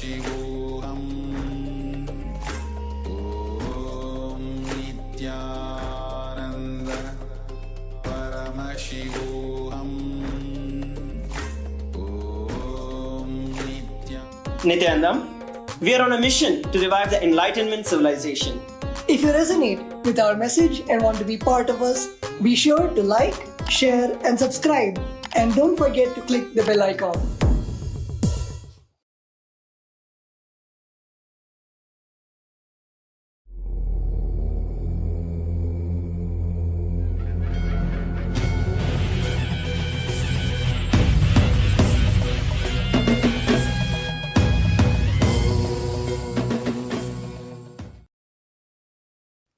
Paramashivoham Om Nityananda Paramashivoham Om Nityananda. Nityanandam, we are on a mission to revive the Enlightenment civilization. If you resonate with our message and want to be part of us, be sure to like, share, and subscribe. And don't forget to click the bell icon.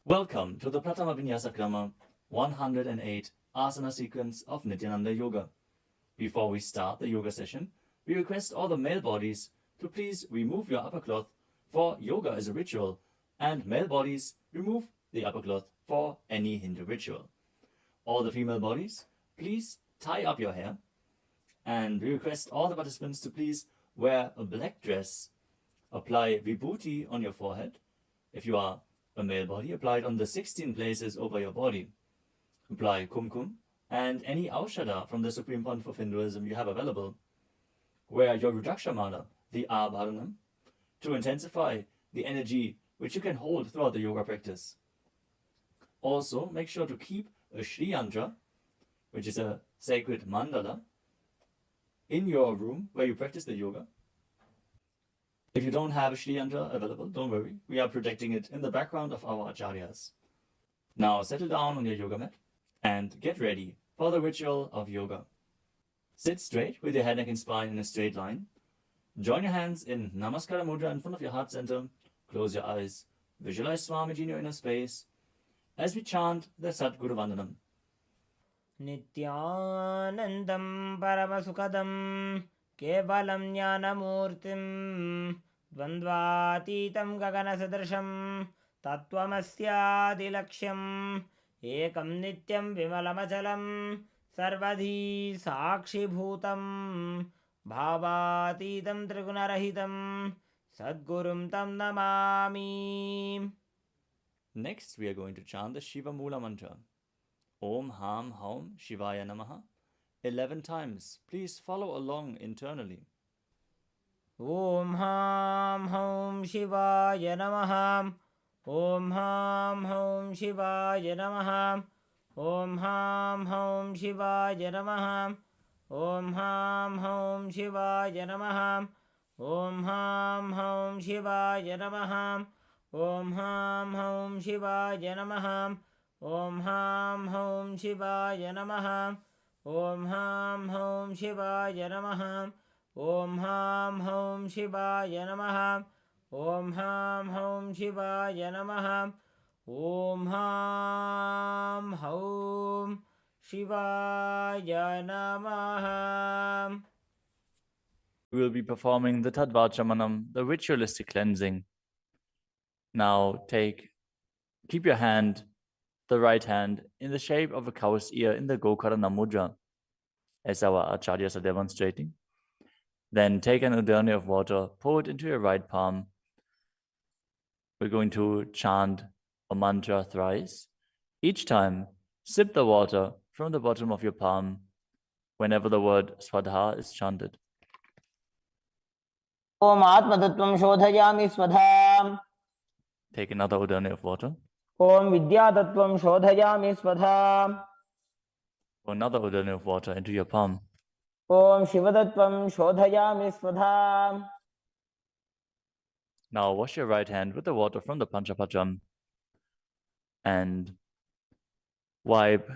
Welcome to the Pratama Vinyasa Krama 108 Asana sequence of Nityananda Yoga. Before we start the yoga session, we request all the male bodies to please remove your upper cloth, for yoga is a ritual, and male bodies remove the upper cloth for any Hindu ritual. All the female bodies, please tie up your hair, and we request all the participants to please wear a black dress, apply vibhuti on your forehead. If you are a male body, apply it on the 16 places over your body. Apply kumkum and any aushadha from the Supreme Pontiff of Hinduism you have available. Wear your Rudraksha mala, the Abharanam, to intensify the energy which you can hold throughout the yoga practice. Also, make sure to keep a Shri Yantra, which is a sacred mandala, in your room where you practice the yoga. If you don't have a Shri Yantra available, don't worry. We are protecting it in the background of our acharyas. Now settle down on your yoga mat and get ready for the ritual of yoga. Sit straight with your head, neck and spine in a straight line. Join your hands in Namaskara Mudra in front of your heart center. Close your eyes. Visualize Swamiji in your inner space as we chant the Sadguru Vandanam. Nityanandam Paramasukadam Kevalam Jnanamurtim Dvandvatitam Gaganasadrasham Tattvamasyadilaksham Ekam Nityam Vimalamachalam Sarvadhi Sakshibhutam Bhavatitam Trigunarahitam Sadgurum Tam Namami. Next, we are going to chant the Shiva Mula mantra. Om Ham Haum Shivaya Namaha 11 times. Please follow along internally. Om Ham Haum Shivaya Namaha. Om Ham Haum Shivaya Namaha. Om Ham Haum Shivaya Namaha. Om Ham Haum Shivaya Namaha. Om Ham Haum Shivaya Namaha. Om Ham Haum Shivaya Namaha. Om Ham Haum Shivaya Namaha. Om Ham Haum Shivaya Namaha. Om Ham Haum Shivaya Namaha. Om Ham Haum Shivaya Namaha. Om Ham Haum Shivaya Namaha. We will be performing the Tadvachamanam, the ritualistic cleansing. Now keep your hand, the right hand, in the shape of a cow's ear in the Gokarana Mudra, as our acharyas are demonstrating. Then take an udani of water, pour it into your right palm. We're going to chant a mantra thrice. Each time, sip the water from the bottom of your palm whenever the word Swadha is chanted. Om Atmatattvam Shodhayami Swadham. Take another udani of water. Om Vidyatattvam Shodhayami Swadham. Pour another udani of water into your palm. Om Shivadattvam Shodhayami Swadham. Now wash your right hand with the water from the Panchapacham and wipe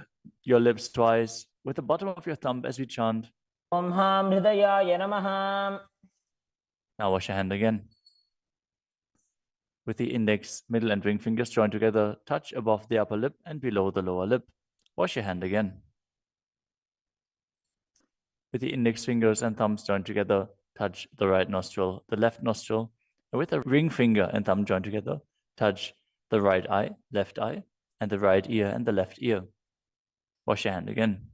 your lips twice with the bottom of your thumb as we chant. Om Ham Hridayaya Namaha. Now wash your hand again. With the index, middle and ring fingers joined together, touch above the upper lip and below the lower lip. Wash your hand again. With the index fingers and thumbs joined together, touch the right nostril, the left nostril. And with the ring finger and thumb joined together, touch the right eye, left eye, and the right ear and the left ear. Wash your hand again.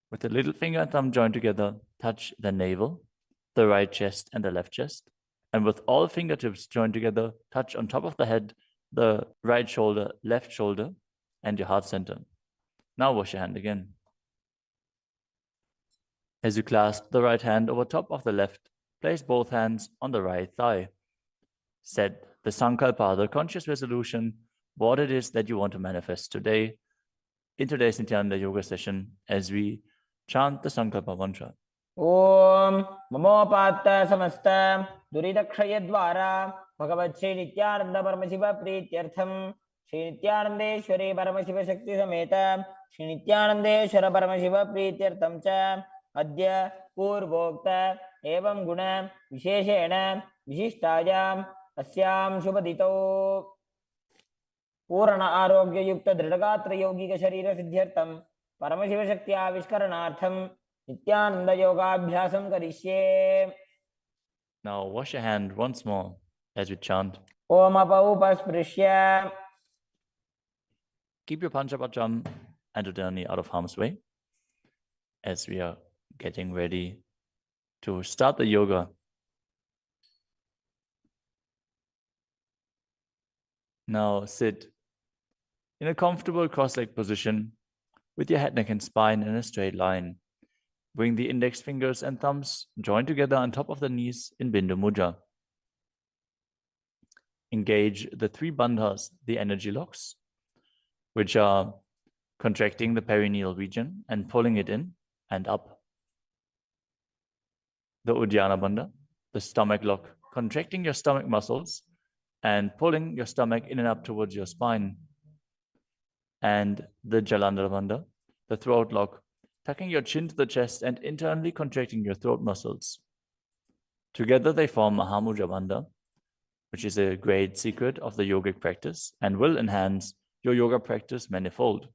With the little finger and thumb joined together, touch the navel, the right chest and the left chest. And with all fingertips joined together, touch on top of the head, the right shoulder, left shoulder, and your heart center. Now wash your hand again. As you clasp the right hand over top of the left, place both hands on the right thigh. Set the sankalpa, the conscious resolution, what it is that you want to manifest today in today's Nityananda Yoga session as we chant the sankalpa mantra. ॐ ममोपात्त समस्त दुरितक्षयद्वारा भगवत् श्री नित्यानंद परमशिव प्रीत्यर्थम श्री नित्यानंदेश्वरी परमशिव शक्ति समेत श्री नित्यानंदेश्वर परमशिव प्रीत्यर्थम च अद्य पूर्वोक्त एवं गुण विशेषेण विशिष्टायाम् अस्यां शुभदितौ पूर्ण आरोग्य युक्त दृढ़गात्र यौगिक शरीर सिद्ध्यर्थम परमशिव शक्ति आविष्करणार्थम नित्यानंद योगाभ्यासं करिष्ये. Now wash your hand once more as we chant. Om अपौपस्पृश्य. Keep your Panchapatram and Udani out of harm's way as we are getting ready to start the yoga. Now sit in a comfortable cross-legged position with your head, neck, and spine in a straight line. Bring the index fingers and thumbs joined together on top of the knees in Bindu Mudra. Engage the three bandhas, the energy locks, which are contracting the perineal region and pulling it in and up. The Uddiyana Bandha, the stomach lock, contracting your stomach muscles and pulling your stomach in and up towards your spine. And the Jalandhara Bandha, the throat lock, tucking your chin to the chest and internally contracting your throat muscles. Together they form Mahamudra Bandha, which is a great secret of the yogic practice and will enhance your yoga practice manifold.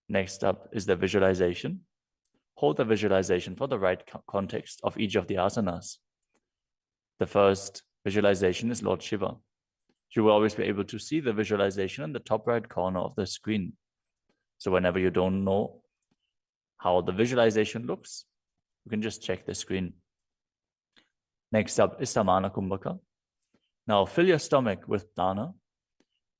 Next up is the visualization. Hold the visualization for the right context of each of the asanas. The first visualization is Lord Shiva. You will always be able to see the visualization in the top right corner of the screen. So whenever you don't know how the visualization looks, you can just check the screen. Next up is Samana Kumbhaka. Now fill your stomach with dana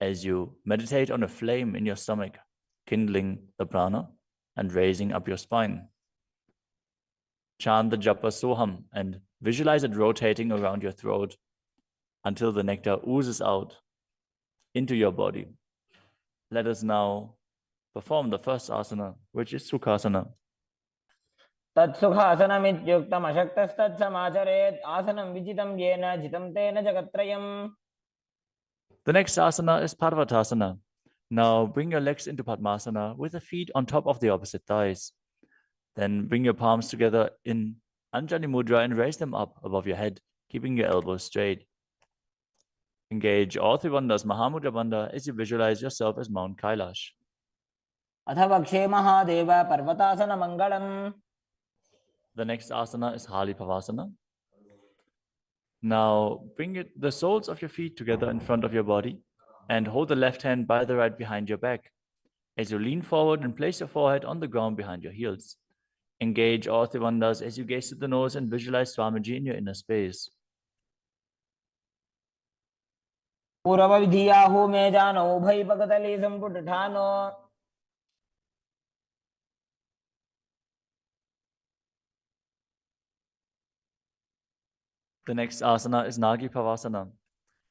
as you meditate on a flame in your stomach, kindling the prana and raising up your spine. Chant the japa soham and visualize it rotating around your throat until the nectar oozes out into your body. Let us now perform the first asana, which is Sukhasana. तत्सुखासनमित्युक्तम् अशक्तस्तत्समाचरेत् आसनं विजितं येन जितं तेन जगत्त्रयम्. The next asana is Parvatasana. Now bring your legs into Padmasana with the feet on top of the opposite thighs. Then bring your palms together in Anjali Mudra and raise them up above your head, keeping your elbows straight. Engage all three bandhas, Mahamudra Bandha, as you visualize yourself as Mount Kailash. अथ वक्षे महादेव पर्वतासन मंगलम्. The next asana is Halipavasana. Now bring the soles of your feet together in front of your body and hold the left hand by the right behind your back. As you lean forward and place your forehead on the ground behind your heels. Engage all three bandhas as you gaze to the nose and visualize Swamiji in your inner space. पूर्व विधियाहु मे जानो उभय पकतली संपुट ठानो. The next asana is Nagi Pavasana.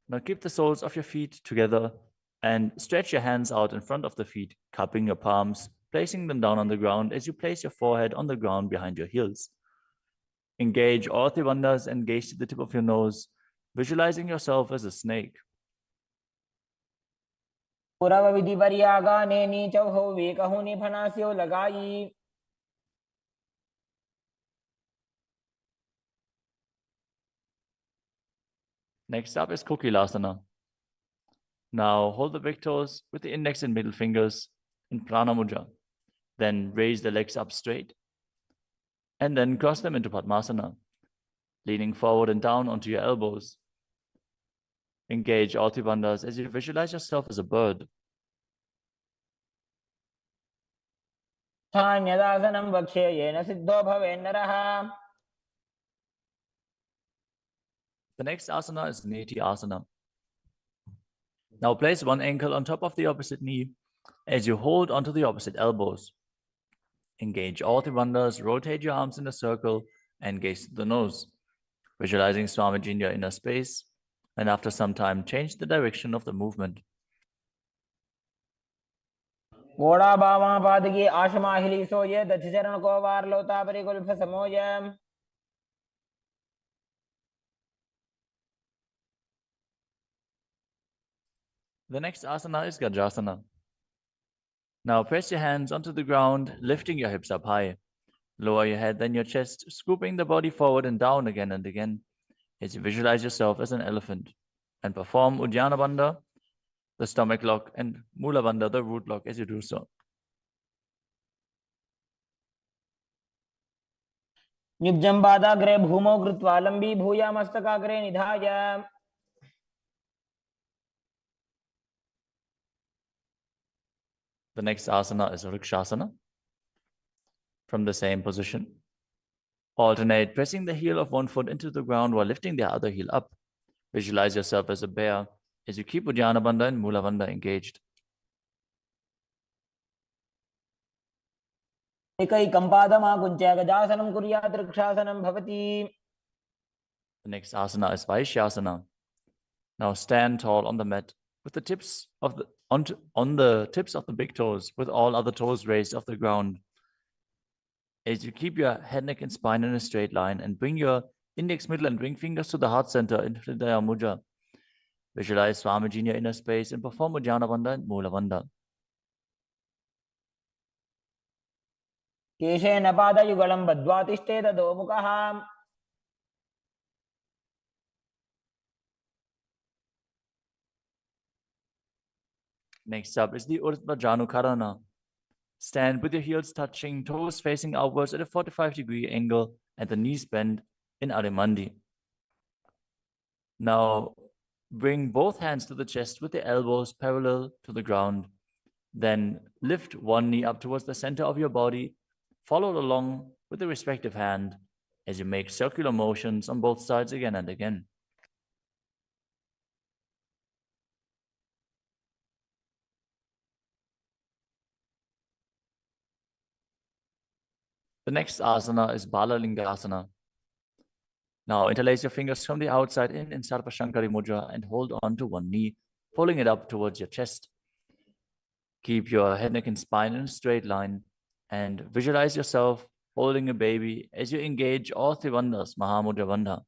Now keep the soles of your feet together and stretch your hands out in front of the feet, cupping your palms, placing them down on the ground as you place your forehead on the ground behind your heels. Engage all three bandhas and gaze to the tip of your nose, visualizing yourself as a snake. पूर्व विधि परियागाने नीचौ हो वे कहूनि फनास्यो लगाई. Next up is Kokilasana. Now hold the big toes with the index and middle fingers in Prana Mudra. Then raise the legs up straight and then cross them into Padmasana, leaning forward and down onto your elbows. Engage all three bandhas as you visualize yourself as a bird. स्थान्यदासनं वक्ष्ये yen Sidho भवेन्नरः. The next asana is Neti asana. Now place one ankle on top of the opposite knee as you hold onto the opposite elbows. Engage all three bandhas, rotate your arms in a circle, and gaze to the nose, visualizing Swamiji in your inner space, and after some time, change the direction of the movement. घोड़ा बामा पादगी आशमाहिली सोये दधि चरण को वार लोता परिकुल्फ समोय The next asana is Gajasana. Now press your hands onto the ground, lifting your hips up high. Lower your head, then your chest, scooping the body forward and down again and again as you visualize yourself as an elephant. And perform Uddiyana Bandha, the stomach lock, and Mula Bandha, the root lock, as you do so. निब्जं पादाग्रे भूमौ कृत्वा लम्बी भूया मस्तकाग्रे निधाय The next asana is Vrikshasana. From the same position, alternate pressing the heel of one foot into the ground while lifting the other heel up. Visualize yourself as a bear as you keep Uddiyana Bandha and Mula Bandha engaged. एकैकं पादमाकुञ्च्य गजासनं कुर्यात् वृक्षासनं भवति. The next asana is Vaishyasana. Now stand tall on the mat with the tips of the on the tips of the big toes, with all other toes raised off the ground. As you keep your head, neck, and spine in a straight line, and bring your index, middle, and ring fingers to the heart center in Hridaya Mudra. Visualize Swamiji in your inner space and perform Uddiyana Bandha and Mula Bandha. केशेन पादयुगलं बद्ध्वा तिष्ठेत अधोमुखः. Next up is the Urdhva Janukarana. Stand with your heels touching, toes facing outwards at a 45-degree angle, and the knees bend in Adimandi. Now, bring both hands to the chest with the elbows parallel to the ground. Then lift one knee up towards the center of your body, followed along with the respective hand as you make circular motions on both sides again and again. The next asana is Balalingasana. Now interlace your fingers from the outside in Sarvashankari Mudra and hold on to one knee, pulling it up towards your chest. Keep your head, neck, and spine in a straight line and visualize yourself holding a baby as you engage all three bandhas, Mahamudra Bandha.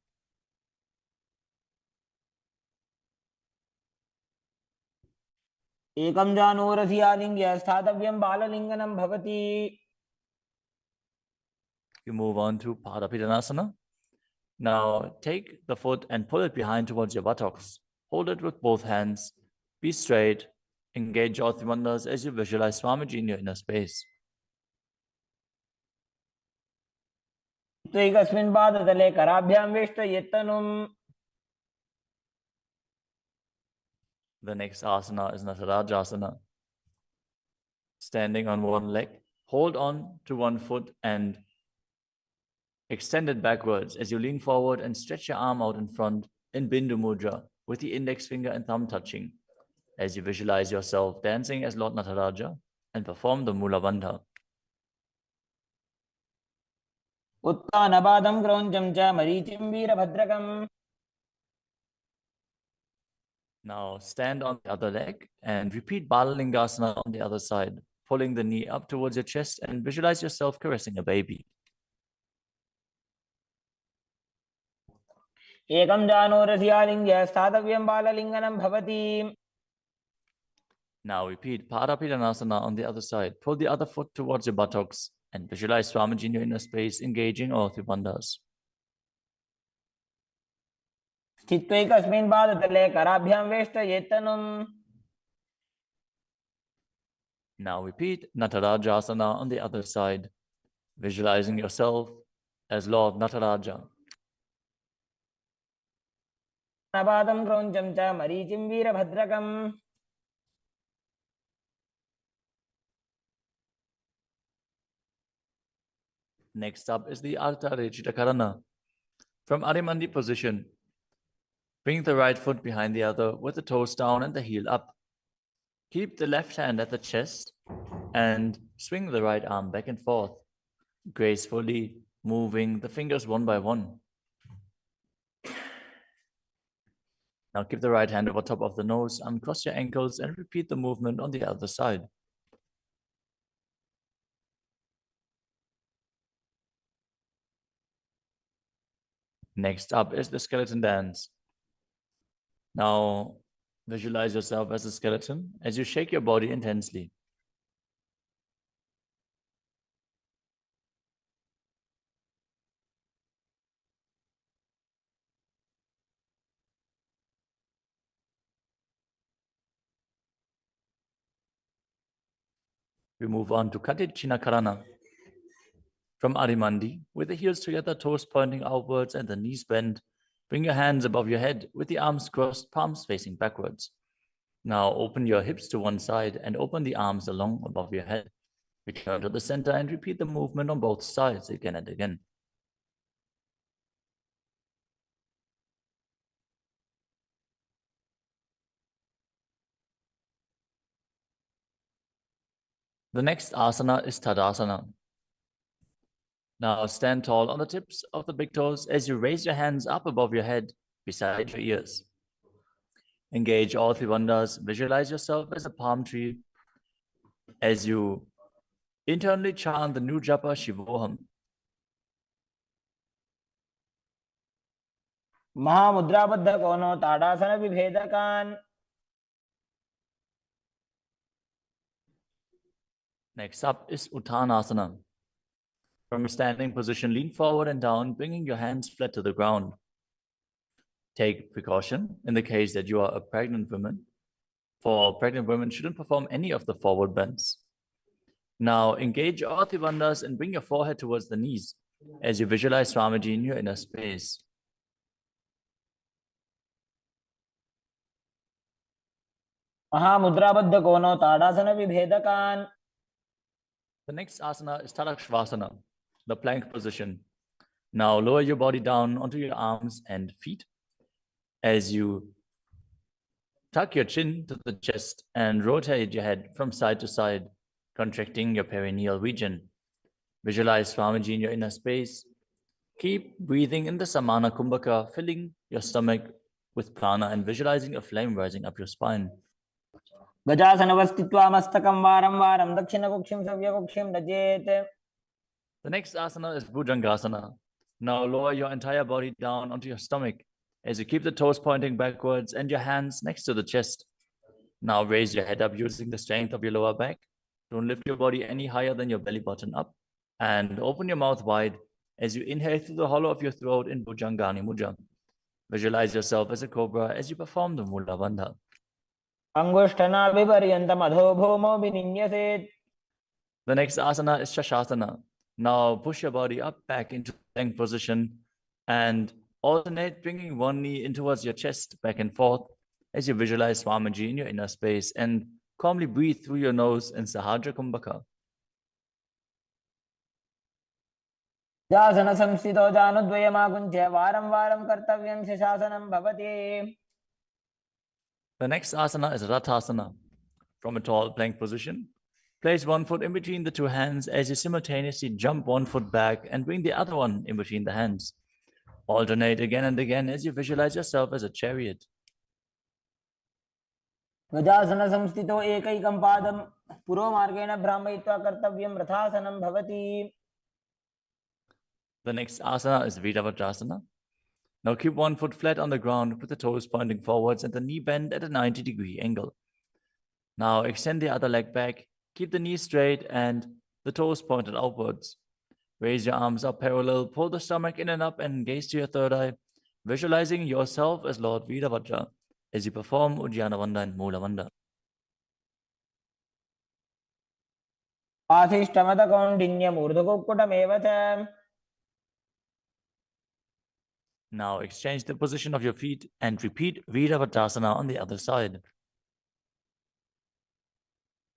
एकं जानूरधियालिङ्ग्य स्थातव्यं बाललिङ्गनं भवति. You move on to Padapidanasana. Now take the foot and pull it behind towards your buttocks. Hold it with both hands. Be straight. Engage all three bandhas as you visualize Swamiji in your inner space. त्वैकस्मिन् पादतले कराभ्यां वेष्टयेत्तनुम्. The next asana is Natarajasana. Standing on one leg, hold on to one foot and extend it backwards as you lean forward and stretch your arm out in front in Bindu Mudra with the index finger and thumb touching as you visualize yourself dancing as Lord Nataraja and perform the Mula Bandha. उत्थानपादं क्रौञ्चं च मरीचिं वीरभद्रकम्. Now stand on the other leg and repeat Balalingasana on the other side, pulling the knee up towards your chest and visualize yourself caressing a baby. एकं जानूरधियालिङ्ग्य स्थातव्यं बाललिङ्गनं भवति. Now repeat Padapidanasana on the other side. Pull the other foot towards your buttocks and visualize Swamiji in your inner space, engaging all three bandhas. स्थित्वैकस्मिन् पादतले कराभ्यां वेष्टयेत्तनुम्. Now repeat Natarajasana on the other side, visualizing yourself as Lord Nataraja. पादं क्रौञ्चं च मरीचिं वीरभद्रकम्. Next up is the Ardha Rechita Karana. From Adimandi position, Bring the right foot behind the other with the toes down and the heel up. Keep the left hand at the chest and swing the right arm back and forth, gracefully moving the fingers one by one. Now keep the right hand over top of the nose, uncross your ankles, and repeat the movement on the other side. Next up is the skeleton dance. Now visualize yourself as a skeleton as you shake your body intensely. We move on to Karana. From Adimandi, with the heels together, toes pointing outwards and the knees bent, bring your hands above your head with the arms crossed, palms facing backwards. Now open your hips to one side and open the arms along above your head. Return to the center and repeat the movement on both sides again and again. The next asana is Tadasana. Now stand tall on the tips of the big toes as you raise your hands up above your head, beside your ears. Engage all three bandhas. Visualize yourself as a palm tree as you internally chant the new japa Shivoham. महामुद्राबद्ध कोनो ताड़ासन विभेदकान. Next up is Uttanasana. From a standing position, lean forward and down, bringing your hands flat to the ground. Take precaution in the case that you are a pregnant woman. For pregnant women, shouldn't perform any of the forward bends. Now engage all three bandhas and bring your forehead towards the knees as you visualize Swamiji in your inner space. महामुद्राबद्ध कोनो ताड़ासन विभेदकान. The next asana is Tadakshvasana, the plank position. Now lower your body down onto your arms and feet as you tuck your chin to the chest and rotate your head from side to side, contracting your perineal region. Visualize Swamiji in your inner space. Keep breathing in the Samana Kumbhaka, filling your stomach with prana and visualizing a flame rising up your spine. गजासनवस्थित्वा मस्तकं वारं वारं दक्षिणकुक्षिं सव्यकुक्षिं रजेत. The next asana is Bhujangasana. Now lower your entire body down onto your stomach as you keep the toes pointing backwards and your hands next to the chest. Now raise your head up using the strength of your lower back. Don't lift your body any higher than your belly button up. And open your mouth wide as you inhale through the hollow of your throat in Bhujangani Mudra. Visualize yourself as a cobra as you perform the Mula Bandha. अंगुष्ठनाभिपर्यन्तम् अधो भूमो विनिन्यसेत्. The next asana is Shashasana. Now push your body up back into plank position and alternate bringing one knee in towards your chest back and forth as you visualize Swamiji in your inner space and calmly breathe through your nose in Sahadra Kumbhaka. जासन संस्थितो जानुद्वयमाकुञ्च्य वारं वारं कर्तव्यं शशासनं भवति. The next asana is Rathasana. From a tall plank position, place one foot in between the two hands as you simultaneously jump one foot back and bring the other one in between the hands. Alternate again and again as you visualize yourself as a chariot. गजासन संस्थितो एकैकं पादं पुरोमार्गेण भ्रामयित्वा कर्तव्यं रथासनं भवति. The next asana is Viravatrasana. Now keep one foot flat on the ground with the toes pointing forwards and the knee bent at a 90-degree angle. Now extend the other leg back, keep the knee straight and the toes pointed outwards. Raise your arms up parallel, pull the stomach in and up and gaze to your third eye, visualizing yourself as Lord Virabhadra as you perform Uddiyana Bandha and Mula Bandha. आशिष्टमतकौण्डिन्यमूर्धकुक्कुटमेव च. Now exchange the position of your feet and repeat Viravatrasana on the other side.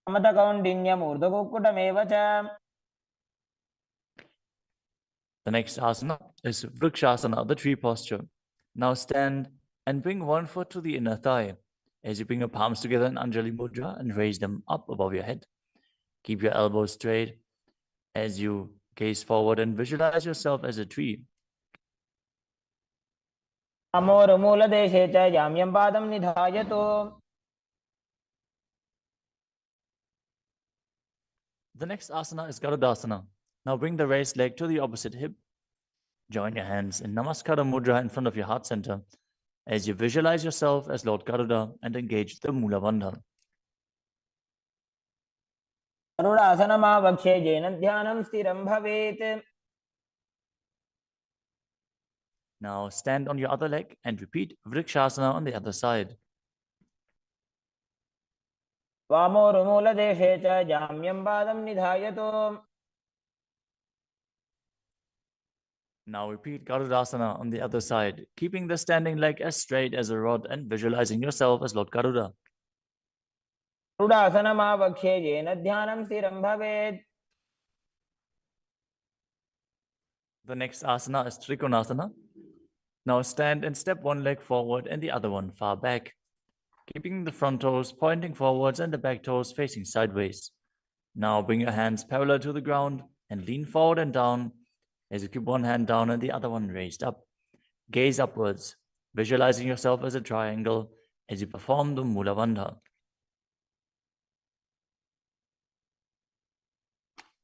समतकौण्डिन्यमूर्धकुक्कुटमेव च. The next asana is Vrikshasana, the tree posture. Now stand and bring one foot to the inner thigh as you bring your palms together in Anjali Mudra and raise them up above your head. Keep your elbows straight as you gaze forward and visualize yourself as a tree. अमोरुमूलदेशे च जाम्यं पादं निधायतु. The next asana is Garudasana. Now bring the raised leg to the opposite hip. Join your hands in Namaskara Mudra in front of your heart center as you visualize yourself as Lord Garuda and engage the Mula Bandha. गरुडासनमावक्षे येन ध्यानं स्थिरं भवेत्. Now stand on your other leg and repeat Vrikshasana on the other side. वामोरुमूलदेशे च जाम्यं पादं निधायतु. Now repeat Garudasana on the other side, keeping the standing leg as straight as a rod and visualizing yourself as Lord Garuda. गरुडासनमावक्षे येन ध्यानं स्थिरं भवेत्. The next asana is Trikonasana. Now stand and step one leg forward and the other one far back, keeping the front toes pointing forwards and the back toes facing sideways. Now bring your hands parallel to the ground and lean forward and down as you keep one hand down and the other one raised up. Gaze upwards, visualizing yourself as a triangle as you perform the Mula Bandha.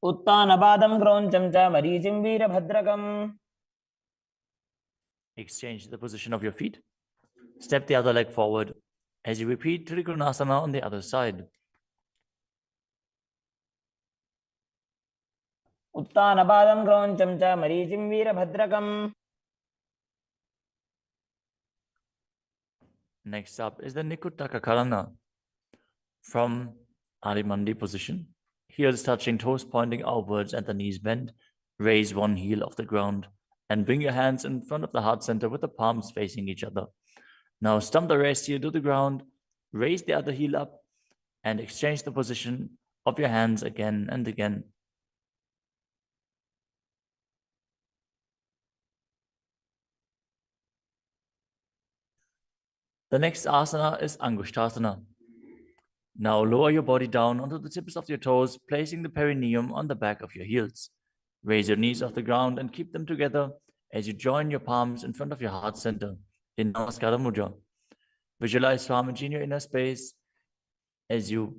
उत्तानपादं क्रौञ्चं च मरीचिं वीरभद्रकम्. Exchange the position of your feet. Step the other leg forward as you repeat Trikonasana on the other side. उत्तानपादं क्रौञ्चं च मरीचिं वीरभद्रकम्. Next up is the Nikuttaka Karana. From Adimandi position, heels touching, toes pointing outwards and the knees bent, raise one heel off the ground and bring your hands in front of the heart center with the palms facing each other. Now stump the rest heel to the ground, raise the other heel up and exchange the position of your hands again and again. The next asana is Angushtasana. Now lower your body down onto the tips of your toes, placing the perineum on the back of your heels. Raise your knees off the ground and keep them together as you join your palms in front of your heart center in Namaskara Mudra. Visualize Swamiji in your inner space as you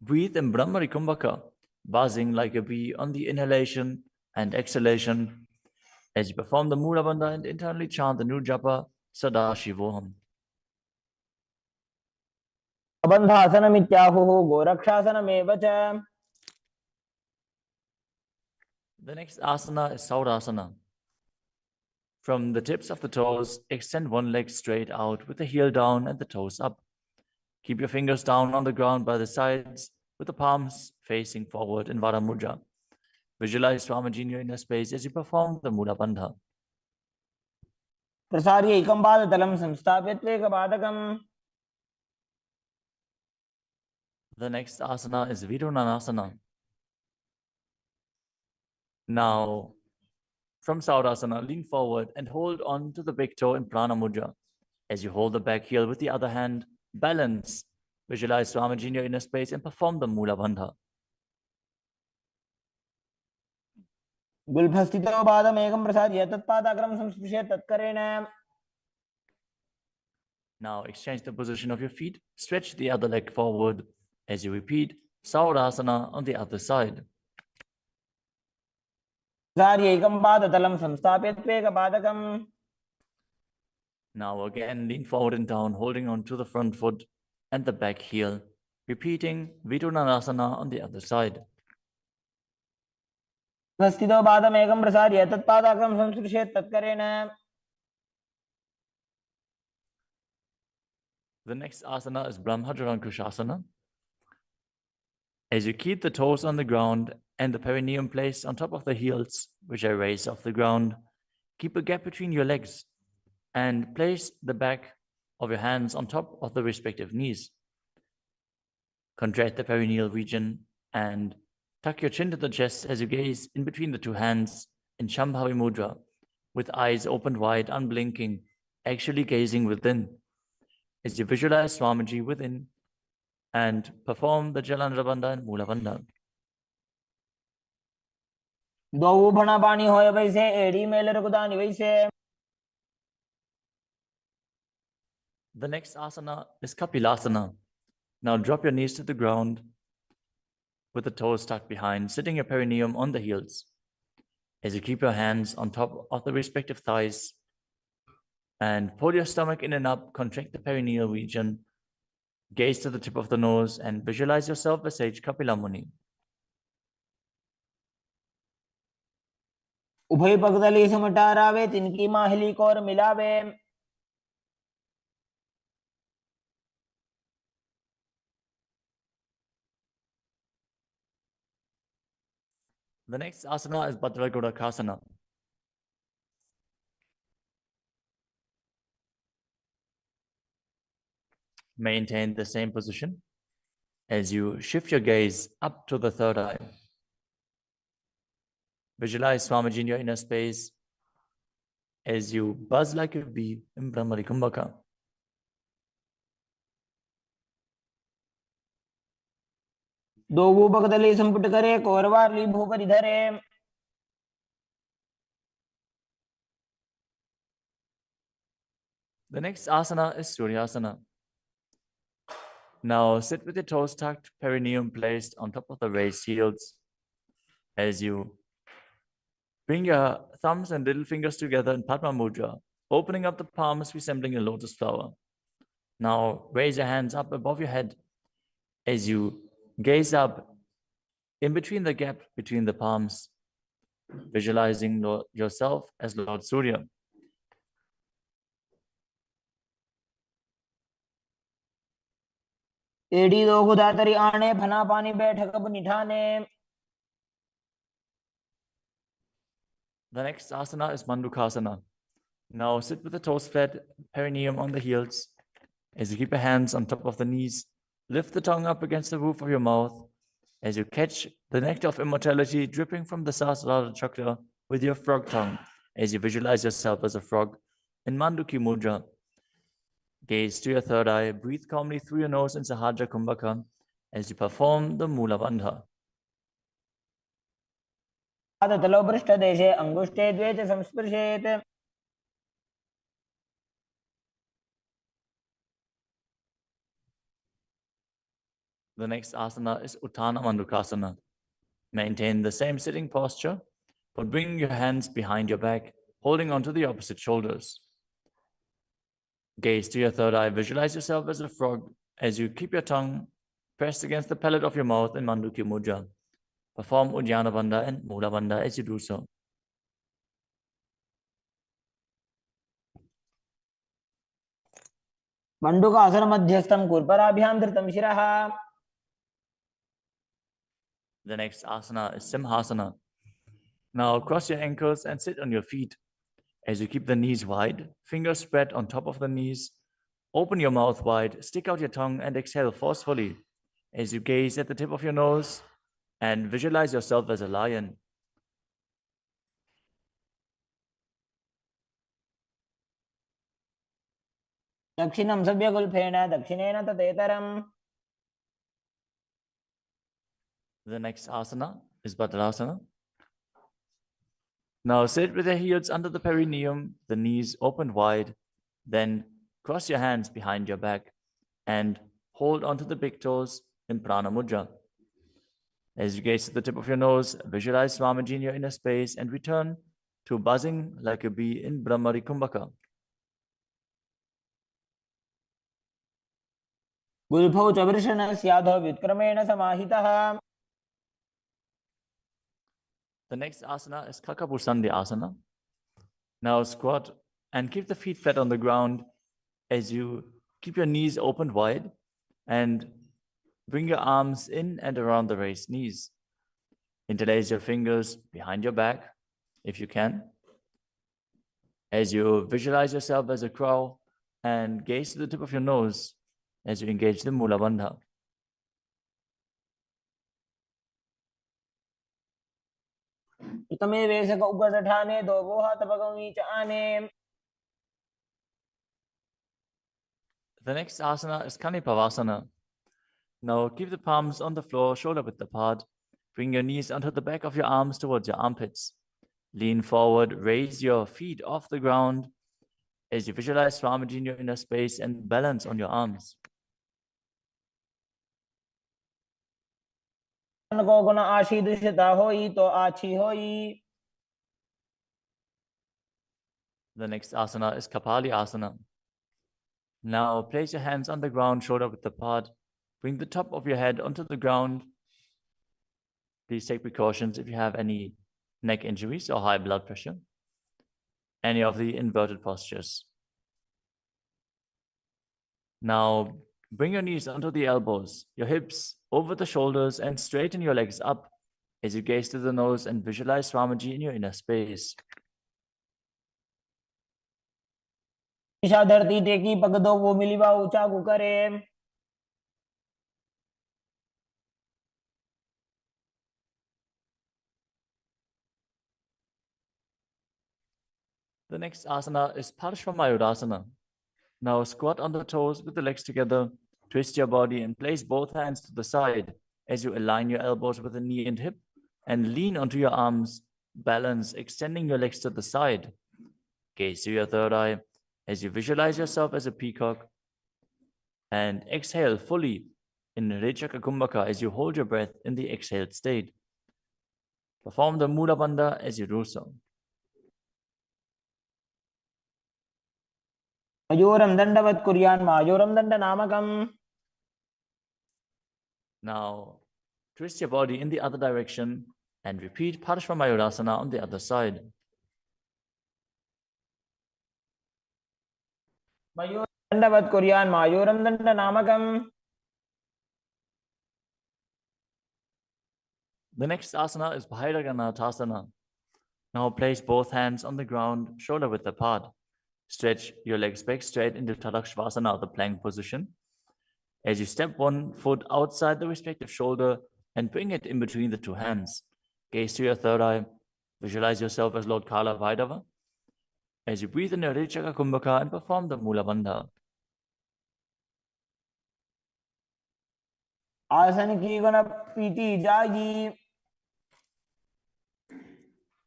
breathe in Brahmari Kumbhaka, buzzing like a bee on the inhalation and exhalation as you perform the Mula Bandha and internally chant the new japa Sadashivoham. बन्धासनमित्याहुः गोरक्षासनमेव च. The next asana is Saurasana. From the tips of the toes, extend one leg straight out with the heel down and the toes up. Keep your fingers down on the ground by the sides with the palms facing forward in Vara Mudra. Visualize Swamiji in your inner space as you perform the Mula Bandha. प्रसार्य एकं पादतलं संस्थाप्य त्वेकपादकम्. The next asana is Vidunanasana. Now, from Saurasana, lean forward and hold on to the big toe in Prana Mudra. As you hold the back heel with the other hand, balance. Visualize Swamiji in your inner space and perform the Mula Bandha. गुल्फस्थितो पादमेकं प्रसार्य तत्पादाग्रं संस्पृश्य तत्करेण. Now exchange the position of your feet. Stretch the other leg forward as you repeat Saurasana on the other side. प्रसार्य एकं पादतलं संस्थाप्य त्वेकपादकम्. Now again, lean forward and down, holding on to the front foot and the back heel, repeating Vidunanasana on the other side. स्थितो पादमेकं प्रसार्य तत्पादाग्रं संस्पृश्य तत्करेण. The next asana is Brahmajarankushasana. As you keep the toes on the ground and the perineum placed on top of the heels, which are raised off the ground, keep a gap between your legs and place the back of your hands on top of the respective knees. Contract the perineal region and tuck your chin to the chest as you gaze in between the two hands in Shambhavi Mudra with eyes opened wide, unblinking, actually gazing within as you visualize Swamiji within and perform the Jalandhara Bandha and Mula Bandha. दो भणा पानी होय वैसे एड़ी mail रघुदानी वैसे. The next asana is Kapilasana. Now drop your knees to the ground with the toes tucked behind, sitting your perineum on the heels. As you keep your hands on top of the respective thighs and pull your stomach in and up, contract the perineal region, gaze to the tip of the nose and visualize yourself as Sage Kapila Muni. उभय पगदली समटारावे तिनकी Mahuli core मिलावे. The next asana is Bhadragodakasana. Maintain the same position as you shift your gaze up to the third eye. Visualize Swamiji in your inner space as you buzz like a bee in Brahmari Kumbhaka. दो वो पगदली संपुट करे कोरवारली भूपरि धरे. The next asana is Suryasana. Now sit with your toes tucked, perineum placed on top of the raised heels as you bring your thumbs and little fingers together in Padma Mudra, opening up the palms resembling a lotus flower. Now raise your hands up above your head as you gaze up in between the gap between the palms, visualizing yourself as Lord Surya. एड़ी दो गुदातरी आने फना पानी बैठक अब निठाने. The next asana is Mandukasana. Now sit with the toes flat, perineum on the heels. As you keep your hands on top of the knees, lift the tongue up against the roof of your mouth. As you catch the nectar of immortality dripping from the Sahasrara chakra with your frog tongue, as you visualize yourself as a frog in Manduki Mudra. Gaze to your third eye, breathe calmly through your nose in Sahadra Kumbhaka as you perform the Mula Bandha. तलो पृष्ठ देशे अंगुष्ठे द्वे च संस्पृशेत्. The next asana is Uttana Mandukasana. Maintain the same sitting posture, but bring your hands behind your back, holding onto the opposite shoulders. Gaze to your third eye, visualize yourself as a frog as you keep your tongue pressed against the palate of your mouth in Manduki Mudra. Perform Uddiyana Bandha and Mula Bandha as you do so. मंडूकासन मध्यस्थं कुर्पराभ्यां धृतं शिरः. The next asana is Simhasana. Now cross your ankles and sit on your feet. As you keep the knees wide, fingers spread on top of the knees, open your mouth wide, stick out your tongue and exhale forcefully as you gaze at the tip of your nose and visualize yourself as a lion. दक्षिणं सव्यगुल्फेन दक्षिणेन ततेतरम्. The next asana is Bhadrasana. Now sit with your heels under the perineum, the knees open wide, then cross your hands behind your back and hold onto the big toes in Prana Mudra. As you gaze to the tip of your nose, visualize Swamiji in your inner space and return to buzzing like a bee in Brahmari Kumbhaka. गुल्फौ च वृषणस्याधो व्युत्क्रमेण समाहितः. The next asana is Kakapusandi Asana. Now squat and keep the feet flat on the ground as you keep your knees open wide and bring your arms in and around the raised knees. Interlace your fingers behind your back if you can. As you visualize yourself as a crow and gaze to the tip of your nose as you engage the Mula Bandha. प्रथमे वेशक उगठाने दो गोहा तपगमी च आने. The next asana is Kanipavasana. Now keep the palms on the floor, shoulder width apart. Bring your knees onto the back of your arms towards your armpits. Lean forward, raise your feet off the ground as you visualize Swamiji in your inner space and balance on your arms. को गुण आशी दुष्यता होई तो आछी होई. The next asana is Kapali Asana. Now place your hands on the ground, shoulder width apart. Bring the top of your head onto the ground. Please take precautions if you have any neck injuries or high blood pressure. Any of the inverted postures. Now bring your knees onto the elbows, your hips over the shoulders, and straighten your legs up as you gaze to the nose and visualize Swamiji in your inner space. Isha धरती टेकी पग दो वो मिलीवा ऊंचा करे. The next asana is Parshvamayurasana. Now squat on the toes with the legs together, twist your body and place both hands to the side as you align your elbows with the knee and hip and lean onto your arms, balance, extending your legs to the side. Gaze to your third eye as you visualize yourself as a peacock and exhale fully in Rechaka Kumbhaka as you hold your breath in the exhaled state. Perform the Mula Bandha as you do so. मयूरं दंडवत् कुर्यान् मायूरं दंड नामकम्. Now twist your body in the other direction and repeat Parshvamayurasana on the other side. मयूरं दंडवत् कुर्यान् मायूरं दंड नामकम्. The next asana is Bhairaganathasana. Now place both hands on the ground, shoulder width apart. Stretch your legs back straight into Tadakshvasana, the plank position. As you step one foot outside the respective shoulder and bring it in between the two hands. Gaze to your third eye. Visualize yourself as Lord Kala Vaidava. As you breathe in your Rechaka Kumbhaka and perform the Mula Bandha. आसन की गुण पीती जागी.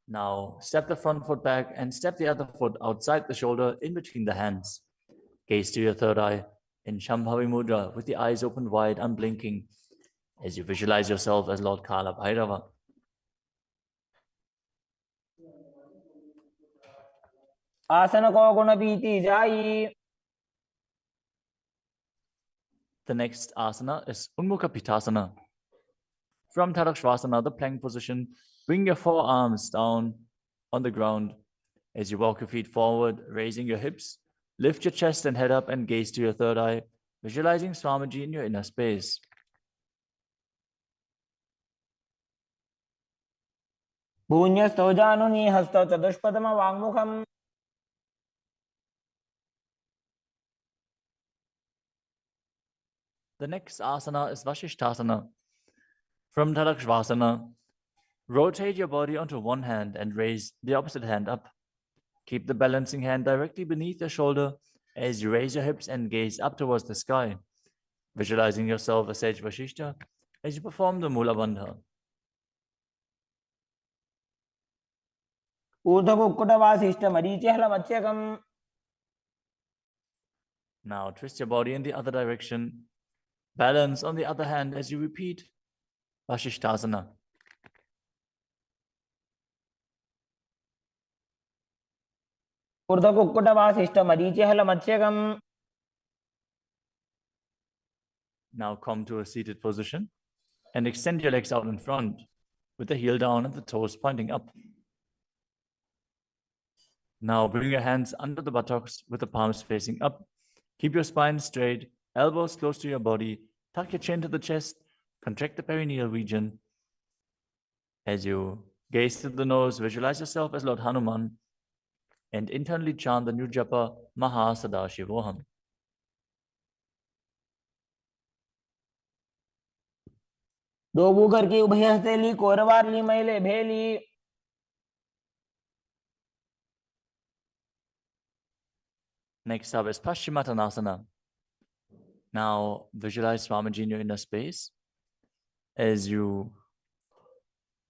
Now step the front foot back and step the other foot outside the shoulder in between the hands. Gaze to your third eye in Shambhavi Mudra with the eyes open wide, unblinking, as you visualize yourself as Lord Kala Bhairava. आसन को गुण पीती जाई. The next asana is Unmukha Pitasana. From Tadakshvasana, the plank position, bring your forearms down on the ground as you walk your feet forward, raising your hips. Lift your chest and head up and gaze to your third eye, visualizing Swamiji in your inner space. भून्यस्थो जानुनी हस्तो चतुष्पदम वाङ्मुखम्. The next asana is Vashishthasana. From Tadakshvasana, rotate your body onto one hand and raise the opposite hand up. Keep the balancing hand directly beneath your shoulder as you raise your hips and gaze up towards the sky, visualizing yourself as Sage Vashishta as you perform the Mula Bandha. ऊर्ध्वकुक्कुटवासिष्ठ मरीचिहलमत्स्यकम्. Now twist your body in the other direction. Balance on the other hand as you repeat Vashishthasana. ऊर्ध्वकुक्कुटवासिष्ठ मरीचिहलमत्स्यकम्. Now come to a seated position and extend your legs out in front with the heel down and the toes pointing up. Now bring your hands under the buttocks with the palms facing up. Keep your spine straight, elbows close to your body. Tuck your chin to the chest. Contract the perineal region. As you gaze through the nose, visualize yourself as Lord Hanuman and internally chant the new japa Mahasadaशिवोहम. दो Booker की उभय हस्तेली कोरवारली मैले भेली. Next up is Paschimottanasana. Now visualize Swamiji in your inner space as you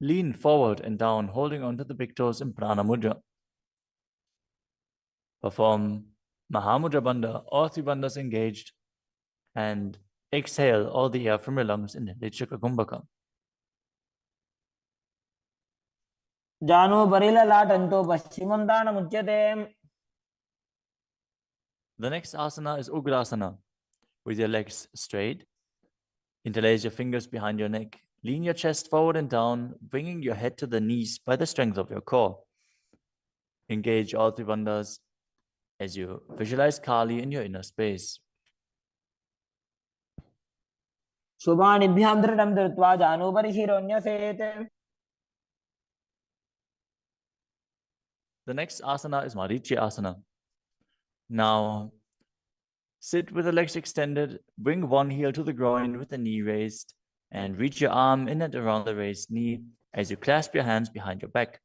lean forward and down, holding onto the big toes in Prana Mudra. Perform Mahamudra Bandha, all three bandhas engaged, and exhale all the air from your lungs in Lichaka Kumbhaka. जानु परिललाटन्तो पश्चिमं दानमुच्यते. The next asana is Ugrasana, with your legs straight. Interlace your fingers behind your neck. Lean your chest forward and down, bringing your head to the knees by the strength of your core. Engage all three bandhas as you visualize Kali in your inner space. शुभानिभ्यां दृढं धृत्वा जानुभरि शिरोन्यसेत्. The next asana is Marichi Asana. Now, sit with the legs extended, bring one heel to the groin with the knee raised, and reach your arm in and around the raised knee as you clasp your hands behind your back.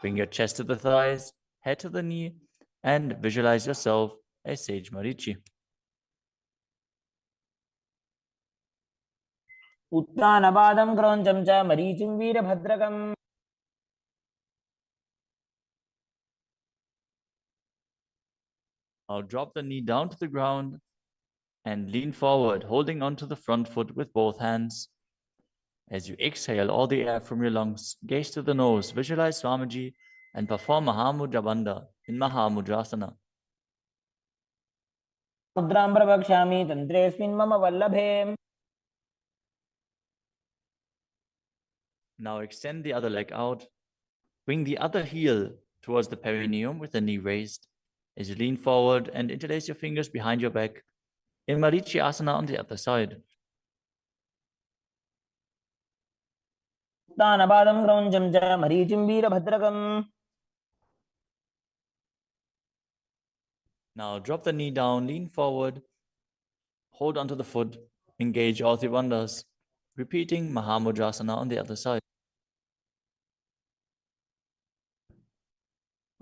Bring your chest to the thighs, head to the knee, and visualize yourself as Sage Marichi. उत्तानपादं क्रौञ्चं च मरीचिं वीरभद्रकम्. Now drop the knee down to the ground and lean forward, holding onto the front foot with both hands. As you exhale all the air from your lungs, gaze to the nose, visualize Swamiji, and perform Mahamudra Bandha in Mahamudrasana. मुद्रां प्रवक्ष्यामि तन्त्रेऽस्मिन् मम वल्लभे. Now extend the other leg out. Bring the other heel towards the perineum with the knee raised. As you lean forward and interlace your fingers behind your back in Marichi Asana on the other side. उत्तानपादं क्रौञ्चं च मरीचिं वीरभद्रकम्. Now drop the knee down, lean forward, hold onto the foot, engage all three bandhas, repeating Mahamudrasana on the other side.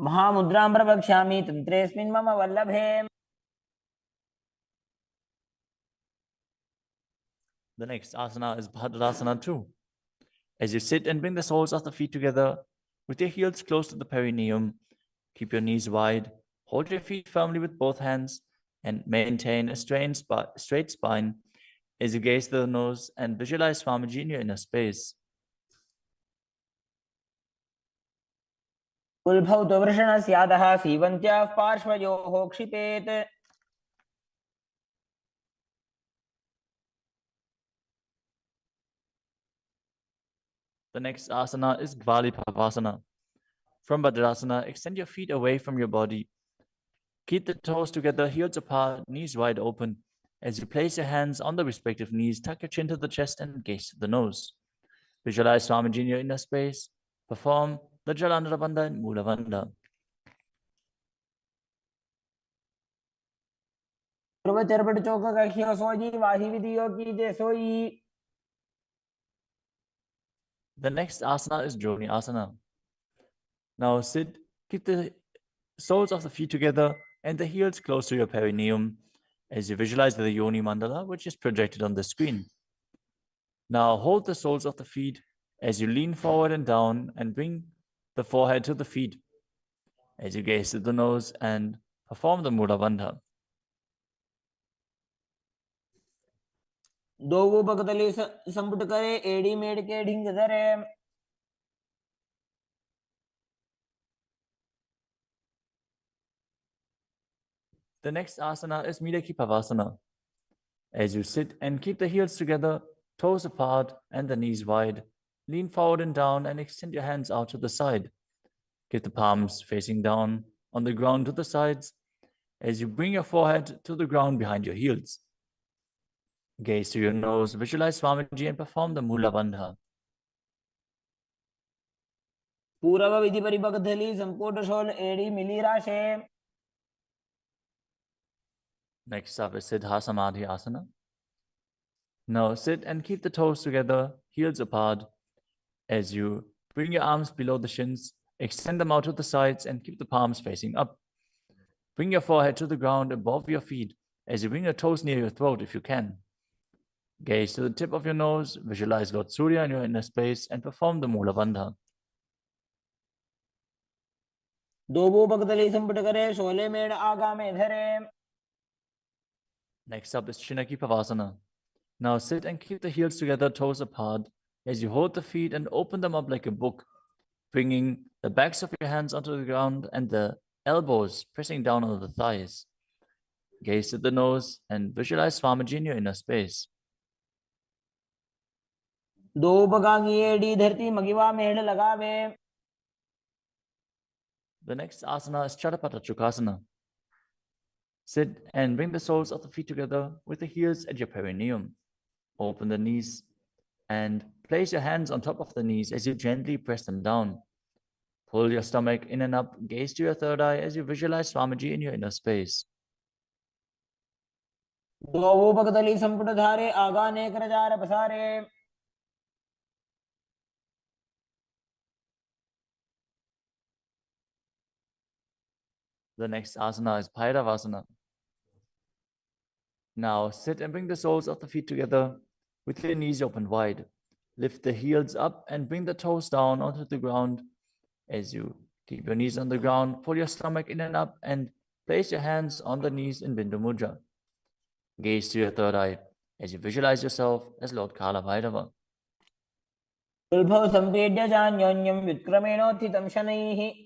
महामुद्रां प्रवक्ष्यामि तन्त्रेऽस्मिन् मम वल्लभे. The next asana is Bhadrasana 2. As you sit and bring the soles of the feet together with your heels close to the perineum, keep your knees wide, hold your feet firmly with both hands, and maintain a straight spine as you gaze to the nose and visualize Swamiji in your inner space. उल्भौ तु वृषणस्यादः सीवन्त्याः पार्श्वयोः क्षिपेत्. The next asana is Gvali Pavasana. From Bhadrasana, extend your feet away from your body. Keep the toes together, heels apart, knees wide open. As you place your hands on the respective knees, tuck your chin to the chest and gaze to the nose. Visualize Swamiji in your inner space. Perform the Jalandhara Bandha and Mula Bandha. पूर्वचरपट चौक कख्यो सोजी वाही विधियो की जे सोई. The next asana is Joni Asana. Now sit, keep the soles of the feet together and the heels close to your perineum as you visualize the Yoni Mandala, which is projected on the screen. Now hold the soles of the feet as you lean forward and down and bring the forehead to the feet as you gaze to the nose and perform the Mula Bandha. दो उपकतली संपुट करे एड़ी मेड़ के ढिंग धरे. The next asana is Midaki Pavasana. As you sit and keep the heels together, toes apart and the knees wide, lean forward and down and extend your hands out to the side. Keep the palms facing down on the ground to the sides as you bring your forehead to the ground behind your heels. Gaze to your nose, visualize Swamiji and perform the Mula Bandha. पूर्व विधि परिपकथली संपुट शोल एड़ी मिली राशे. Next up is Siddha Samadhi Asana. Now sit and keep the toes together, heels apart. As you bring your arms below the shins, extend them out to the sides and keep the palms facing up. Bring your forehead to the ground above your feet as you bring your toes near your throat if you can. Gaze to the tip of your nose, visualize Lord Surya in your inner space, and perform the Mula Bandha. दोबो बगदली संपुट करे शोले मेड़ आगा में धरे. Next up is Chinaki Pavasana. Now sit and keep the heels together, toes apart, as you hold the feet and open them up like a book, bringing the backs of your hands onto the ground and the elbows pressing down on the thighs. Gaze at the nose and visualize Swamiji in your inner space. दो बगांगी एड़ी धरती मगिवा मेड़ लगावे. The next asana is Chatapata Chukasana. Sit and bring the soles of the feet together with the heels at your perineum. Open the knees and place your hands on top of the knees as you gently press them down. Pull your stomach in and up, gaze to your third eye as you visualize Swamiji in your inner space. दोबो बगदली संपुट धारे आगा ने करजार पसारे. The next asana is Bhairavasana. Now sit and bring the soles of the feet together with your knees open wide. Lift the heels up and bring the toes down onto the ground. As you keep your knees on the ground, pull your stomach in and up and place your hands on the knees in Bindu Mudra. Gaze to your third eye as you visualize yourself as Lord Kala Bhairava. उल्भव संपेड्य जान्योन्यं विक्रमेणोत्थितं शनैः.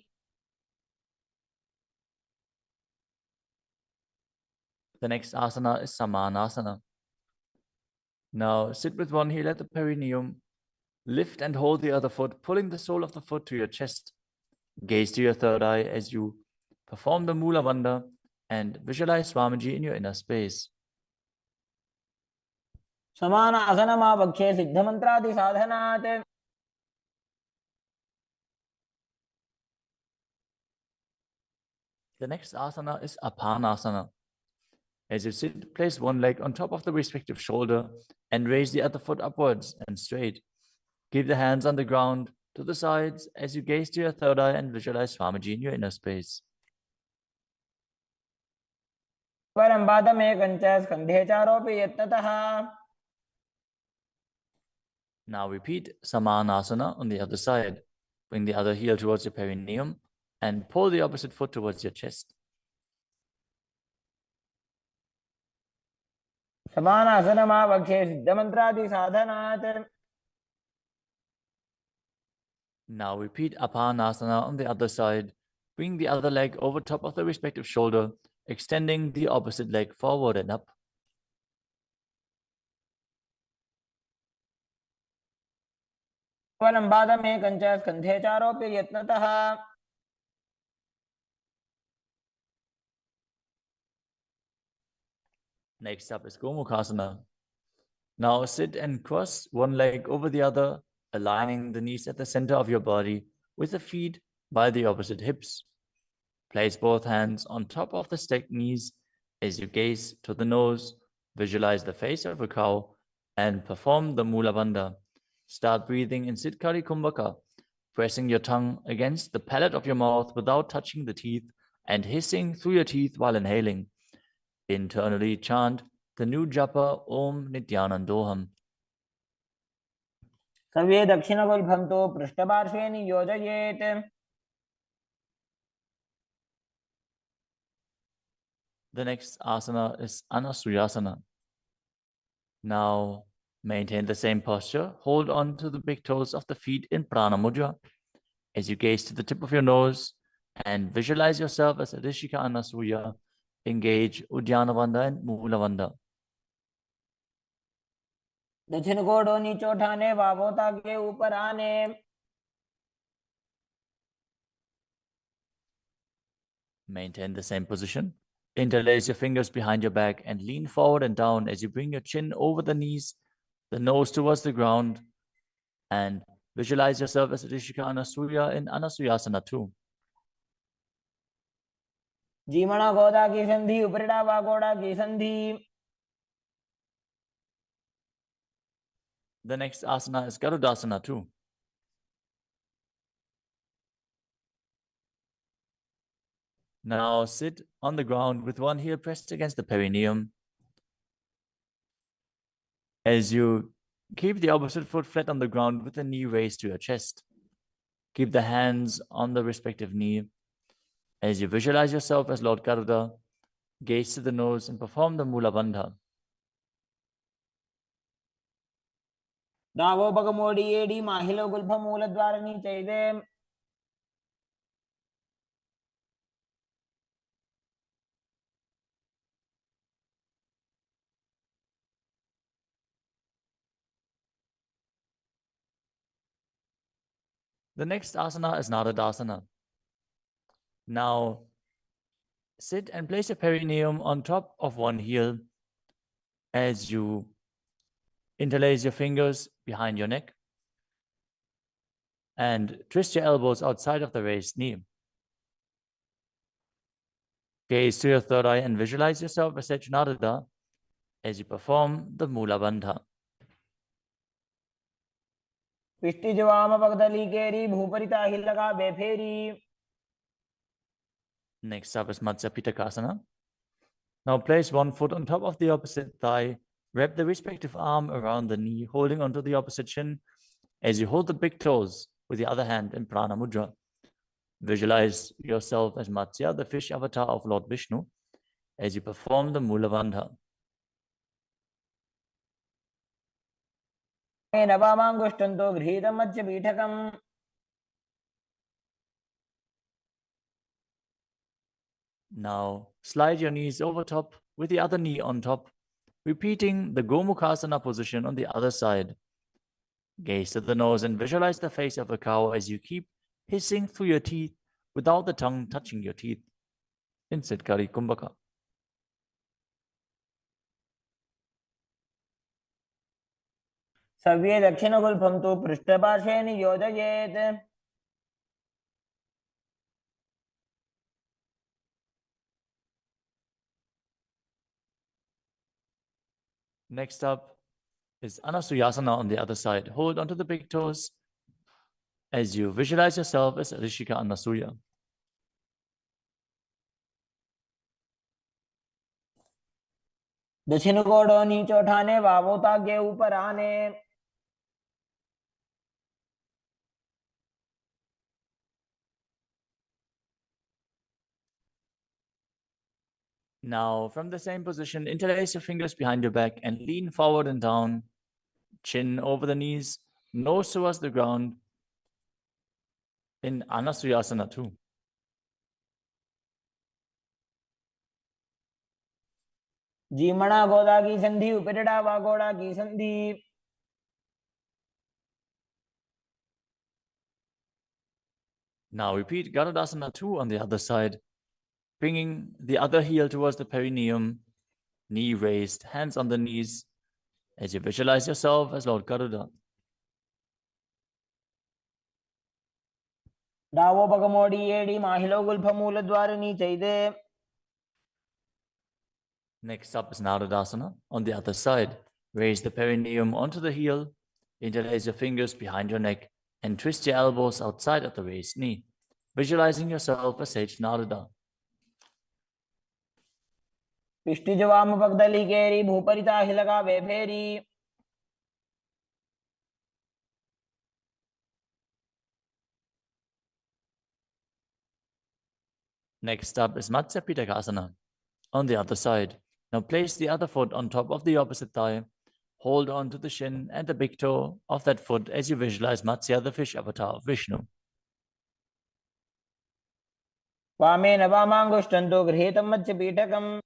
The next asana is Samanasana. Now sit with one heel at the perineum. Lift and hold the other foot, pulling the sole of the foot to your chest. Gaze to your third eye as you perform the Mula Bandha and visualize Swamiji in your inner space. समान आसनमावक्षे सिद्धमन्त्रादि साधनात्. The next asana is Apanasana. As you sit, place one leg on top of the respective shoulder and raise the other foot upwards and straight. Keep the hands on the ground to the sides as you gaze to your third eye and visualize Swamiji in your inner space. परं पादमेकं च स्कन्धे चारोपि यत्नतः. Now repeat Samanasana on the other side. Bring the other heel towards your perineum and pull the opposite foot towards your chest. समान आसनमावक्षे सिद्धमन्त्रादि साधनात्. Now repeat Apanasana on the other side. Bring the other leg over top of the respective shoulder, extending the opposite leg forward and up. परं पादमेकं च स्कन्धे चारोपि यत्नतः. Next up is Gomukhasana. Now sit and cross one leg over the other, aligning the knees at the center of your body with the feet by the opposite hips. Place both hands on top of the stacked knees as you gaze to the nose, visualize the face of a cow, and perform the Mula Bandha. Start breathing in Siddhkari Kumbhaka, pressing your tongue against the palate of your mouth without touching the teeth and hissing through your teeth while inhaling. Internally chant the new japa Om Nityanandoham. सव्ये दक्षिणगुल्फं तु पृष्ठपार्श्वे नियोजयेत्. The next asana is Anasuyasana. Now maintain the same posture. Hold on to the big toes of the feet in Prana Mudra as you gaze to the tip of your nose and visualize yourself as a Rishika Anasuya. Engage Uddiyana Bandha and Mula Bandha. दक्षिण कोडो नीचो ठाने वावोता के ऊपर आने. Maintain the same position. Interlace your fingers behind your back and lean forward and down as you bring your chin over the knees, the nose towards the ground, and visualize yourself as Rishika Anasuya in Anasuyasana too. जीमणा गोदा की संधि उपरिड़ा वागोड़ा की संधि. The next asana is Garudasana too. Now sit on the ground with one heel pressed against the perineum. As you keep the opposite foot flat on the ground with the knee raised to your chest. Keep the hands on the respective knee. As you visualize yourself as Lord Garuda, gaze to the nose and perform the Mula Bandha. దావోపగమోడి ఏడి మాహిలో గుల్ఫ మూలద్వారని చైదే The next asana is Naradasana. Now, sit and place your perineum on top of one heel as you interlace your fingers behind your neck and twist your elbows outside of the raised knee. Gaze to your third eye and visualize yourself as Narada as you perform the Mula Bandha. पिष्टि जवाम पगदली केरी भूपरिता हिलगा बेफेरी. Next up is Matsya Pitakasana. Now place one foot on top of the opposite thigh. Wrap the respective arm around the knee, holding onto the opposite shin as you hold the big toes with the other hand in Prana Mudra. Visualize yourself as Matsya, the fish avatar of Lord Vishnu, as you perform the Mula Bandha. नवामाङ्गुष्टन्तो गृहीतं मध्य पीठकम्. Now slide your knees over top with the other knee on top, repeating the Gomukhasana position on the other side. Gaze to the nose and visualize the face of a cow as you keep hissing through your teeth without the tongue touching your teeth. In Siddhkari Kumbhaka. सव्ये दक्षिणगुल्फं तु पृष्ठपार्श्वे नियोजयेत्. Next up is Anasuyasana on the other side. Hold onto the big toes as you visualize yourself as Rishika Anasuya. दक्षिण कोडो नीचे उठाने वावोता के ऊपर आने. Now, from the same position, interlace your fingers behind your back and lean forward and down. Chin over the knees, nose towards the ground. In Anasuyasana too. जीमणा गोदा की संधि उपरिड़ा वा गोड़ा की संधि. Now repeat Garudasana 2 on the other side, bringing the other heel towards the perineum, knee raised, hands on the knees, as you visualize yourself as Lord Garuda. डावो पगमोडी एडी माहिलो गुल्फ मूलद्वारनी चैदे. Next up is Narudasana on the other side. Raise the perineum onto the heel, interlace your fingers behind your neck, and twist your elbows outside of the raised knee, visualizing yourself as Sage Narada. पिष्टि जवाम पगदली केरी भूपरिता हिलगा बेफेरी. Next up is Matsya Pitakasana on the other side. Now place the other foot on top of the opposite thigh. Hold on to the shin and the big toe of that foot as you visualize Matsya, the fish avatar of Vishnu. वामे नवामाङ्गुष्टन्तो गृहीतं मध्य पीठकम्.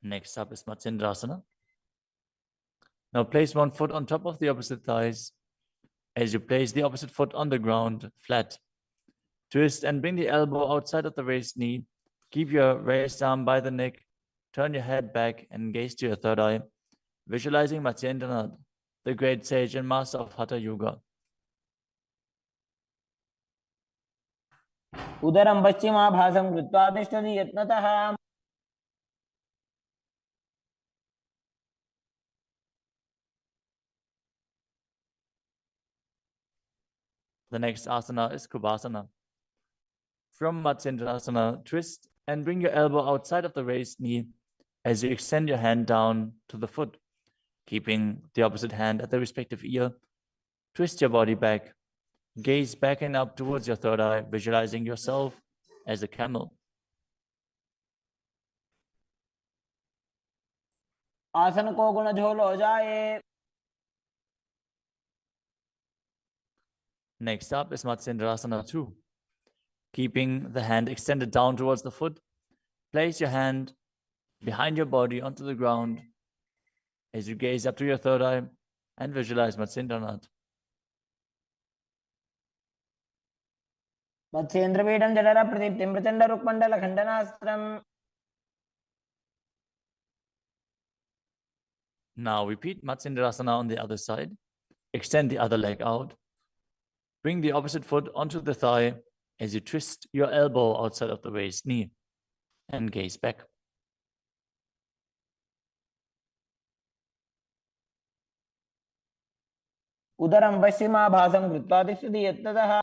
Next up is Matsindrasana. Now place one foot on top of the opposite thighs as you place the opposite foot on the ground flat. Twist and bring the elbow outside of the raised knee. Keep your raised arm by the neck. Turn your head back and gaze to your third eye, visualizing Matsyendranath, the great sage and master of Hatha Yoga. उदरं पश्चिमाभासं कृत्वा तिष्ठति यत्नतः. The next asana is Kubhasana. From Matsyendrasana, twist and bring your elbow outside of the raised knee as you extend your hand down to the foot, keeping the opposite hand at the respective ear. Twist your body back. Gaze back and up towards your third eye, visualizing yourself as a camel. आसन को गुण झोल हो जाए. Next up is Matsyendrasana 2. Keeping the hand extended down towards the foot, place your hand behind your body onto the ground as you gaze up to your third eye and visualize Matsyendranath. मत्स्येन्द्रपीठं जठर प्रदीप्तिं प्रचंड रुक्मंडल खंडनास्त्रम्. Now repeat Matsyendrasana on the other side. Extend the other leg out. Bring the opposite foot onto the thigh as you twist your elbow outside of the raised knee and gaze back. उदरं पश्चिमाभासं कृत्वा तिष्ठति यत्ततः.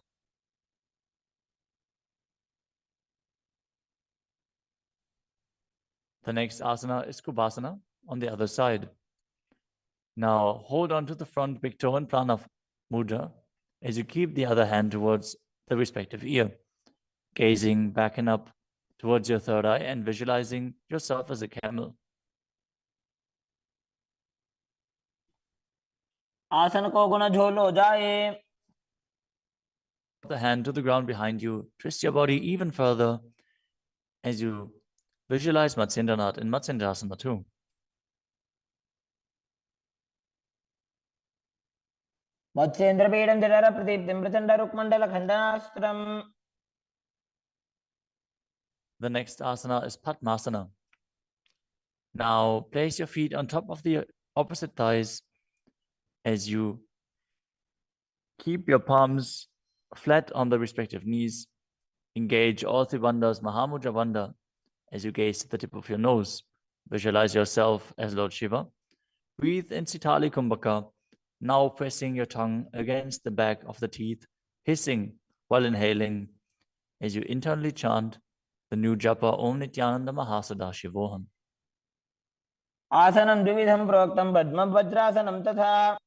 The next asana is Kubhasana on the other side. Now hold on to the front big toe in Prana Mudra as you keep the other hand towards the respective ear, gazing back and up towards your third eye and visualizing yourself as a camel. आसन को गुण झोल हो जाए. The hand to the ground behind you. Twist your body even further as you visualize Matsyendranath in Matsyendrasana 2. मत्स्येन्द्रपीठं जठर प्रदीप्तिं प्रचंड रुक्मंडल खंडनास्त्रम्. The next asana is Padmasana. Now place your feet on top of the opposite thighs as you keep your palms flat on the respective knees. Engage all three bandhas, Mahamudra Bandha, as you gaze at the tip of your nose. Visualize yourself as Lord Shiva. Breathe in Sitali Kumbhaka, now pressing your tongue against the back of the teeth, hissing while inhaling as you internally chant the new japa Om Nityananda Mahasadaशिवोहम. आसनं द्विविधं प्रोक्तं पद्म वज्रासनं तथा.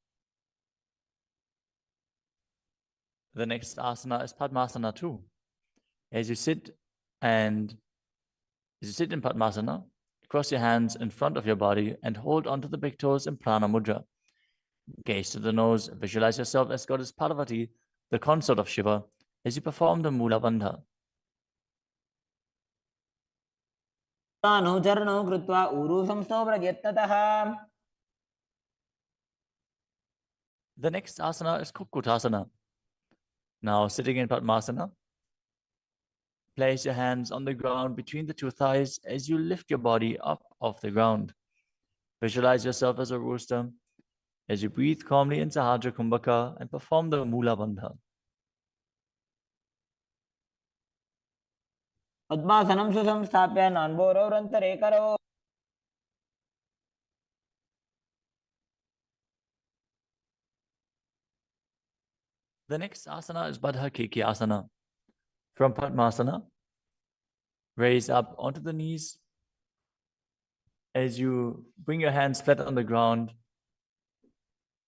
The next asana is Padmasana 2. As you sit in Padmasana, cross your hands in front of your body and hold onto the big toes in Prana Mudra. Gaze to the nose, visualize yourself as Goddess Parvati, the consort of Shiva, as you perform the Mula Bandha. अनुचरणं कृत्वा ऊरु संस्थो प्रयत्नतः. The next asana is Kukutasana. Now sitting in Padmasana, place your hands on the ground between the two thighs as you lift your body up off the ground. Visualize yourself as a rooster as you breathe calmly in Sahajra Kumbhaka and perform the Mula Bandha. पद्मासनं सुसंस्थाप्य नान्बोरोरन्तरे करो. The next asana is Baddha Keki Asana. From Padmasana, raise up onto the knees as you bring your hands flat on the ground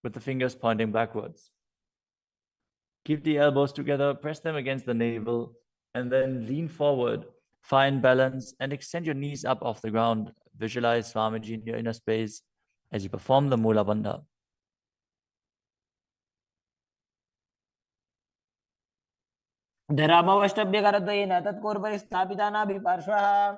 with the fingers pointing backwards. Keep the elbows together, press them against the navel, and then lean forward. Find balance and extend your knees up off the ground. Visualize Swamiji in your inner space as you perform the Mula Bandha. धरामवष्टभ्य करद्वयेन तत्पूर्वपरि स्थापिता नाभिपार्श्वः.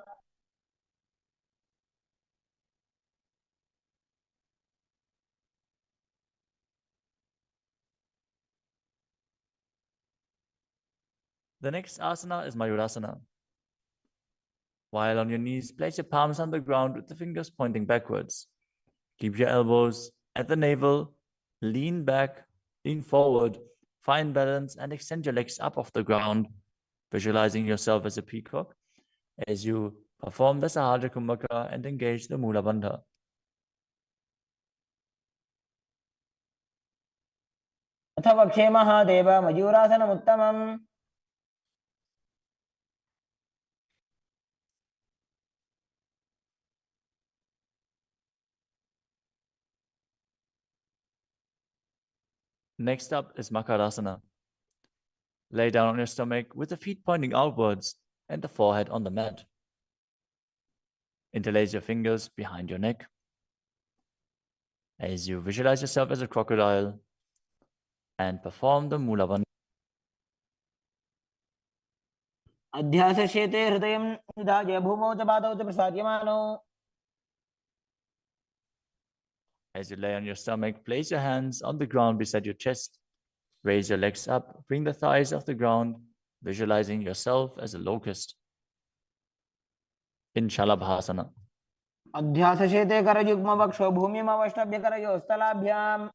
The next asana is Mayurasana. While on your knees, place your palms on the ground with the fingers pointing backwards. Keep your elbows at the navel, lean back, lean forward, find balance and extend your legs up off the ground, visualizing yourself as a peacock as you perform the Sahajra Kumbhaka and engage the Mula Bandha. अथ वक्षे Mahadev मयूरासनमुत्तमम्. Next up is Makarasana. Lay down on your stomach with the feet pointing outwards and the forehead on the mat. Interlace your fingers behind your neck. As you visualize yourself as a crocodile and perform the Mula Bandha. अध्यासशेते हृदयं निधाय भूमौ च पादौ च प्रसार्यमानौ. As you lay on your stomach, place your hands on the ground beside your chest. Raise your legs up, bring the thighs off the ground, visualizing yourself as a locust. In Shalabhasana. अध्यासशेते करयुग्मवक्षो भूमिमवष्टभ्य करयोस्तलाभ्याम्.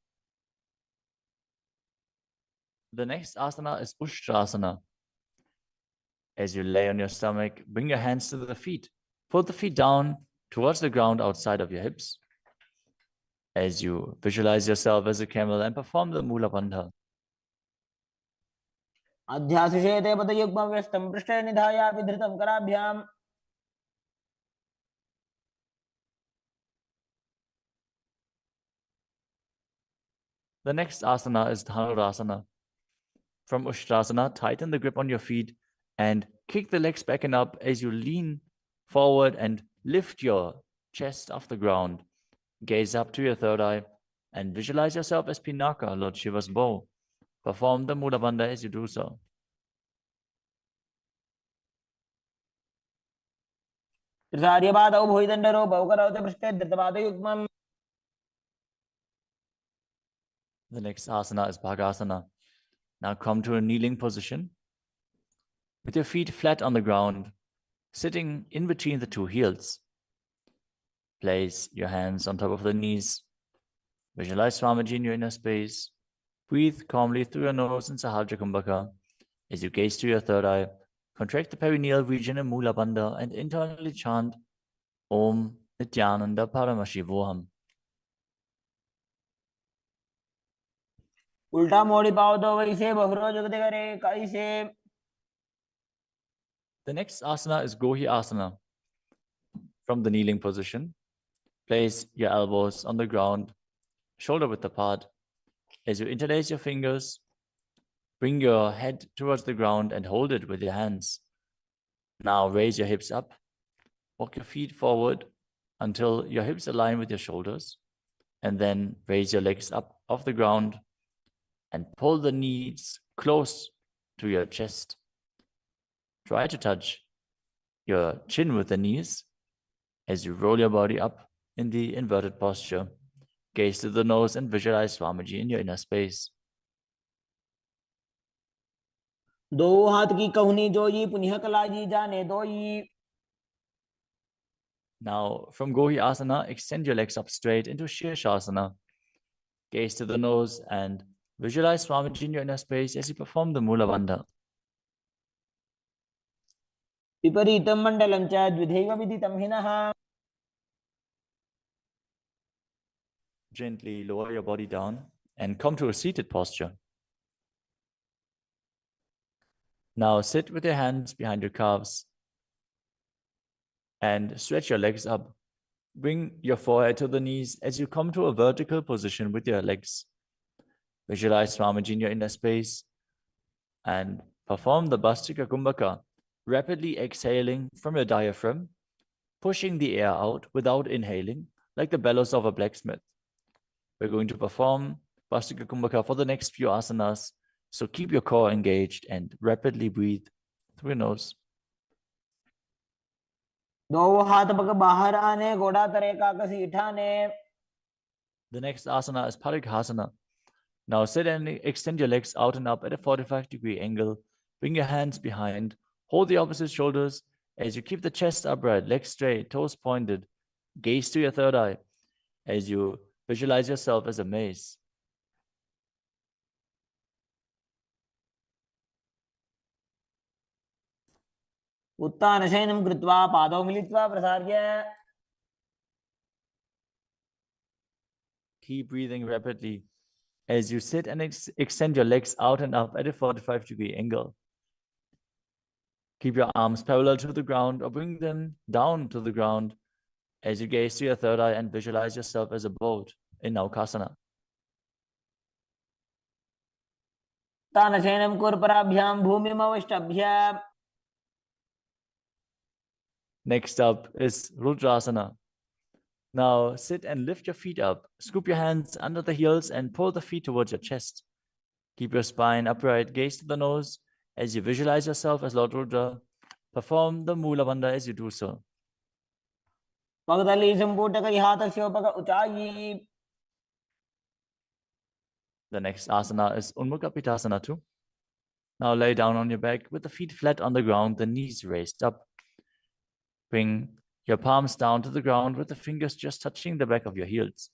The next asana is Ushtrasana. As you lay on your stomach, bring your hands to the feet. Pull the feet down towards the ground outside of your hips. As you visualize yourself as a camel and perform the Mula Bandha. अध्यासशेते पदयुग्मव्यस्तं पृष्ठे निधाय विधृतं कराभ्याम्. The next asana is Dhanurasana. From Ushtrasana, tighten the grip on your feet and kick the legs back and up as you lean forward and lift your chest off the ground. Gaze up to your third eye and visualize yourself as Pinaka, Lord Shiva's bow. Perform the Mula Bandha as you do so. त्रिसार्यपादौ भुविदण्डरूपौ करौ च पृष्ठे धृतपादयुग्मम्. The next asana is Bhagasana. Now come to a kneeling position with your feet flat on the ground, sitting in between the two heels. Place your hands on top of the knees. Visualize Swamiji in your inner space. Breathe calmly through your nose in Sahasrara Kumbhaka. As you gaze to your third eye, contract the perineal region in Mula Bandha and internally chant Om Nityananda Paramashivoham. उल्टा मोड़ी पाओ तो वैसे बहुरो जगते करे कैसे. The next asana is Gohi Asana. From the kneeling position, place your elbows on the ground, shoulder width apart. As you interlace your fingers, bring your head towards the ground and hold it with your hands. Now raise your hips up. Walk your feet forward until your hips align with your shoulders. And then raise your legs up off the ground and pull the knees close to your chest. Try to touch your chin with the knees as you roll your body up in the inverted posture. Gaze to the nose and visualize Swamiji in your inner space. दो हाथ की कहुनी जोई पुनिह कलाजी जाने दोई. Now, from Gohi Asana, extend your legs up straight into Shirshasana. Gaze to the nose and visualize Swamiji in your inner space as you perform the Mula Bandha. विपरीतं मण्डलं च द्विधैव विदितं हिनः. Gently lower your body down and come to a seated posture. Now sit with your hands behind your calves and stretch your legs up. Bring your forehead to the knees as you come to a vertical position with your legs. Visualize Swamiji in your inner space and perform the Bhastika Kumbhaka, rapidly exhaling from your diaphragm, pushing the air out without inhaling, like the bellows of a blacksmith. We're going to perform Bhastika Kumbhaka for the next few asanas, so keep your core engaged and rapidly breathe through your nose. दो हाथ पग बाहर आने घोड़ा तरे का कसी ठाने. The next asana is Parighasana. Now sit and extend your legs out and up at a 45-degree angle. Bring your hands behind. Hold the opposite shoulders as you keep the chest upright, legs straight, toes pointed. Gaze to your third eye as you visualize yourself as a mace. उत्तानशयनं कृत्वा पादौ मिलित्वा प्रसार्य. Keep breathing rapidly as you sit and extend your legs out and up at a 45-degree angle. Keep your arms parallel to the ground or bring them down to the ground as you gaze to your third eye and visualize yourself as a boat in Naukasana. उत्थानशयनं कुर्पराभ्यां भूमिमवष्टभ्य. Next up is Rudrasana. Now sit and lift your feet up. Scoop your hands under the heels and pull the feet towards your chest. Keep your spine upright, gaze to the nose as you visualize yourself as Lord Rudra. Perform the Mula Bandha as you do so. पगदली सम्पूटकरिहातस्योपक उचायी. The next asana is Unmukha Pitasana too. Now lay down on your back with the feet flat on the ground, the knees raised up. Bring your palms down to the ground with the fingers just touching the back of your heels.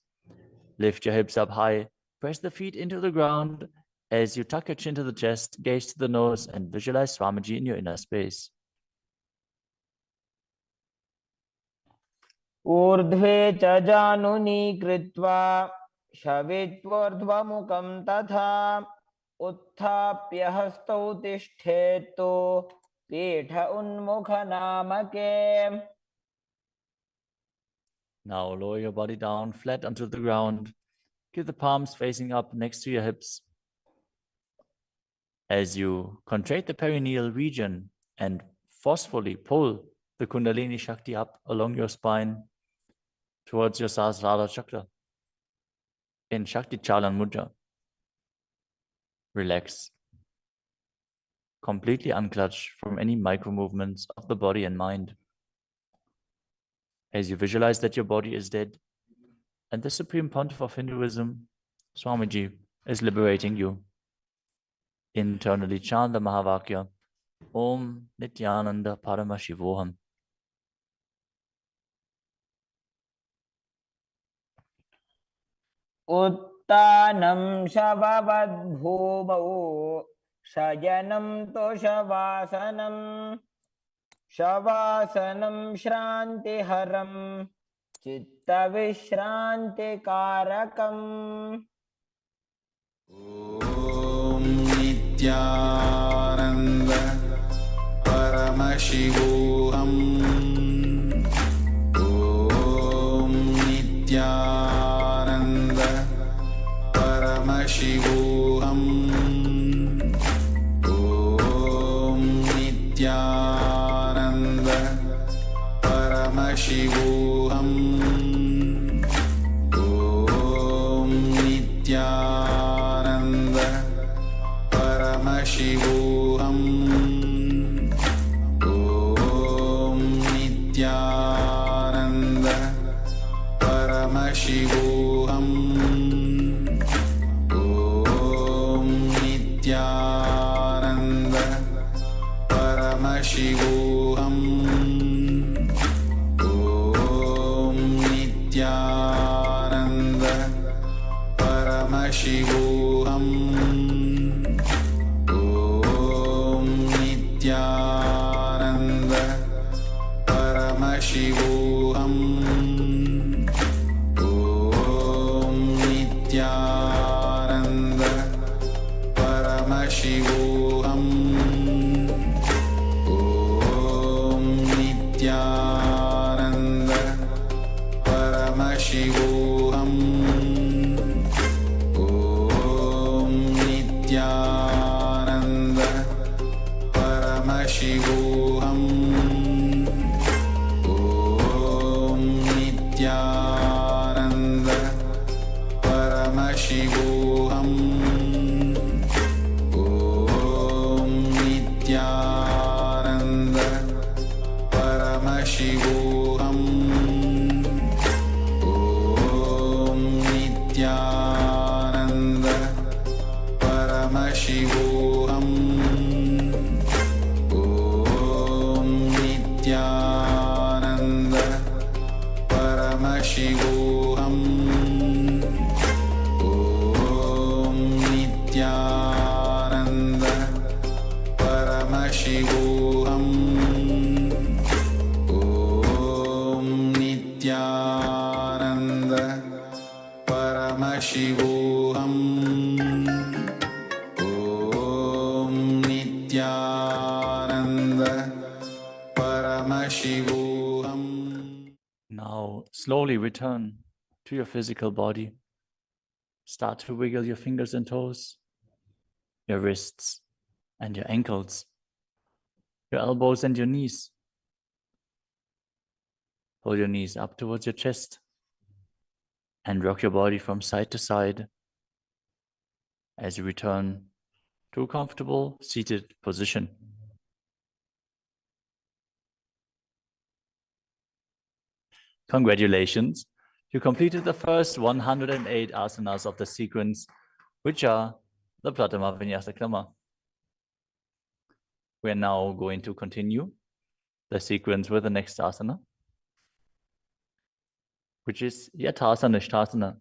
Lift your hips up high. Press the feet into the ground as you tuck your chin to the chest, gaze to the nose, and visualize Swamiji in your inner space. ऊर्ध्वे च जानुनी कृत्वा शवित्वोर्ध्वमुखं तथा उत्थाप्य हस्तौ तिष्ठेत्तु पीठ उन्मुखनामके. Now lower your body down flat onto the ground. Keep the palms facing up next to your hips. As you contract the perineal region and forcefully pull the Kundalini Shakti up along your spine towards your Sahasrara Chakra in Shakti Chalan Mudra. Relax. Completely unclutch from any micro movements of the body and mind. As you visualize that your body is dead and the Supreme Pontiff of Hinduism, Swamiji, is liberating you. Internally chant the Mahavakya, Om Nityananda Paramashivoham. उत्तानं शववद्भूमौ शयनं तोषवासनं शवासनं श्रान्तिहरं चित्तविश्रान्तिकारकम्. ॐ नित्यानन्द परमशिवोऽहम् ॐ नित्यानन्द परमशिवोऽहम् ॐ नित्यानन्द परमशिवोऽहम् ॐ नित्यानन्द परमशिवोऽहम् ॐ नित्यानन्द परमशिवोऽहम् ॐ नित्यानन्द परमशिवोऽहम् ॐ नित्यानन्द परमशिवोऽहम् ॐ नित्यानन्द परमशिवोऽहम् ॐ नित्यानन्द परमशिवोऽहम् ॐ नित्यानन्द परमशिवोऽहम् ॐ नित्यानन्द परमशिवोऽहम् ॐ नित्यानन्द परमशिवोऽहम् ॐ नित्यानन्द परमशिवोऽहम् ॐ नित्यानन्द परमशिवोऽहम् ॐ नित्यानन्द परमशिवोऽहम् ॐ नित्यानन्द परमशिवोऽहम् ॐ नित्यानन्द परमशिवोऽहम् ॐ नित्यानन्द परमशिवोऽहम्. Now slowly return to your physical body. Start to wiggle your fingers and toes. your wrists and your ankles, your elbows and your knees. Pull your knees up towards your chest and rock your body from side to side as you return to a comfortable seated position. Congratulations, you completed the first 108 asanas of the sequence, which are the Pratama Vinyasa Krama. We are now going to continue the sequence with the next asana, which is Yathasana Nishthasana.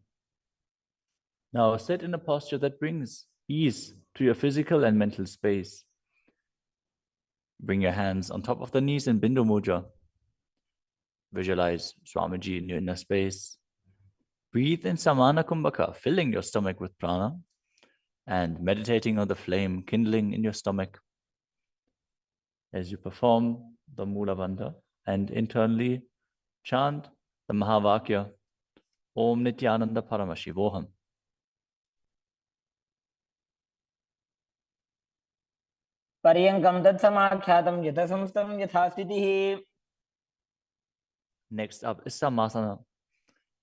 Now sit in a posture that brings ease to your physical and mental space. Bring your hands on top of the knees in Bindu Mudra. Visualize Swamiji in your inner space. Breathe in Samana Kumbhaka, filling your stomach with prana and meditating on the flame kindling in your stomach as you perform the Mula Bandha and internally chant the Mahavakya, Om Nityananda Paramashivoham. पर्यङ्कं तत्समाख्यातं यथासंस्थं यथास्थितिः. Next up is Samasana.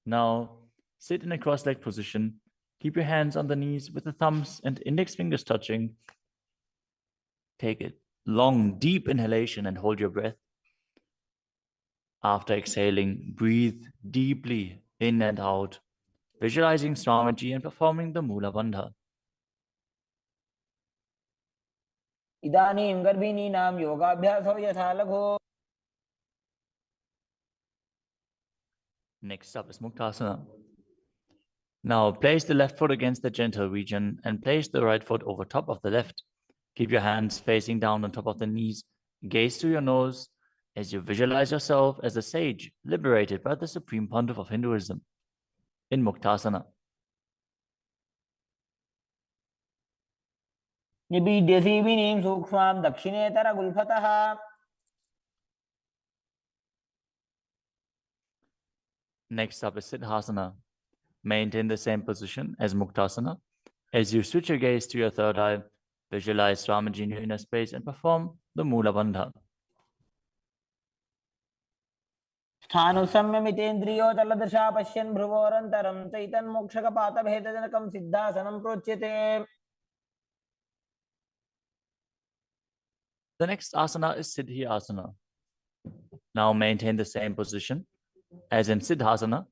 Now sit in a cross-legged position. Keep your hands on the knees with the thumbs and index fingers touching. Take a long, deep inhalation and hold your breath. After exhaling, breathe deeply in and out, visualizing Swamiji and performing the Mula Bandha. इदानीं गर्भिणीनां योगाभ्यासो यथा लघो. Next up is Muktasana. Now place the left foot against the genital region and place the right foot over top of the left. Keep your hands facing down on top of the knees. Gaze to your nose as you visualize yourself as a sage liberated by the Supreme Pontiff of Hinduism in Muktasana. निबीड्यसीविनीं सूक्ष्मां दक्षिणेतरगुल्फतः. Next up is Siddhasana. Maintain the same position as Muktasana. As you switch your gaze to your third eye, visualize Swamiji in your inner space and perform the Mula Bandha. स्थानुसंयमितेन्द्रियो तलदृशा पश्यन् भ्रुवोरन्तरं चैतन्मोक्षकपातभेदजनकं सिद्धासनं प्रोच्यते. The next asana is Siddhi Asana. Now maintain the same position as in Siddhasana.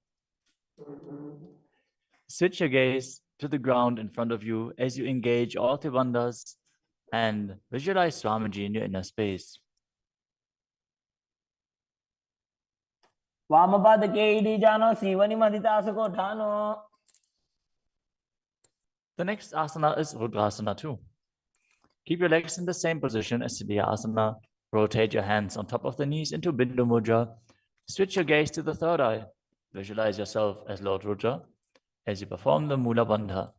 Switch your gaze to the ground in front of you as you engage all Tribandhas and visualize Swamiji in your inner space. वामपादके इडीजानो सीवनिमधितासुकोठानो. The next asana is Rudrasana too. Keep your legs in the same position as Siddhi Asana. Rotate your hands on top of the knees into Bindu Mudra. Switch your gaze to the third eye. Visualize yourself as Lord Rudra as you perform the Mula Bandha.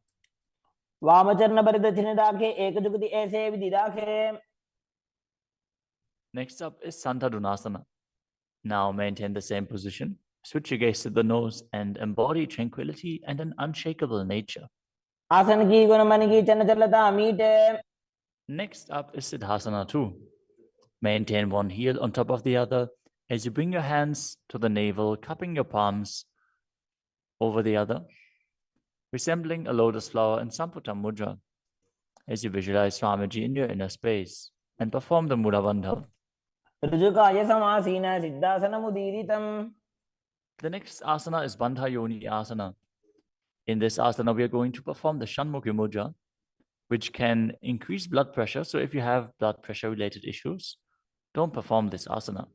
वामचरण परिदक्षिणदाखे एकजुगति ऐसे विदिदाखे. Next up is Santadunasana. Now maintain the same position. Switch your gaze to the nose and embody tranquility and an unshakable nature. आसन की गुण मन की चंचलता मीटे. Next up is Siddhasana too. Maintain one heel on top of the other as you bring your hands to the navel, cupping your palms over the other, resembling a lotus flower in Samputa Mudra as you visualize Swamiji in your inner space and perform the Mula Bandha. ऋजुकाय समासीन सिद्धासनमुदीरितम्. The next asana is Bandha Yoni Asana. In this asana, we are going to perform the Shanmukhi Mudra, which can increase blood pressure. So if you have blood pressure related issues, don't perform this asana.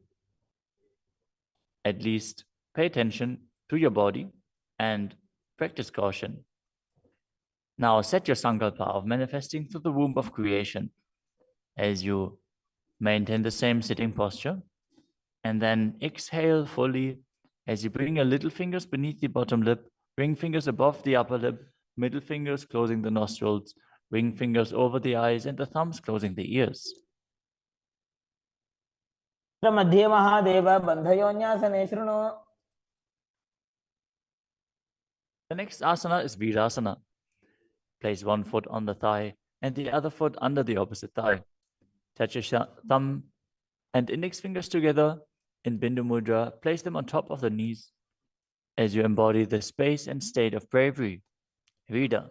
At least pay attention to your body and practice caution. Now set your sankalpa of manifesting through the womb of creation as you maintain the same sitting posture, and then exhale fully as you bring your little fingers beneath the bottom lip, ring fingers above the upper lip, middle fingers closing the nostrils, ring fingers over the eyes, and the thumbs closing the ears. मध्ये महादेव बन्धयोन्यासने शृणु. The next asana is Virasana. Place one foot on the thigh and the other foot under the opposite thigh. Touch your thumb and index fingers together in Bindu Mudra. Place them on top of the knees as you embody the space and state of bravery. Vida.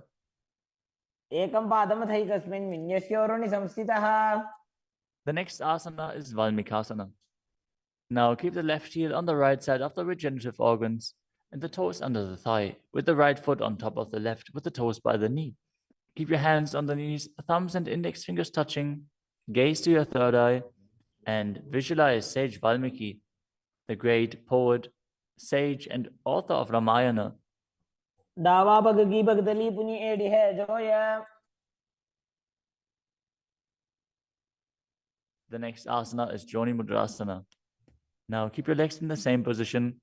एकं पादमथैकस्मिन् विन्यस्योरुणि संस्थितः. The next asana is Valmikasana. Now keep the left heel on the right side of the regenerative organs and the toes under the thigh, with the right foot on top of the left, with the toes by the knee. Keep your hands on the knees, thumbs and index fingers touching. Gaze to your third eye and visualize sage Valmiki, the great poet, sage and author of Ramayana. डावा पग की भगदली पुनि एड़ी है Zoya. The next asana is Joni Mudrasana. Now keep your legs in the same position.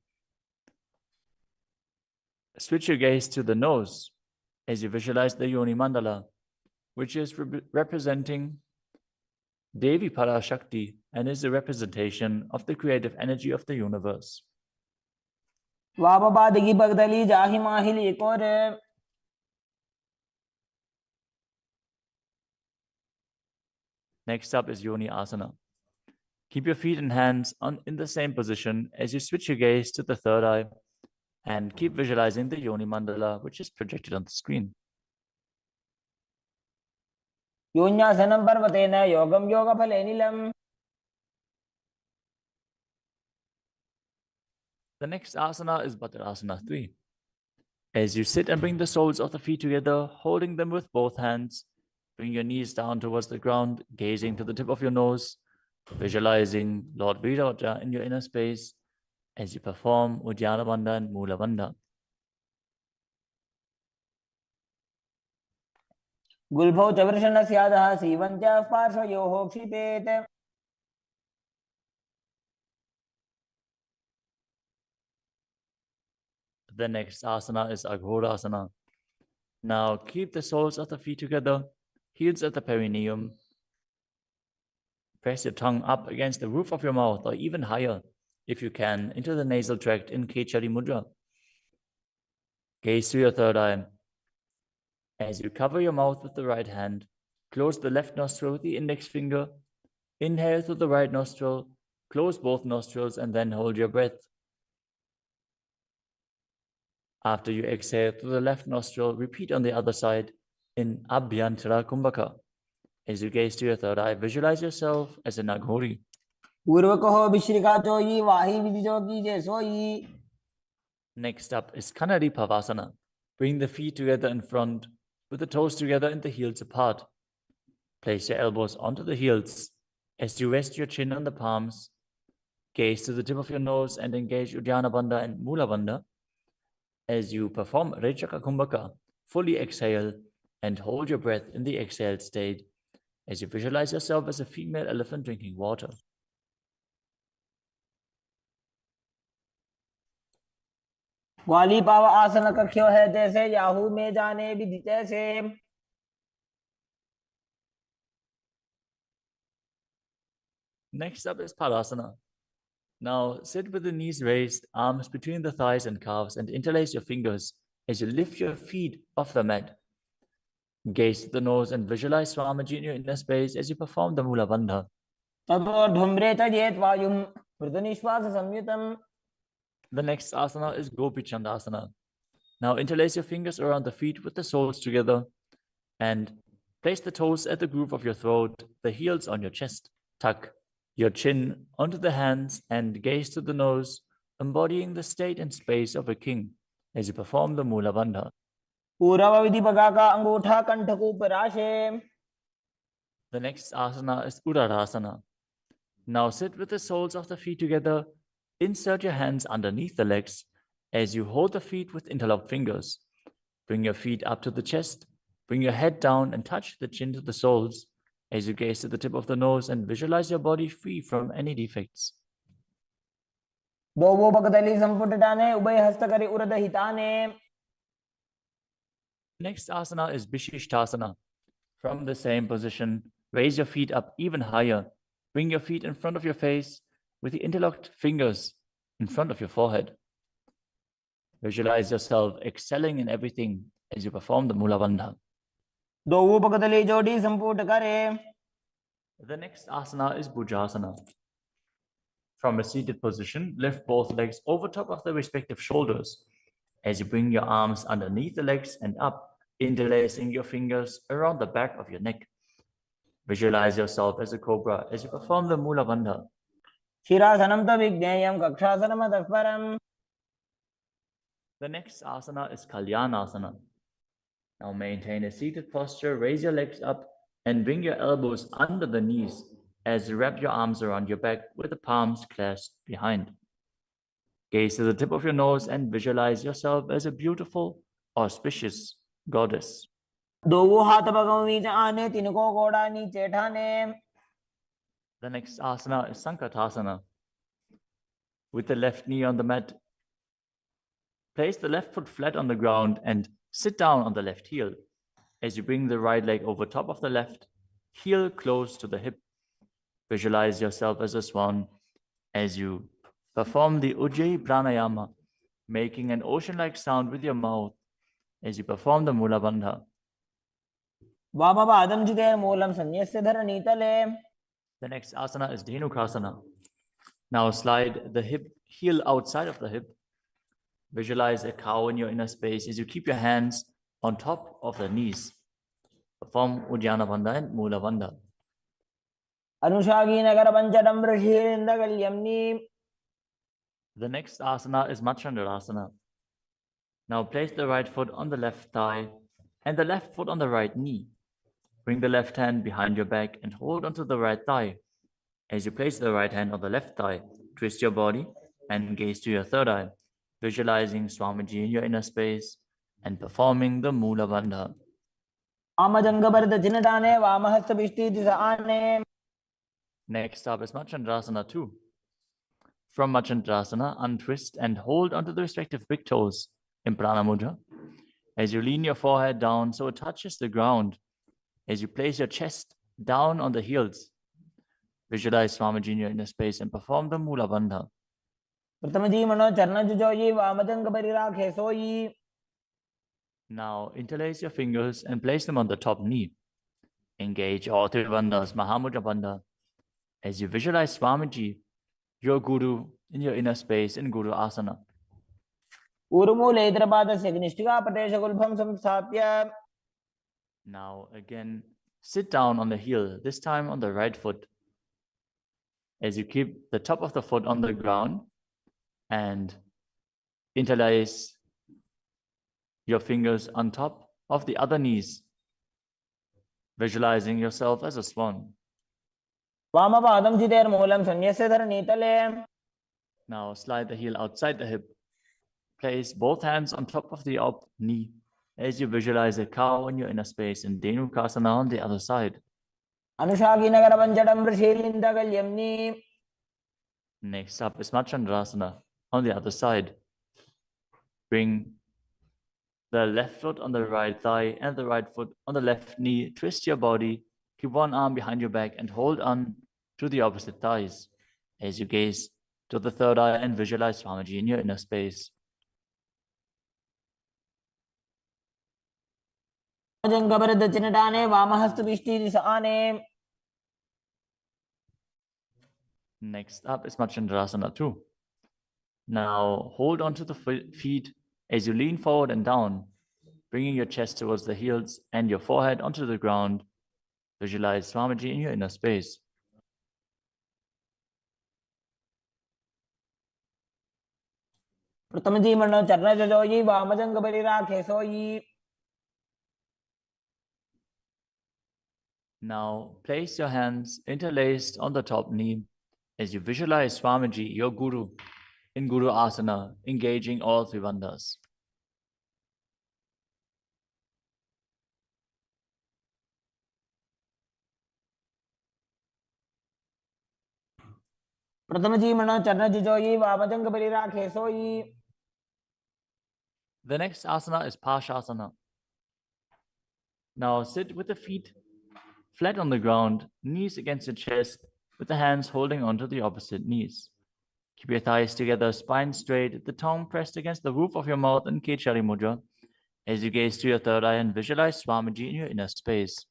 Switch your gaze to the nose as you visualize the Yoni Mandala, which is representing Devi Parashakti and is a representation of the creative energy of the universe. वाम की भगदली जाहि माहिली कोरे. Next up is Yoni Asana. Keep your feet and hands in the same position as you switch your gaze to the third eye and keep visualizing the Yoni Mandala, which is projected on the screen. योन्यासनं पर्वतेन योगं योगफलेनिलम्. The next asana is Bhadrasana 3. As you sit and bring the soles of the feet together, holding them with both hands, bring your knees down towards the ground, gazing to the tip of your nose, visualizing Lord Virata in your inner space as you perform Uddiyana Bandha and Mula Bandha. गुल्भौ च वृषणस्यादः सीवन्त्याः पार्श्वयोः क्षिपेत्. The next asana is Aghorasana. Now keep the soles of the feet together, heels at the perineum. Press your tongue up against the roof of your mouth or even higher, if you can, into the nasal tract in Kechari Mudra. Gaze to your third eye. As you cover your mouth with the right hand, close the left nostril with the index finger. Inhale through the right nostril, close both nostrils, and then hold your breath. After you exhale through the left nostril, repeat on the other side in Abhyantara Kumbhaka. As you gaze to your third eye, visualize yourself as a Naghori. पूर्वकहो विश्रिका Choi वाही विधिजो कीजे सोयी. Next up is Kanari Pavasana. Bring the feet together in front, with the toes together and the heels apart. Place your elbows onto the heels. As you rest your chin on the palms, gaze to the tip of your nose and engage Uddiyana Bandha and Mula Bandha. As you perform Rechaka Kumbhaka, fully exhale and hold your breath in the exhaled state as you visualize yourself as a female elephant drinking water. ग्वाली पाव आसन कख्यो है जैसे Yahoo में जाने विधि जैसे. Next up is Padasana. Now sit with the knees raised, arms between the thighs and calves, and interlace your fingers as you lift your feet off the mat. Gaze to the nose and visualize Swamiji in your inner space as you perform the Mula Bandha. ततोर्ध्वम्रे तजेत् वायुं मृदुनिश्वास संयुतम्. The next asana is Gopi Chandasana. Now interlace your fingers around the feet with the soles together and place the toes at the groove of your throat, the heels on your chest. Tuck your chin onto the hands and gaze to the nose, embodying the state and space of a king as you perform the Mula Bandha. पूर्व विधि बगा का अंगूठा कंठ को पराशे. The next asana is Uddarasana. Now sit with the soles of the feet together. Insert your hands underneath the legs as you hold the feet with interlocked fingers. Bring your feet up to the chest. Bring your head down and touch the chin to the soles as you gaze to the tip of the nose and visualize your body free from any defects. दोवो भगदली संपुटटाने उभय हस्त करे उरद हिताने. Next asana is Vishishtasana. From the same position, raise your feet up even higher. Bring your feet in front of your face with the interlocked fingers in front of your forehead. Visualize yourself excelling in everything as you perform the Mula Bandha. दो उपकतली जोड़ी संपुट करे. The next asana is Bhujasana. From a seated position, lift both legs over top of the respective shoulders as you bring your arms underneath the legs and up, interlacing your fingers around the back of your neck. Visualize yourself as a cobra as you perform the Mula Bandha. शिरासनं तु विज्ञेयं कक्षासनमतः परम्. The next asana is Kalyanasana. Now maintain a seated posture, raise your legs up and bring your elbows under the knees as you wrap your arms around your back with the palms clasped behind. Gaze to the tip of your nose and visualize yourself as a beautiful, auspicious goddess. दो हाथ भगों बीच आने, तिनको घोड़ा नीचे ठाने. The next asana is Sankatasana. With the left knee on the mat, place the left foot flat on the ground and sit down on the left heel. As you bring the right leg over top of the left, heel close to the hip. Visualize yourself as a swan as you perform the Ujjayi Pranayama, making an ocean-like sound with your mouth as you perform the Mula Bandha. वामपादं चितेर्मूलं संन्यस्य धरणीतले. The next asana is Dhenukasana. Now slide the heel outside of the hip. Visualize a cow in your inner space as you keep your hands on top of the knees. Perform Uddiyana Bandha and Mula Bandha. अनुषागी Nagar पंचडं ऋषिरिन्दगल्यम्नि. The next asana is Machandrasana. Now place the right foot on the left thigh and the left foot on the right knee. Bring the left hand behind your back and hold onto the right thigh. As you place the right hand on the left thigh, twist your body and gaze to your third eye, visualizing Swamiji in your inner space and performing the Mula Bandha. वामजंगभरत चिनटाने वामहस्तभिष्टीति आने. Next up is Machandrasana 2. From Machandrasana, untwist and hold onto the respective big toes in Prana Mudra. As you lean your forehead down so it touches the ground, as you place your chest down on the heels, visualize Swamiji in your inner space and perform the Mula Bandha. प्रथमजी मनो चरणजुजोयि वामजंग परिराखे सोयि. Now interlace your fingers and place them on the top knee. Engage all three bandhas, Mahamudra Bandha, as you visualize Swamiji, your Guru, in your inner space in Guru Asana. ऊर्मूले इतरपादस्य निष्ठिकापटेशगुल्भं संस्थाप्य. Now again, sit down on the heel, this time on the right foot, as you keep the top of the foot on the ground and interlace your fingers on top of the other knees, visualizing yourself as a swan. वामपादं चितेर्मूलं संन्यस्य धरणीतले. Now slide the heel outside the hip. Place both hands on top of the up knee as you visualize a cow in your inner space in Dhenukasana on the other side. अनुषागी Nagar पंचडं ऋषिरिन्दगल्यम्नि. Next up is Machandrasana on the other side. Bring the left foot on the right thigh and the right foot on the left knee. Twist your body. Keep one arm behind your back and hold on to the opposite thighs as you gaze to the third eye and visualize Swamiji in your inner space. वामजंगभरत चिनटाने वामहस्तभिष्टीति आने. Next up is Machandrasana 2. Now hold on to the feet as you lean forward and down, bringing your chest towards the heels and your forehead onto the ground. Visualize Swamiji in your inner space. प्रथमजी मनो चरणजुजोयि वामजंग परिराखे सोयि. Now place your hands interlaced on the top knee as you visualize Swamiji, your Guru, in Guru Asana, engaging all three bandhas. प्रथमजी मनो चरणजुजोयि वामजंग परिराखे सोयि. The next asana is Pashasana. Now sit with the feet flat on the ground, knees against your chest, with the hands holding onto the opposite knees. Keep your thighs together, spine straight, the tongue pressed against the roof of your mouth in Kechari Mudra, As you gaze to your third eye and visualize Swamiji in your inner space.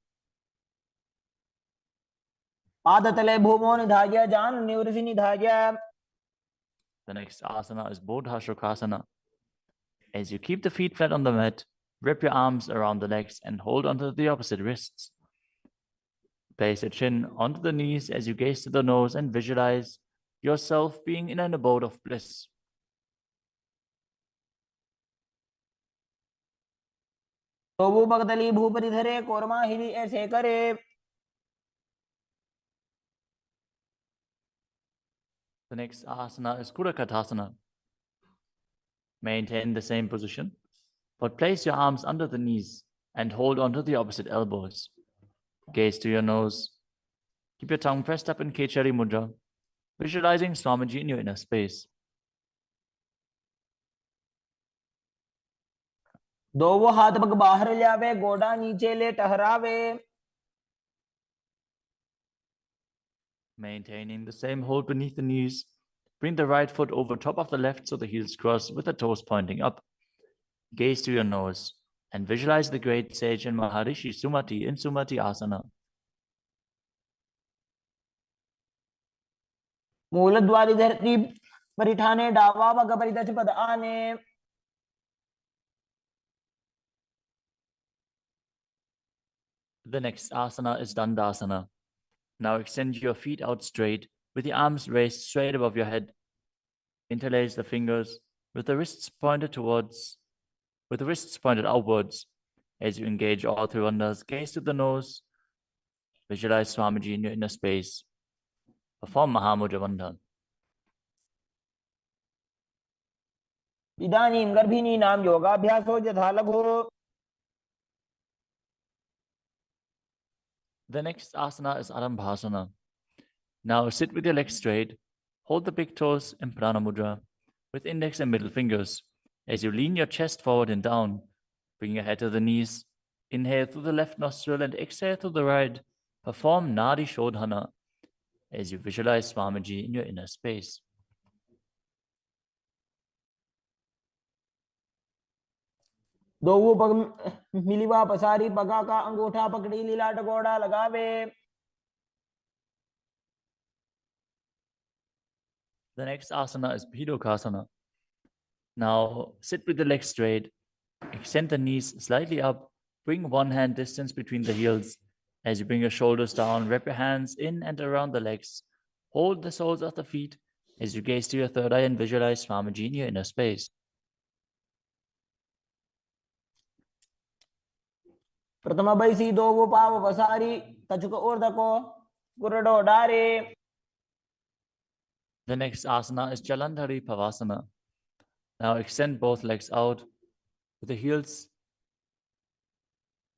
पादतले भूमो निधाय जानु निवृषि निधाय. The next asana is Bodha Shukasana. As you keep the feet flat on the mat, wrap your arms around the legs and hold onto the opposite wrists. Place your chin onto the knees as you gaze to the nose and visualize yourself being in an abode of bliss. तो वो भगतली भूपति धरे कोरमा हिली ऐसे करे. The next asana is Kudakatasana. Maintain the same position, but place your arms under the knees and hold onto the opposite elbows. Gaze to your nose. Keep your tongue pressed up in Kechari Mudra, visualizing Swamiji in your inner space. दो वो हाथ पग बाहर लावे गोडा नीचे ले टहरावे. Maintaining the same hold beneath the knees, bring the right foot over top of the left so the heels cross with the toes pointing up. Gaze to your nose and visualize the great sage and Maharishi Sumati in Sumati Asana. मूलद्वारी धरती परिठाने डावा वग परिदच पद आने. The next asana is Dandasana. Now extend your feet out straight with the arms raised straight above your head. Interlace the fingers with the wrists pointed outwards. As you engage all three bandhas, gaze to the nose. Visualize Swamiji in your inner space. Perform Mahamudra Bandha. इदानीं गर्भिणी नाम योगाभ्यासो यथा लघो. The next asana is Arambhasana. Now sit with your legs straight. Hold the big toes in Prana Mudra with index and middle fingers. As you lean your chest forward and down, bring your head to the knees. Inhale through the left nostril and exhale through the right. Perform Nadi Shodhana as you visualize Swamiji in your inner space. दो वो पग मिलीवा पसारी पगा का अंगूठा पकड़ी लीला टकोड़ा लगावे. The next asana is Bhidokasana. Now sit with the legs straight. Extend the knees slightly up. Bring one hand distance between the heels. As you bring your shoulders down, wrap your hands in and around the legs. Hold the soles of the feet as you gaze to your third eye and visualize Swamiji in your inner space. प्रथम बैसी दो वो पाव पसारी कछुक ऊर्धको गुरडो डारे. The next asana is Jalandhari Pavasana. Now extend both legs out with the heels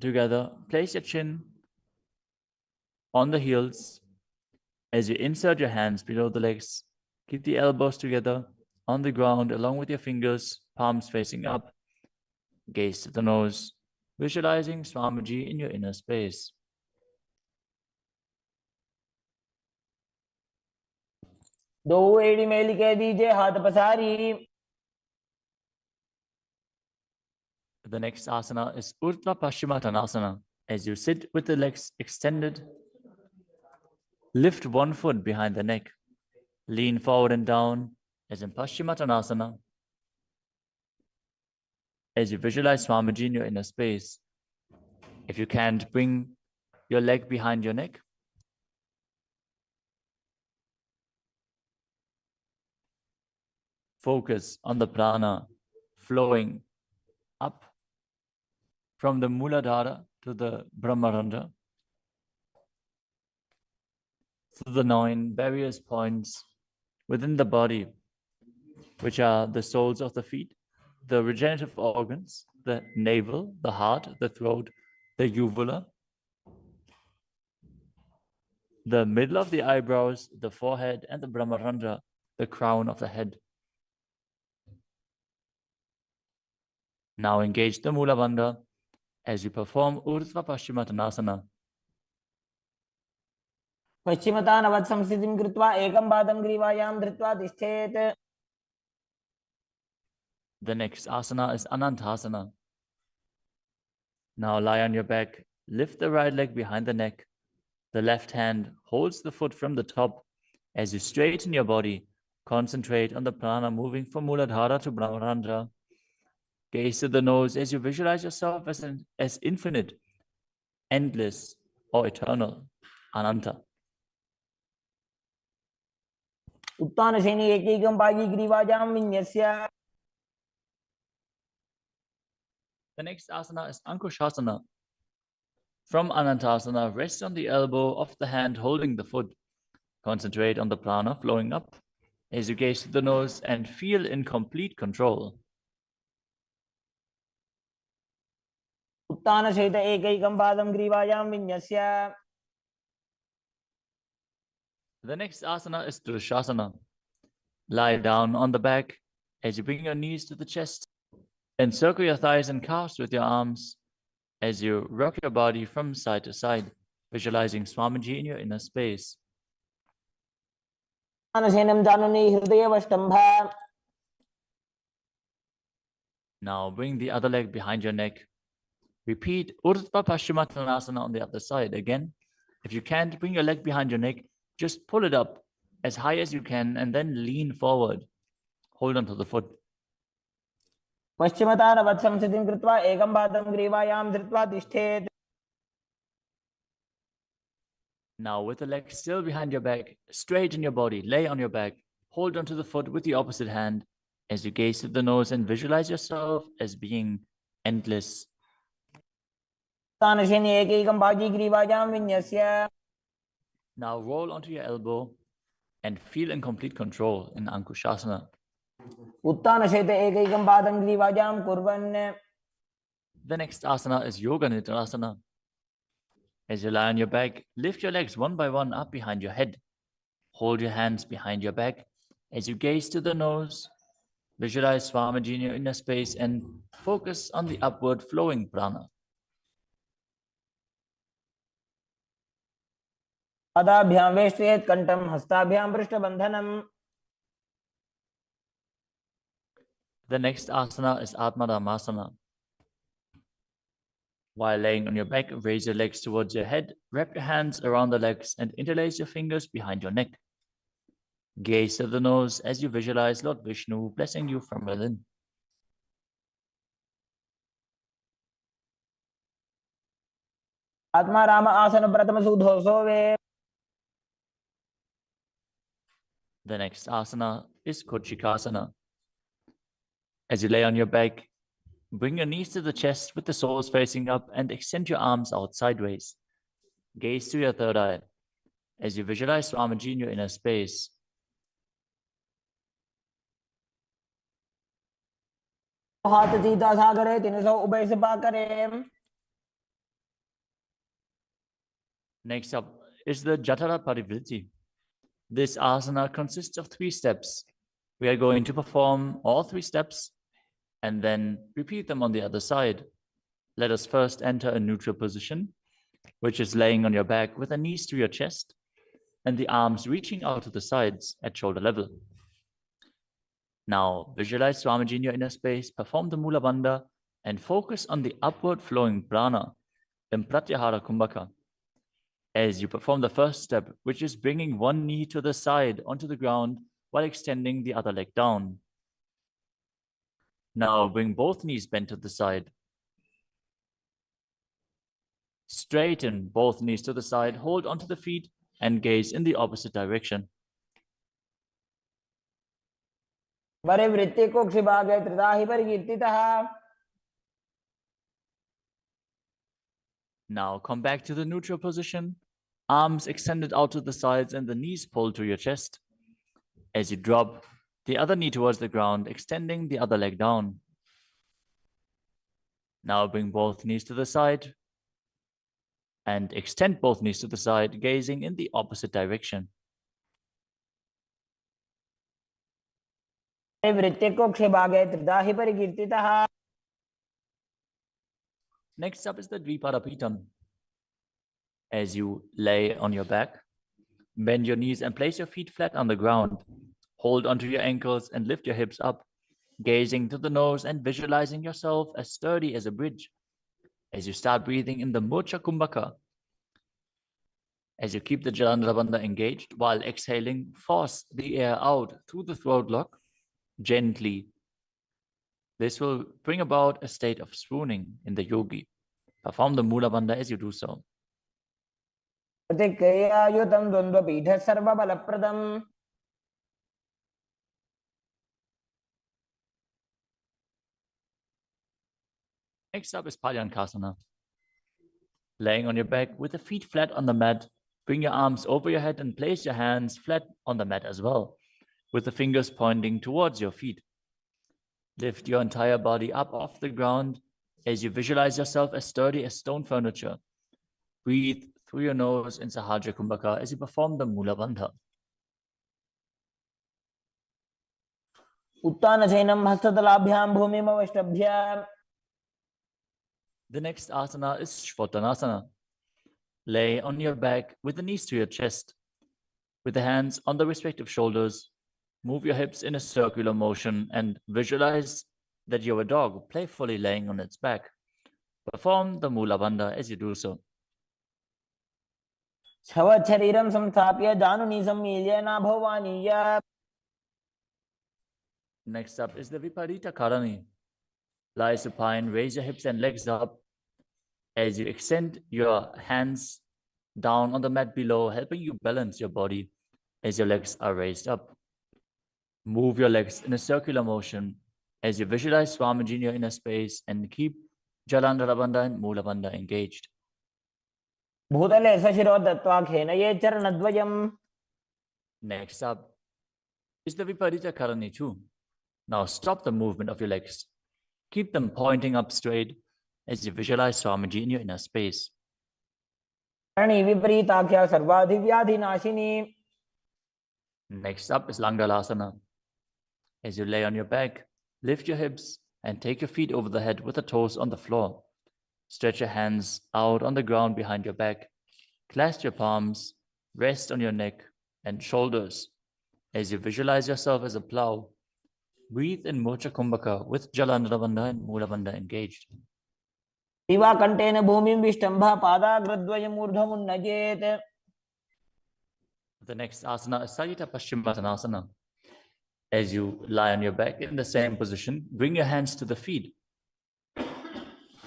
together. Place your chin on the heels. As you insert your hands below the legs, keep the elbows together on the ground along with your fingers, palms facing up. Gaze to the nose, visualizing Swamiji in your inner space. दो एड़ी मेली के दीजिए हाथ पसारी. The next asana is Urdhva Paschimottanasana. As you sit with the legs extended, lift one foot behind the neck. Lean forward and down as in Paschimottanasana. As you visualize Swamiji in your inner space. If you can't, bring your leg behind your neck. Focus on the prana flowing up from the Muladhara to the Brahmarandha, through the 9 various points within the body, which are the soles of the feet, the regenerative organs, the navel, the heart, the throat, the uvula, the middle of the eyebrows, the forehead, and the Brahmarandha, the crown of the head. Now engage the Mula Bandha as you perform Urdhva Paschimottanasana. पश्चिमतानवत् संस्थितिं कृत्वा एकं पादं ग्रीवायां धृत्वा तिष्ठेत्. The next asana is Anantasana. Now lie on your back, lift the right leg behind the neck. The left hand holds the foot from the top. As you straighten your body, concentrate on the prana moving from Muladhara to Brahmarandra. Gaze to the nose as you visualize yourself as infinite, endless, or eternal, Ananta. उत्तानशयनि एकैकं पायी ग्रीवाजां विन्यस्य. The next asana is Ankushasana. From Anantasana, rest on the elbow of the hand holding the foot. Concentrate on the prana flowing up as you gaze to the nose and feel in complete control. उत्तानशयित एकैकं पादं ग्रीवाजां विन्यस्य. The next asana is Drushasana. Lie down on the back as you bring your knees to the chest. Encircle your thighs and calves with your arms as you rock your body from side to side, visualizing Swamiji in your inner space. उत्तानशयनं जानुनि हृदयवष्टम्भ. Now bring the other leg behind your neck. Repeat Urdhva Paschimottanasana on the other side. Again, if you can't bring your leg behind your neck, just pull it up as high as you can and then lean forward. Hold on to the foot. पश्चिमतारवत् संस्थितिं कृत्वा एकं पादं ग्रीवायां धृत्वा तिष्ठेत्. Now with the leg still behind your back, straighten your body, lay on your back, hold onto the foot with the opposite hand as you gaze to the nose and visualize yourself as being endless. उत्तानशयनि एकैकं पायी ग्रीवाजां विन्यस्य. Now roll onto your elbow and feel in complete control in Ankushasana. उत्तानशयित एकैकं पादं ग्रीवाजां कुर्वन्. The next asana is Yoga Nidrasana. As you lie on your back, lift your legs one by one up behind your head. Hold your hands behind your back as you gaze to the nose. Visualize Swamiji in your inner space and focus on the upward flowing prana. पादाभ्यां वेष्टयेत् कण्ठं हस्ताभ्यां पृष्ठबन्धनम्. The next asana is Atmadhammasana. While laying on your back, raise your legs towards your head, wrap your hands around the legs and interlace your fingers behind your neck. Gaze to the nose as you visualize Lord Vishnu blessing you from within. आत्मा राम आसन प्रथम सुधो सोवे. The next asana is Kochikasana. As you lay on your back, bring your knees to the chest with the soles facing up and extend your arms out sideways. Gaze to your third eye as you visualize Swamiji in your inner space. हाथ सीधा सा करे 300 उभय सभा करे. Next up is the Jatara Parivritti. This asana consists of 3 steps. We are going to perform all 3 steps and then repeat them on the other side. Let us first enter a neutral position, which is laying on your back with the knees to your chest and the arms reaching out to the sides at shoulder level. Now visualize Swamiji in your inner space, perform the Mula Bandha and focus on the upward flowing prana in Pratyahara Kumbhaka. As you perform the first step, which is bringing one knee to the side onto the ground while extending the other leg down. Now bring both knees bent to the side. Straighten both knees to the side, hold onto the feet and gaze in the opposite direction. परिवृत्ति कोक्षिभागे त्रिधाहि परिकीर्तितः. Now come back to the neutral position, arms extended out to the sides and the knees pulled to your chest. As you drop the other knee towards the ground, extending the other leg down. Now bring both knees to the side and extend both knees to the side, gazing in the opposite direction. परिवृत्ति कोक्षिभागे त्रिधाहि परिकीर्तितः. Next up is the Dvipadapitam. As you lay on your back, bend your knees and place your feet flat on the ground. Hold onto your ankles and lift your hips up, gazing to the nose and visualizing yourself as sturdy as a bridge. As you start breathing in the Mocha Kumbhaka, as you keep the Jalandhara Bandha engaged while exhaling, force the air out through the throat lock gently. This will bring about a state of swooning in the yogi. Perform the Mula Bandha as you do so. प्रतिक्रियायुतं द्वन्द्वपीठः सर्वबलप्रदम् Next up is Palyankasana. Laying on your back with the feet flat on the mat, bring your arms over your head and place your hands flat on the mat as well, with the fingers pointing towards your feet. Lift your entire body up off the ground as you visualize yourself as sturdy as stone furniture. Breathe through your nose in Sahajra Kumbhaka as you perform the Mula Bandha. उत्तानशयनं हस्ततलाभ्यां भूमिमवष्टभ्य. The next asana is Shvatanasana. Lay on your back with the knees to your chest. With the hands on the respective shoulders, move your hips in a circular motion and visualize that you're a dog playfully laying on its back. Perform the Mula Bandha as you do so. शवच्छरीरं संस्थाप्य जानुनी सम्मील्य नाभौ वाणीय. Next up is the Viparita Karani. Lie supine, raise your hips and legs up as you extend your hands down on the mat below, helping you balance your body as your legs are raised up. Move your legs in a circular motion as you visualize Swamiji in your inner space and keep Jalandhara Bandha and Mula Bandha engaged. भूतले सशिरो दत्त्वा खेनये चरणद्वयम्. Next up is the Viparita Karani too. Now stop the movement of your legs. Keep them pointing up straight as you visualize Swamiji in your inner space. Karni विपरीताख्या सर्वाधिव्याधिनाशिनी. Next up is Langalasana. As you lay on your back, lift your hips and take your feet over the head with the toes on the floor. Stretch your hands out on the ground behind your back. Clasp your palms, rest on your neck and shoulders as you visualize yourself as a plow. Breathe in Mocha Kumbhaka with Jalandhara Bandha and Mula Bandha engaged. दिवाकण्ठेन भूमिं विष्टम्भ पादाग्रद्वयम् ऊर्ध्वमुन्नयेत्. The next asana is Sajita Paschimottanasana. As you lie on your back in the same position, bring your hands to the feet.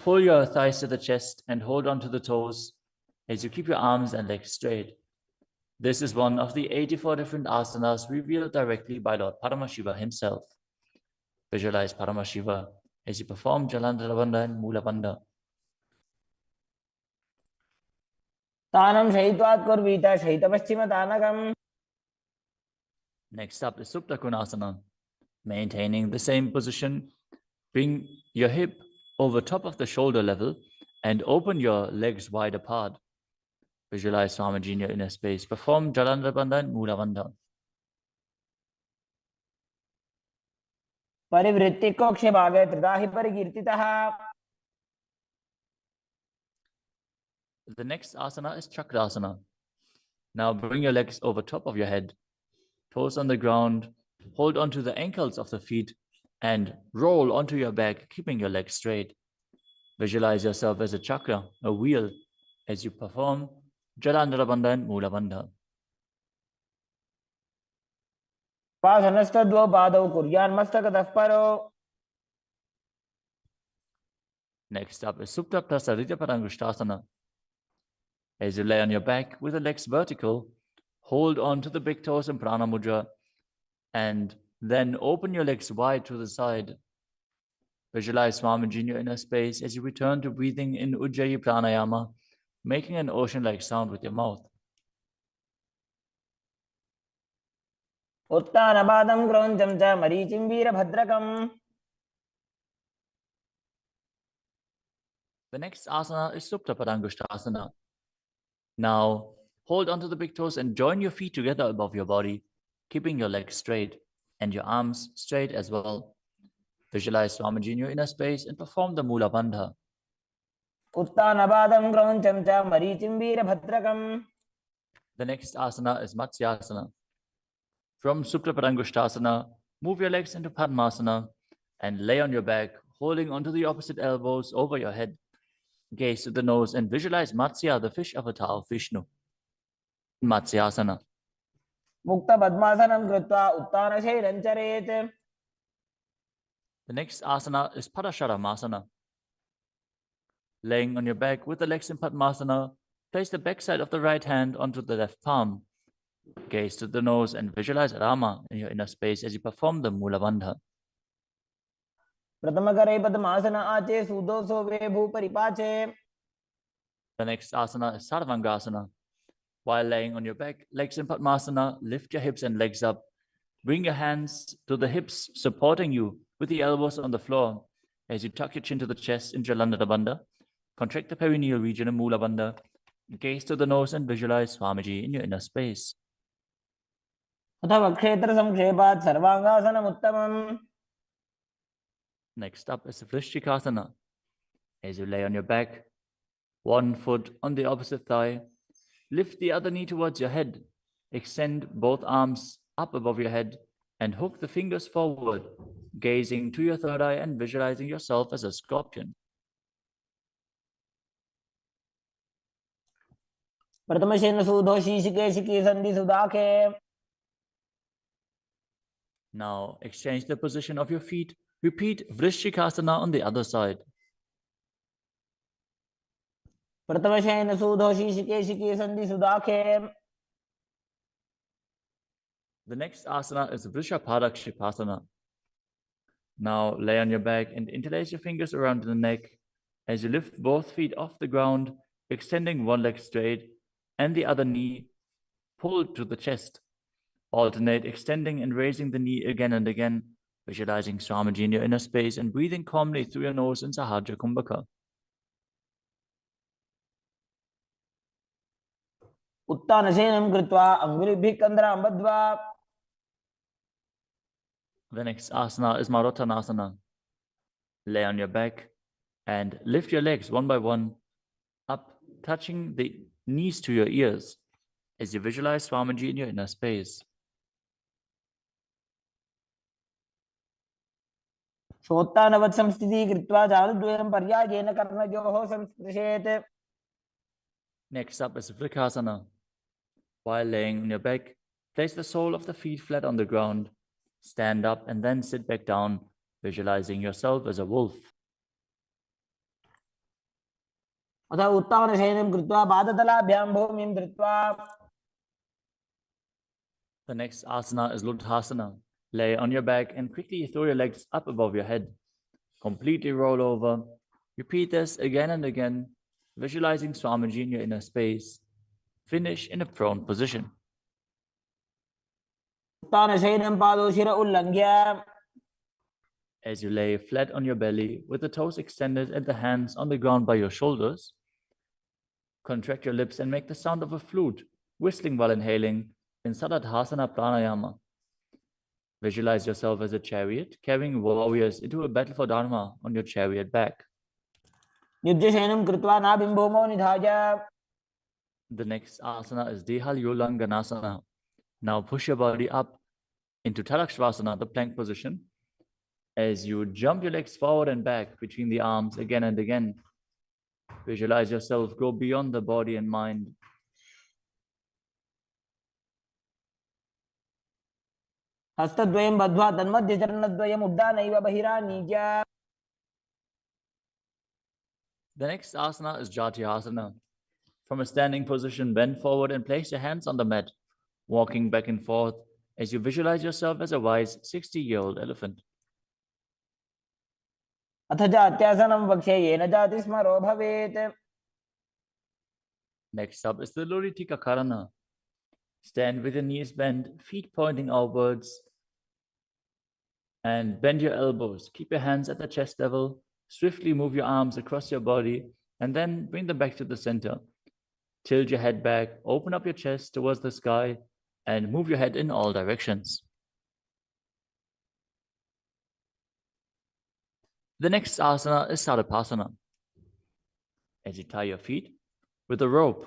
Pull your thighs to the chest and hold on to the toes as you keep your arms and legs straight. This is one of the 84 different asanas revealed directly by Lord Paramashiva himself. Visualize Paramashiva as you perform Jalandhara Bandha and Mula Bandha. तानं शयित्वात् कुर्वीत शयितपश्चिमतानकम्. Next up is Supta Konasana. Maintaining the same position, bring your hip over top of the shoulder level and open your legs wide apart. Visualize Swamiji in your inner space. Perform Jalandhara Bandha and Mula Bandha. परिवृत्ति कोक्षे भागे त्रिदाहि परिकीर्तितः. The next asana is Chakrasana. Now bring your legs over top of your head, toes on the ground, hold onto the ankles of the feet and roll onto your back, keeping your legs straight. Visualize yourself as a chakra, a wheel, as you perform Jalandhara Bandha and Mula Bandha. पासनस्तद्वौ पादौ कुर्यान्मस्तकतः परो. Next up is Supta Prasarita Parangushtasana. As you lay on your back with the legs vertical, hold on to the big toes in Prana Mudra and then open your legs wide to the side. Visualize Swamiji in your inner space as you return to breathing in Ujjayi Pranayama, making an ocean-like sound with your mouth. उत्तानपादं क्रौञ्चं च मरीचिं वीरभद्रकम्. The next asana is Supta Parangushtasana. Now, hold onto the big toes and join your feet together above your body, keeping your legs straight and your arms straight as well. Visualize Swamiji in your inner space and perform the Mula Bandha. उत्तानपादं क्रौञ्चं च मरीचिं वीरभद्रकम्. The next asana is Matsyasana. From Supta Parangushtasana, move your legs into Padmasana and lay on your back, holding onto the opposite elbows over your head. Gaze to the nose and visualize Matsya, the fish avatar of Vishnu. Matsyasana. मुक्त पद्मासनं कृत्वा उत्तानशैलं चरेत्. The next asana is Padasharamasana. Laying on your back with the legs in Padmasana, place the backside of the right hand onto the left palm. Gaze to the nose and visualize Rama in your inner space as you perform the Mula Bandha. प्रथमकरे पद्मासन आचे सुदोषो वे भूपरिपाचे. The next asana is Sarvangasana. While laying on your back, legs in Padmasana, lift your hips and legs up. Bring your hands to the hips, supporting you with the elbows on the floor. As you tuck your chin to the chest in Jalandhara Bandha, contract the perineal region in Mula Bandha. Gaze to the nose and visualize Swamiji in your inner space. अथवा क्षेत्र संक्षेपात् सर्वांगासनम् उत्तमम्. Next up is Vrishchikasana. As you lay on your back, one foot on the opposite thigh, lift the other knee towards your head. Extend both arms up above your head and hook the fingers forward, gazing to your third eye and visualizing yourself as a scorpion. प्रथमशेन सूधो शीशिकेशिकी संधि सुदाखे. Now exchange the position of your feet. Repeat Vrishchikasana on the other side. प्रथमशेन सूधो शीशिकेशिकी संधि सुदाखे. The next asana is Vrishapadakshipasana. Now lay on your back and interlace your fingers around the neck as you lift both feet off the ground, extending one leg straight and the other knee pulled to the chest. Alternate extending and raising the knee again and again, visualizing Swamiji in your inner space and breathing calmly through your nose in Sahaja Kumbhaka. उत्तानशयनं कृत्वा अङ्गुलिभिः कन्द्रां बद्ध्वा. The next asana is Marottanasana. Lay on your back and lift your legs one by one up, touching the knees to your ears as you visualize Swamiji in your inner space. शोत्तानवत् संस्थितिः कृत्वा जानुद्वयं पर्यायेन कर्णयोः संस्पृशेत्. Next up is Vrikasana. While laying on your back, place the sole of the feet flat on the ground. Stand up and then sit back down, visualizing yourself as a wolf. अथ उत्तानशयनं कृत्वा पादतलाभ्यां भूमिं धृत्वा. The next asana is Luddhasana. Lay on your back and quickly throw your legs up above your head. Completely roll over. Repeat this again and again, visualizing Swamiji in your inner space. Finish in a prone position. उत्तानशयनं पादौ शिर उल्लङ्घ्य. As you lay flat on your belly with the toes extended and the hands on the ground by your shoulders, contract your lips and make the sound of a flute, whistling while inhaling in Saladhasana Pranayama. Visualize yourself as a chariot, carrying warriors into a battle for Dharma on your chariot back. युज्यशयनं कृत्वा नाभिं भूमौ निधाय. The next asana is Dehalyulanganasana. Now push your body up into Tadakshvasana, the plank position, as you jump your legs forward and back between the arms again and again. Visualize yourself go beyond the body and mind. हस्तद्वयं बद्ध्वा तन्मध्यचरणद्वयम् उड्डानैव बहिरानीय. The next asana is Jatyasana. From a standing position, bend forward and place your hands on the mat, walking back and forth as you visualize yourself as a wise 60-year-old elephant. अथ जात्यासनं वक्ष्ये येन जाति स्मरो भवेत्. Next up is the Luritika Karana. Stand with your knees bent, feet pointing outwards, and bend your elbows. Keep your hands at the chest level. Swiftly move your arms across your body and then bring them back to the center. Tilt your head back, open up your chest towards the sky, and move your head in all directions. The next asana is Saripasana. As you tie your feet with a rope,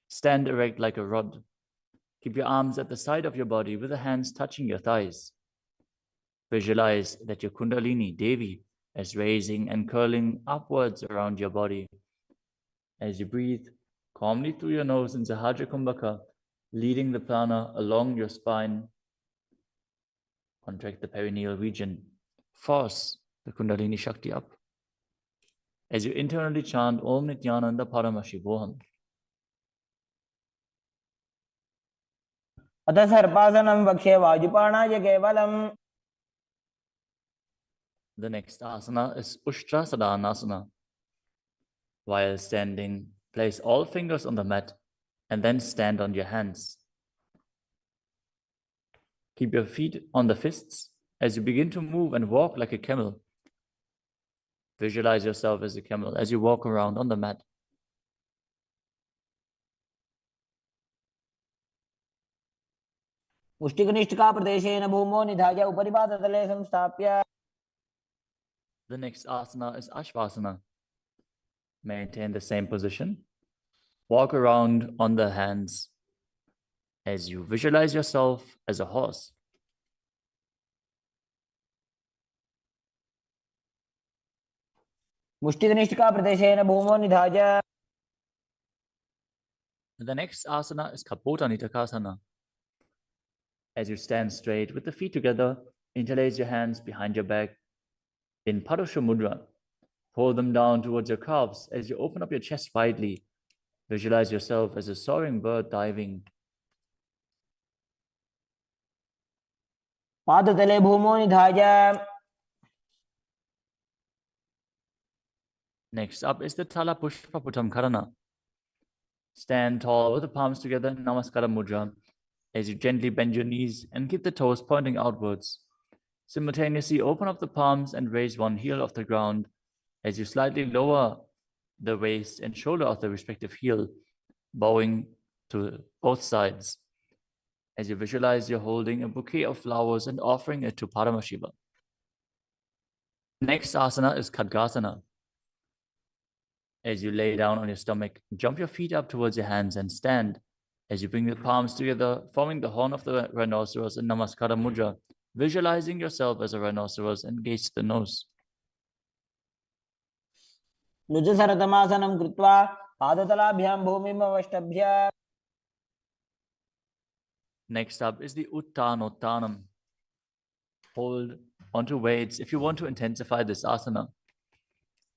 stand erect like a rod. Keep your arms at the side of your body with the hands touching your thighs. Visualize that your Kundalini Devi is raising and curling upwards around your body, As you breathe calmly through your nose in Sahajra Kumbhaka, leading the prana along your spine, contract the perineal region, force the Kundalini Shakti up. As you internally chant Om Nityananda Paramashivoham. अथ सर्पासनं वक्ष्ये वायुपाणाय केवलम्. The next asana is Ushtrasadhanasana. While standing, place all fingers on the mat and then stand on your hands. Keep your feet on the fists as you begin to move and walk like a camel. Visualize yourself as a camel as you walk around on the mat. मुष्टिकनिष्ठिका प्रदेशेन भूमौ निधाय उपरि पादतले संस्थाप्य. The next asana is Ashvasana. Maintain the same position. Walk around on the hands as you visualize yourself as a horse. मुष्टिकनिष्ठिका प्रदेशेन भूमौ निधाय. The next asana is Kapota Nitakasana. As you stand straight with the feet together, interlace your hands behind your back in Padusha Mudra. Pull them down towards your calves as you open up your chest widely. Visualize yourself as a soaring bird diving. पादतले भूमौ निधाय. Next up is the Tala Pushpa Putam Karana. Stand tall with the palms together in Namaskara Mudra as you gently bend your knees and keep the toes pointing outwards. Simultaneously open up the palms and raise one heel off the ground as you slightly lower the waist and shoulder of the respective heel, bowing to both sides. As you visualize you're holding a bouquet of flowers and offering it to Paramashiva. Next asana is Khadgasana. As you lay down on your stomach, jump your feet up towards your hands and stand. As you bring the palms together, forming the horn of the rhinoceros in Namaskara Mudra, visualizing yourself as a rhinoceros and gaze to the nose. लुजसरतमासनं कृत्वा पादतलाभ्यां भूमिम् अवष्टभ्य. Next up is the Uttanottanam. Hold onto weights if you want to intensify this asana.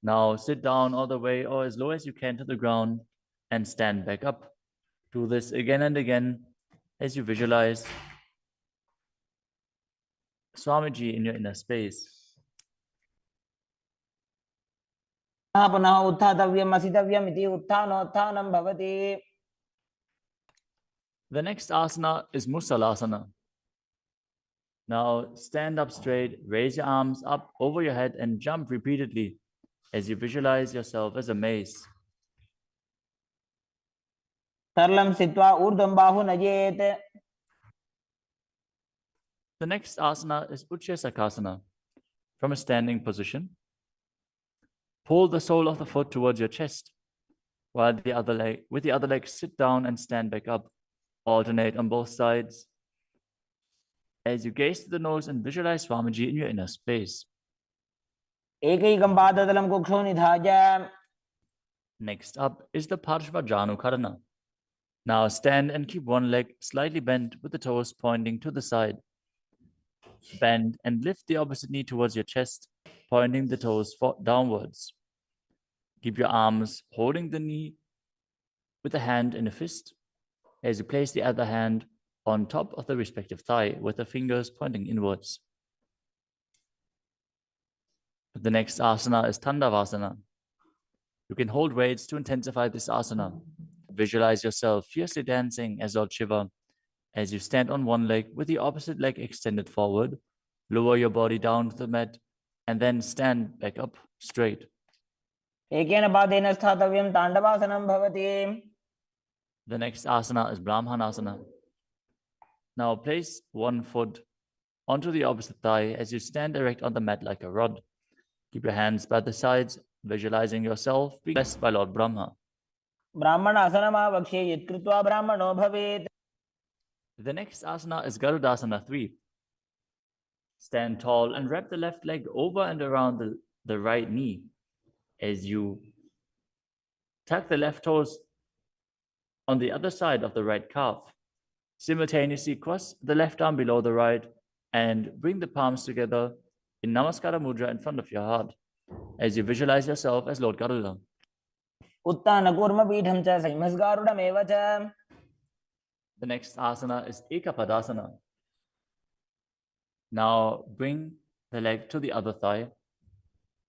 Now sit down all the way or as low as you can to the ground and stand back up. Do this again and again as you visualize Swamiji in your inner space. पुनः उत्थातव्यम् असितव्यम् इति उत्थानोत्थानं भवति. The next asana is Musalasana. Now stand up straight, raise your arms up over your head and jump repeatedly as you visualize yourself as a mace. सरलं स्थित्वा ऊर्ध्वं बाहु नयेत्. The next asana is Utshesakasana. From a standing position, pull the sole of the foot towards your chest, while with the other leg sit down and stand back up. Alternate on both sides. As you gaze to the nose and visualize Swamiji in your inner space. एकैकं पादतलं कुक्षौ निधाय. Next up is the Parshvajanu Karana. Now stand and keep one leg slightly bent with the toes pointing to the side. Bend and lift the opposite knee towards your chest, pointing the toes downwards. Keep your arms holding the knee with a hand in a fist as you place the other hand on top of the respective thigh with the fingers pointing inwards. The next asana is Tandavasana. You can hold weights to intensify this asana. Visualize yourself fiercely dancing as Lord Shiva as you stand on one leg with the opposite leg extended forward. Lower your body down to the mat and then stand back up straight. एकेन पादेन स्थातव्यं ताण्डवासनं भवति. The next asana is Brahmanasana. Now place one foot onto the opposite thigh as you stand erect on the mat like a rod. Keep your hands by the sides, visualizing yourself being blessed by Lord Brahma. ब्राह्मणासनमावक्ष्ये यत्कृत्वा ब्राह्मणो भवेत्. The next asana is Garudasana 3. Stand tall and wrap the left leg over and around the right knee as you Tuck the left toes on the other side of the right calf. Simultaneously cross the left arm below the right and bring the palms together in Namaskara Mudra in front of your heart as you visualize yourself as Lord Garuda. उत्तानकूर्मपीठं च संहिमस्गारुडमेव च. The next asana is Ekapadasana. Now bring the leg to the other thigh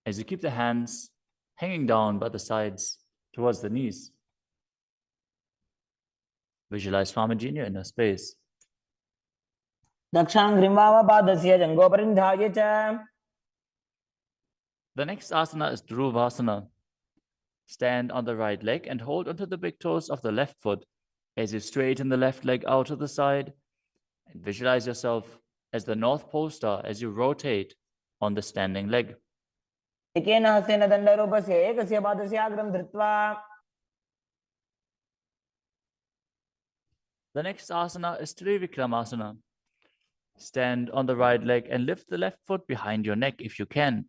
as you keep the hands hanging down by the sides towards the knees. Visualize Swamiji in your inner space. दक्षाङ्घ्रिं वामपादस्य जङ्घोपरिनिधाय च. The next asana is Dhruvasana. Stand on the right leg and hold onto the big toes of the left foot as you straighten the left leg out to the side and visualize yourself as the North Pole Star as you rotate on the standing leg. एकेन हस्तेन दण्डरूपस्य एकस्य पादस्य अग्रं धृत्वा. The next asana is Trivikramasana. Stand on the right leg and lift the left foot behind your neck if you can.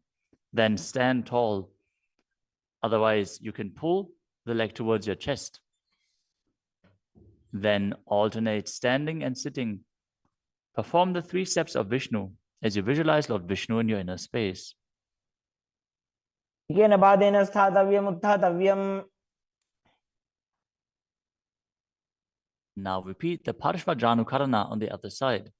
Then stand tall. Otherwise, you can pull the leg towards your chest. Then alternate standing and sitting. Perform the 3 steps of Vishnu as you visualize Lord Vishnu in your inner space. एकेन पादेन स्थातव्यम् उत्थातव्यम्. Now repeat the Parshvajanukarana on the other side.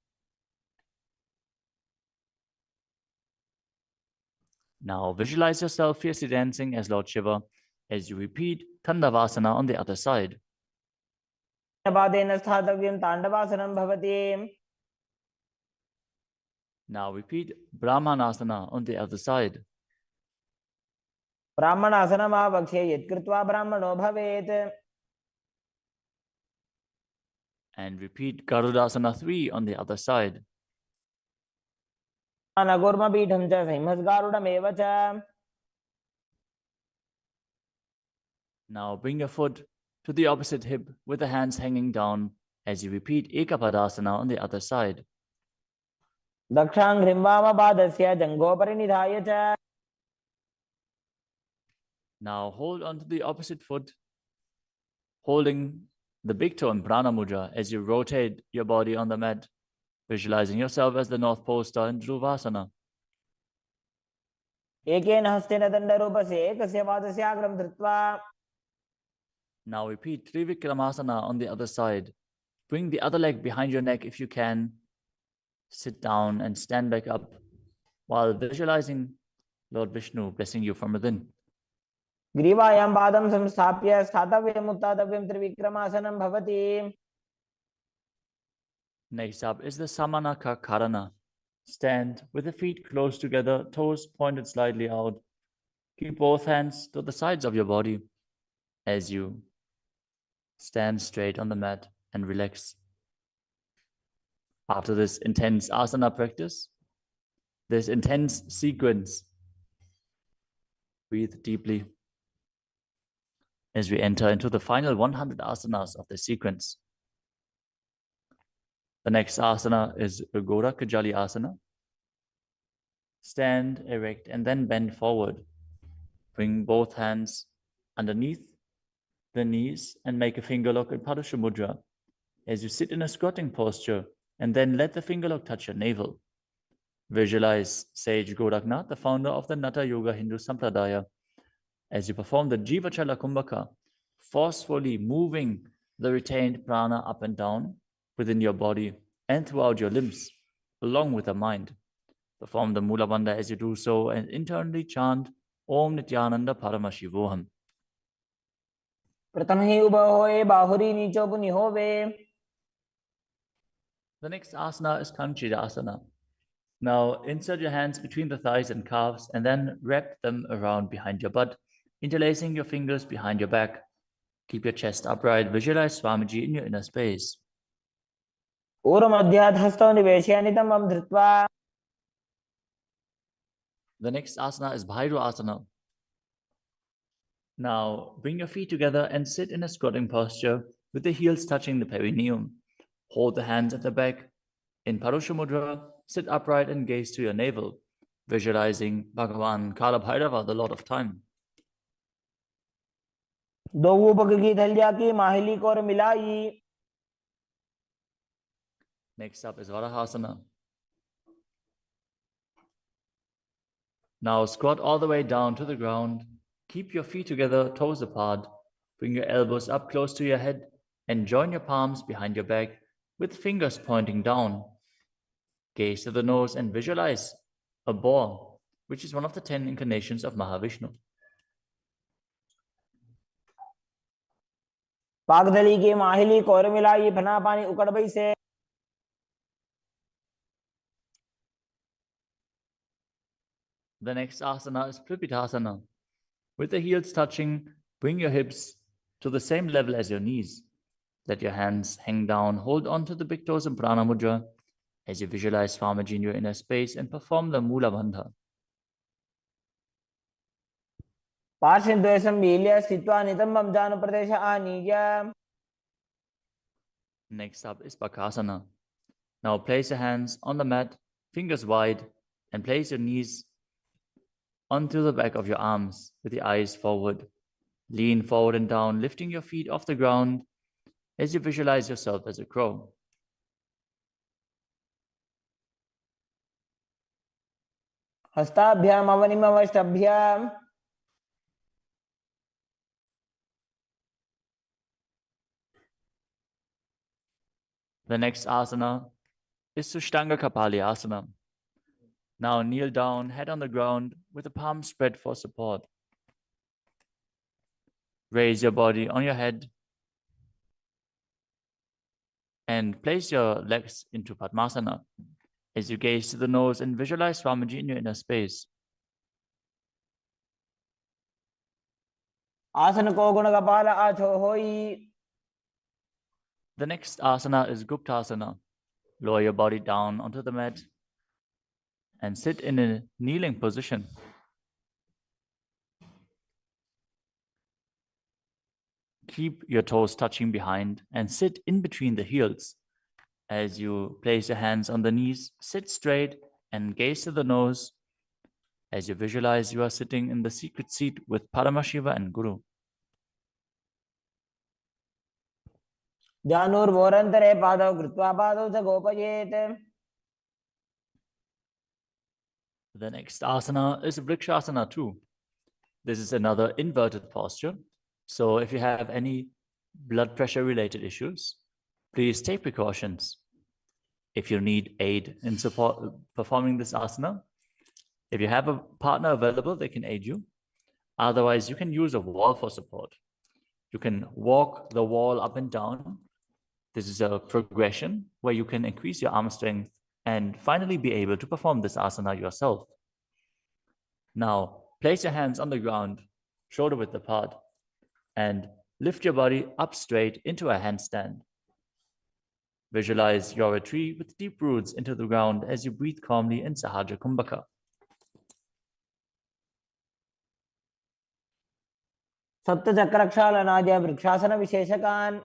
Now visualize yourself fiercely dancing as Lord Shiva as you repeat Tandavasana on the other side. पादेन स्थातव्यं ताण्डवासनं भवति. Now repeat Brahmanasana on the other side. ब्राह्मणासनम् आवक्ष्ये यत्कृत्वा ब्राह्मणो भवेत्. And repeat Garudasana 3 on the other side. उत्तानकूर्मपीठं च संहिमस्गारुडमेव च. Now bring your foot to the opposite hip with the hands hanging down as you repeat Ekapadasana on the other side. दक्षाङ्घ्रिं वामपादस्य जङ्घोपरिनिधाय च. Now hold on to the opposite foot, holding the big toe in Prana Mudra as you rotate your body on the mat, visualizing yourself as the North Pole Star in Dhruvasana. एकेन हस्तेन दण्डरूपस्य एकस्य पादस्य अग्रं धृत्वा. Now repeat Trivikramasana on the other side. Bring the other leg behind your neck if you can. Sit down and stand back up while visualizing Lord Vishnu blessing you from within. ग्रीवायां पादं संस्थाप्य स्थातव्यम् उत्थातव्यं त्रिविक्रमासनं भवति. Next up is the Samanaka Karana. Stand with the feet close together, toes pointed slightly out. Keep both hands to the sides of your body as you stand straight on the mat and relax. After this intense asana practice, this intense sequence, breathe deeply as we enter into the final 100 asanas of the sequence. The next asana is Gora Kajali Asana. Stand erect and then bend forward. Bring both hands underneath the knees and make a finger lock in Padusha Mudra as you sit in a squatting posture, and then let the finger lock touch your navel. Visualize Sage Goraknath, the founder of the Natha Yoga Hindu Sampradaya, as you perform the Jivachala Kumbhaka, forcefully moving the retained prana up and down within your body and throughout your limbs, along with the mind. Perform the Mula Bandha as you do so and internally chant Om Nityananda Paramashivoham. प्रथम ही उभं होय बाहुरी नीचो पुनि होवे. The next asana is Kanchidasana. Now insert your hands between the thighs and calves and then wrap them around behind your butt, interlacing your fingers behind your back. Keep your chest upright. Visualize Swamiji in your inner space. ऊर्ध्वमध्यात् हस्तौ निवेशय नितम्बं धृत्वा. The next asana is Bhairu Asana. Now bring your feet together and sit in a squatting posture with the heels touching the perineum. Hold the hands at the back. In Parusha Mudra, sit upright and gaze to your navel, visualizing Bhagavan Kala Bhairava, the Lord of Time. दो ऊपक की थलिया की माहिली को और मिलाई. Next up is Varahasana. Now squat all the way down to the ground. Keep your feet together, toes apart. Bring your elbows up close to your head and join your palms behind your back with fingers pointing down. Gaze to the nose and visualize a ball, which is one of the 10 incarnations of Mahavishnu. पागदली की माहिली को और मिलाई फना पानी उकड़बई से. The next asana is Pripitasana. With the heels touching, bring your hips to the same level as your knees. Let your hands hang down, hold on to the big toes in Prana Mudra as you visualize Swamiji in your inner space and perform the Mula Bandha. पार्श्वद्वयसं मील्य स्थित्वा नितंबं जानु प्रदेश आनीय. Next up is Bakasana. Now place your hands on the mat, fingers wide, and place your knees onto the back of your arms with the eyes forward. Lean forward and down, lifting your feet off the ground as you visualize yourself as a crow. हस्ताभ्याम अवनिमवष्टभ्याम. The next asana is Sushtanga Kapali Asana. Now kneel down, head on the ground with the palms spread for support. Raise your body on your head and place your legs into Padmasana as you gaze to the nose and visualize Swamiji in your inner space. आसन को गुण कपाल आछो होई. The next asana is Guptasana. Lower your body down onto the mat and sit in a kneeling position. Keep your toes touching behind and sit in between the heels. As you place your hands on the knees, sit straight and gaze to the nose as you visualize you are sitting in the secret seat with Paramashiva and Guru. ध्यानोर्वोरन्तरे पादौ कृत्वा पादौ च गोपयेत्. The next asana is Vrikshasana too. This is another inverted posture. So if you have any blood pressure related issues, please take precautions. If you need aid in support performing this asana, if you have a partner available, they can aid you. Otherwise, you can use a wall for support. You can walk the wall up and down. This is a progression where you can increase your arm strength and finally be able to perform this asana yourself. Now, place your hands on the ground, shoulder width apart, and lift your body up straight into a handstand. Visualize you're a tree with deep roots into the ground as you breathe calmly in Sahaja Kumbhaka. सप्तचक्रक्षालनाद्य vrikshasana विशेषकान्.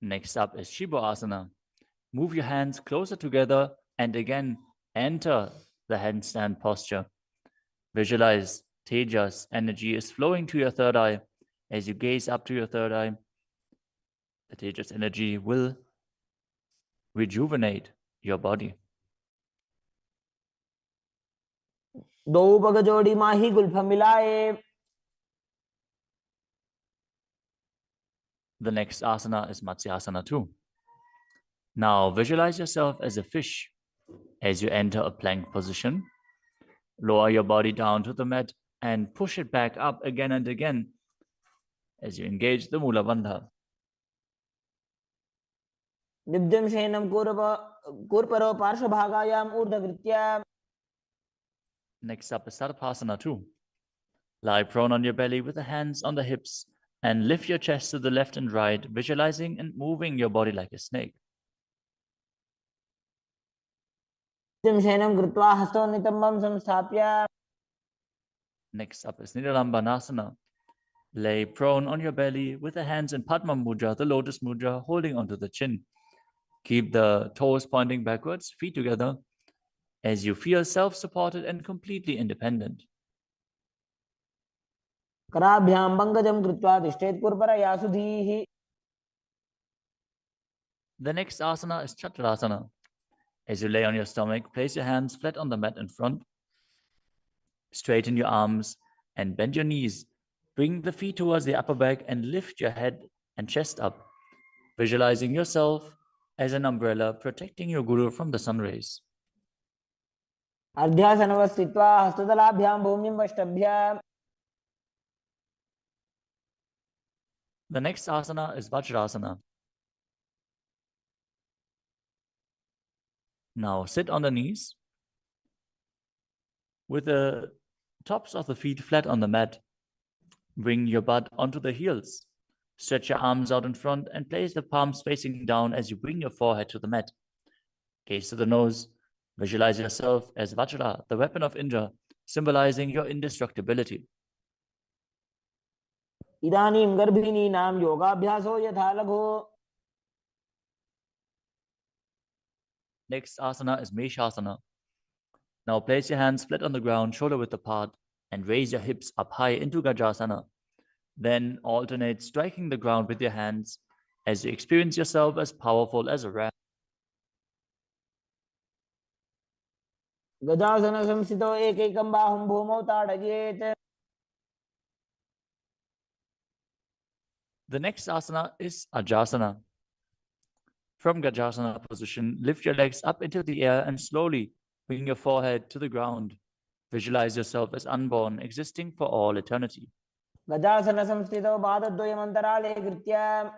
Next up is Shiva Asana. Move your hands closer together and again enter the handstand posture. Visualize Tejas energy is flowing to your third eye. As you gaze up to your third eye, the Tejas energy will rejuvenate your body. दो पग जोड़ी माही Gulf मिलाए. The next asana is Matsyasana too. Now visualize yourself as a fish as you enter a plank position. Lower your body down to the mat and push it back up again and again as you engage the Mula Bandha. निब्जं शयनं कूर्परो पार्श्वभागायाम् ऊर्ध्वकृत्य. Next up is Sarpasana too. Lie prone on your belly with the hands on the hips and lift your chest to the left and right, visualizing and moving your body like a snake. शयनं कृत्वा हस्तौ नितम्बं संस्थाप्य. Next up is Nidalambanasana. Lay prone on your belly with the hands in Padma Mudra, the lotus mudra, holding onto the chin. Keep the toes pointing backwards, feet together, as you feel self-supported and completely independent. कराभ्यां पंकजं कृत्वा तिष्ठेत् पुरपरया सुधीः. The next asana is chaturasana. As you lay on your stomach, place your hands flat on the mat in front. Straighten your arms and bend your knees. Bring the feet towards the upper back and lift your head and chest up, visualizing yourself as an umbrella protecting your guru from the sun rays. अर्ध्यासनवस्थित्वा हस्ततलाभ्यां भूमिं वष्टभ्य. The next asana is Vajrasana. Now sit on the knees with the tops of the feet flat on the mat. Bring your butt onto the heels. Stretch your arms out in front and place the palms facing down as you bring your forehead to the mat. Gaze to the nose. Visualize yourself as Vajra, the weapon of Indra, symbolizing your indestructibility. इदानीं गर्भिणीनां योगाभ्यासो यथा लघु. Next asana is Meshasana. Now place your hands flat on the ground, shoulder width apart, and raise your hips up high into Gajasana. Then alternate striking the ground with your hands as you experience yourself as powerful as a ram. गजासन संस्थितो एकैकं बाहुं भूमौ ताडयेत्. The next asana is Ajasana. From Gajasana position, lift your legs up into the air and slowly bring your forehead to the ground. Visualize yourself as unborn, existing for all eternity. गजासन संस्थितो पादद्वयम् अन्तराले कृत्य.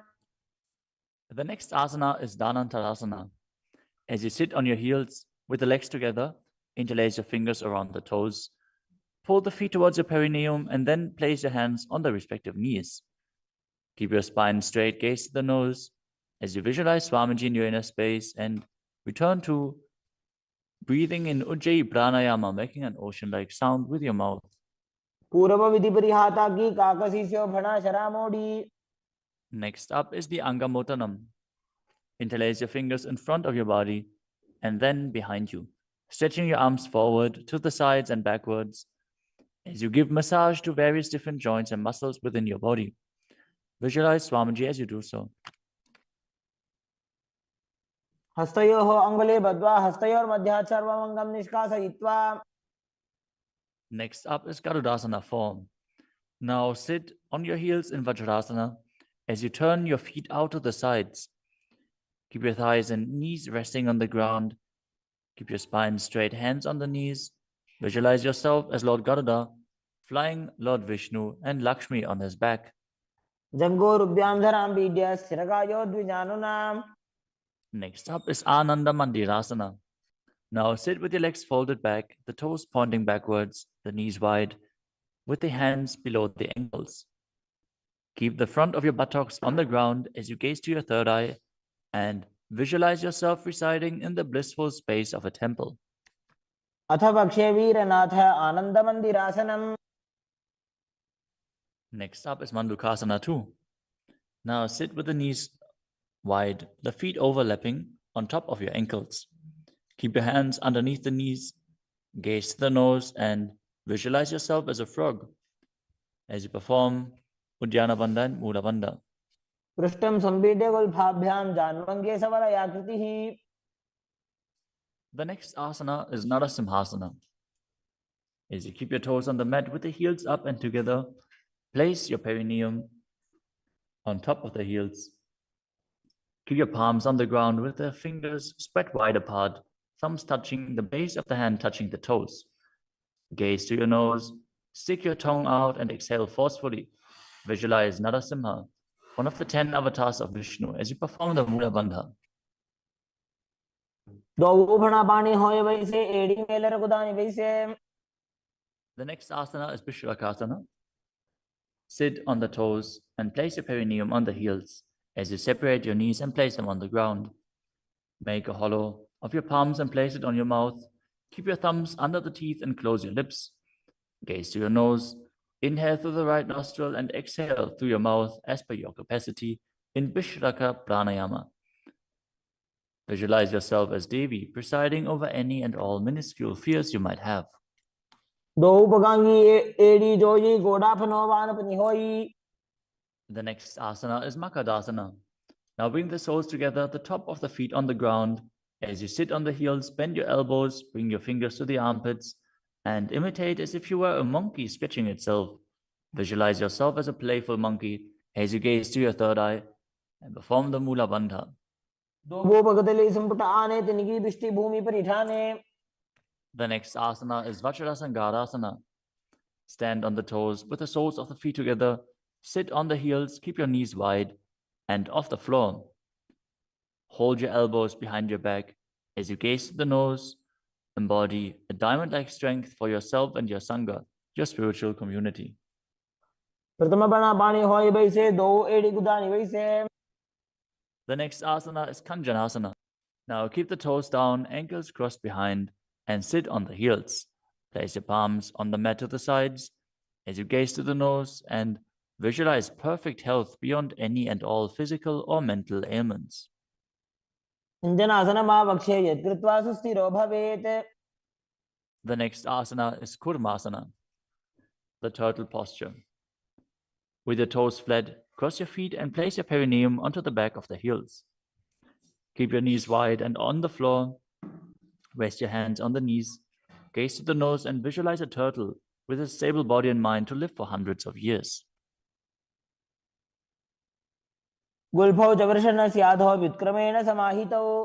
The next asana is Dhanantarasana. As you sit on your heels with the legs together, interlace your fingers around the toes, pull the feet towards your perineum, and then place your hands on the respective knees. Keep your spine straight, gaze to the nose as you visualize Swamiji in your inner space and return to breathing in Ujjayi Pranayama, making an ocean-like sound with your mouth. पूर्व विधि परिहाता की काकसीस्यो भणा शरामोडी. Next up is the Angamotanam. Interlace your fingers in front of your body and then behind you, stretching your arms forward to the sides and backwards as you give massage to various different joints and muscles within your body. Visualize Swamiji as you do so. हस्तयोः अङ्गुले बद्ध्वा हस्तयोर्मध्यात् सर्वमङ्गं निष्कासयित्वा. Next up is Garudasana form. Now sit on your heels in Vajrasana as you turn your feet out to the sides. Keep your thighs and knees resting on the ground. Keep your spine straight, hands on the knees. Visualize yourself as Lord Garuda, flying Lord Vishnu and Lakshmi on his back. जङ्घोरुभ्यां धरां पीड्य स्थिरकायो द्विजानुनाम्. Next up is Ananda Mandirasana. Now sit with your legs folded back, the toes pointing backwards, the knees wide, with the hands below the ankles. Keep the front of your buttocks on the ground as you gaze to your third eye and visualize yourself residing in the blissful space of a temple. अथ पक्षे वीरनाथ आनन्दमन्दिरासनम्. Next up is Mandukasana 2. Now sit with the knees wide, the feet overlapping on top of your ankles. Keep your hands underneath the knees, gaze to the nose, and visualize yourself as a frog as you perform Uddiyana Bandha and Mula Bandha. पृष्ठं सम्पीड्य गुल्फाभ्यां जान्वङ्गे सवलयाकृतिः. The next asana is Narasimhasana. As you keep your toes on the mat with the heels up and together, place your perineum on top of the heels. Keep your palms on the ground with the fingers spread wide apart, thumbs touching the base of the hand, touching the toes. Gaze to your nose, stick your tongue out and exhale forcefully. Visualize Narasimha, one of the 10 avatars of Vishnu, as you perform the Mula Bandha. The next asana is Vishrakasana. Sit on the toes and place your perineum on the heels as you separate your knees and place them on the ground. Make a hollow of your palms and place it on your mouth. Keep your thumbs under the teeth and close your lips. Gaze to your nose. Inhale through the right nostril and exhale through your mouth as per your capacity in Vishraka Pranayama. Visualize yourself as Devi, presiding over any and all minuscule fears you might have. Do pagangi edi joji goda phanovan panihoi. The next asana is Makadasana. Now bring the soles together, the top of the feet on the ground. As you sit on the heels, bend your elbows, bring your fingers to the armpits, and imitate as if you were a monkey stretching itself. Visualize yourself as a playful monkey as you gaze to your third eye and perform the Mula Bandha. Dobo pagatali samputa ane tinigi bishti bhumi parithane. The next asana is Vajrasangarasana. Stand on the toes with the soles of the feet together. Sit on the heels, keep your knees wide and off the floor. Hold your elbows behind your back as you gaze to the nose. Embody a diamond-like strength for yourself and your Sangha, your spiritual community. Pratama bana pani hoi baise do edi gudani baise. The next asana is Kanjanasana. Now keep the toes down, ankles crossed behind, and sit on the heels. Place your palms on the mat to the sides as you gaze to the nose and visualize perfect health beyond any and all physical or mental ailments. Anjanasana ma vakshe yat kritva sustiro bhavet. The next asana is Kurmasana, the turtle posture. With your toes flat, cross your feet and place your perineum onto the back of the heels. Keep your knees wide and on the floor. Rest your hands on the knees. Gaze to the nose and visualize a turtle with a stable body and mind to live for hundreds of years. Gulpho javarshana syadho vitkramena samahito.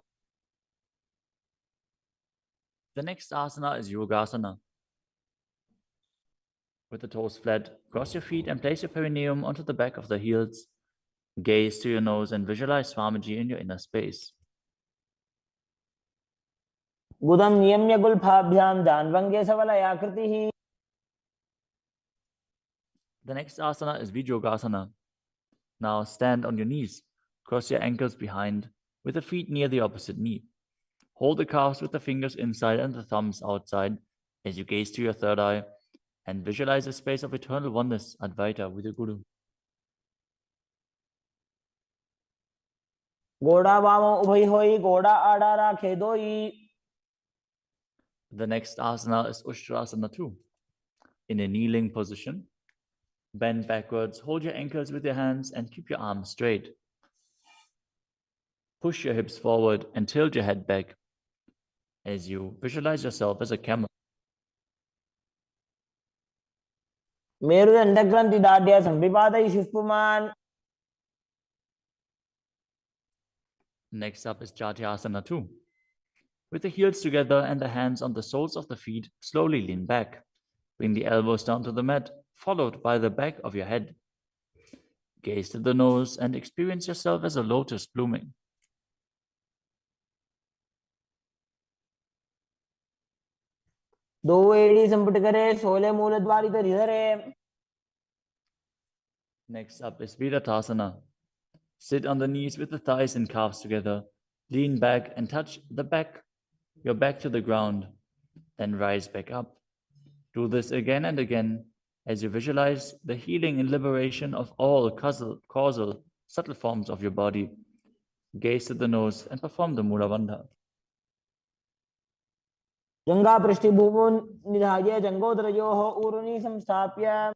The next asana is Yogasana. With the toes flat, cross your feet and place your perineum onto the back of the heels. Gaze to your nose and visualize Swamiji in your inner space. Gudam niyamya gulphabhyam janvange savalaya kritihi. The next asana is Vijogasana. Now stand on your knees. Cross your ankles behind with the feet near the opposite knee. Hold the calves with the fingers inside and the thumbs outside as you gaze to your third eye and visualize a space of eternal oneness, Advaita, with your Guru. Goda vamo ubhai hoi goda adara khedoi. The next asana is Ushtrasana 2. In a kneeling position, bend backwards, hold your ankles with your hands and keep your arms straight. Push your hips forward and tilt your head back as you visualize yourself as a camel. Merudanda granthi dadya samvipadai shishpuman. Next up is Jatyasana 2. With the heels together and the hands on the soles of the feet, slowly lean back. Bring the elbows down to the mat, followed by the back of your head. Gaze to the nose and experience yourself as a lotus blooming. Do edi samput kare sole mooladwari taridhare. Next up is Viratasana. Sit on the knees with the thighs and calves together. Lean back and touch your back to the ground. Then rise back up. Do this again and again as you visualize the healing and liberation of all causal, subtle forms of your body. Gaze to the nose and perform the Mula Bandha. Janga prishti bhumun nidhaya jangodrayoho uruni samstapya.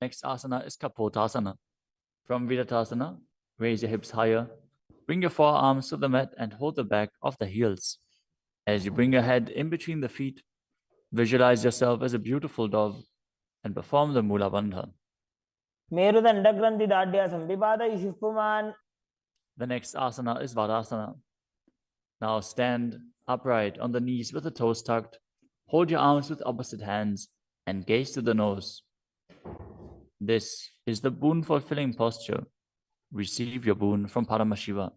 Next asana is Kapotasana. From Viratasana, raise your hips higher. Bring your forearms to the mat and hold the back of the heels. As you bring your head in between the feet, visualize yourself as a beautiful dove and perform the Mula Bandha. Merudanda granthi dadya samvipadai shishpuman. The next asana is Vadasana. Now stand upright on the knees with the toes tucked. Hold your arms with opposite hands and gaze to the nose. This is the boon-fulfilling posture. Receive your boon from Paramashiva.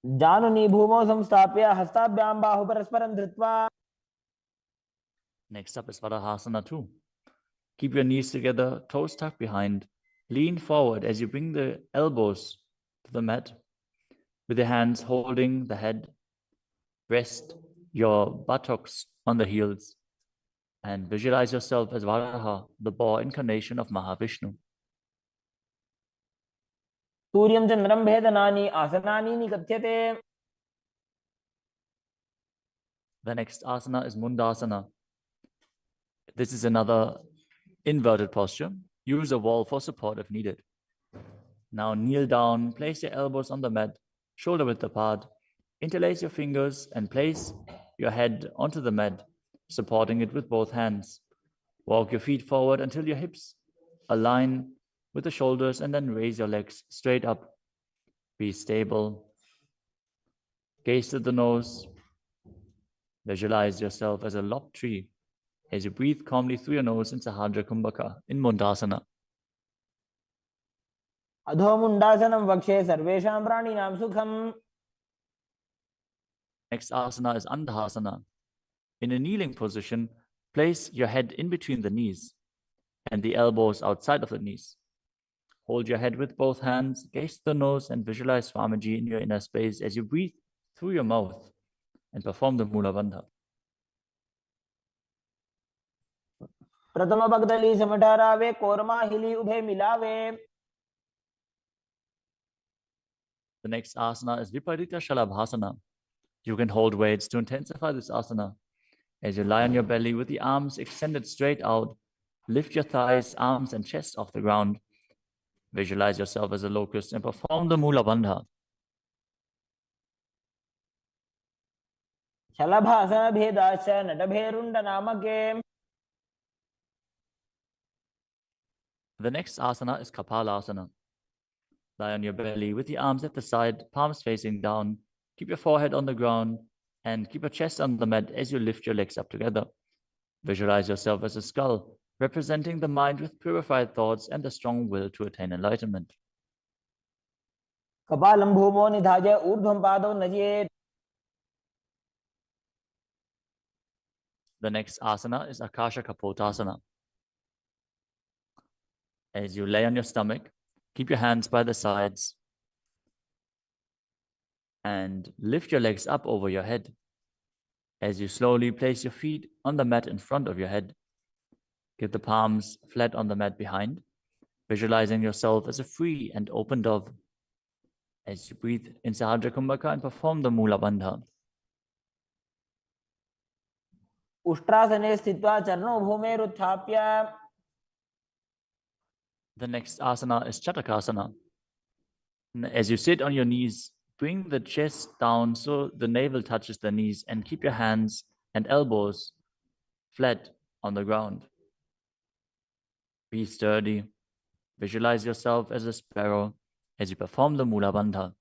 Januni bhumo samstapya hastabhyam bahu parasparam dhritva. Next up is Vadahasana 2. Keep your knees together, toes tucked behind. Lean forward as you bring the elbows to the mat. With your hands holding the head, rest your buttocks on the heels and visualize yourself as Varaha, the boar incarnation of Mahavishnu. Suryam chandram bhedanani asanani nikathyate. The next asana is Mundasana. This is another inverted posture. Use a wall for support if needed. Now kneel down, place your elbows on the mat, shoulder width apart, interlace your fingers and place your head onto the mat, supporting it with both hands. Walk your feet forward until your hips align with the shoulders and then raise your legs straight up. Be stable. Gaze to the nose. Visualize yourself as a lopped tree as you breathe calmly through your nose in Sahasrara Kumbhaka in Mundasana. अधो मुंडासनं वक्षे सर्वेषां प्राणिनां सुखम्. Next asana is Andhasana. In a kneeling position, place your head in between the knees and the elbows outside of the knees. Hold your head with both hands, gaze to the nose, and visualize Swamiji in your inner space as you breathe through your mouth and perform the Mula Bandha. प्रथम भगदली समठहरावे, कोरमा हिली उभे मिलावे. The next asana is Viparita Shalabhasana. You can hold weights to intensify this asana. As you lie on your belly with the arms extended straight out, lift your thighs, arms, and chest off the ground. Visualize yourself as a locust and perform the Mula Bandha. शलभासन भेदाश्च नटभेरुण्ड नामके. The next asana is Kapalasana. Lie on your belly with the arms at the side, palms facing down. Keep your forehead on the ground and keep your chest on the mat as you lift your legs up together. Visualize yourself as a skull, representing the mind with purified thoughts and the strong will to attain enlightenment. कपालं भूमो निधाय ऊर्ध्वं पादौ नजेत्. The next asana is Akasha Kapotasana. As you lay on your stomach, keep your hands by the sides and lift your legs up over your head. As you slowly place your feet on the mat in front of your head, keep the palms flat on the mat behind, visualizing yourself as a free and open dove. As you breathe in Sahasrara Kumbhaka and perform the Mula Bandha. उष्ट्रासने स्थित्वा चरणौ भूमेरुत्थाप्य. The next asana is Chatakasana. As you sit on your knees, bring the chest down so the navel touches the knees and keep your hands and elbows flat on the ground. Be sturdy. Visualize yourself as a sparrow as you perform the Mula Bandha.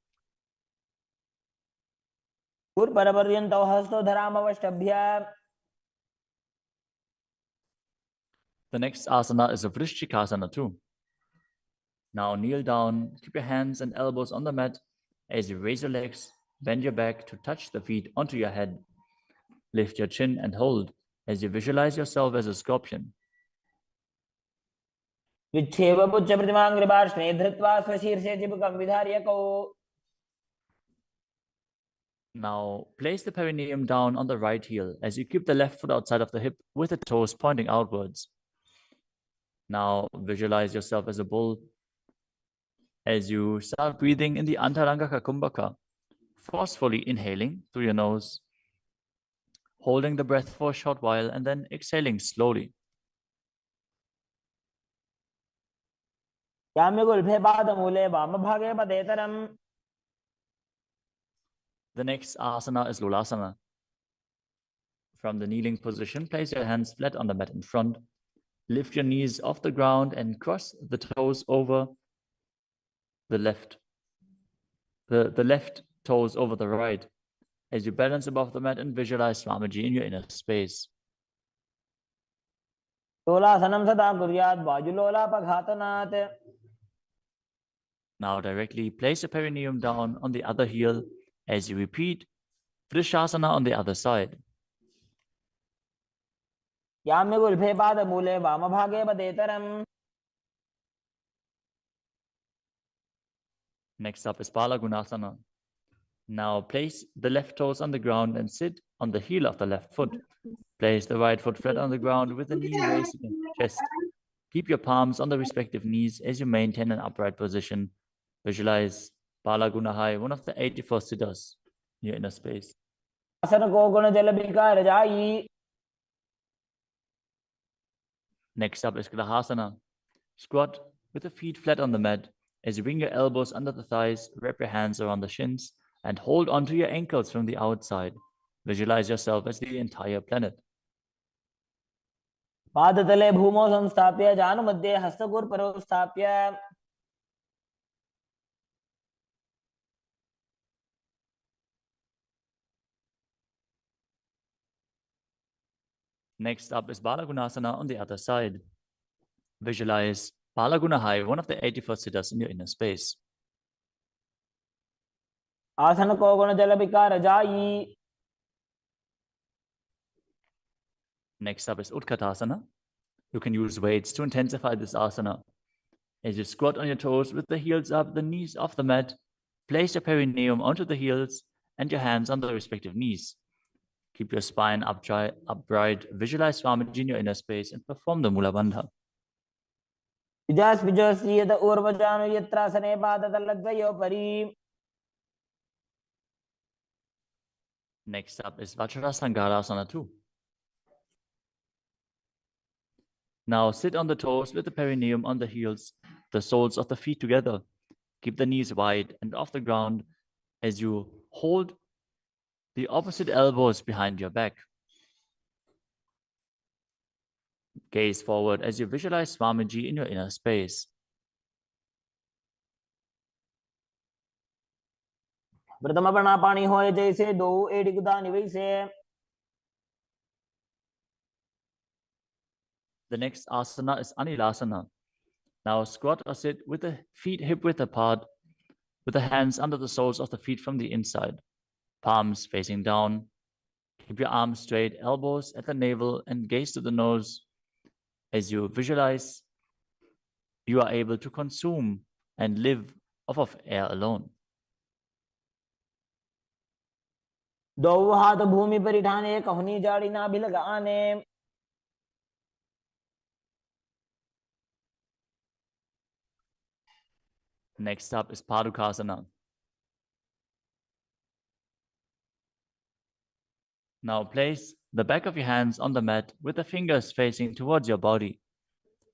पुरपरपर्यन्तौ हस्तौ धरामवष्टभ्य. The next asana is a Vrishchikasana too. Now kneel down, keep your hands and elbows on the mat as you raise your legs, bend your back to touch the feet onto your head. Lift your chin and hold as you visualize yourself as a scorpion. विच्छेव पुच्छ प्रतिमाङ्घ्रिपार्श्वे धृत्वा स्वशीर्षे चिबुकं विधार्यकौ. Now place the perineum down on the right heel as you keep the left foot outside of the hip with the toes pointing outwards. Now visualize yourself as a bull as you start breathing in the Antaranga Kumbhaka, forcefully inhaling through your nose, holding the breath for a short while and then exhaling slowly. याम्यगुल्फे पादमूले वामभागे पदेतरम्. The next asana is Lulasana. From the kneeling position, place your hands flat on the mat in front. Lift your knees off the ground and cross the toes over the left. The left toes over the right as you balance above the mat and visualize Swamiji in your inner space. तोलासनं सदा कुर्यात् बाजुलोलापघातनात्. Now directly place your perineum down on the other heel as you repeat Vrishasana on the other side. याम्यगुल्फे पादमूले वामभागे पदेतरम्. Next up is Balagunasana. Now place the left toes on the ground and sit on the heel of the left foot. Place the right foot flat on the ground with the knee raised against the chest. Keep your palms on the respective knees as you maintain an upright position. Visualize Balagunahai, one of the 84 siddhas in your inner space. आसन को गुण जल विकार जाई. Next up is Grahasana. Squat with the feet flat on the mat as you bring your elbows under the thighs, wrap your hands around the shins, and hold onto your ankles from the outside. Visualize yourself as the entire planet. पादतले भूमौ संस्थाप्य जानुमध्ये हस्तगुर्परौ स्थाप्य. Next up is Balagunasana on the other side. Visualize Balaguna High, one of the 84 siddhas in your inner space. आसन को गुण जल विकार जाई. Next up is Utkatasana. You can use weights to intensify this asana. As you squat on your toes with the heels up, the knees off the mat, place your perineum onto the heels and your hands on the respective knees. Keep your spine upright, visualize Swamiji in your inner space, and perform the Mula Bandha. विजास विजोस्येद ऊर्वजानु यत्रासने पादतलद्वयोपरि. Next up is Vajrasangarasana 2. Now sit on the toes with the perineum on the heels, the soles of the feet together. Keep the knees wide and off the ground as you hold the opposite elbows behind your back. Gaze forward as you visualize Swamiji in your inner space. प्रथम प्राणापानी होए जैसे दो एड़ी गुदानी वैसे. The next asana is Anilasana. Now squat or sit with the feet hip width apart, with the hands under the soles of the feet from the inside, palms facing down. Keep your arms straight, elbows at the navel, and gaze to the nose as you visualize you are able to consume and live off of air alone. दो हाथ भूमि पर ठाने कहनी जाड़ी ना भी लगाने. Next up is Padukasana. Now place the back of your hands on the mat with the fingers facing towards your body.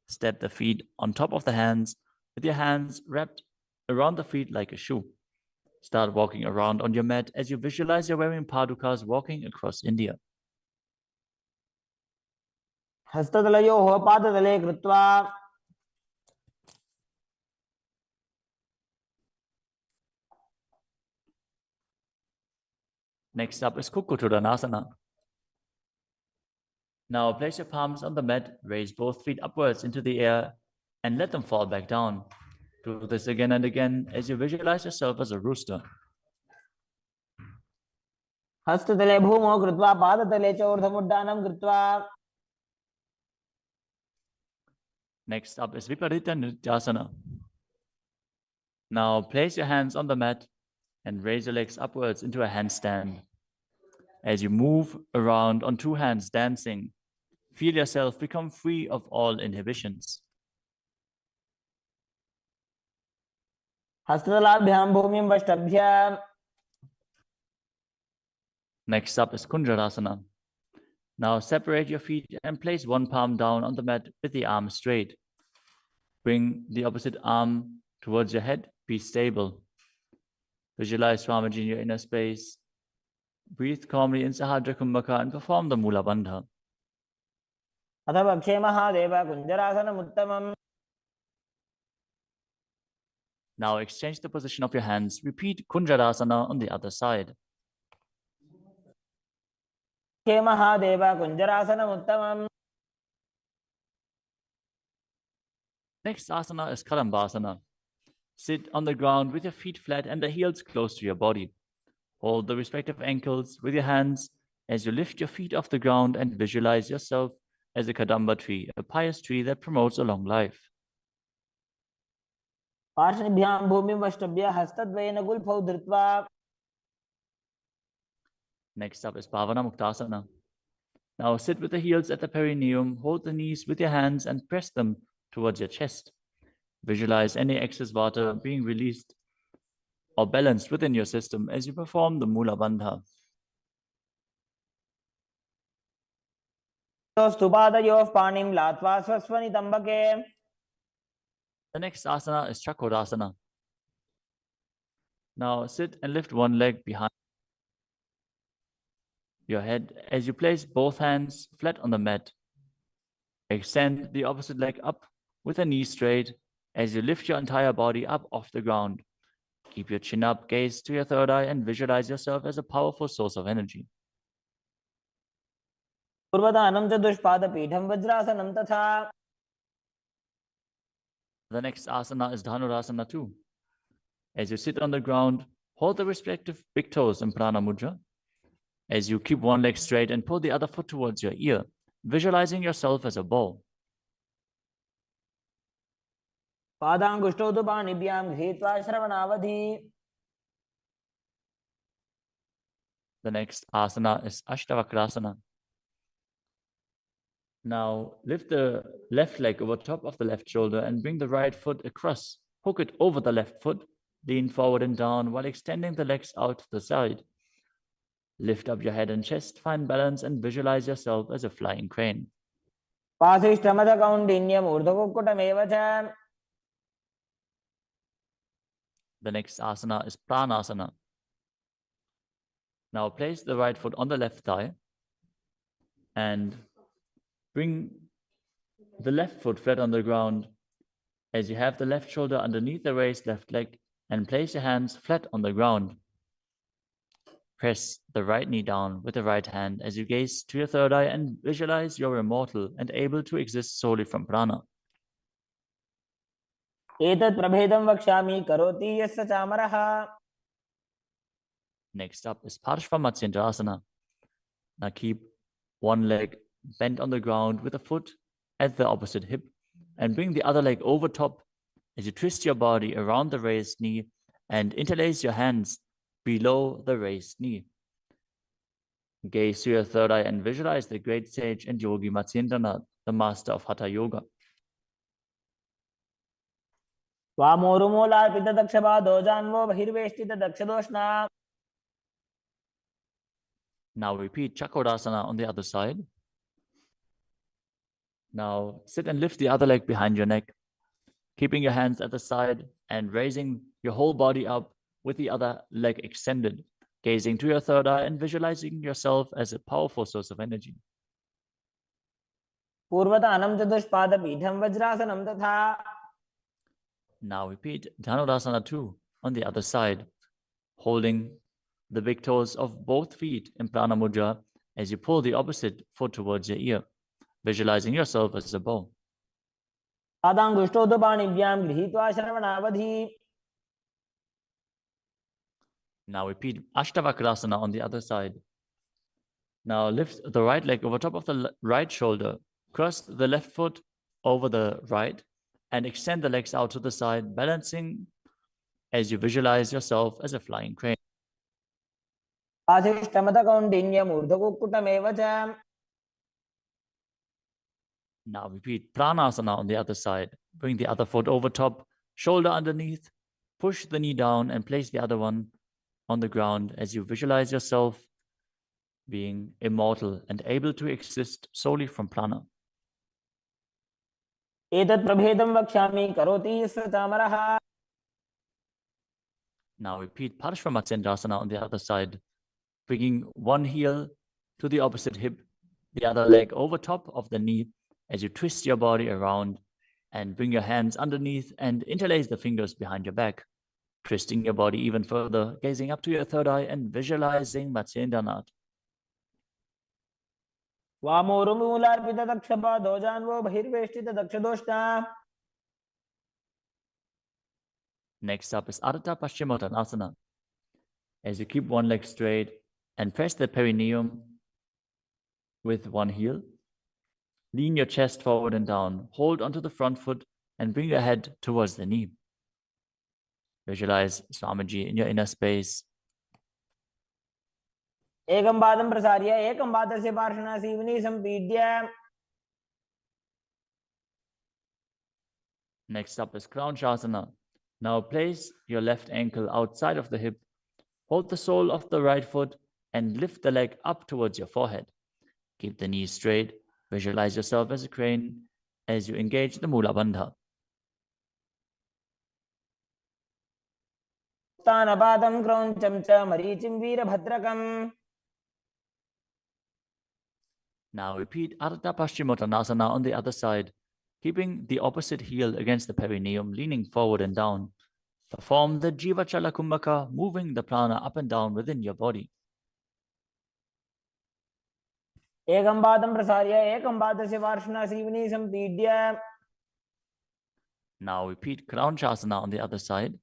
Step the feet on top of the hands with your hands wrapped around the feet like a shoe. Start walking around on your mat as you visualize you're wearing padukas walking across India. हस्ततलयोः पादतले कृत्वा. Next up is Kukkuttanasana. Now place your palms on the mat, raise both feet upwards into the air, and let them fall back down. Do this again and again as you visualize yourself as a rooster. हस्ततले भूमौ कृत्वा पादतले च ऊर्ध्वमुड्डानं कृत्वा. Next up is Viparita Nrityasana. Now place your hands on the mat and raise your legs upwards into a handstand. As you move around on two hands dancing, feel yourself become free of all inhibitions. हस्ततलाभ्यां भूमिं वष्टभ्य. Next up is Kunjarasana. Now separate your feet and place one palm down on the mat with the arm straight. Bring the opposite arm towards your head. Be stable. Visualize Swamiji in your inner space. Breathe calmly in Sahadra Kumbhaka and perform the Mula Bandha. अथ वक्षे Mahadev कुञ्जरासनमुत्तमम्. Now exchange the position of your hands. Repeat Kunjarasana on the other side. वक्षे Mahadev कुञ्जरासनमुत्तमम्. Next asana is Kadambasana. Sit on the ground with your feet flat and the heels close to your body. Hold the respective ankles with your hands as you lift your feet off the ground and visualize yourself as a Kadamba tree, a pious tree that promotes a long life. पार्श्वभ्यां भूमिं वष्टभ्य हस्तद्वयेन गुल्फौ धृत्वा. Next up is Bhavana Muktasana. Now sit with the heels at the perineum, hold the knees with your hands and press them towards your chest. Visualize any excess water being released or balanced within your system as you perform the Mula Bandha. स्तुपादयोः पाणिं लात्वा स्वस्वनितम्बके. The next asana is Chakrasana. Now sit and lift one leg behind your head as you place both hands flat on the mat. Extend the opposite leg up with the knee straight as you lift your entire body up off the ground. Keep your chin up, gaze to your third eye, and visualize yourself as a powerful source of energy. पूर्वदानं चतुष्पादपीठं वज्रासनं तथा. The next asana is Dhanurasana 2. As you sit on the ground, hold the respective big toes in Prana Mudra. As you keep one leg straight and pull the other foot towards your ear, visualizing yourself as a ball. पादाङ्गुष्ठौ तु पाणिभ्यां गृहीत्वा श्रवणावधि. The next asana is Ashtavakrasana. Now lift the left leg over top of the left shoulder and bring the right foot across. Hook it over the left foot. Lean forward and down while extending the legs out to the side. Lift up your head and chest, find balance, and visualize yourself as a flying crane. पाशिष्ठमदकौण्डिन्यम् ऊर्ध्वकुक्कुटमेव च. The next asana is Pranasana. Now place the right foot on the left thigh and bring the left foot flat on the ground as you have the left shoulder underneath the raised left leg and place your hands flat on the ground. Press the right knee down with the right hand as you gaze to your third eye and visualize you're immortal and able to exist solely from prana. एतत् प्रभेदं वक्ष्यामि करोति यस्य चामरः. Next up is Parshvamatyendrasana. Now keep one leg bent on the ground with a foot at the opposite hip and bring the other leg over top as you twist your body around the raised knee and interlace your hands below the raised knee. Gaze to your third eye and visualize the great sage and yogi Matsyendranath, the master of Hatha Yoga. वामोरुमूलार्पितदक्षपादो जान्वो बहिर्वेष्टितदक्षदोष्णा. Now repeat Chakrasana on the other side. Now sit and lift the other leg behind your neck, keeping your hands at the side and raising your whole body up with the other leg extended, gazing to your third eye and visualizing yourself as a powerful source of energy. पूर्वतानं चतुष्पादपीठं वज्रासनं तथा. Now repeat Dhanurasana 2 on the other side, holding the big toes of both feet in Prana Mudra as you pull the opposite foot towards your ear, visualizing yourself as a bow. पादाङ्गुष्ठौ तु पाणिभ्यां गृहीत्वा श्रवणावधि. Now repeat Ashtavakrasana on the other side. Now lift the right leg over top of the right shoulder, cross the left foot over the right, and extend the legs out to the side, balancing as you visualize yourself as a flying crane. पाशिष्ठमदकौण्डिन्यम् ऊर्ध्वकुक्कुटमेव च. Now repeat Pranasana on the other side. Bring the other foot over top, shoulder underneath, push the knee down and place the other one on the ground as you visualize yourself being immortal and able to exist solely from prana. एतत् प्रभेदं वक्ष्यामि करोति यस्य चामरः. Now repeat Parshvamatyendrasana on the other side, bringing one heel to the opposite hip, the other leg over top of the knee as you twist your body around and bring your hands underneath and interlace the fingers behind your back, twisting your body even further, gazing up to your third eye and visualizing Matsyendranath. वामोरुमूलार्पितदक्षपादो जान्वो बहिर्वेष्टितदक्षदोष्णा. Next up is Ardha Paschimottanasana. As you keep one leg straight and press the perineum with one heel, lean your chest forward and down, hold onto the front foot and bring your head towards the knee. Visualize Swamiji in your inner space. एकं पादं प्रसार्य एकं पादस्य पार्श्वना Seoni सम्पीड्य. Next up is Crown Shasana. Now place your left ankle outside of the hip, hold the sole of the right foot and lift the leg up towards your forehead. Keep the knees straight, Visualize yourself as a crane as you engage the Mula Bandha. उत्तानपादं क्रौञ्चं च मरीचिं वीरभद्रकम्. Now repeat Ardha Paschimottanasana on the other side, keeping the opposite heel against the perineum, leaning forward and down. Perform the Jiva Chala Kumbhaka, moving the prana up and down within your body. एकं पादं प्रसार्य एकं पादस्य पार्श्वना Seoni सम्पीड्य. Now repeat Kraunchasana on the other side.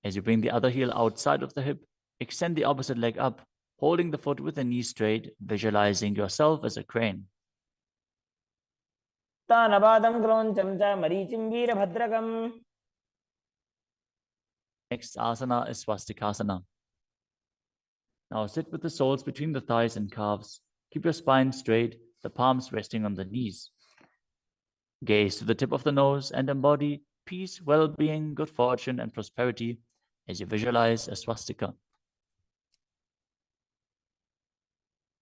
As you bring the other heel outside of the hip, extend the opposite leg up, holding the foot with the knee straight, visualizing yourself as a crane. उत्तानपादं क्रौञ्चं च मरीचिं वीरभद्रकम्. Next asana is Swastikasana. Now sit with the soles between the thighs and calves. Keep your spine straight, the palms resting on the knees. Gaze to the tip of the nose and embody peace, well-being, good fortune, and prosperity as you visualize a swastika.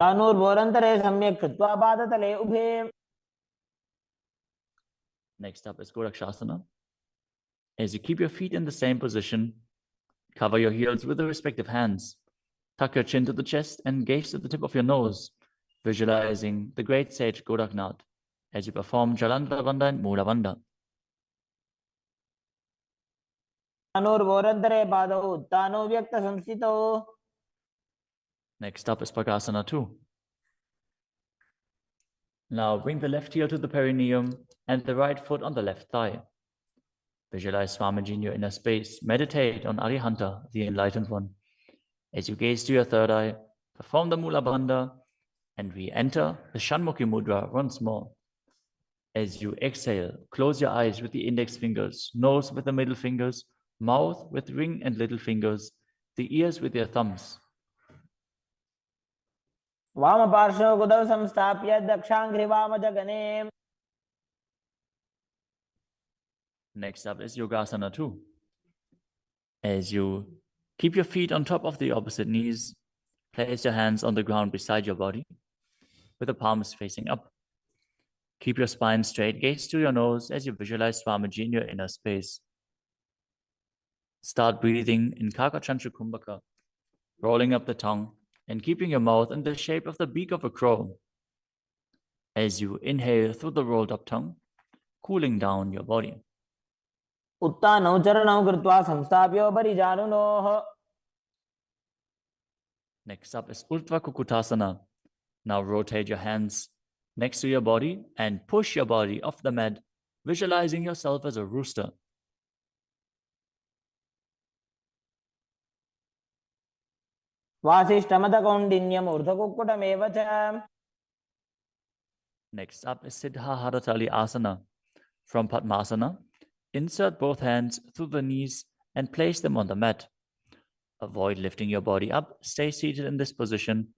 तानूर्भोरन्तरे सम्यक् कृत्वा पादतले उभे. Next up is Gorakshasana. As you keep your feet in the same position, cover your heels with the respective hands. Tuck your chin to the chest and gaze to the tip of your nose, visualizing the great sage Goraknath as you perform Jalandhara Bandha and Mula Bandha. तानूर्भोरन्तरे पादौ उत्तानो व्यक्तसंस्थितौ. Next up is Pakasana 2. Now bring the left heel to the perineum and the right foot on the left thigh. Visualize Swamiji in your inner space. Meditate on Arihanta, the Enlightened One. As you gaze to your third eye, perform the Mula Bandha and re-enter the Shanmukhi Mudra once more. As you exhale, close your eyes with the index fingers, nose with the middle fingers, mouth with ring and little fingers, the ears with your thumbs. वामपार्श्वौ गुदौ संस्थाप्य दक्षाङ्घ्रि वामजगने. Next up is Yogasana 2. As you keep your feet on top of the opposite knees, place your hands on the ground beside your body, with the palms facing up. Keep your spine straight, gaze to your nose as you visualize Swamiji in your inner space. Start breathing in Kakachantra Kumbhaka, rolling up the tongue and keeping your mouth in the shape of the beak of a crow. As you inhale through the rolled up tongue, cooling down your body. उत्तानौ चरणौ कृत्वा संस्थाप्योपरि जानुनोः. Next up is Urdhva Kukutasana. Now rotate your hands next to your body and push your body off the mat, visualizing yourself as a rooster. वासिष्ठमदकौण्डिन्यम् ऊर्ध्वकुक्कुटमेव च. Next up is Siddha Haratali Asana. From Padmasana, insert both hands through the knees and place them on the mat. Avoid lifting your body up. Stay seated in this position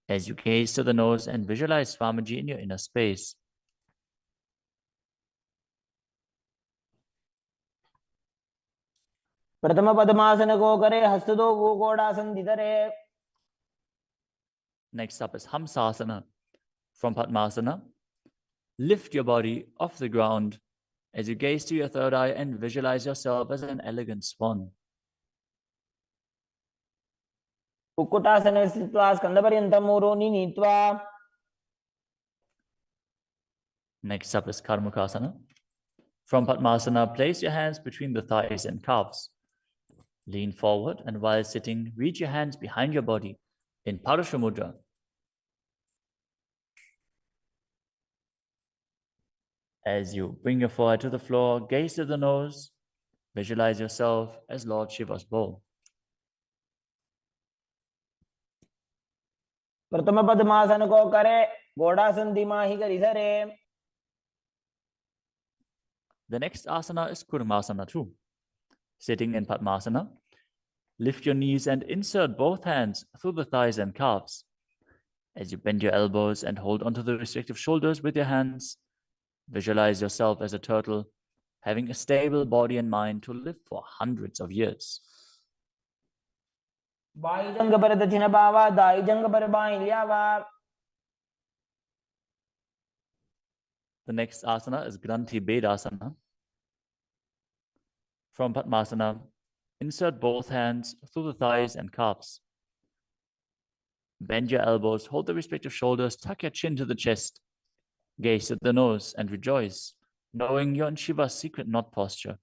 as you gaze to the nose and visualize Swamiji in your inner space. प्रथम पद्मासन को करे हस्तदो गोकोडासन दितरे. Next up is Hamsasana. From Padmasana, lift your body off the ground as you gaze to your third eye and visualize yourself as an elegant swan. कुक्कुटासने स्थित्वा स्कन्धपर्यन्तं ऊरोनि नीत्वा. Next up is Karmukasana. From Padmasana, place your hands between the thighs and calves. Lean forward and while sitting, reach your hands behind your body in Parasha Mudra. As you bring your forehead to the floor, gaze to the nose, visualize yourself as Lord Shiva's bowl. प्रथम पद्मासन को करे घोड़ासन दिमाहि करि धरे. The next asana is Kurmasana 2. Sitting in Padmasana, lift your knees and insert both hands through the thighs and calves. As you bend your elbows and hold onto the respective shoulders with your hands, visualize yourself as a turtle, having a stable body and mind to live for hundreds of years. वायुजंग पर दक्षिण बावा दायुजंग पर बाईं ल्यावा. The next asana is Granthi Bedasana. From Padmasana, insert both hands through the thighs and calves. Bend your elbows, hold the respective shoulders, tuck your chin to the chest, gaze at the nose and rejoice, knowing you're in Shiva's secret knot posture.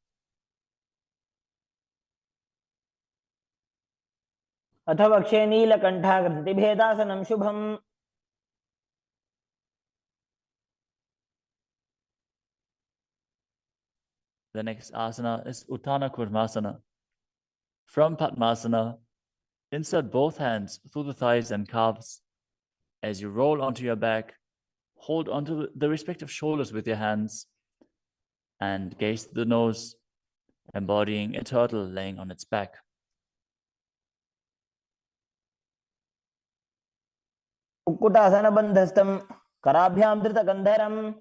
अथ वक्षे नीलकण्ठाकृतिभेदासनं शुभम्. The next asana is Uttana Kurmasana. From Padmasana, insert both hands through the thighs and calves. As you roll onto your back, hold onto the respective shoulders with your hands and gaze to the nose, embodying a turtle laying on its back. कुक्कुटासनबन्धस्थं कराभ्यां धृतकन्धरम्.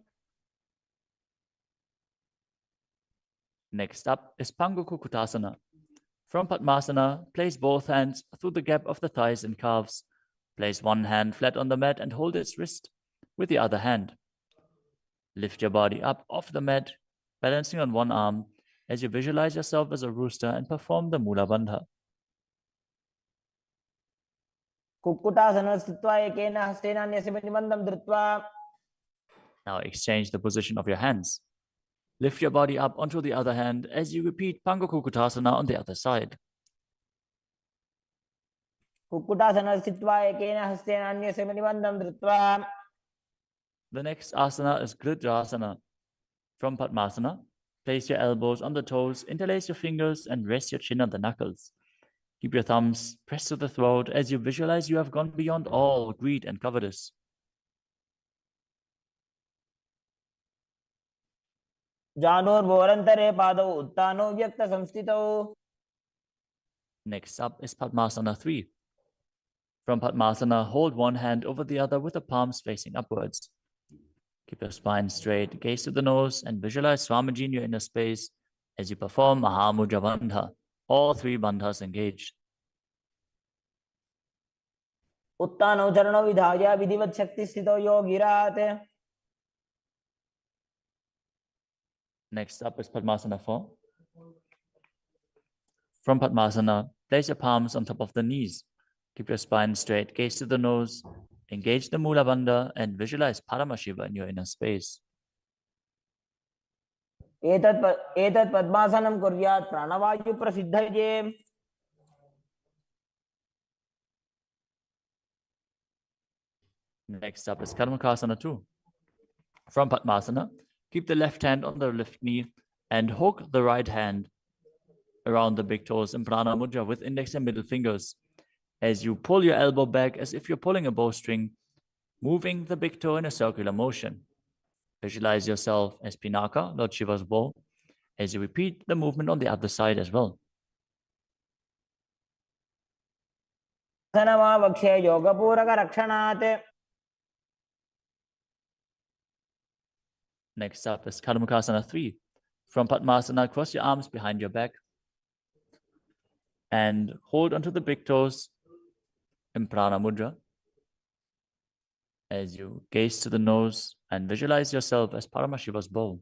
Next up is Pangu Kukutasana. From Padmasana, place both hands through the gap of the thighs and calves. Place one hand flat on the mat and hold its wrist with the other hand. Lift your body up off the mat, balancing on one arm as you visualize yourself as a rooster and perform the Mula Bandha. कुक्कुटासनं स्थित्वा एकेन हस्तेन अन्यस्य प्रतिबन्धं धृत्वा. Now exchange the position of your hands. Lift your body up onto the other hand as you repeat Pangu Kukutasana on the other side. कुक्कुटासनं स्थित्वा एकेन हस्तेन अन्यस्य प्रतिबन्धं धृत्वा. The next asana is Gridrasana. From Padmasana, place your elbows on the toes, interlace your fingers, and rest your chin on the knuckles. Keep your thumbs pressed to the throat as you visualize you have gone beyond all greed and covetous. जानोर्भोरन्तरे पादौ उत्तानो व्यक्तसंस्थितौ. Next up is Padmasana 3. From Padmasana, hold one hand over the other with the palms facing upwards. Keep your spine straight, gaze to the nose, and visualize Swamiji in your inner space as you perform Mahamudra Bandha. All three bandhas engaged. उत्तानौ चरणौ विधाय विधिवत् शक्तिस्थितौ योगिरात्. Next up is Padmasana 4. From Padmasana, place your palms on top of the knees. Keep your spine straight, gaze to the nose, engage the Mula Bandha, and visualize Paramashiva in your inner space. एतत् पद्मासनं कुर्यात् प्राणवायु प्रसिद्धये. Next up is Karmakasana 2. From Padmasana, keep the left hand on the left knee and hook the right hand around the big toes in Prana Mudra with index and middle fingers. As you pull your elbow back as if you're pulling a bowstring, moving the big toe in a circular motion. Visualize yourself as Pinaka, Lord Shiva's bow, as you repeat the movement on the other side as well. वक्षे योगपूरकरक्षणात्. Next up is Karmakasana 3. From Padmasana, cross your arms behind your back and hold onto the big toes in Prana Mudra as you gaze to the nose and visualize yourself as Paramashiva's bow.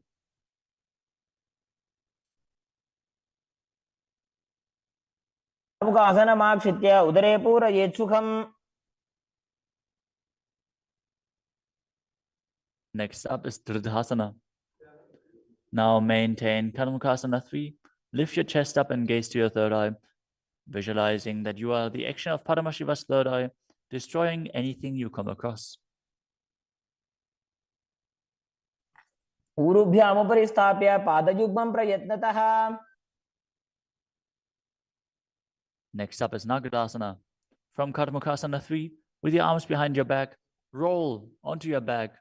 मुखासनमाक्षित्य उदरे पूरयेत् सुखम्. Next up is Dridhasana. Now maintain Karmakasana 3. Lift your chest up and gaze to your third eye, visualizing that you are the action of Paramashiva's third eye, destroying anything you come across. ऊरुभ्यामुपरि स्थाप्य पादयुग्मं प्रयत्नतः. Next up is Nagadasana. From Karmakasana 3, with your arms behind your back, roll onto your back.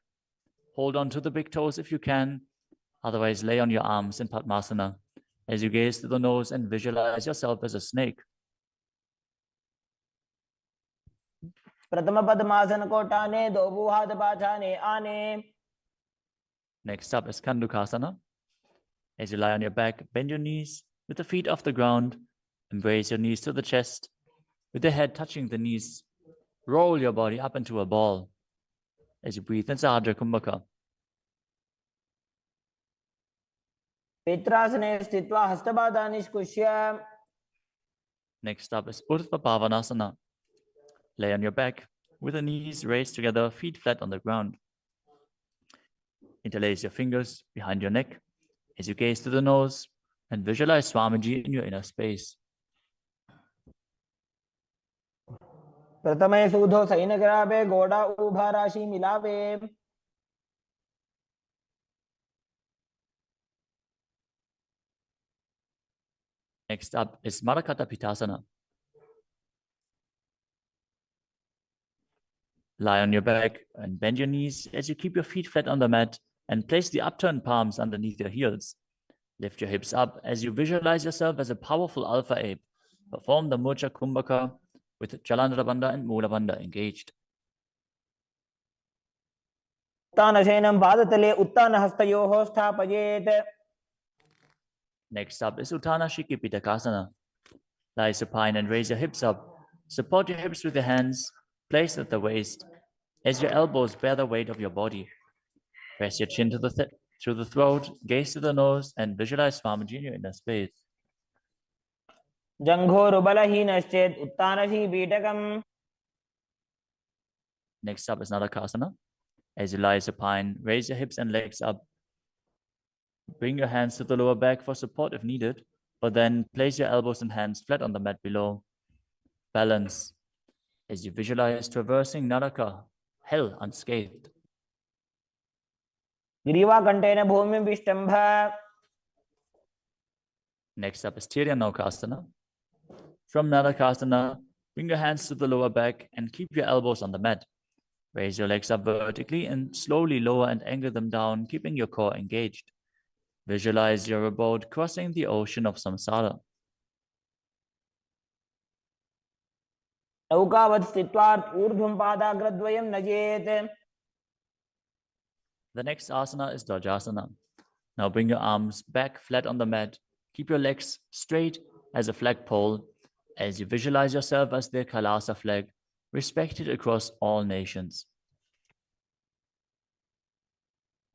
Hold on to the big toes if you can. Otherwise, lay on your arms in Padmasana as you gaze to the nose and visualize yourself as a snake. प्रथम पद्मासन कोटाने दो बुहाद पाछाने आने. Next up is Kandukasana. As you lie on your back, bend your knees with the feet off the ground. Embrace your knees to the chest with the head touching the knees. Roll your body up into a ball as you breathe in Sahadra Kumbhaka. पित्रासने स्थित्वा हस्तपादान् निष्कुष्य. Next up is Urdhva Bhavanasana. Lay on your back with the knees raised together, feet flat on the ground. Interlace your fingers behind your neck as you gaze to the nose and visualize Swamiji in your inner space. प्रथमे सूधो सैनग्राभे गोडा उभा राशि मिलावे. Next up is Marakata Pitasana. Lie on your back and bend your knees as you keep your feet flat on the mat and place the upturned palms underneath your heels. Lift your hips up as you visualize yourself as a powerful alpha ape. Perform the Murcha Kumbhaka with Jalandhara Bandha and Mula Bandha engaged. उत्तानशयनं पादतले उत्तानहस्तयोः स्थापयेत्. Next up is Uttana Shiki Pitakasana. Lie supine and raise your hips up. Support your hips with your hands, placed at the waist, as your elbows bear the weight of your body. Press your chin to the throat, gaze to the nose, and visualize Swamiji in your inner space. जङ्घोरुबलहीनश्चेत् उत्तानशी पीठकम्. Next up is Nadakasana. As you lie supine, raise your hips and legs up. Bring your hands to the lower back for support if needed, but then place your elbows and hands flat on the mat below. Balance as you visualize traversing Naraka, hell unscathed. ग्रीवाकण्ठेन भूमिं विष्टम्भ. Next up is Tiryanokasana. From Nadakasana, bring your hands to the lower back and keep your elbows on the mat. Raise your legs up vertically and slowly lower and angle them down, keeping your core engaged. Visualize your abode crossing the ocean of samsara. नौकावत् स्थित्वा ऊर्ध्वं पादाग्रद्वयं नजेत्. The next asana is Dvajasana. Now bring your arms back flat on the mat. Keep your legs straight as a flagpole as you visualize yourself as the Kailasa flag, respected across all nations.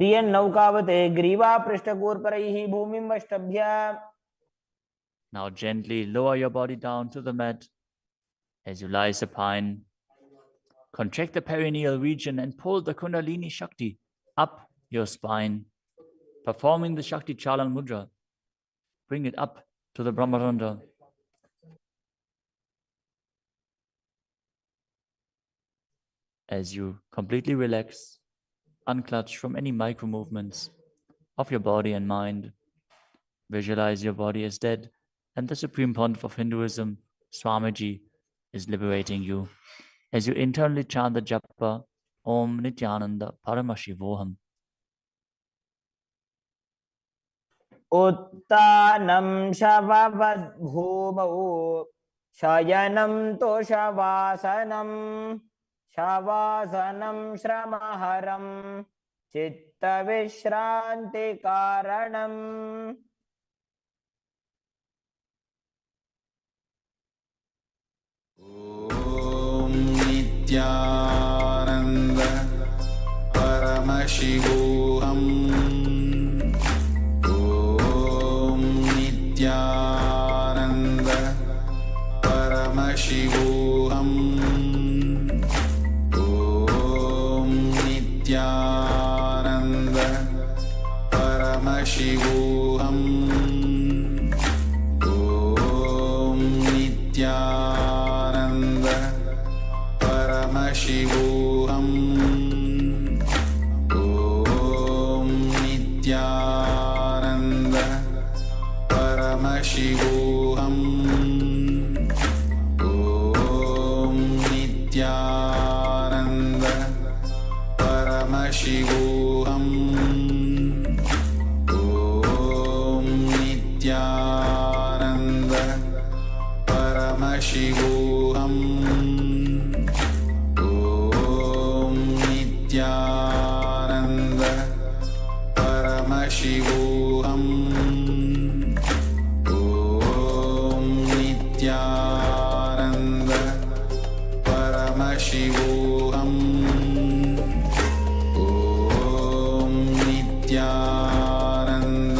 प्रियन् नौकावते ग्रीवा पृष्ठकूर्परैः भूमिं वष्टभ्य. Now gently lower your body down to the mat as you lie supine. Contract the perineal region and pull the Kundalini Shakti up your spine, performing the Shakti Chalan Mudra. Bring it up to the Brahmarandha. As you completely relax, unclutch from any micro movements of your body and mind. Visualize your body as dead, and the Supreme Pontiff of Hinduism, Swamiji, is liberating you as you internally chant the japa Om Nityananda Paramashivoham. उत्तानं शववद्भूमौ शयनं तोषवासनं शवासनं श्रमहरं चित्तविश्रान्तिकारणम्. ॐ नित्यानन्द परमशिवोऽहम् ॐ नित्यानन्द परमशिवोऽहम् ॐ नित्यानन्द परमशिवोऽहम् ॐ नित्यानन्द परमशिवोऽहम् ॐ नित्यानन्द परमशिवोऽहम् ॐ नित्यानन्द परमशिवोऽहम् ॐ नित्यानन्द परमशिवोऽहम् ॐ नित्यानन्द परमशिवोऽहम् ॐ नित्यानन्द परमशिवोऽहम् ॐ Nityanand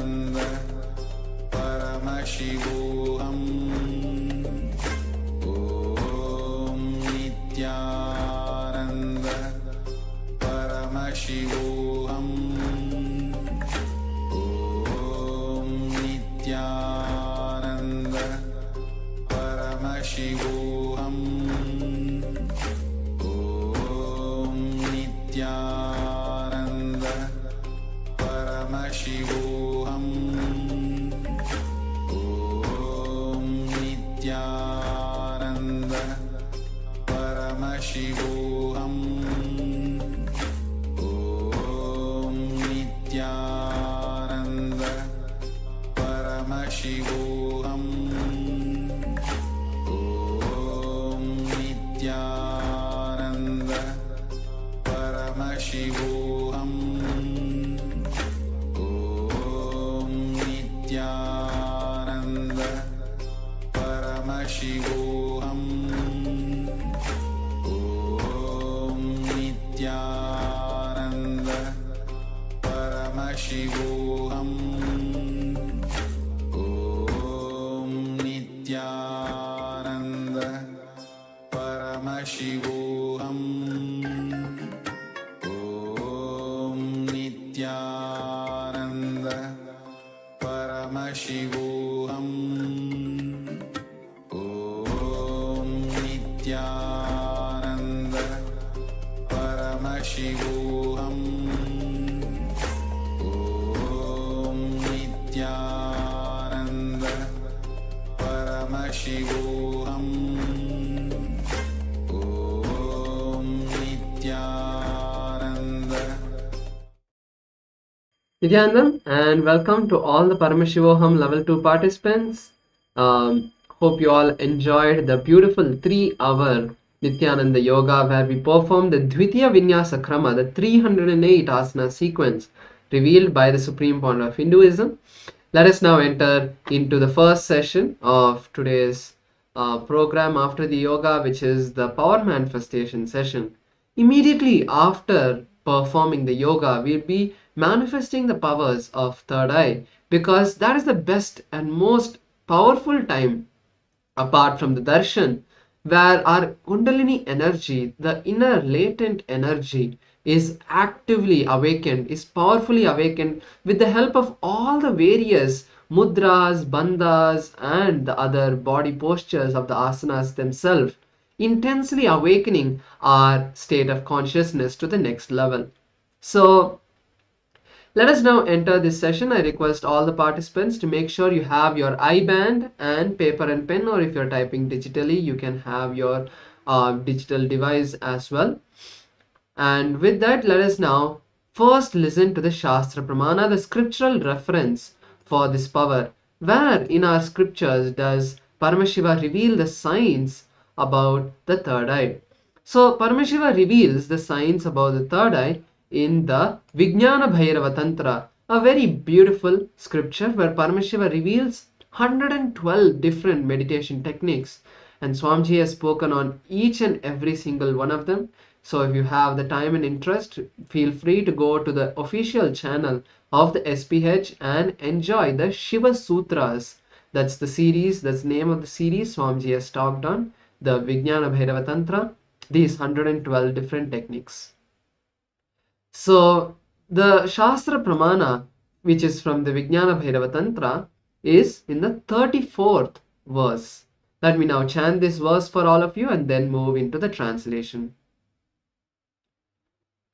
Paramashivoham Om Nityananda Paramashivoham Om Nityananda Paramashivoham Om Nityananda Paramashivoham Om Nityananda Paramashivoham Om Nityananda Paramashivoham Om Nityananda Paramashivoham Om Nityananda Paramashivoham Om Nityananda Paramashivoham Om Nityananda Paramashivoham Om Nityananda Paramashivoham Om Nityananda Paramashivoham Om Nityananda Paramashivoham Om Nityananda Nityanandam, and welcome to all the Paramashivoham Level 2 participants. Hope you all enjoyed the beautiful 3-hour Nityananda Yoga where we performed the Dvitiya Vinyasa Krama, the 308 asana sequence revealed by the Supreme Pontiff of Hinduism. Let us now enter into the first session of today's program after the yoga, which is the power manifestation session. Immediately after performing the yoga, we'll be manifesting the powers of third eye, because that is the best and most powerful time apart from the darshan, where our kundalini energy, the inner latent energy, is actively awakened, is powerfully awakened with the help of all the various mudras, bandhas, and the other body postures of the asanas themselves, intensely awakening our state of consciousness to the next level. So let us now enter this session. I request all the participants to make sure you have your eye band and paper and pen, or if you're typing digitally, you can have your digital device as well. And with that, let us now first listen to the Shastra Pramana, the scriptural reference for this power. Where in our scriptures does Paramashiva reveal the signs about the third eye? So Paramashiva reveals the signs about the third eye in the Vijnana Bhairava Tantra, a very beautiful scripture where Paramashiva reveals 112 different meditation techniques, and Swamiji has spoken on each and every single one of them. So if you have the time and interest, feel free to go to the official channel of the SPH and enjoy the Shiva Sutras. That's the series, that's the name of the series Swamiji has talked on, the Vijnana Bhairava Tantra, these 112 different techniques. So the Shastra Pramana, which is from the Vijnana Bhairava Tantra, is in the 34th verse. Let me now chant this verse for all of you and then move into the translation.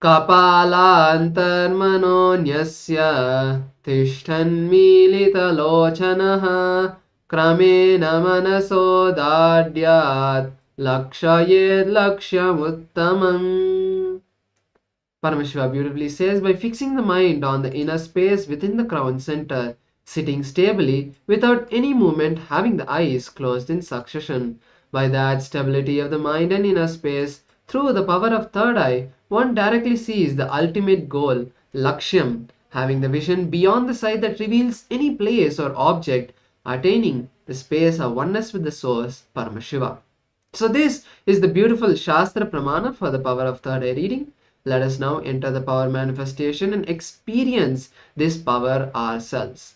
Kapalantarmanonyasya tishthanmilitalochanaha kramena manaso dadyat lakshayed lakshyamuttamam. Paramashiva beautifully says, by fixing the mind on the inner space within the crown center, sitting stably without any movement, having the eyes closed in succession. By that stability of the mind and inner space, through the power of third eye, one directly sees the ultimate goal, Lakshyam, having the vision beyond the sight that reveals any place or object, attaining the space of oneness with the source, Paramashiva. So this is the beautiful Shastra Pramana for the power of third eye reading. Let us now enter the power manifestation and experience this power ourselves.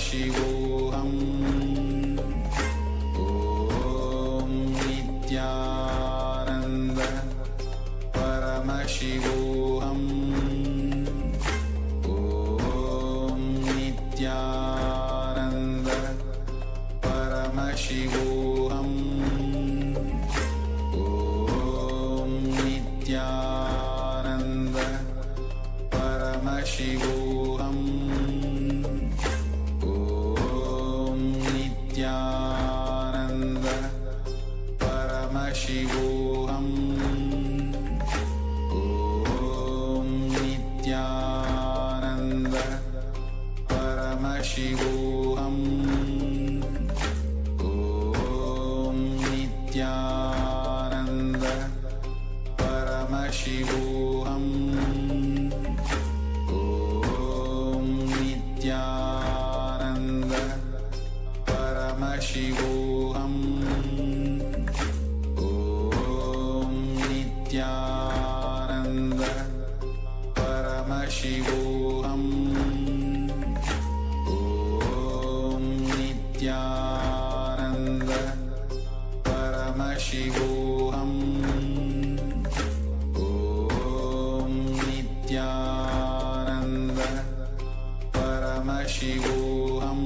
Paramashivoham Om Nityananda Paramashivoham Om Nityananda Paramashivoham Om Nityananda Paramashivoham Om Nityananda Paramashivoham Om Nityananda Paramashivoham Om Nityananda Paramashivoham Om Nityananda Paramashivoham Om Nityananda Paramashivoham Om Nityananda Paramashivoham Om Nityananda Paramashivoham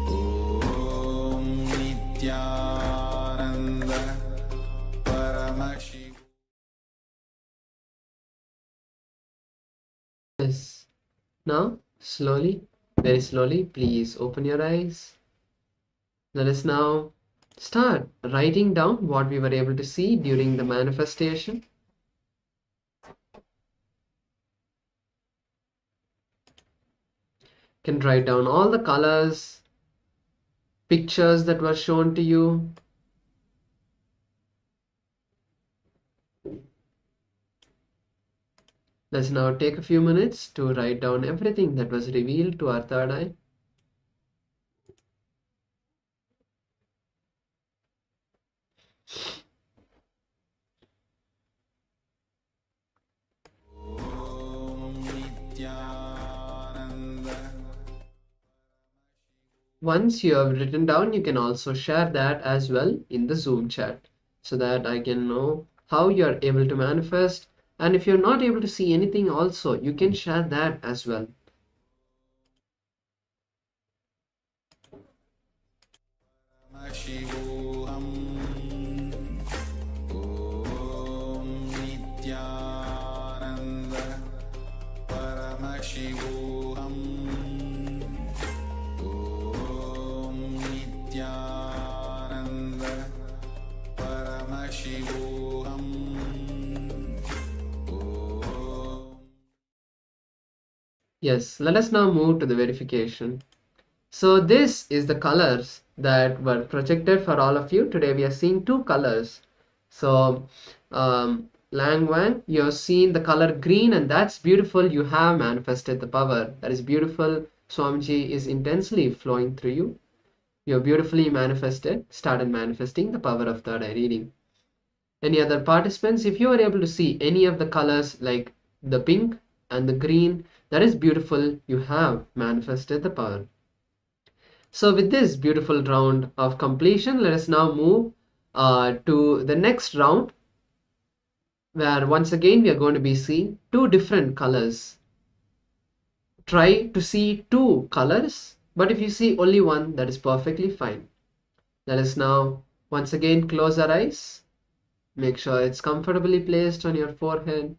Om Nityananda Paramashivoham. Yes. Now, slowly, very slowly, please open your eyes. Let us now start writing down what we were able to see during the manifestation. You can write down all the colors, pictures that were shown to you. Let's now take a few minutes to write down everything that was revealed to our third eye. Om Nityananda. Once you have written down, you can also share that as well in the Zoom chat so that I can know how you are able to manifest. And if you're not able to see anything also, you can share that as well. Paramashivoham Om Nityananda Paramashivoham Om Nityananda Paramashivoham Om. Yes, let us now move to the verification. So this is the colors that were projected for all of you. Today we are seeing two colors. So Lang Wang, you have seen the color green, and that's beautiful. You have manifested the power. That is beautiful. Swamiji is intensely flowing through you. You have beautifully started manifesting the power of third eye reading. Any other participants, if you are able to see any of the colors like the pink and the green, that is beautiful. You have manifested the power. So with this beautiful round of completion, let us now move to the next round, where once again we are going to be seeing two different colors. Try to see two colors, but if you see only one, that is perfectly fine. Let us now once again close our eyes. Make sure it's comfortably placed on your forehead.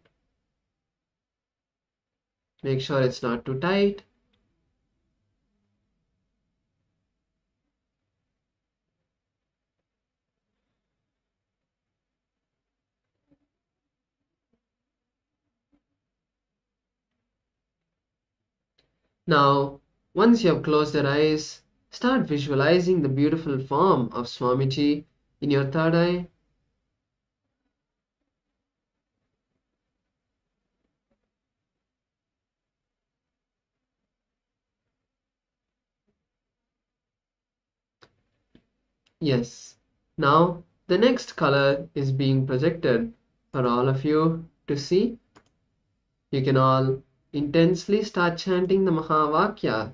Make sure it's not too tight. Now, once you have closed your eyes, start visualizing the beautiful form of Swamiji in your third eye. Yes. Now, the next color is being projected for all of you to see. You can all intensely start chanting the Mahavakya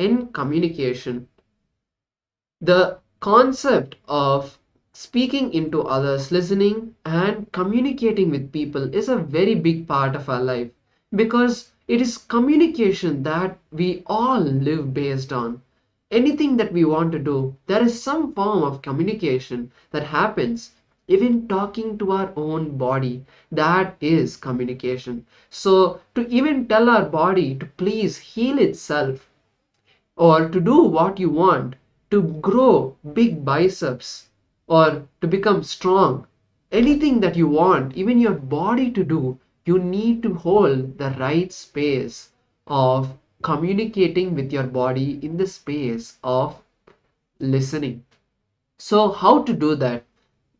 in communication. The concept of speaking into others, listening, and communicating with people is a very big part of our life because it is communication that we all live based on. Anything that we want to do, there is some form of communication that happens. Even talking to our own body, that is communication. So, to even tell our body to please heal itself, or to do what you want, to grow big biceps, or to become strong, anything that you want, even your body to do, you need to hold the right space of communicating with your body in the space of listening. So, how to do that?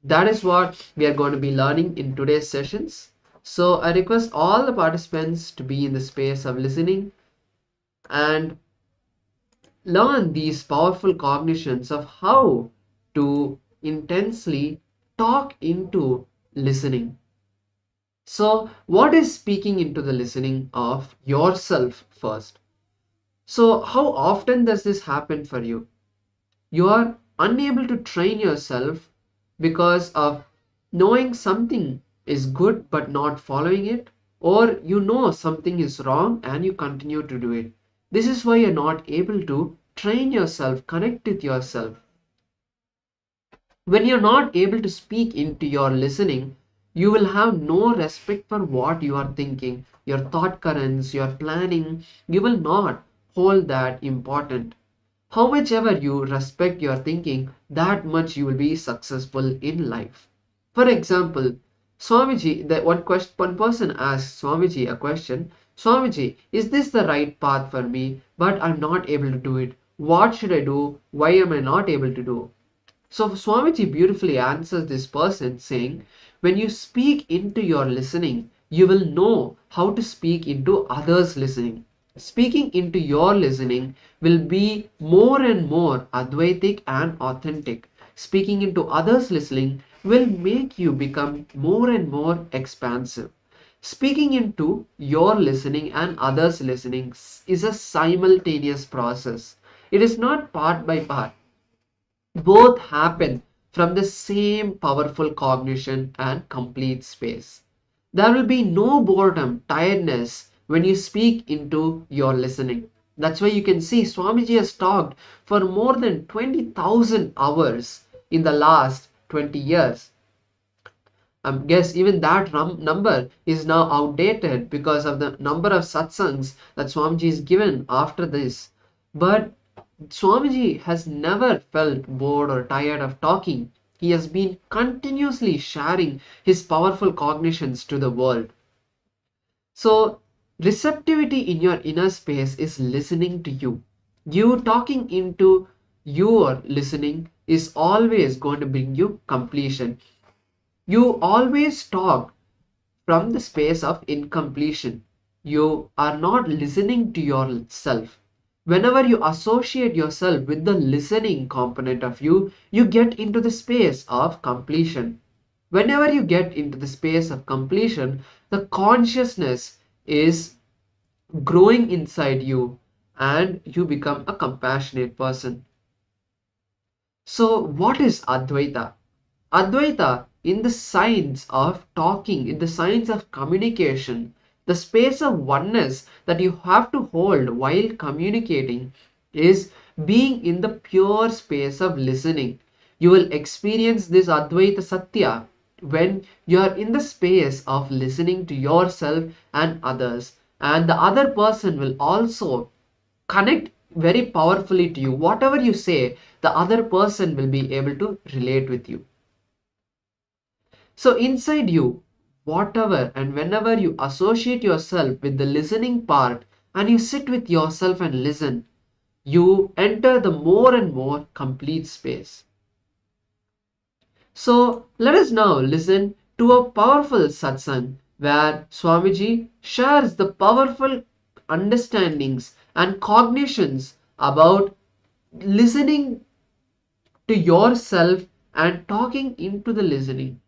That is what we are going to be learning in today's sessions. So, I request all the participants to be in the space of listening and learn these powerful cognitions of how to intensely talk into listening. So, what is speaking into the listening of yourself first? So, how often does this happen for you? You are unable to train yourself because of knowing something is good but not following it, or you know something is wrong and you continue to do it. This is why you're not able to train yourself, connect with yourself. When you're not able to speak into your listening, you will have no respect for what you are thinking, your thought currents, your planning. You will not hold that important. How much ever you respect your thinking, that much you will be successful in life. For example, Swamiji, one person asked Swamiji a question. Swamiji, is this the right path for me? But I'm not able to do it. What should I do? Why am I not able to do? So Swamiji beautifully answers this person saying, when you speak into your listening, you will know how to speak into others' listening. Speaking into your listening will be more and more Advaitic and authentic. Speaking into others' listening will make you become more and more expansive. Speaking into your listening and others' listening is a simultaneous process. It is not part by part. Both happen from the same powerful cognition and complete space. There will be no boredom, tiredness when you speak into your listening. That's why you can see Swamiji has talked for more than 20,000 hours in the last 20 years. I guess even that number is now outdated because of the number of satsangs that Swamiji is given after this. But Swamiji has never felt bored or tired of talking. He has been continuously sharing his powerful cognitions to the world. So, receptivity in your inner space is listening to you. You talking into your listening is always going to bring you completion. You always talk from the space of incompletion. You are not listening to yourself. Whenever you associate yourself with the listening component of you, you get into the space of completion. Whenever you get into the space of completion, the consciousness is growing inside you and you become a compassionate person. So, what is Advaita? Advaita, in the science of talking, in the science of communication, the space of oneness that you have to hold while communicating is being in the pure space of listening. You will experience this Advaita Satya when you are in the space of listening to yourself and others, and the other person will also connect very powerfully to you. Whatever you say, the other person will be able to relate with you. So inside you, whatever and whenever you associate yourself with the listening part and you sit with yourself and listen, you enter the more and more complete space. So let us now listen to a powerful satsang where Swamiji shares the powerful understandings and cognitions about listening to yourself and talking into the listening.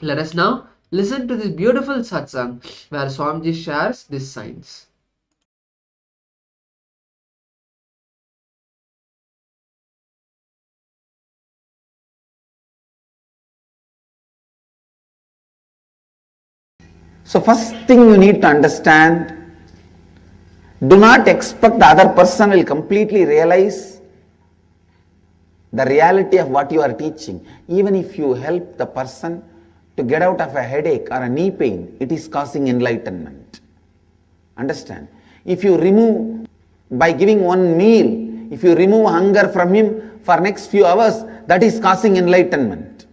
Let us now listen to this beautiful satsang where Swamiji shares this science. So first thing you need to understand, do not expect the other person will completely realize the reality of what you are teaching. Even if you help the person to get out of a headache or a knee pain, it is causing enlightenment. Understand? If you remove, by giving one meal, if you remove hunger from him for next few hours, that is causing enlightenment.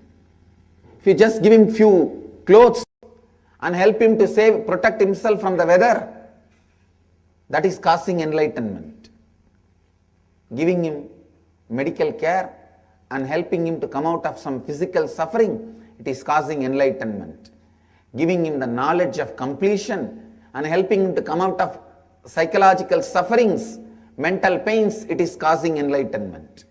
If you just give him few clothes and help him to protect himself from the weather, that is causing enlightenment. Giving him medical care and helping him to come out of some physical suffering, it is causing enlightenment. Giving him the knowledge of completion and helping him to come out of psychological sufferings, mental pains, it is causing enlightenment.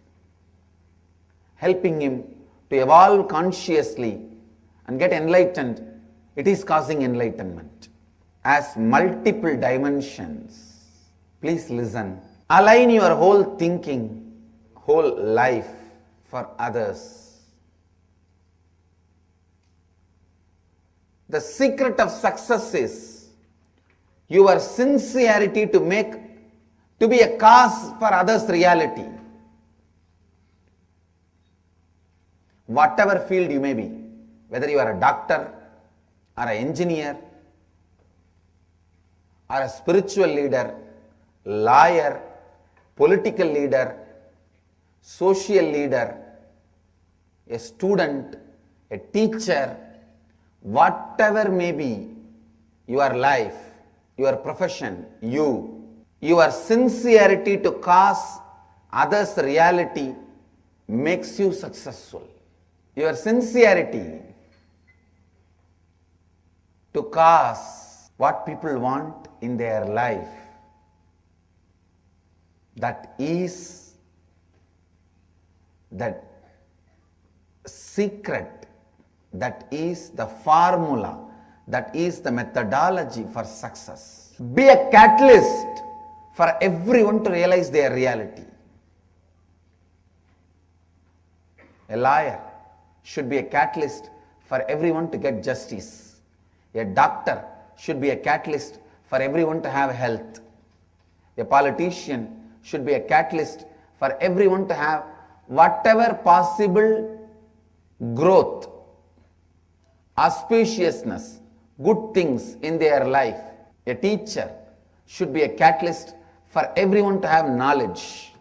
Helping him to evolve consciously and get enlightened, it is causing enlightenment. As multiple dimensions, please listen. Align your whole thinking, whole life for others. The secret of success is your sincerity to be a cause for others' reality. Whatever field you may be, whether you are a doctor or an engineer or a spiritual leader, lawyer, political leader, social leader, a student, a teacher, whatever may be your life, your profession, your sincerity to cause others' reality makes you successful. Your sincerity to cause what people want in their life, that is the secret, that is the formula, that is the methodology for success. Be a catalyst for everyone to realize their reality. A lawyer should be a catalyst for everyone to get justice. A doctor should be a catalyst for everyone to have health. A politician should be a catalyst for everyone to have whatever possible growth, auspiciousness, good things in their life. A teacher should be a catalyst for everyone to have knowledge.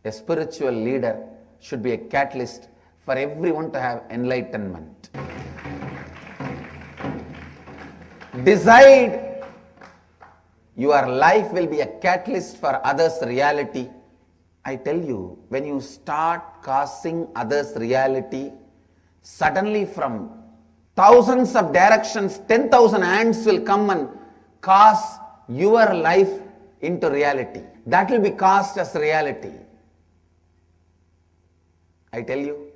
A spiritual leader should be a catalyst for everyone to have enlightenment. Decide your life will be a catalyst for others' reality. I tell you, when you start causing others' reality, suddenly from thousands of directions, 10,000 hands will come and cause your life into reality. That will be cast as reality. I tell you,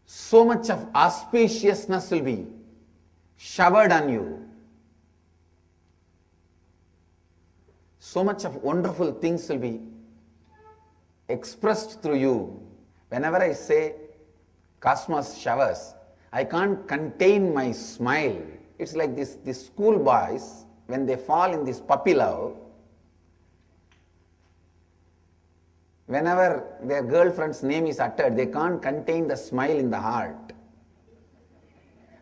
so much of auspiciousness will be showered on you. So much of wonderful things will be expressed through you. Whenever I say cosmos showers, I can't contain my smile. It's like these school boys, when they fall in this puppy love, whenever their girlfriend's name is uttered, they can't contain the smile in the heart.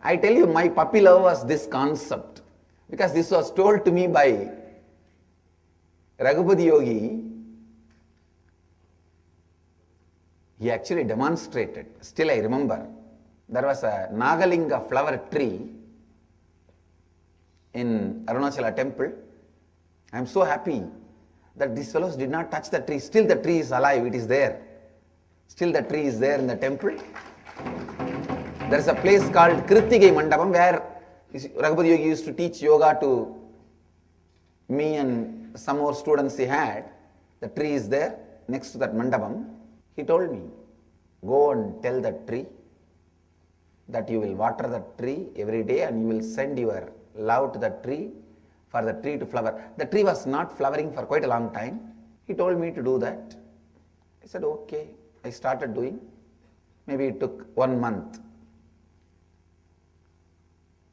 I tell you, my puppy love was this concept, because this was told to me by Raghupati Yogi. He actually demonstrated. Still I remember, there was a Nagalinga flower tree in Arunachala temple. I am so happy that these fellows did not touch the tree. Still the tree is alive, it is there. Still the tree is there in the temple. There is a place called Krittigai Mandapam where Raghupati Yogi used to teach yoga to me and some more students he had. The tree is there next to that mandapam. He told me, go and tell the tree that you will water the tree every day and you will send your love to the tree for the tree to flower. The tree was not flowering for quite a long time. He told me to do that. I said, okay. I started doing. Maybe it took 1 month.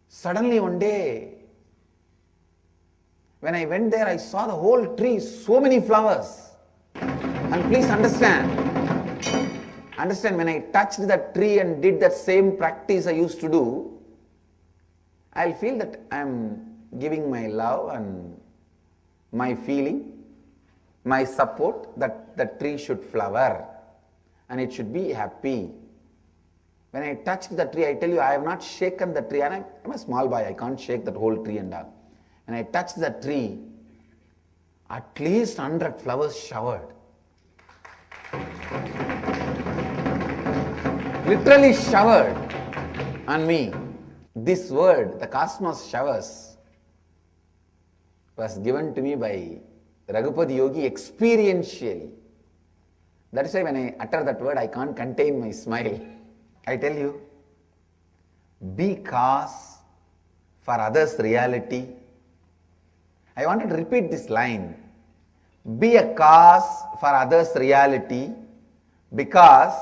Suddenly one day, when I went there, I saw the whole tree, so many flowers. And please understand, when I touched that tree and did that same practice I used to do, I'll feel that I'm giving my love and my feeling, my support that the tree should flower and it should be happy. When I touched the tree, I tell you, I have not shaken the tree, and I'm a small boy, I can't shake that whole tree and all. When I touched the tree, at least 100 flowers showered. Literally showered on me. This word, the cosmos showers, was given to me by Raghupati Yogi experientially. That is why when I utter that word, I can't contain my smile. I tell you, be cause for others' reality. I wanted to repeat this line. Be a cause for others' reality, because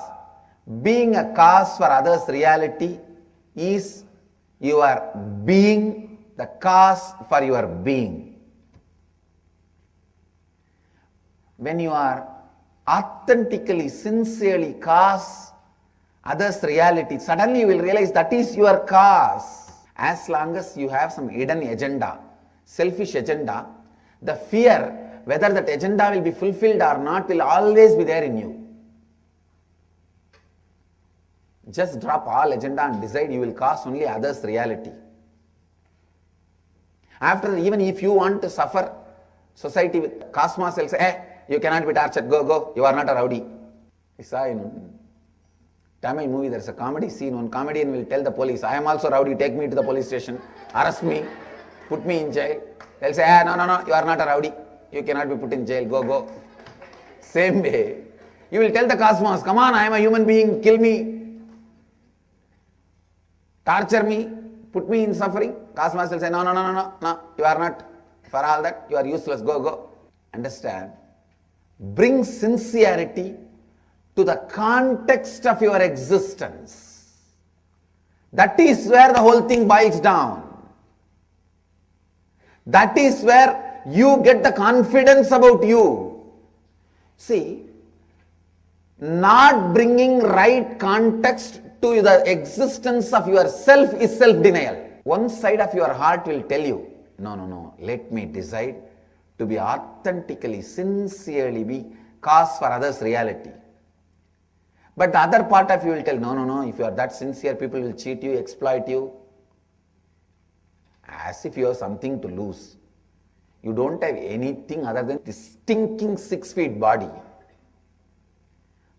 being a cause for others' reality is your being the cause for your being. When you are authentically, sincerely cause others' reality, suddenly you will realize that is your cause. As long as you have some hidden agenda, selfish agenda, the fear whether that agenda will be fulfilled or not will always be there in you. Just drop all agenda and decide you will cause only others' reality. After, even if you want to suffer, society with cosmos will say, hey, you cannot be tortured, go, you are not a rowdy. I saw in Tamil movie, there is a comedy scene, one comedian will tell the police, I am also rowdy, take me to the police station, arrest me, put me in jail. They'll say, hey, no, you are not a rowdy, you cannot be put in jail, go. Same way, you will tell the cosmos, come on, I am a human being, kill me, torture me, put me in suffering. Cosmos will say, no, you are not for all that, you are useless, go. Understand? Bring sincerity to the context of your existence. That is where the whole thing boils down. That is where you get the confidence about you. See, not bringing right context to the existence of yourself is self-denial. One side of your heart will tell you, no, let me decide to be authentically, sincerely be cause for others' reality. But the other part of you will tell, no, if you are that sincere, people will cheat you, exploit you. As if you have something to lose. You don't have anything other than this stinking 6 feet body.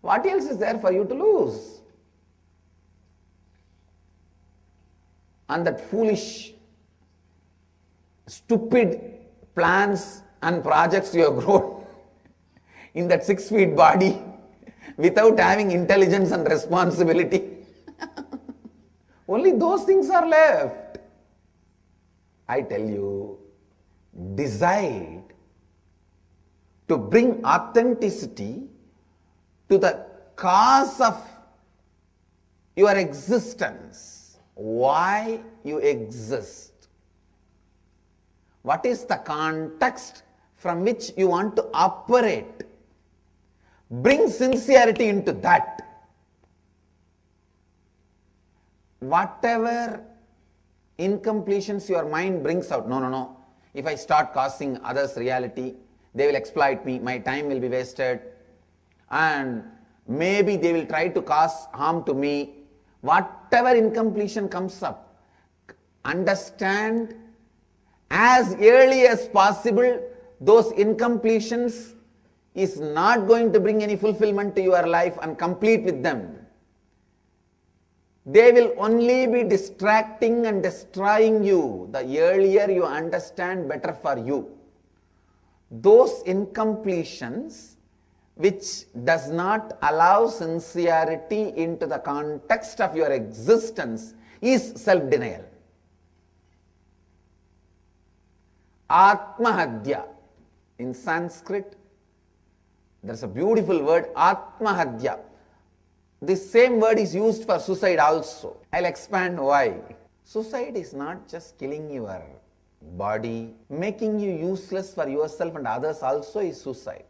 What else is there for you to lose? And that foolish, stupid plans and projects you have grown in that 6 feet body without having intelligence and responsibility. Only those things are left. I tell you, decide to bring authenticity to the cause of your existence. Why you exist? What is the context from which you want to operate? Bring sincerity into that. Whatever incompletions your mind brings out, no. If I start causing others reality, they will exploit me, my time will be wasted, and maybe they will try to cause harm to me. Whatever incompletion comes up, understand as early as possible those incompletions is not going to bring any fulfillment to your life, and complete with them. They will only be distracting and destroying you. The earlier you understand, better for you. Those incompletions which does not allow sincerity into the context of your existence is self-denial. Atmahadya. In Sanskrit, there's a beautiful word, Atmahadya. This same word is used for suicide also. I'll expand why. Suicide is not just killing your body, making you useless for yourself and others also is suicide.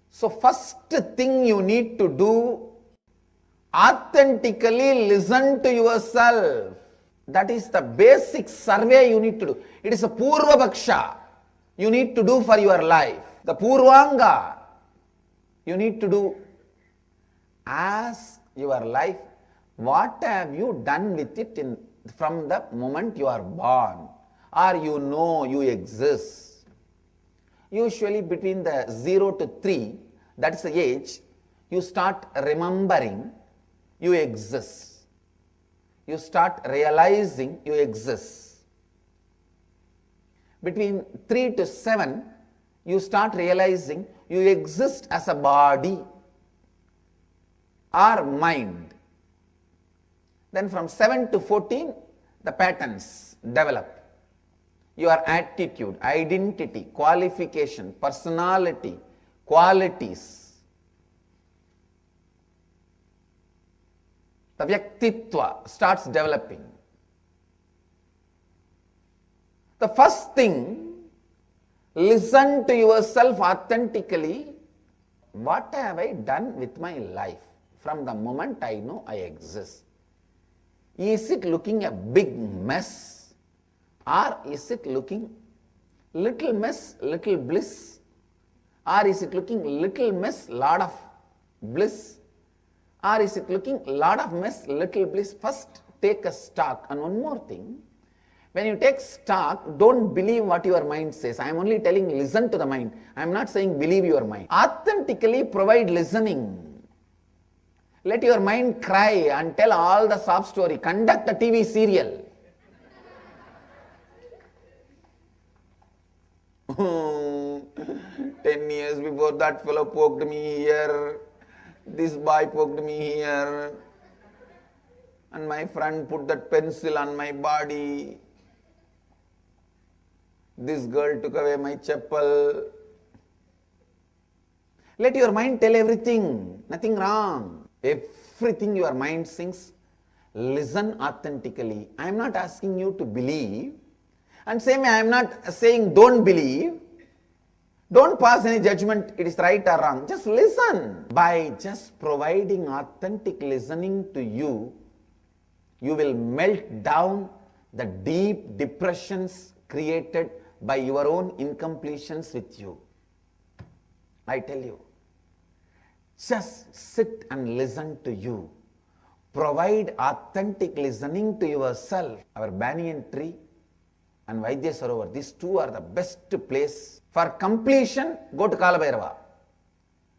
So first thing you need to do, authentically listen to yourself. That is the basic survey you need to do. It is a Purva Bhaksha you need to do for your life. The Purvanga you need to do. Ask your life, what have you done with it from the moment you are born, or you know you exist. Usually between the 0 to 3, that's the age, you start remembering you exist. You start realizing you exist. Between 3 to 7, you start realizing you exist as a body or mind. Then from 7 to 14, the patterns develop. Your attitude, identity, qualification, personality, qualities. The Vyaktitva starts developing. The first thing, listen to yourself authentically. What have I done with my life from the moment I know I exist? Is it looking a big mess, or is it looking little mess, little bliss, or is it looking little mess, lot of bliss, or is it looking lot of mess, little bliss? First take a stock. And one more thing, when you take stock, don't believe what your mind says. I am only telling listen to the mind. I am not saying believe your mind. Authentically provide listening. Let your mind cry and tell all the sob story. Conduct a TV serial. 10 years before, that fellow poked me here. This boy poked me here. And my friend put that pencil on my body. This girl took away my chappal. Let your mind tell everything. Nothing wrong. Everything your mind sings, listen authentically. I am not asking you to believe. And same way, I am not saying don't believe. Don't pass any judgment, it is right or wrong. Just listen. By just providing authentic listening to you, you will melt down the deep depressions created by your own incompletions with you. I tell you. Just sit and listen to you. Provide authentic listening to yourself. Our banyan tree and Vaidya Sarovar, these two are the best place. For completion, go to Kalabhairava.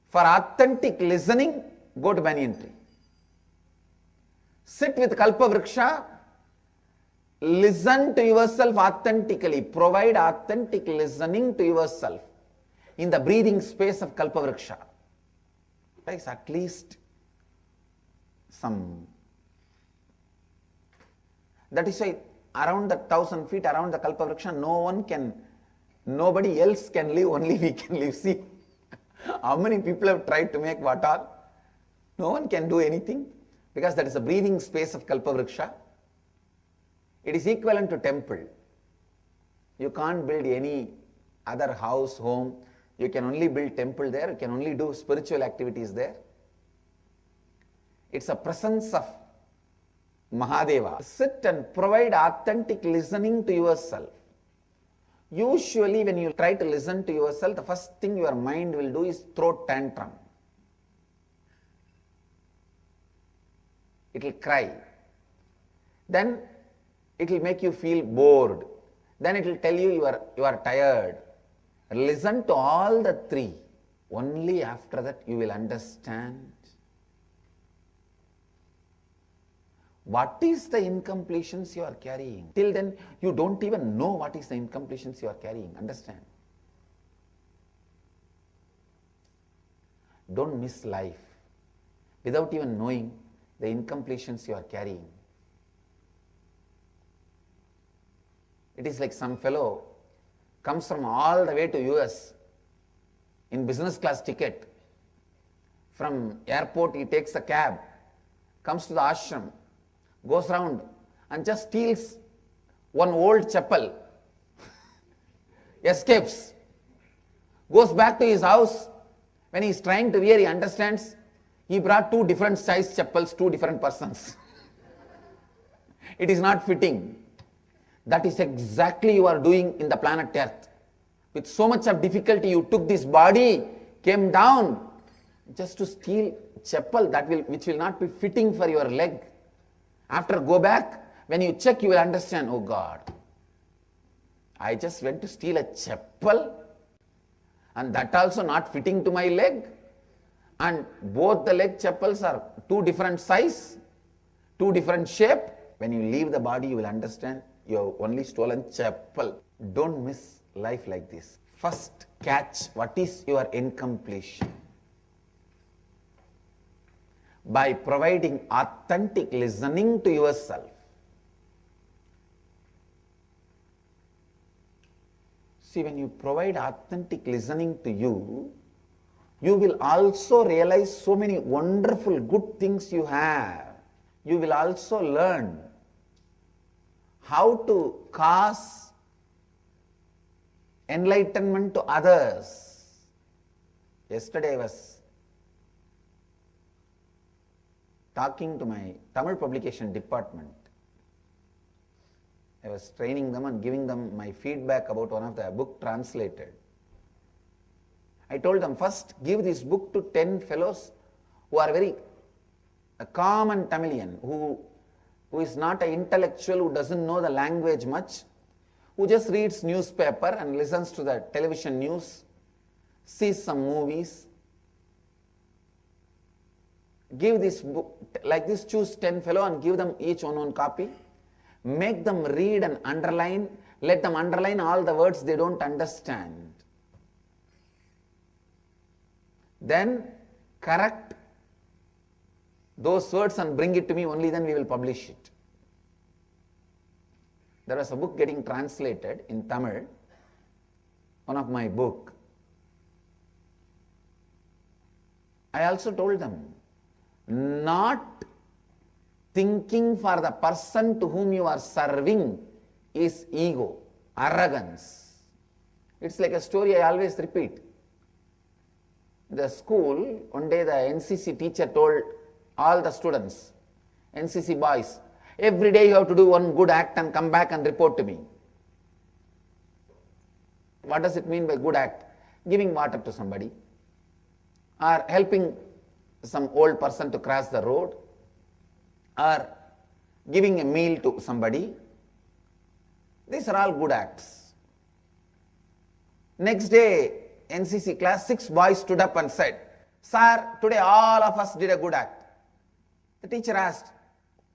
For authentic listening, go to banyan tree. Sit with Kalpa Vriksha. Listen to yourself authentically. Provide authentic listening to yourself in the breathing space of Kalpa Vriksha. Takes at least some. That is why around the 1,000 feet around the Kalpa Vriksha, nobody else can live, only we can live. See, how many people have tried to make what all? No one can do anything, because that is the breathing space of Kalpa Vriksha. It is equivalent to temple. You can't build any other house, home. You can only build temple there. You can only do spiritual activities there. It's a presence of Mahadeva. Sit and provide authentic listening to yourself. Usually when you try to listen to yourself, the first thing your mind will do is throw tantrum. It will cry. Then it will make you feel bored. Then it will tell you you are tired. Listen to all the three. Only after that you will understand what is the incompletions you are carrying. Till then, you don't even know what is the incompletions you are carrying. Understand? Don't miss life without even knowing the incompletions you are carrying. It is like some fellow comes from all the way to US in business class ticket. From airport he takes a cab, comes to the ashram, goes round and just steals One old chappal escapes, goes back to his house. When he is trying to wear, he understands he brought two different size chappals, two different persons. It is not fitting. That is exactly you are doing in the planet Earth. With so much of difficulty, you took this body, came down just to steal chappal which will not be fitting for your leg. After go back, when you check, you will understand, oh God, I just went to steal a chappal and that also not fitting to my leg. And both the leg chappals are two different size, two different shape. When you leave the body, you will understand you have only stolen chappal. Don't miss life like this. First catch what is your incompletion. By providing authentic listening to yourself. See, when you provide authentic listening to you, you will also realize so many wonderful good things you have. You will also learn how to cause enlightenment to others. Yesterday I was talking to my Tamil publication department. I was training them and giving them my feedback about one of the book translated. I told them, first give this book to 10 fellows who are very common Tamilian, who is not an intellectual, who doesn't know the language much, who just reads newspaper and listens to the television news, sees some movies. Give this book, like this, choose 10 fellow and give them each one copy. Make them read and underline. Let them underline all the words they don't understand. Then correct those words and bring it to me, only then we will publish it. There was a book getting translated in Tamil, one of my book. I also told them, not thinking for the person to whom you are serving is ego, arrogance. It's like a story I always repeat. In the school, one day the NCC teacher told all the students, NCC boys, every day you have to do one good act and come back and report to me. What does it mean by good act? Giving water to somebody, or helping some old person to cross the road, or giving a meal to somebody. These are all good acts. Next day, NCC class, 6 boys stood up and said, "Sir, today all of us did a good act." The teacher asked,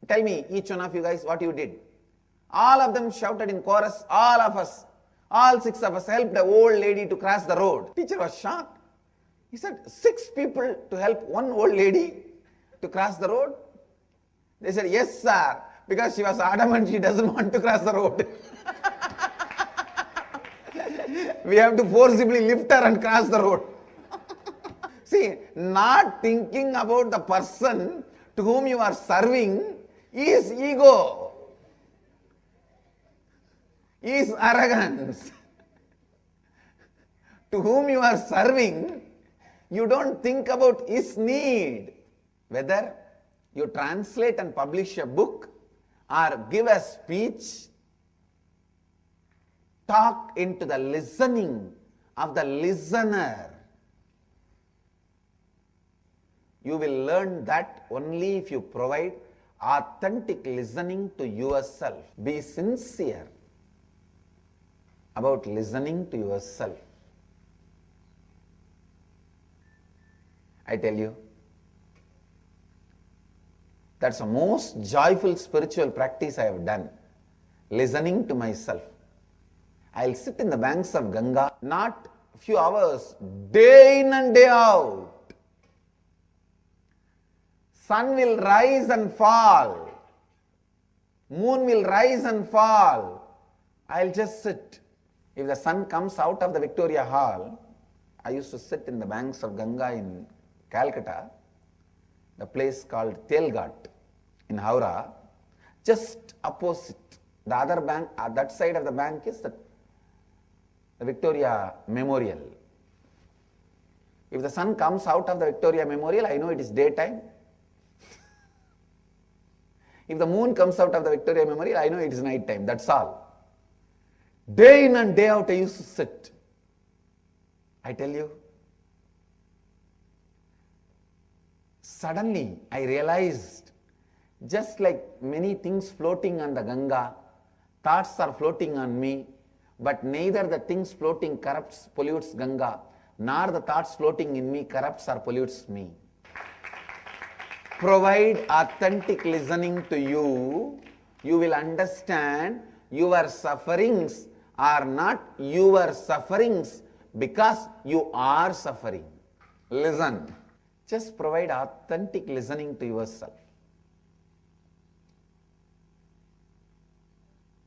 "Tell me, each one of you guys, what you did." All of them shouted in chorus, "All of us, all 6 of us helped the old lady to cross the road." Teacher was shocked. He said, 6 people to help one old lady to cross the road? They said, "Yes, sir," because she was adamant she doesn't want to cross the road. We have to forcibly lift her and cross the road. See, not thinking about the person to whom you are serving is ego, is arrogance. To whom you are serving, you don't think about his need. Whether you translate and publish a book or give a speech, talk into the listening of the listener. You will learn that only if you provide authentic listening to yourself. Be sincere about listening to yourself. I tell you, that's the most joyful spiritual practice I have done. Listening to myself. I'll sit in the banks of Ganga, not a few hours, day in and day out. Sun will rise and fall. Moon will rise and fall. I'll just sit. If the sun comes out of the Victoria Hall, I used to sit in the banks of Ganga in Calcutta, the place called Telghat in Howrah, just opposite The other bank, that side of the bank is the Victoria Memorial. If the sun comes out of the Victoria Memorial, I know it is daytime. If the moon comes out of the Victoria Memorial, I know it is night time. That's all. Day in and day out I used to sit. I tell you, suddenly I realized, just like many things floating on the Ganga, thoughts are floating on me, but neither the things floating corrupts, pollutes Ganga, nor the thoughts floating in me corrupts or pollutes me. Provide authentic listening to you, you will understand your sufferings are not your sufferings because you are suffering. Listen. Just provide authentic listening to yourself.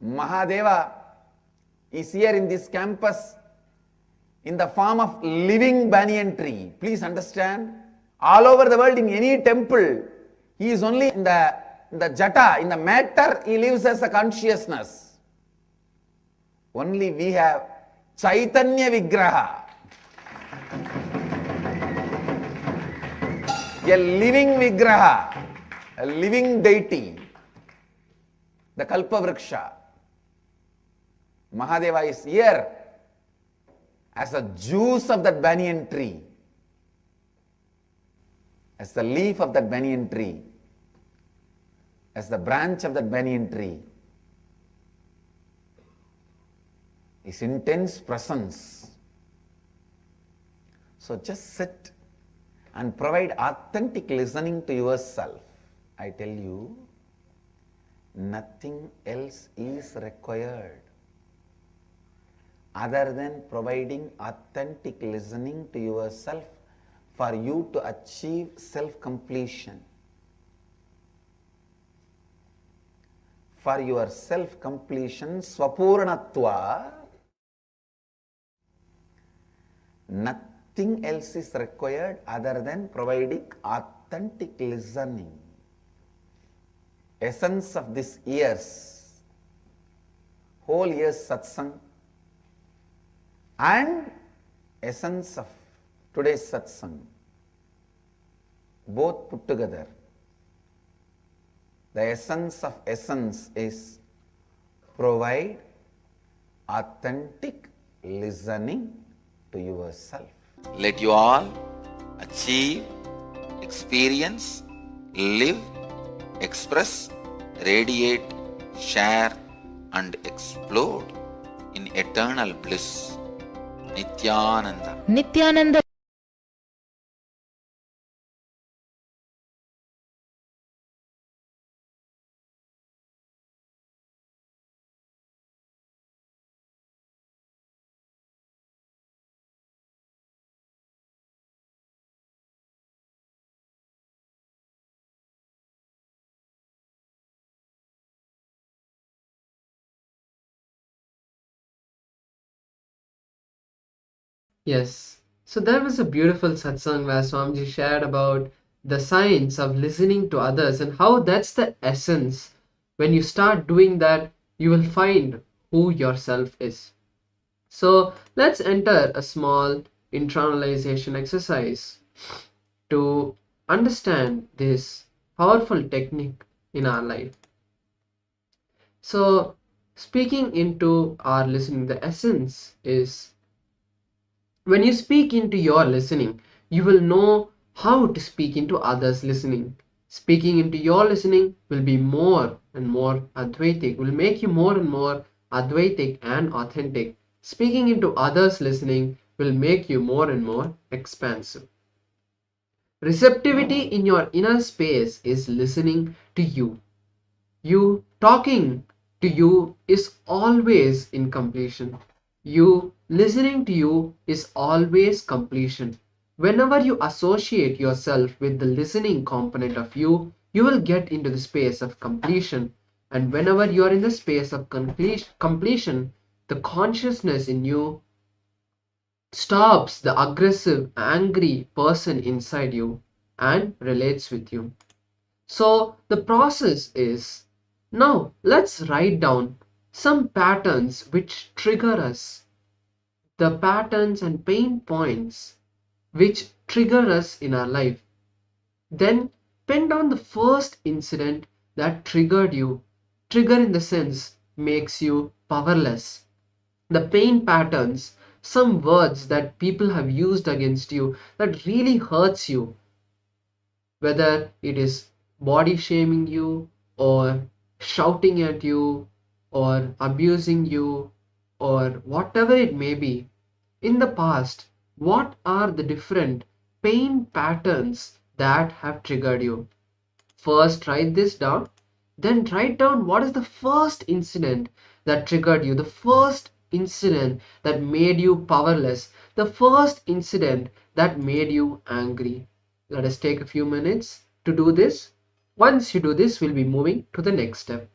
Mahadeva is here in this campus in the form of living banyan tree. Please understand. All over the world, in any temple, he is only in the jata, in the matter, he lives as a consciousness. Only we have Chaitanya Vigraha, a living Vigraha, a living deity, the Kalpavriksha. Mahadeva is here as a juice of that banyan tree, as the leaf of that banyan tree, as the branch of that banyan tree. His intense presence. So just sit and provide authentic listening to yourself. I tell you, nothing else is required other than providing authentic listening to yourself for you to achieve self-completion. For your self-completion, Swapurnatva, nothing else is required other than providing authentic listening. Essence of this year's, whole year's satsang, and essence of today's satsang, both put together. The essence of essence is provide authentic listening to yourself. Let you all achieve, experience, live, express, radiate, share and explode in eternal bliss. Nityananda. Nityananda. Yes. So there was a beautiful satsang where Swamiji shared about the science of listening to others and how that's the essence. When you start doing that, you will find who yourself is. So let's enter a small internalization exercise to understand this powerful technique in our life. So speaking into our listening, the essence is when you speak into your listening, you will know how to speak into others' listening. Speaking into your listening will be more and more Advaitic, will make you more and more Advaitic and authentic. Speaking into others' listening will make you more and more expansive. Receptivity in your inner space is listening to you. You talking to you is always in completion. You listening to you is always completion. Whenever you associate yourself with the listening component of you, you will get into the space of completion. And whenever you are in the space of completion, the consciousness in you stops the aggressive, angry person inside you and relates with you. So the process is, now let's write down some patterns which trigger us, the patterns and pain points which trigger us in our life. Then pen down the first incident that triggered you. Trigger in the sense makes you powerless. The pain patterns, some words that people have used against you that really hurts you, whether it is body shaming you or shouting at you or abusing you or whatever it may be. In the past, what are the different pain patterns that have triggered you? First, write this down. Then write down what is the first incident that triggered you, the first incident that made you powerless, the first incident that made you angry. Let us take a few minutes to do this. Once you do this, we'll be moving to the next step.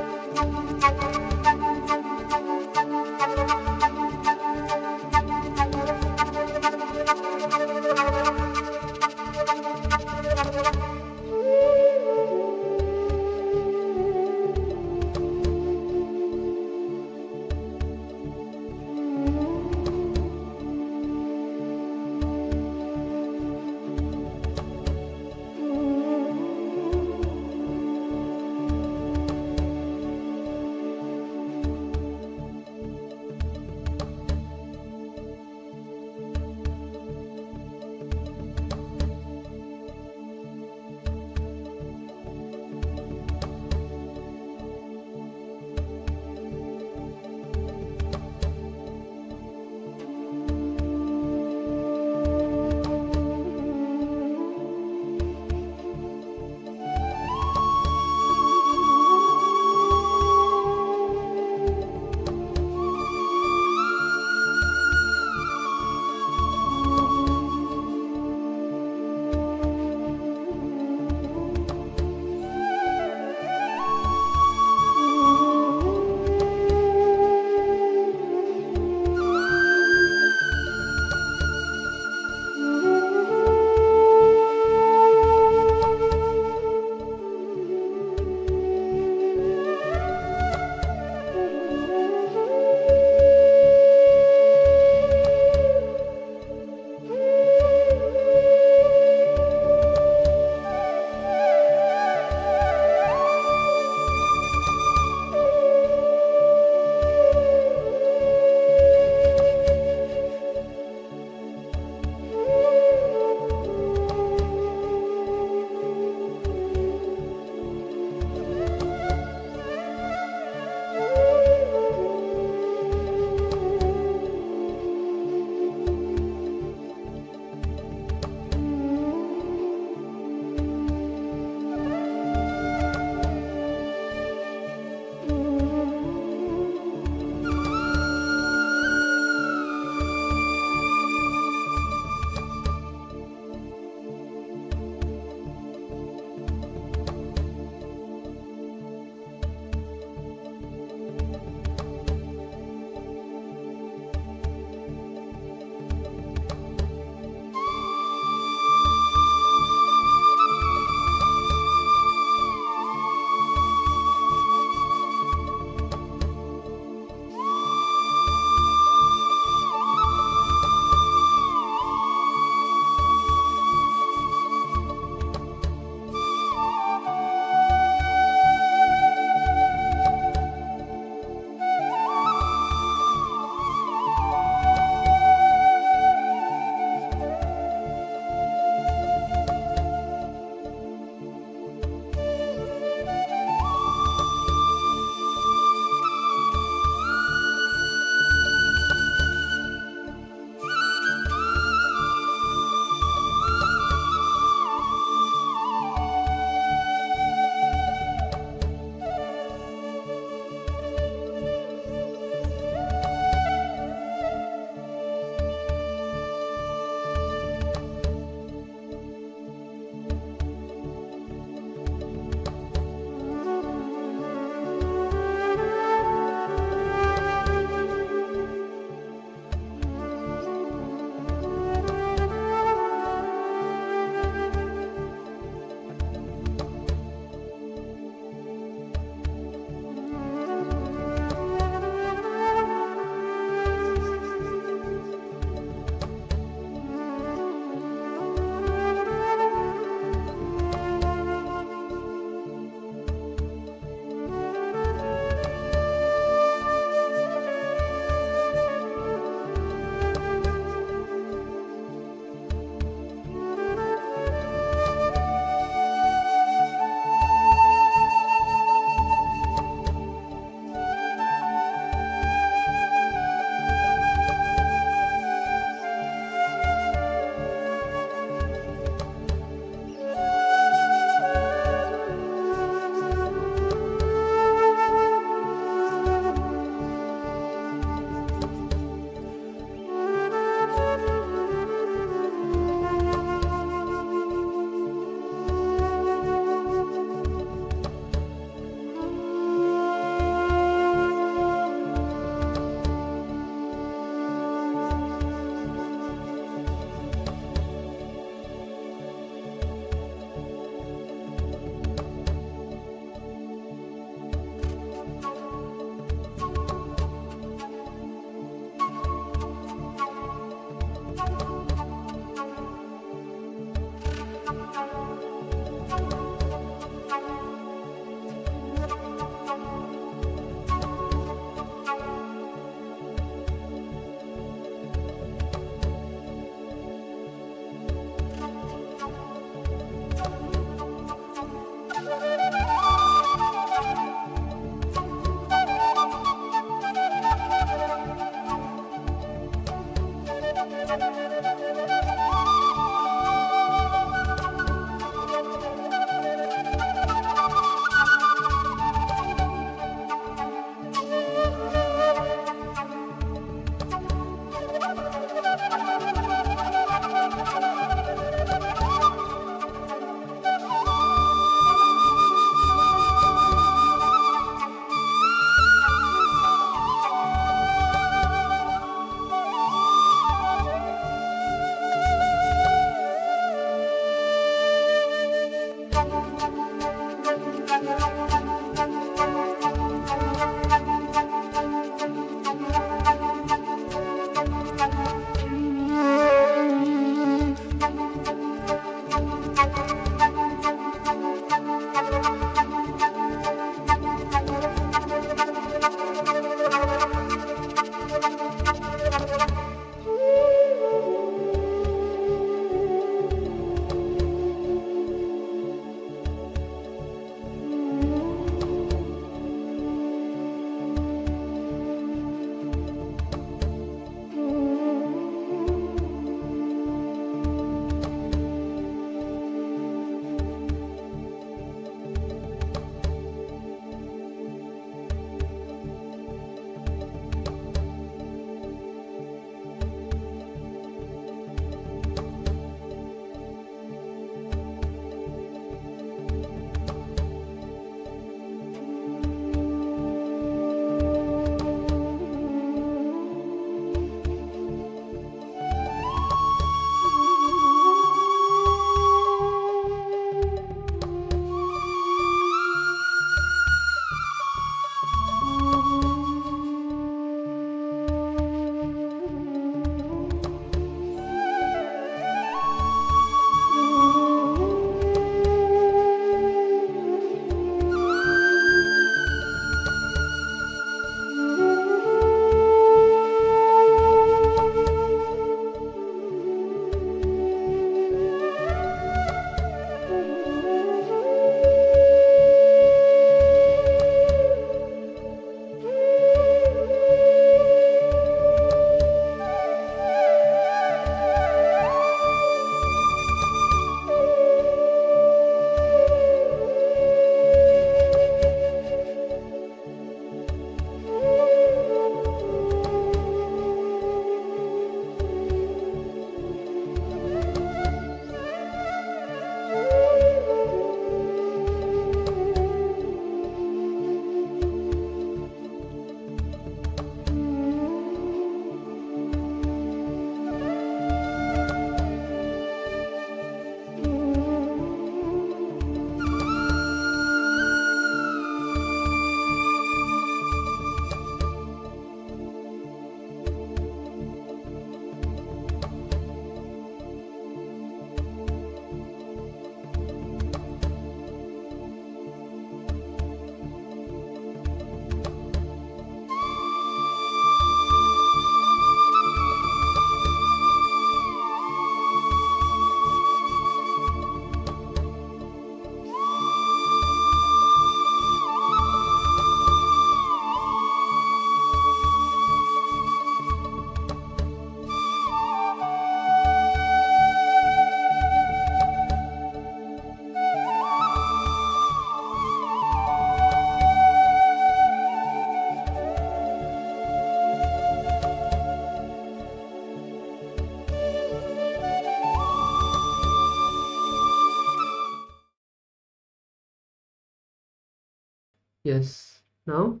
Yes. Now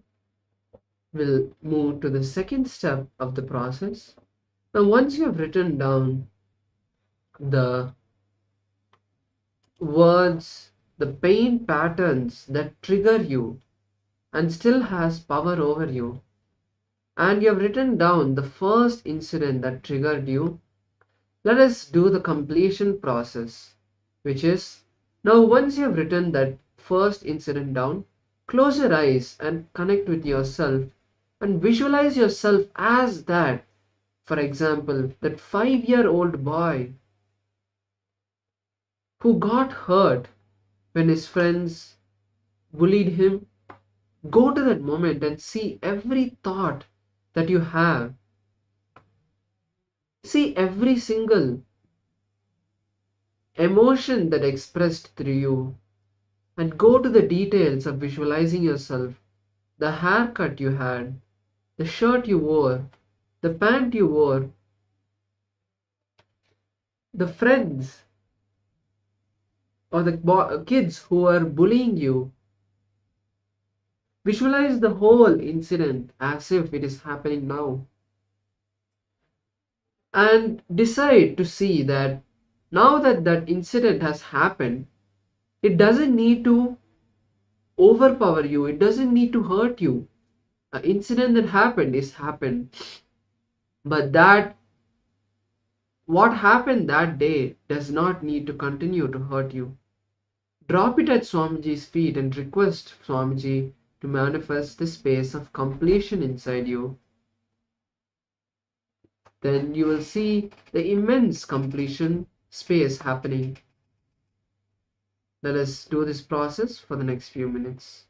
we'll move to the second step of the process. Now, once you have written down the words, the pain patterns that trigger you and still has power over you, and you have written down the first incident that triggered you, let us do the completion process, which is, now once you have written that first incident down, close your eyes and connect with yourself and visualize yourself as that. For example, that 5-year-old boy who got hurt when his friends bullied him. Go to that moment and see every thought that you have. See every single emotion that expressed through you. And go to the details of visualizing yourself. The haircut you had, the shirt you wore, the pant you wore, the friends or the kids who were bullying you. Visualize the whole incident as if it is happening now. And decide to see that now that that incident has happened, it doesn't need to overpower you, it doesn't need to hurt you. An incident that happened is happened, but that what happened that day does not need to continue to hurt you. Drop it at Swamiji's feet and request Swamiji to manifest the space of completion inside you. Then you will see the immense completion space happening. Let us do this process for the next few minutes.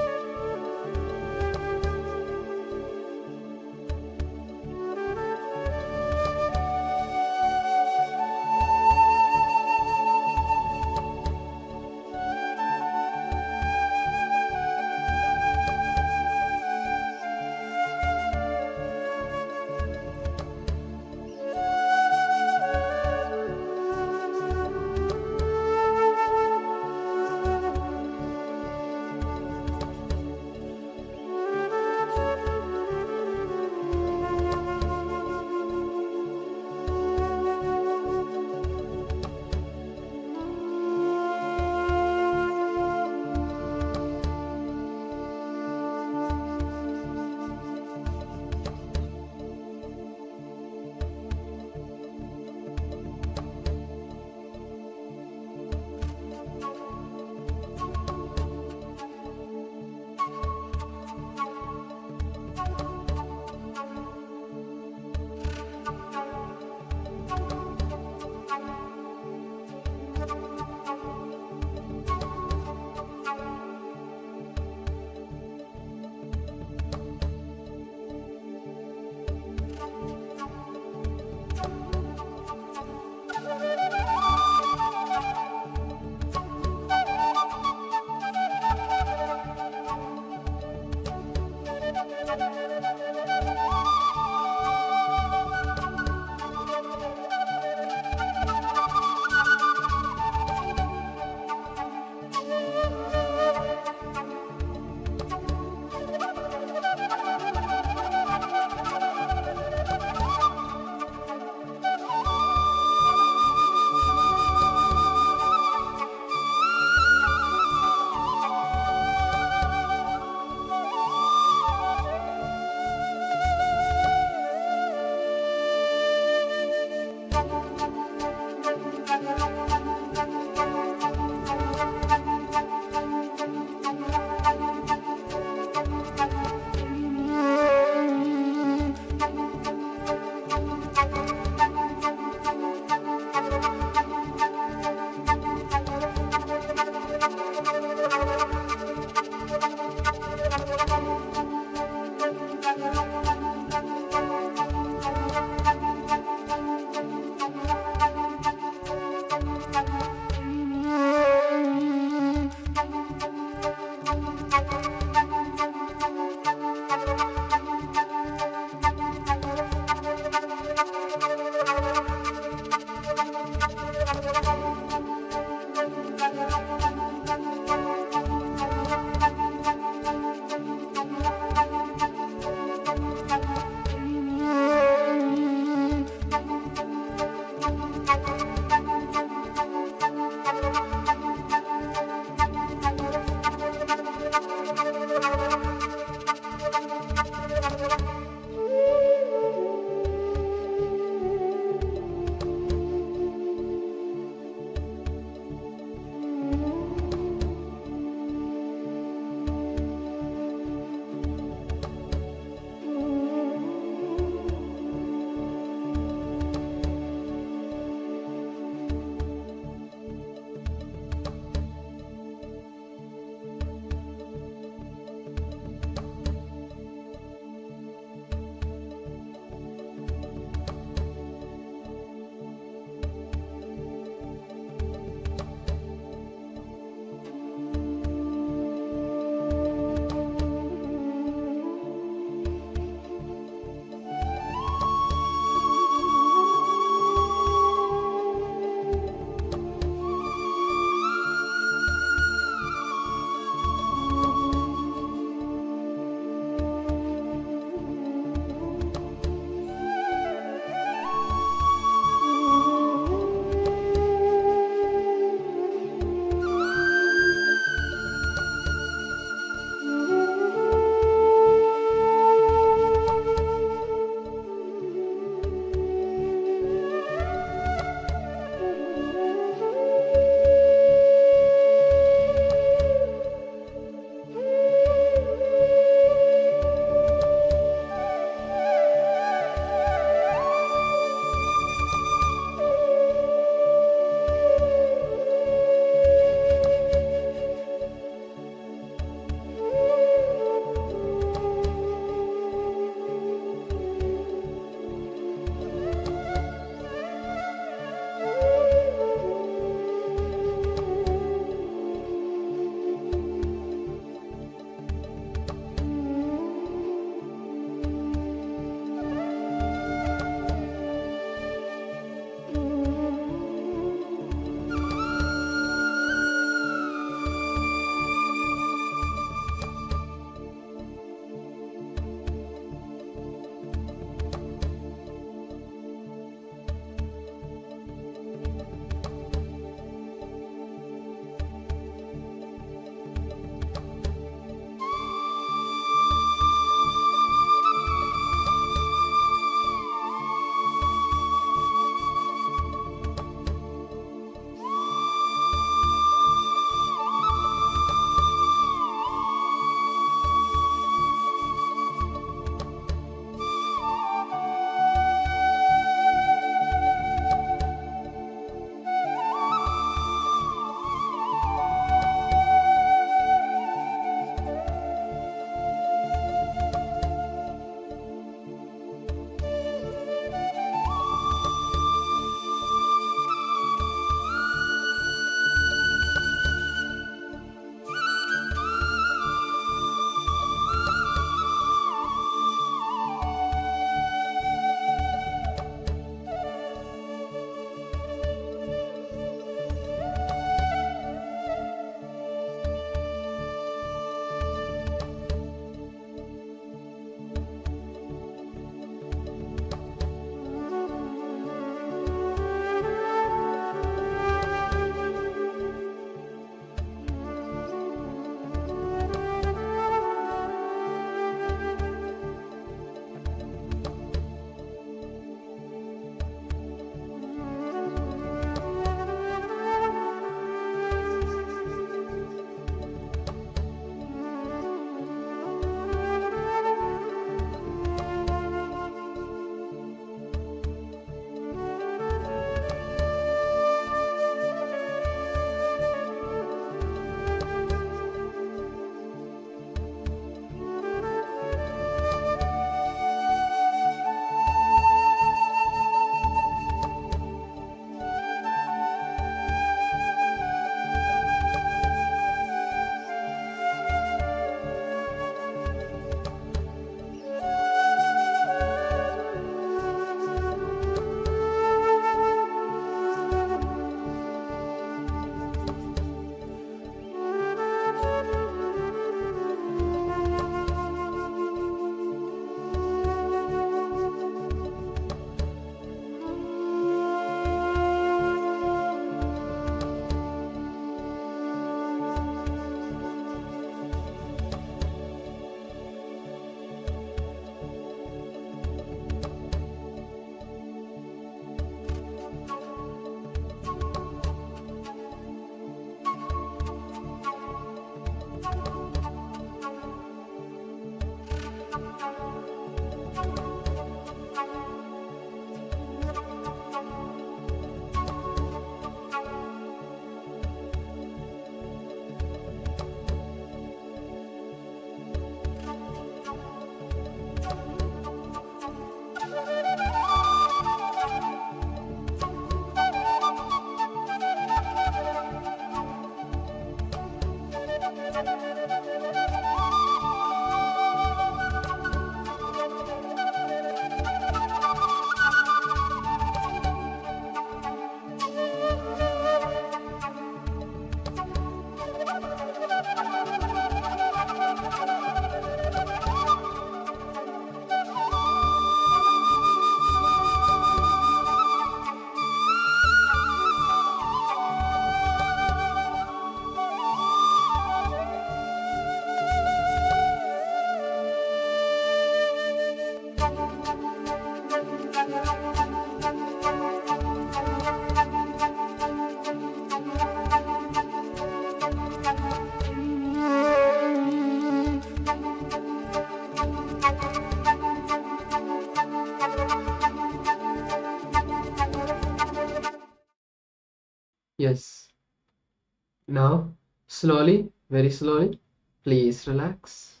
Now, slowly, very slowly, please relax.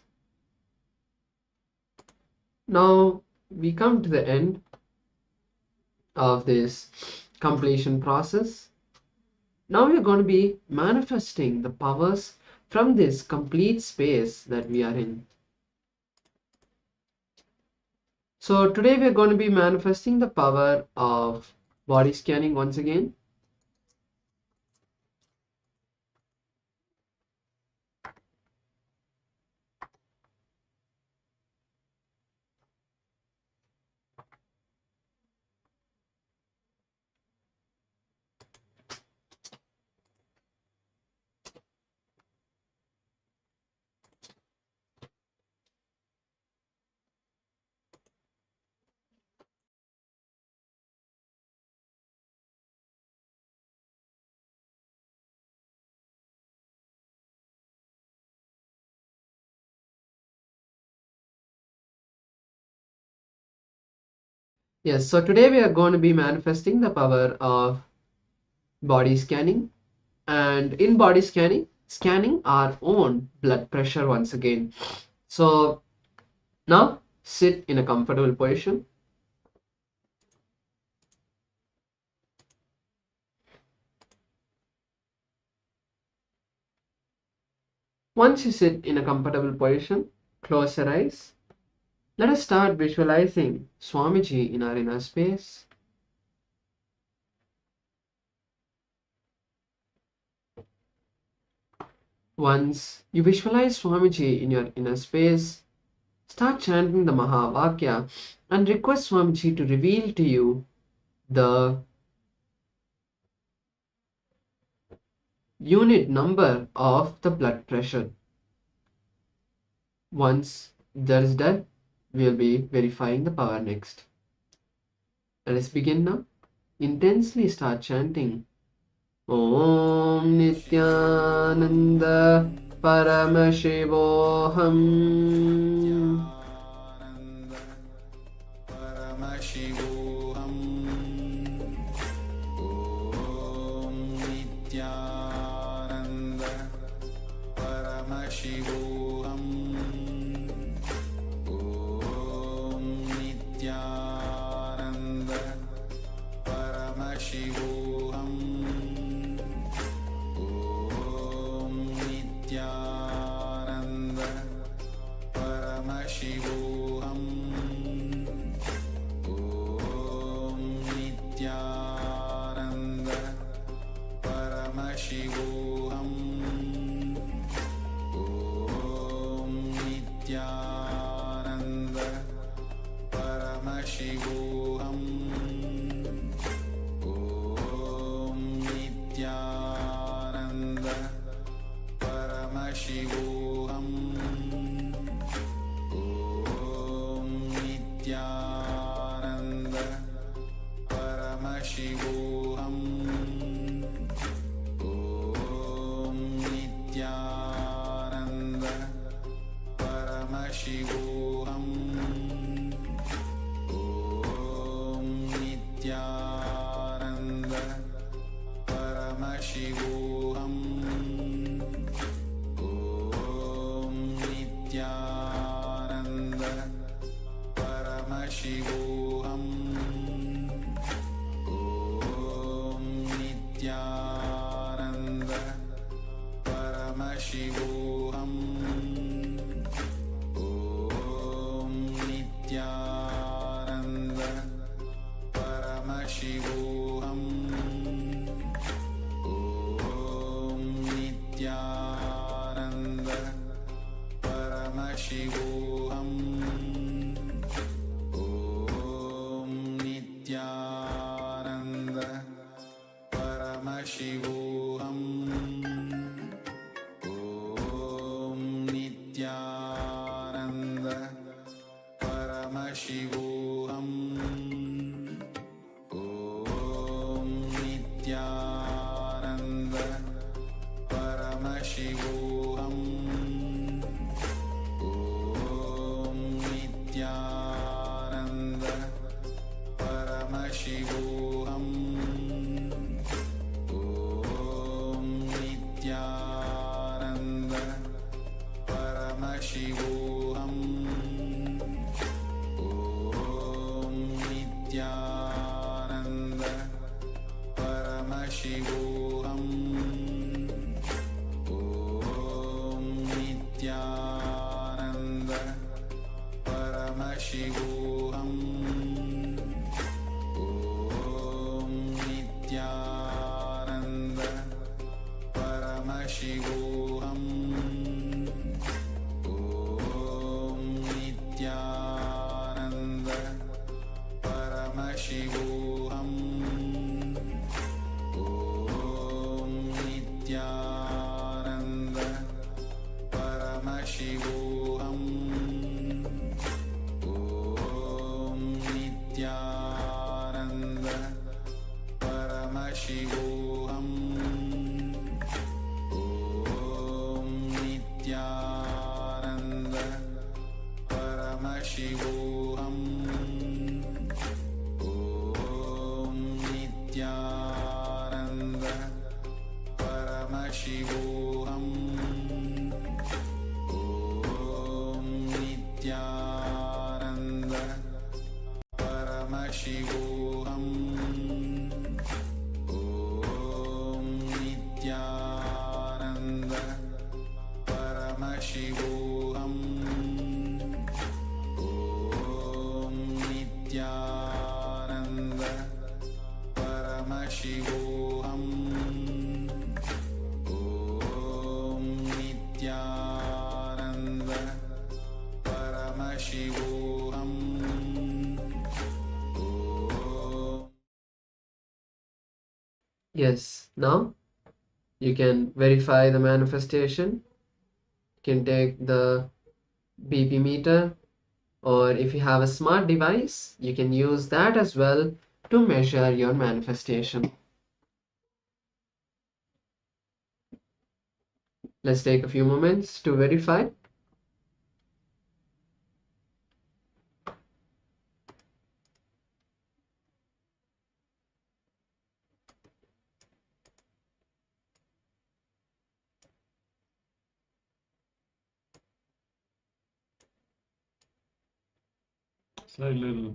Now, we come to the end of this completion process. Now we are going to be manifesting the powers from this complete space that we are in. So today we are going to be manifesting the power of body scanning once again. Yes, so today we are going to be manifesting the power of body scanning, and in body scanning, scanning our own blood pressure once again. So now sit in a comfortable position. Once you sit in a comfortable position, close your eyes. Let us start visualizing Swamiji in our inner space. Once you visualize Swamiji in your inner space, start chanting the Mahavakya and request Swamiji to reveal to you the unit number of the blood pressure. Once that is done, we will be verifying the power next. Let us begin now. Intensely start chanting Om Nityananda Paramashivoham Paramashivoham Om Nityananda Paramashivoham Om Nityananda Paramashivoham Om Nityananda Paramashivoham Om Nityananda Paramashivoham Om Nityananda Paramashivoham Om Nityananda Paramashivoham Om Nityananda Paramashivoham Om Nityananda Paramashivoham Om Nityananda Paramashivoham Om Nityananda Paramashivoham Om Nityananda Paramashivoham Om Nityananda Paramashivoham Om Nityananda Paramashivoham Om Nityananda Paramashivoham Om Nityananda Paramashivoham Om Nityananda Paramashivoham Om Paramashivoham. Om Nityananda Paramashivoham. Om Nityananda Paramashivoham. Om Nityananda Paramashivoham. Om Nityananda Paramashivoham. Om Nityananda Paramashivoham. Om Nityananda Paramashivoham. Om Nityananda Paramashivoham. Om Nityananda Paramashivoham. Om Nityananda Paramashivoham. Yes, now you can verify the manifestation. You can take the BP meter, or if you have a smart device, you can use that as well to measure your manifestation. Let's take a few moments to verify. So little.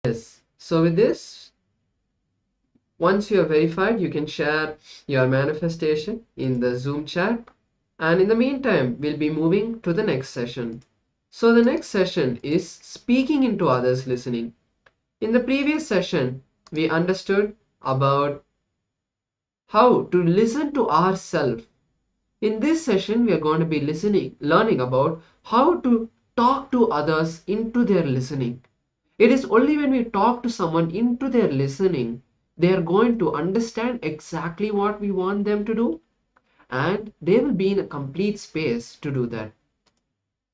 Yes, so with this, once you are verified, you can share your manifestation in the Zoom chat. And in the meantime, we'll be moving to the next session. So the next session is speaking into others listening. In the previous session, we understood about how to listen to ourselves. In this session, we are going to be learning about how to talk to others into their listening. It is only when we talk to someone into their listening, they are going to understand exactly what we want them to do, and they will be in a complete space to do that.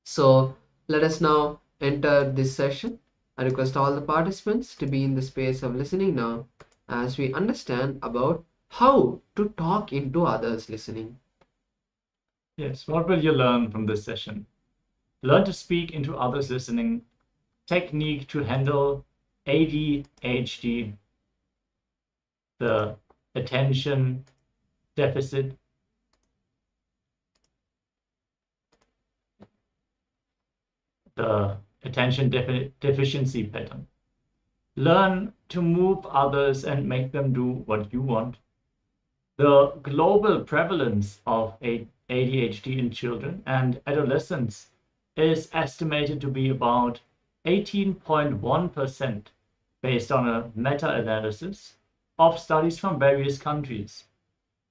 So let us now enter this session. I request all the participants to be in the space of listening now as we understand about how to talk into others listening. Yes, what will you learn from this session? Learn to speak into others listening, technique to handle ADHD, the attention deficit, the attention deficiency pattern. Learn to move others and make them do what you want. The global prevalence of ADHD in children and adolescents is estimated to be about 18.1% based on a meta-analysis of studies from various countries.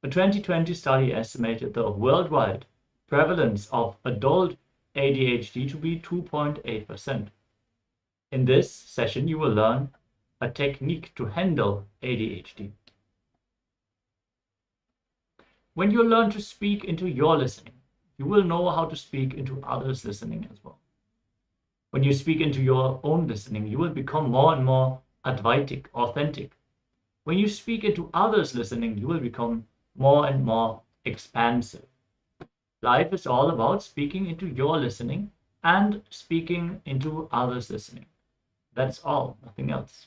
A 2020 study estimated the worldwide prevalence of adult ADHD to be 2.8%. In this session, you will learn a technique to handle ADHD. When you learn to speak into your listening, you will know how to speak into others' listening as well. When you speak into your own listening, you will become more and more Advaitic, authentic. When you speak into others' listening, you will become more and more expansive. Life is all about speaking into your listening and speaking into others' listening. That's all, nothing else.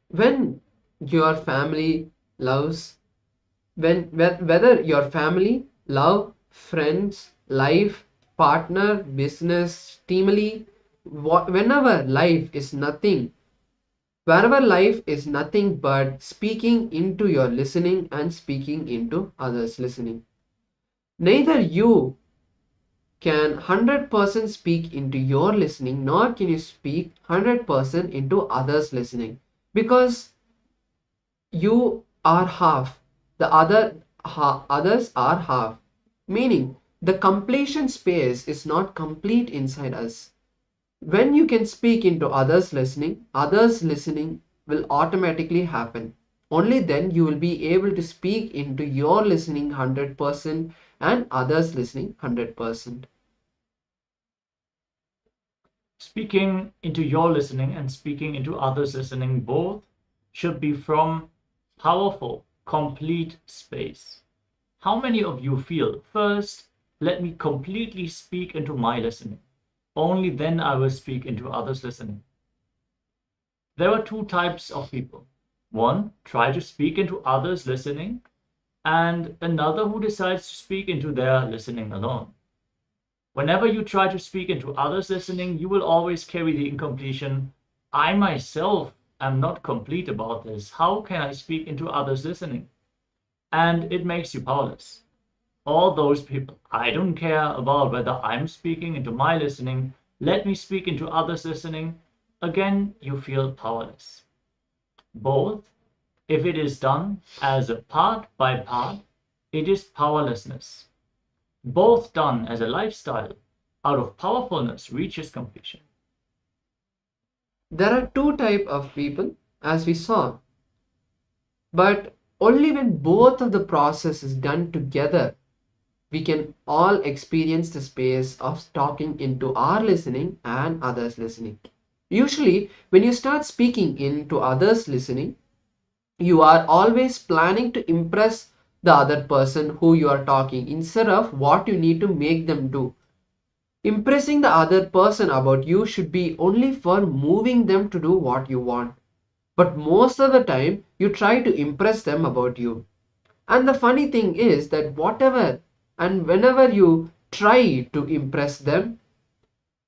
When your family loves Whether your family, love, friends, life, partner, business, team lead, whenever life is nothing, wherever life is nothing but speaking into your listening and speaking into others listening. Neither you can 100% speak into your listening, nor can you speak 100% into others listening, because you are half, the others are half, meaning the completion space is not complete inside us. When you can speak into others listening will automatically happen. Only then you will be able to speak into your listening 100% and others listening 100%. Speaking into your listening and speaking into others listening both should be from powerful, complete space. How many of you feel, first, let me completely speak into my listening. Only then I will speak into others listening. There are two types of people. One, try to speak into others listening, and another who decides to speak into their listening alone. Whenever you try to speak into others listening, you will always carry the incompletion. I myself am not complete about this. How can I speak into others listening? And it makes you powerless. All those people, I don't care about whether I'm speaking into my listening, let me speak into others listening. Again, you feel powerless. Both, if it is done as a part by part, it is powerlessness. Both done as a lifestyle, out of powerfulness, reaches completion. There are two types of people, as we saw, but only when both of the process is done together, we can all experience the space of talking into our listening and others listening. Usually, when you start speaking into others listening, you are always planning to impress the other person who you are talking instead of what you need to make them do. Impressing the other person about you should be only for moving them to do what you want. But most of the time, you try to impress them about you. And the funny thing is that whatever and whenever you try to impress them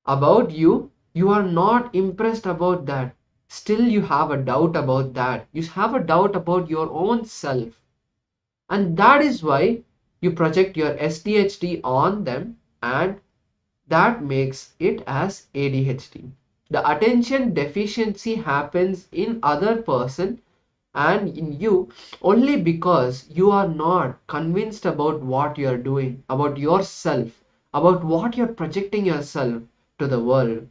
about you, you are not impressed about that. Still, you have a doubt about that. You have a doubt about your own self. And that is why you project your SDHD on them, and that makes it as ADHD. The attention deficiency happens in other person and in you only because you are not convinced about what you are doing, about yourself, about what you're projecting yourself to the world.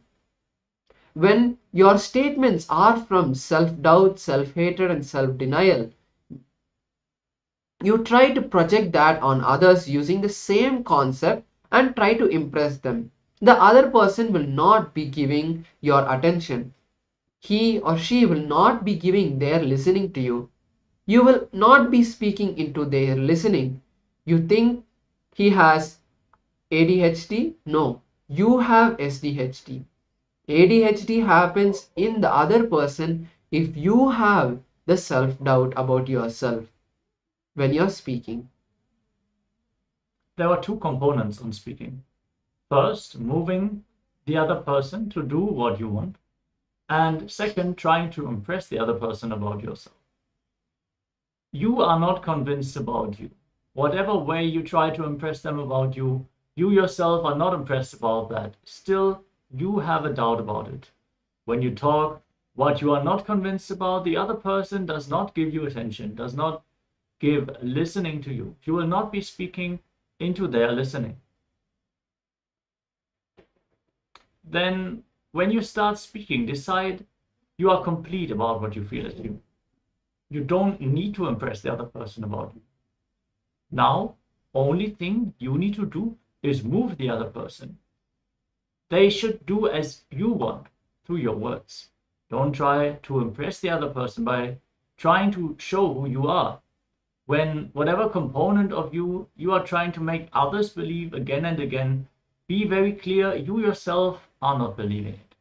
When your statements are from self-doubt, self-hatred, and self-denial, you try to project that on others using the same concept and try to impress them. The other person will not be giving your attention. He or she will not be giving their listening to you. You will not be speaking into their listening. You think he has ADHD? No, you have SDHD. ADHD happens in the other person if you have the self doubt about yourself when you're speaking. There are two components on speaking. First, moving the other person to do what you want. And second, trying to impress the other person about yourself. You are not convinced about you. Whatever way you try to impress them about you, you yourself are not impressed about that. Still, you have a doubt about it. When you talk, what you are not convinced about, the other person does not give you attention, does not give listening to you. You will not be speaking into their listening. Then, when you start speaking, decide you are complete about what you feel as you. You don't need to impress the other person about you. Now, only thing you need to do is move the other person. They should do as you want through your words. Don't try to impress the other person by trying to show who you are. When whatever component of you are trying to make others believe again and again, be very clear, you yourself are not believing it.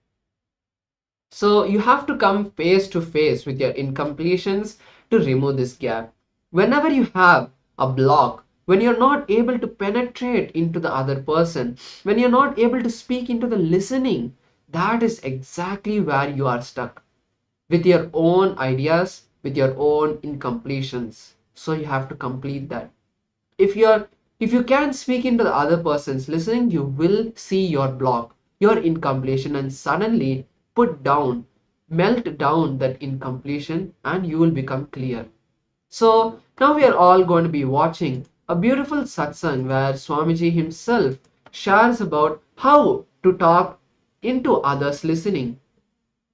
So you have to come face to face with your incompletions to remove this gap. Whenever you have a block, when you're not able to penetrate into the other person, when you're not able to speak into the listening, that is exactly where you are stuck with your own ideas, with your own incompletions. So you have to complete that. If you can't speak into the other person's listening, you will see your block, your incompletion, and suddenly put down, melt down that incompletion, and you will become clear. So now we are all going to be watching a beautiful satsang where Swamiji himself shares about how to talk into others listening.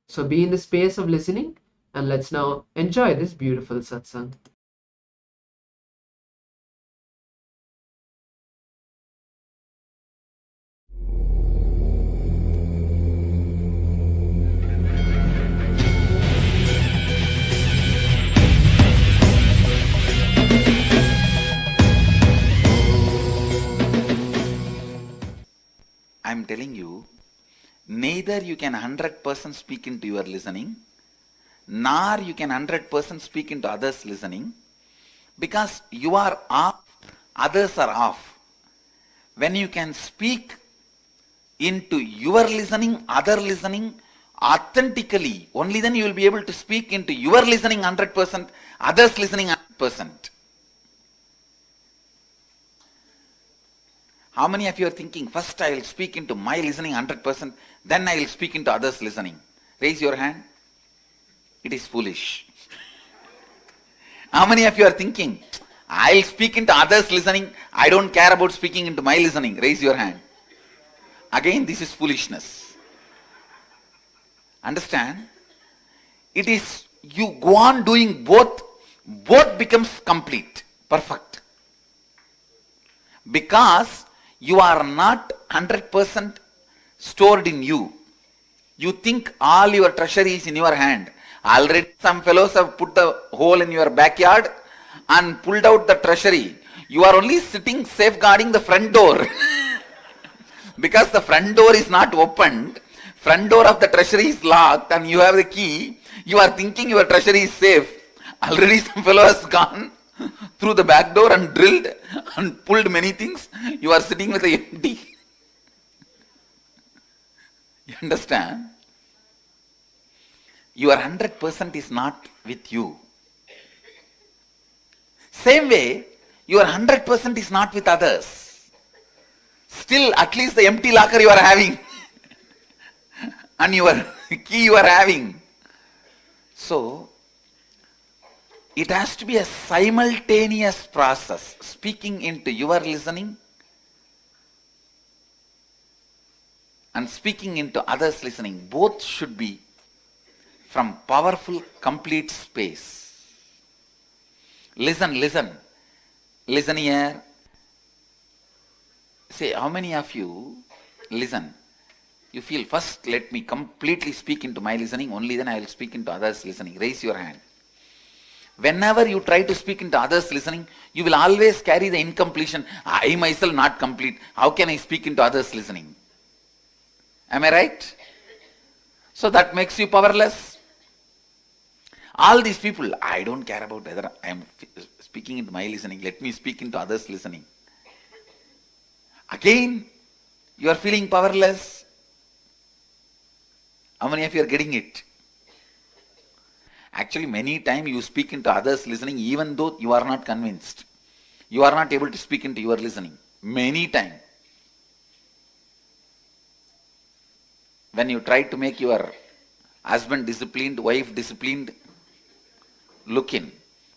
So be in the space of listening, and let's now enjoy this beautiful satsang. I'm telling you, neither you can 100% speak into your listening, nor you can 100% speak into others' listening, because you are off, others are off. When you can speak into your listening, other listening, authentically, only then you will be able to speak into your listening 100%, others listening 100%. How many of you are thinking, first I will speak into my listening 100%, then I will speak into others' listening? Raise your hand. It is foolish. How many of you are thinking, I will speak into others' listening, I don't care about speaking into my listening? Raise your hand. Again, this is foolishness. Understand? It is, you go on doing both becomes complete, perfect. Because you are not 100% stored in you. You think all your treasure is in your hand. Already some fellows have put the hole in your backyard and pulled out the treasury. You are only sitting safeguarding the front door. Because the front door is not opened, front door of the treasury is locked and you have the key, you are thinking your treasury is safe. Already some fellow has gone through the back door and drilled and pulled many things. You are sitting with the empty. You understand? Your 100% is not with you. Same way, your 100% is not with others. Still, at least the empty locker you are having and your key you are having. So, it has to be a simultaneous process. Speaking into your listening and speaking into others' listening. Both should be from powerful, complete space. Listen. Listen here. Say, how many of you listen? You feel, first let me completely speak into my listening, only then I will speak into others' listening. Raise your hand. Whenever you try to speak into others' listening, you will always carry the incompletion. I myself not complete. How can I speak into others' listening? Am I right? So that makes you powerless. All these people, I don't care about whether I am speaking into my listening. Let me speak into others' listening. Again, you are feeling powerless. How many of you are getting it? Actually, many times you speak into others' listening even though you are not convinced. You are not able to speak into your listening. Many times. When you try to make your husband disciplined, wife disciplined, look in.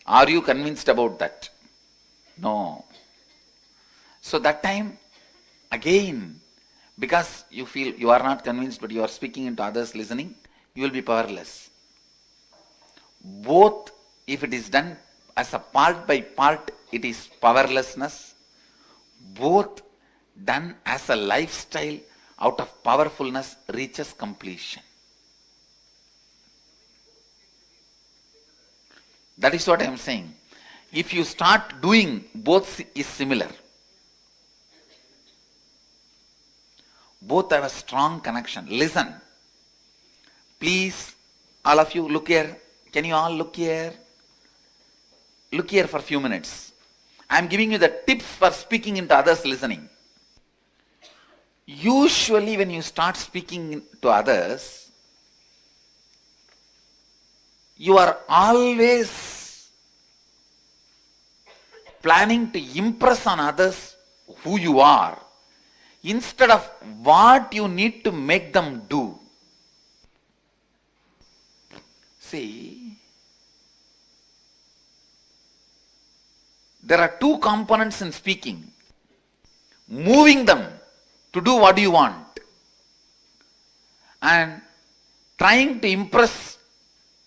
Are you convinced about that? No. So that time, again, because you feel you are not convinced but you are speaking into others' listening, you will be powerless. Both, if it is done as a part by part, it is powerlessness. Both done as a lifestyle out of powerfulness reaches completion. That is what I am saying. If you start doing, both is similar. Both have a strong connection. Listen. Please, all of you, look here. Can you all look here? Look here for a few minutes. I am giving you the tips for speaking into others' listening. Usually when you start speaking to others, you are always planning to impress on others who you are instead of what you need to make them do. See, there are two components in speaking. Moving them to do what you want and trying to impress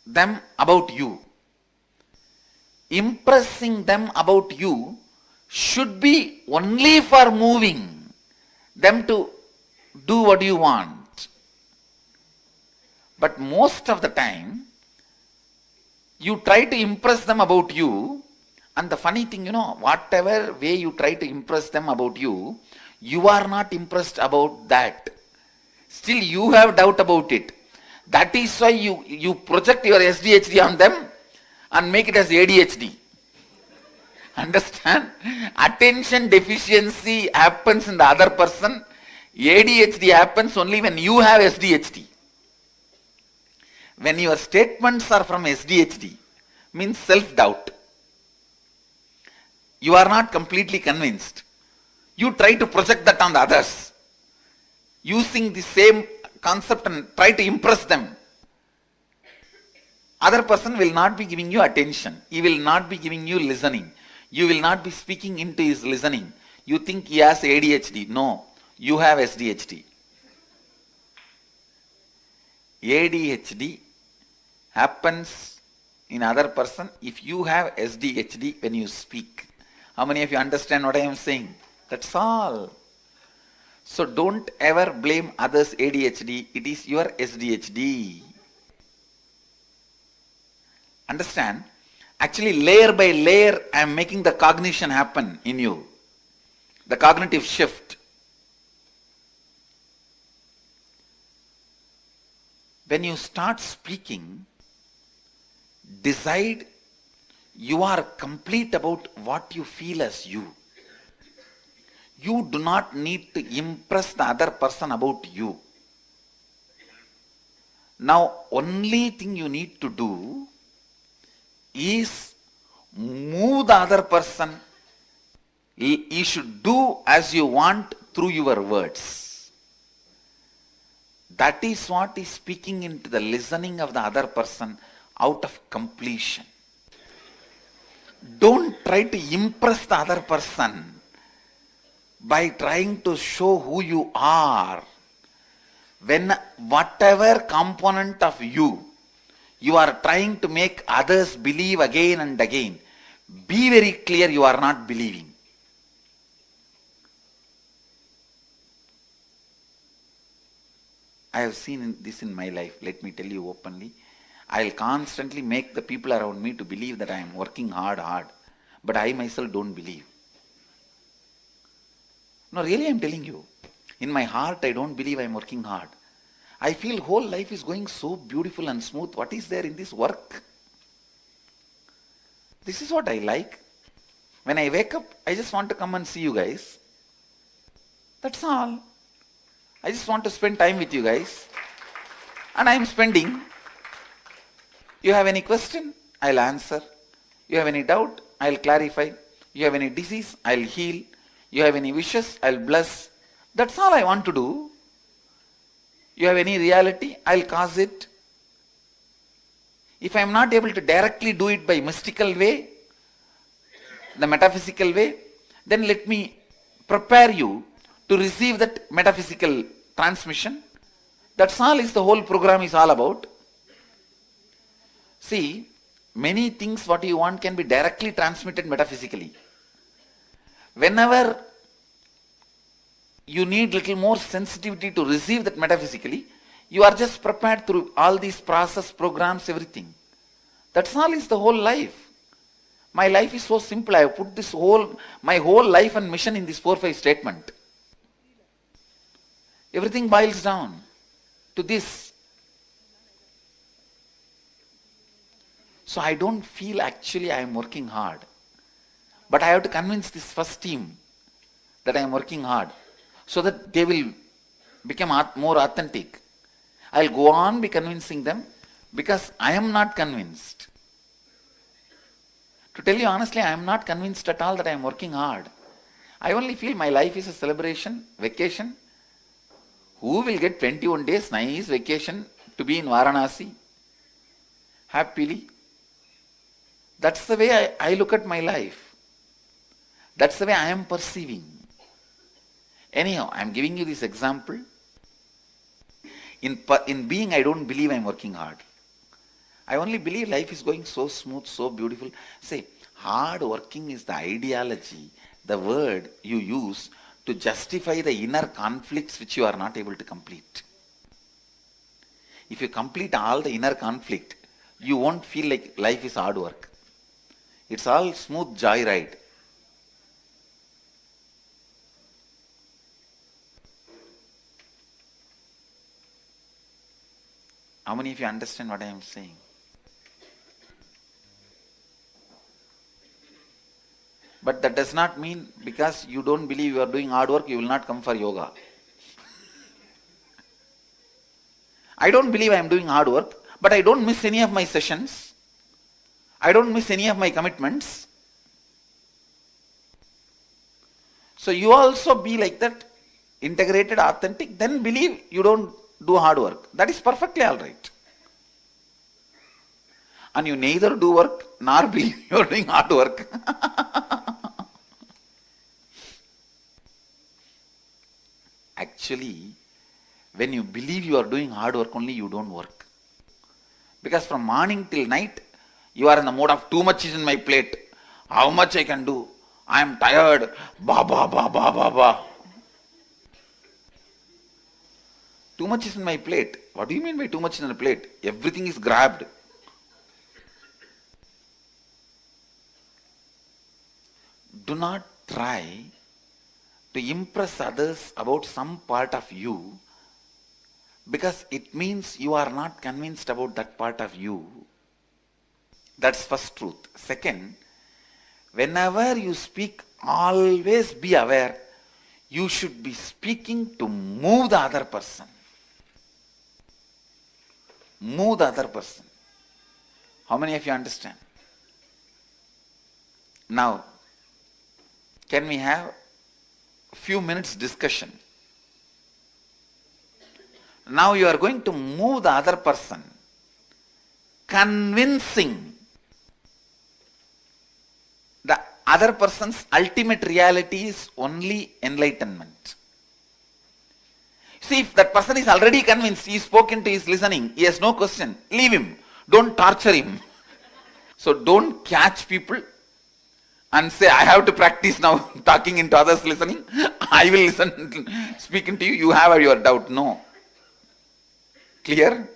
them about you. Impressing them about you should be only for moving them to do what you want. But most of the time, you try to impress them about you, and the funny thing, whatever way you try to impress them about you, you are not impressed about that. Still you have doubt about it. That is why you project your SDHD on them and make it as ADHD. Understand? Attention deficiency happens in the other person. ADHD happens only when you have SDHD. When your statements are from SDHD, means self-doubt. You are not completely convinced. You try to project that on the others, using the same concept and try to impress them. Other person will not be giving you attention. He will not be giving you listening. You will not be speaking into his listening. You think he has ADHD. No, you have SDHD. ADHD happens in other person if you have SDHD when you speak. How many of you understand what I am saying? That's all. So don't ever blame others' ADHD. It is your SDHD. Understand? Actually, layer by layer, I am making the cognition happen in you. The cognitive shift. When you start speaking, decide you are complete about what you feel as you. You do not need to impress the other person about you. Now, only thing you need to do is move the other person. You should do as you want through your words. That is what is speaking into the listening of the other person out of completion. Don't try to impress the other person by trying to show who you are. When whatever component of you are trying to make others believe again and again, be very clear you are not believing. I have seen this in my life. Let me tell you openly. I will constantly make the people around me to believe that I am working hard, but I myself don't believe. No, really I am telling you. In my heart I don't believe I am working hard. I feel whole life is going so beautiful and smooth. What is there in this work? This is what I like. When I wake up, I just want to come and see you guys. That's all. I just want to spend time with you guys. And I am spending. You have any question? I'll answer. You have any doubt? I'll clarify. You have any disease? I'll heal. You have any wishes? I'll bless. That's all I want to do. You have any reality? I'll cause it. If I am not able to directly do it by mystical way, the metaphysical way, then let me prepare you to receive that metaphysical transmission. That's all is the whole program is all about. See, many things what you want can be directly transmitted metaphysically. Whenever you need little more sensitivity to receive that metaphysically, you are just prepared through all these process, programs, everything. That's all is the whole life. My life is so simple. I have put my whole life and mission in this 4-5 statement. Everything boils down to this. So I don't feel actually I am working hard. But I have to convince this first team that I am working hard so that they will become more authentic. I'll go on be convincing them because I am not convinced. To tell you honestly, I am not convinced at all that I am working hard. I only feel my life is a celebration, vacation. Who will get 21 days nice vacation to be in Varanasi happily? That's the way I look at my life. That's the way I am perceiving. Anyhow, I am giving you this example. In being, I don't believe I am working hard. I only believe life is going so smooth, so beautiful. Say, hard working is the ideology, the word you use to justify the inner conflicts which you are not able to complete. If you complete all the inner conflict, you won't feel like life is hard work. It's all smooth joyride. How many of you understand what I am saying? But that does not mean because you don't believe you are doing hard work, you will not come for yoga. I don't believe I am doing hard work, but I don't miss any of my sessions. I don't miss any of my commitments. So you also be like that, integrated, authentic, then believe you don't do hard work. That is perfectly alright. And you neither do work nor believe you are doing hard work. Actually, when you believe you are doing hard work only, you don't work. Because from morning till night, you are in the mode of too much is in my plate. How much I can do? I am tired. Ba ba ba ba ba ba. Too much is in my plate. What do you mean by too much in the plate? Everything is grabbed. Do not try to impress others about some part of you because it means you are not convinced about that part of you. That's first truth. Second, whenever you speak, always be aware you should be speaking to move the other person. Move the other person. How many of you understand? Now, can we have a few minutes discussion? Now you are going to move the other person, convincing the other person's ultimate reality is only enlightenment. See, if that person is already convinced, he is spoken to, he is listening, he has no question, leave him. Don't torture him. So don't catch people and say, I have to practice now talking into others listening. I will listen, speaking to you, you have your doubt. No. Clear?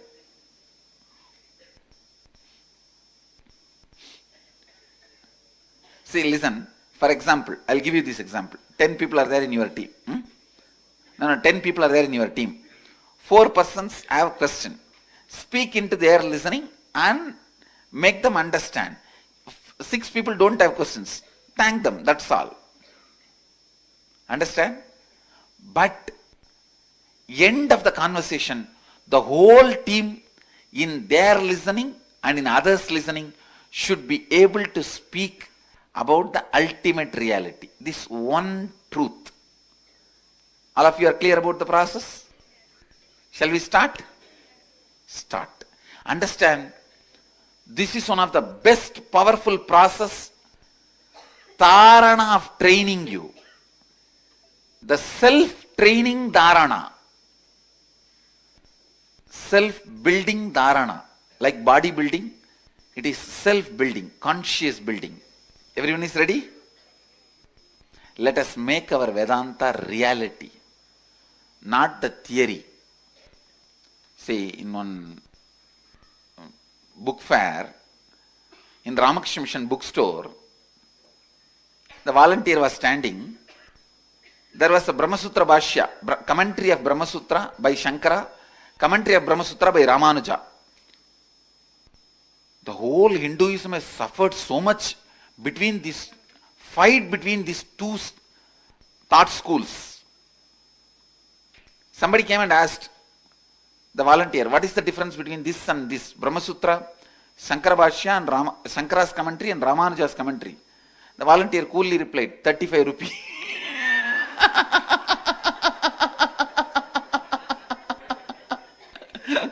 See, listen. For example, I'll give you this example. 10 people are there in your team. 10 people are there in your team. 4 persons have a question. Speak into their listening and make them understand. 6 people don't have questions. Thank them, that's all. Understand? But end of the conversation, the whole team in their listening and in others listening should be able to speak about the ultimate reality. This one truth. All of you are clear about the process? Shall we start? Start. Understand, this is one of the best powerful process, dharana of training you. The self-training dharana. Self-building dharana. Like bodybuilding, it is self-building, conscious building. Everyone is ready? Let us make our Vedanta reality, not the theory. See, in one book fair, in Ramakrishna Mission bookstore, the volunteer was standing. There was a Brahmasutra Bhashya, commentary of Brahmasutra by Shankara, commentary of Brahmasutra by Ramanuja. The whole Hinduism has suffered so much between these fight between these two thought schools. Somebody came and asked the volunteer, what is the difference between this and this? Brahma Sutra, Shankara Bhashya and Shankara's commentary and Ramanuja's commentary. The volunteer coolly replied, 35 rupees.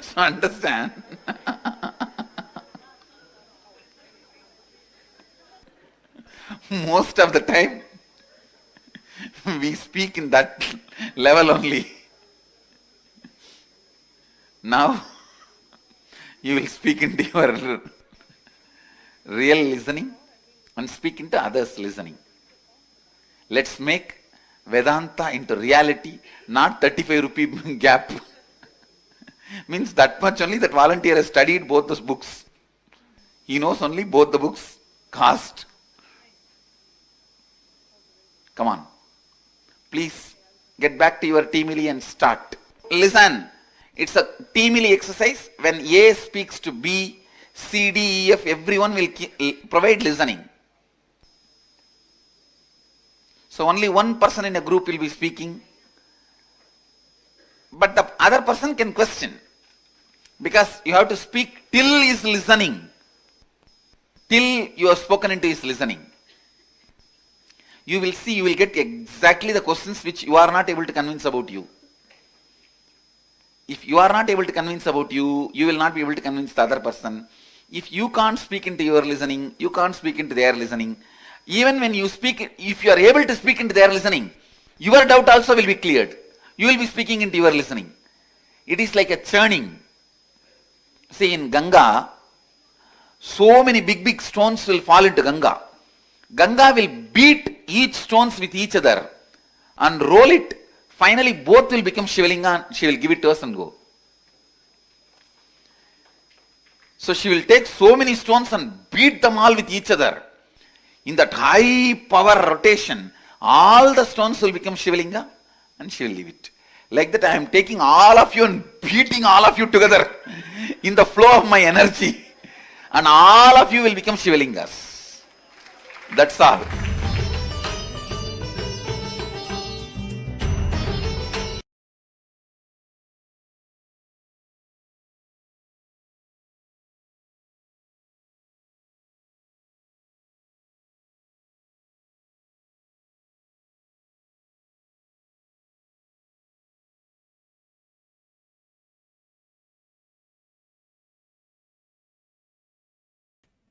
So understand. Most of the time, we speak in that level only. Now, you will speak into your real listening and speak into others' listening. Let's make Vedanta into reality, not 35 rupee gap. Means that much only that volunteer has studied both those books. He knows only both the books, cost. Come on. Please get back to your T-Milli and start. Listen, it's a T-Milli exercise. When A speaks to B, C, D, E, F, everyone will provide listening. So only one person in a group will be speaking. But the other person can question. Because you have to speak till he is listening. Till you have spoken into his listening. You will see, you will get exactly the questions which you are not able to convince about you. If you are not able to convince about you, you will not be able to convince the other person. If you can't speak into your listening, you can't speak into their listening. Even when you speak, if you are able to speak into their listening, your doubt also will be cleared. You will be speaking into your listening. It is like a churning. See, in Ganga, so many big stones will fall into Ganga. Ganga will beat each stones with each other and roll it. Finally, both will become Shivalinga and she will give it to us and go. So she will take so many stones and beat them all with each other. In that high power rotation, all the stones will become Shivalinga and she will leave it. Like that I am taking all of you and beating all of you together in the flow of my energy. And all of you will become Shivalingas. That's all.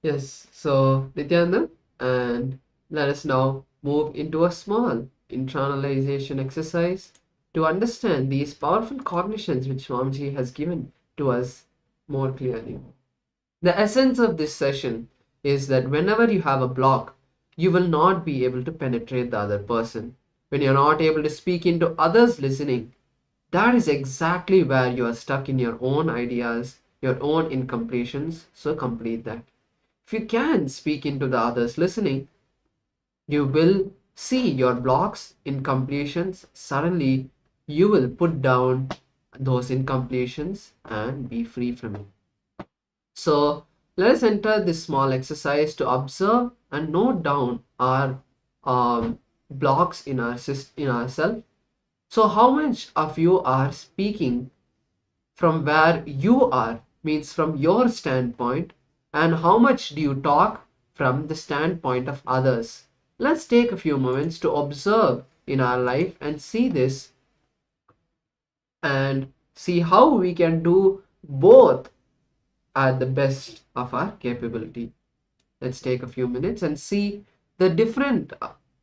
Yes, so Nityananda, and let us now move into a small internalization exercise to understand these powerful cognitions which Swamiji has given to us more clearly. The essence of this session is that whenever you have a block, you will not be able to penetrate the other person. When you're not able to speak into others listening, that is exactly where you are stuck in your own ideas, your own incompletions, so complete that. If you can speak into the others listening, you will see your blocks, incompletions. Suddenly, you will put down those incompletions and be free from it. So, let us enter this small exercise to observe and note down our blocks in ourselves. So, how much of you are speaking from where you are, means from your standpoint, and how much do you talk from the standpoint of others? Let's take a few moments to observe in our life and see this and see how we can do both at the best of our capability. Let's take a few minutes and see the different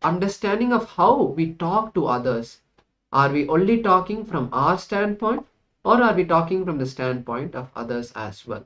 understanding of how we talk to others. Are we only talking from our standpoint, or are we talking from the standpoint of others as well?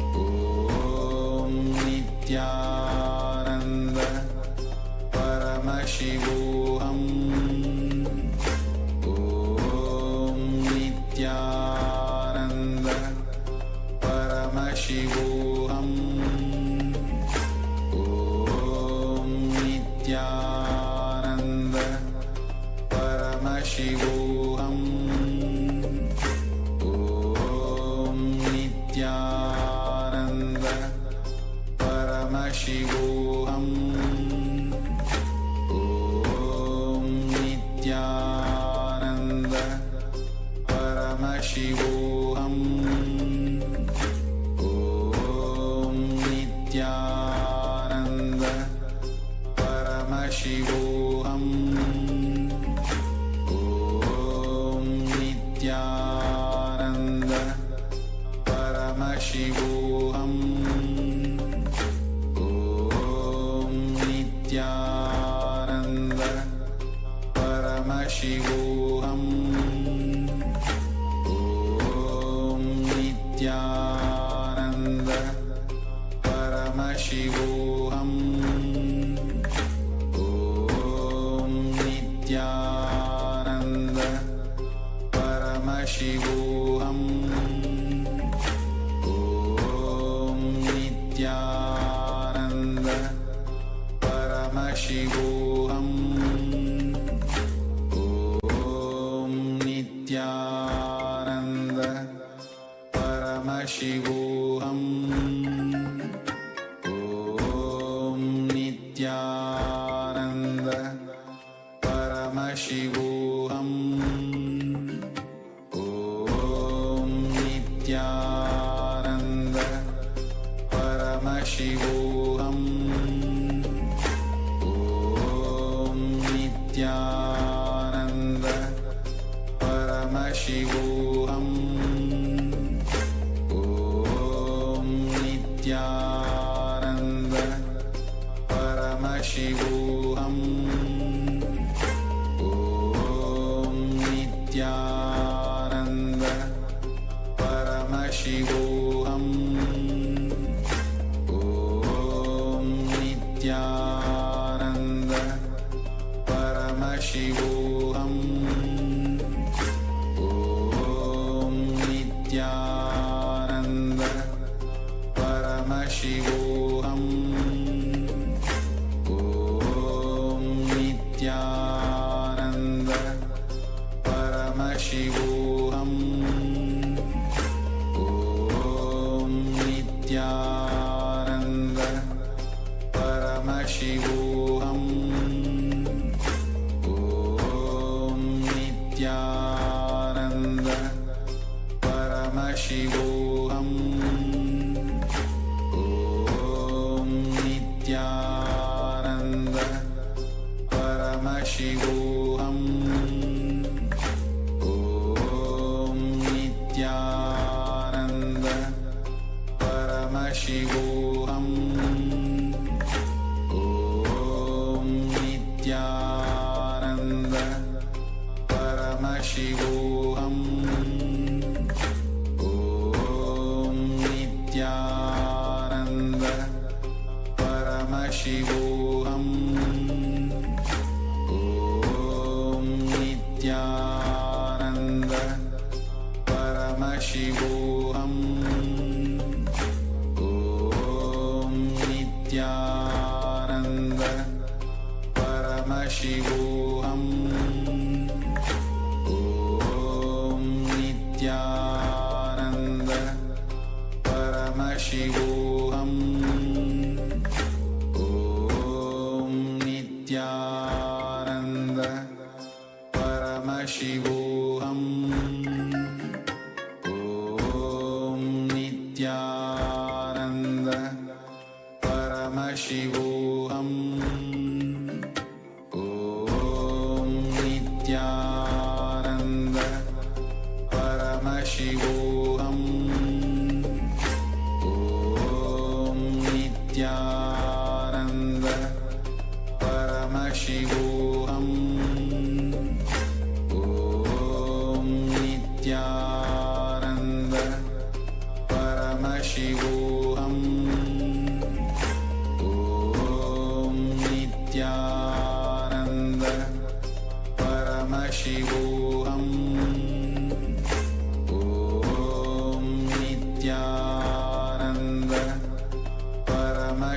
Nityananda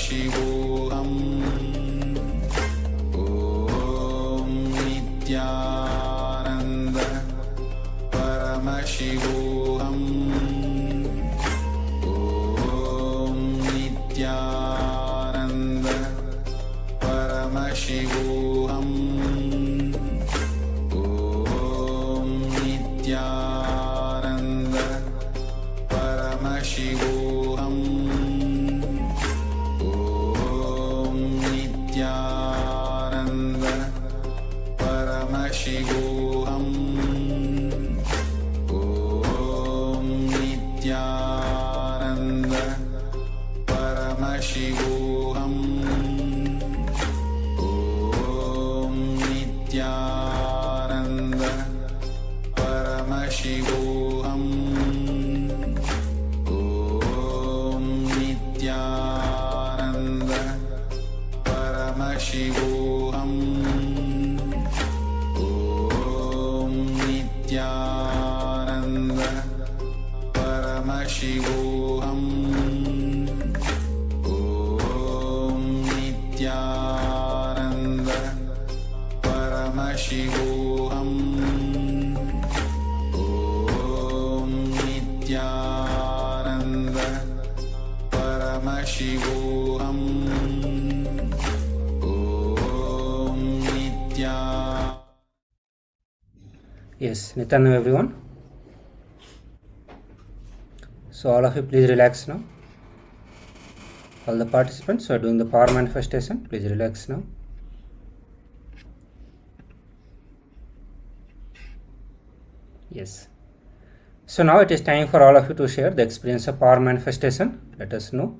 Paramashivoham. Om Nityananda Paramashivoham. Om Nityananda Paramashivoham. Om Nityananda Paramashivoham. Om Nityananda Paramashivoham. Om Nityananda Paramashivoham. Om Nityananda Paramashivoham. Om Nityananda Paramashivoham. Om Nityananda Paramashivoham. Om Nityananda Paramashivoham. Om Nityananda Paramashivoham. Om Nityananda. Yes, Nityananda everyone. So all of you please relax now. All the participants who are doing the power manifestation, please relax now. Yes. So now it is time for all of you to share the experience of power manifestation. Let us know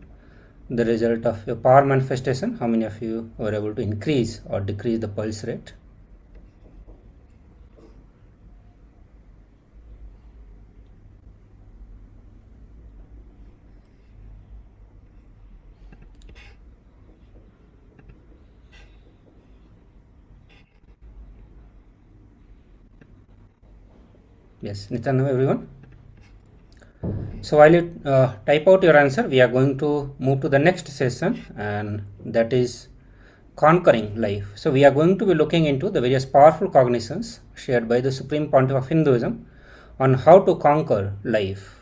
the result of your power manifestation. How many of you were able to increase or decrease the pulse rate? Yes, Nityananda everyone. So while you type out your answer, we are going to move to the next session, and that is conquering life. So we are going to be looking into the various powerful cognitions shared by the Supreme Pontiff of Hinduism on how to conquer life.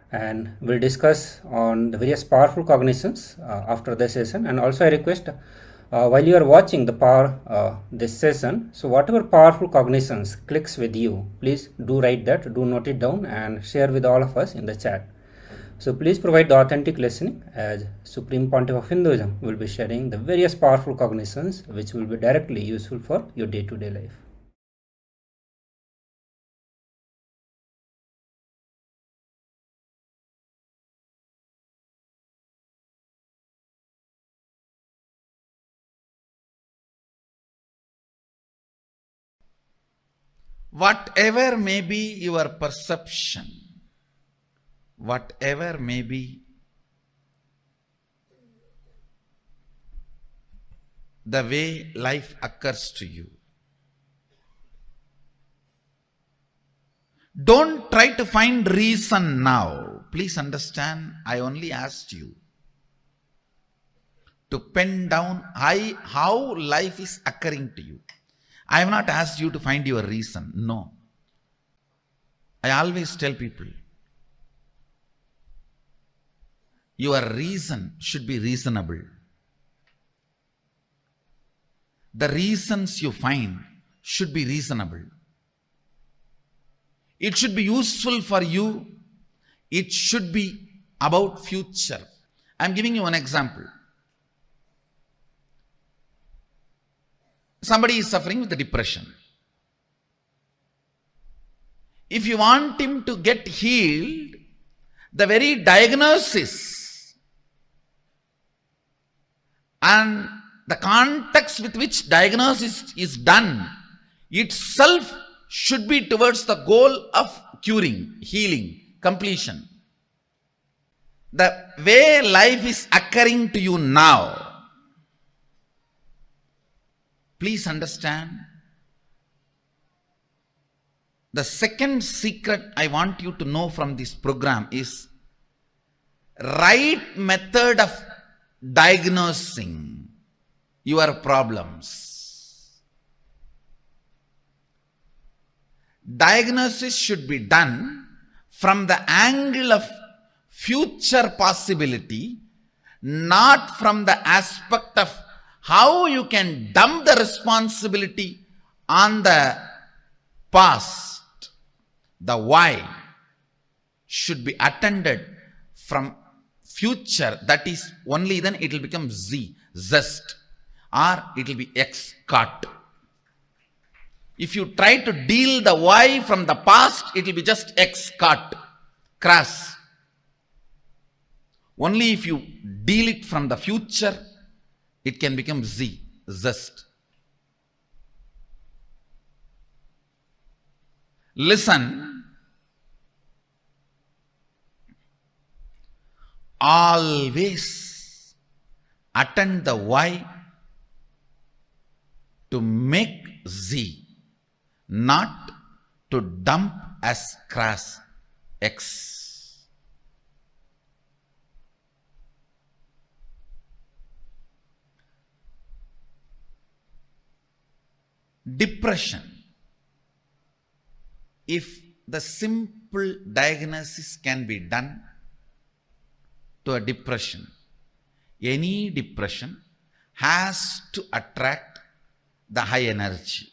And we'll discuss on the various powerful cognitions after the session. And also I request while you are watching this session, so whatever powerful cognitions clicks with you, please do write that, do note it down and share with all of us in the chat. So please provide the authentic listening, as Supreme Pontiff of Hinduism will be sharing the various powerful cognitions which will be directly useful for your day-to-day life. Whatever may be your perception, whatever may be the way life occurs to you, don't try to find reason now. Please understand, I only asked you to pen down how life is occurring to you. I have not asked you to find your reason. No. I always tell people, your reason should be reasonable. The reasons you find should be reasonable. It should be useful for you. It should be about future. I am giving you an example. Somebody is suffering with depression. If you want him to get healed, the very diagnosis and the context with which diagnosis is done itself should be towards the goal of curing, healing, completion. The way life is occurring to you now, please understand, the second secret I want you to know from this program is right method of diagnosing your problems. Diagnosis should be done from the angle of future possibility, not from the aspect of how you can dump the responsibility on the past. The why should be attended from future. That is, only then it will become zest, or it will be cut. If you try to deal the why from the past, it will be just cut, crass. Only if you deal it from the future, it can become zest. Listen. Always attend the why to make not to dump as crass X. Depression. If the simple diagnosis can be done to a depression, any depression has to attract the high energy.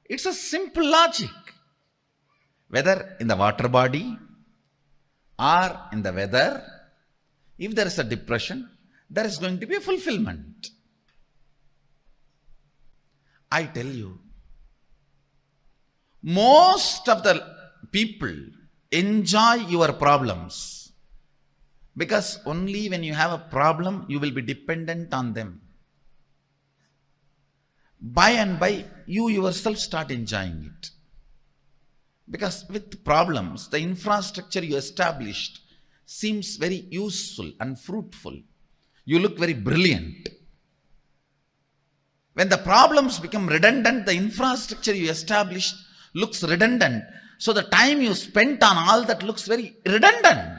It's a simple logic. Whether in the water body or in the weather, if there is a depression, there is going to be a fulfillment. I tell you, most of the people enjoy your problems because only when you have a problem, you will be dependent on them. By and by, you yourself start enjoying it. Because with problems, the infrastructure you established seems very useful and fruitful. You look very brilliant. When the problems become redundant, the infrastructure you established looks redundant. So the time you spent on all that looks very redundant.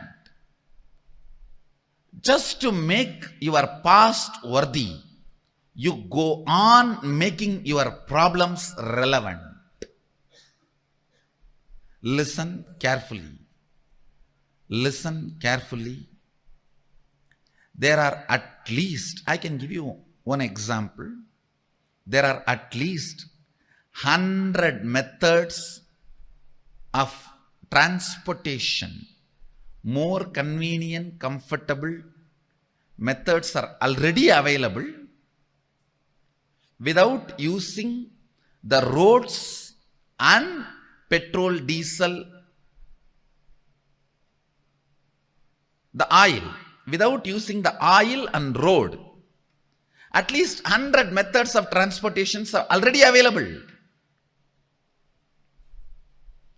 Just to make your past worthy, you go on making your problems relevant. Listen carefully. Listen carefully. There are at least, I can give you one example. There are at least 100 methods of transportation, more convenient, comfortable methods are already available without using the roads and petrol, diesel, the oil, without using the oil and road. At least 100 methods of transportations are already available.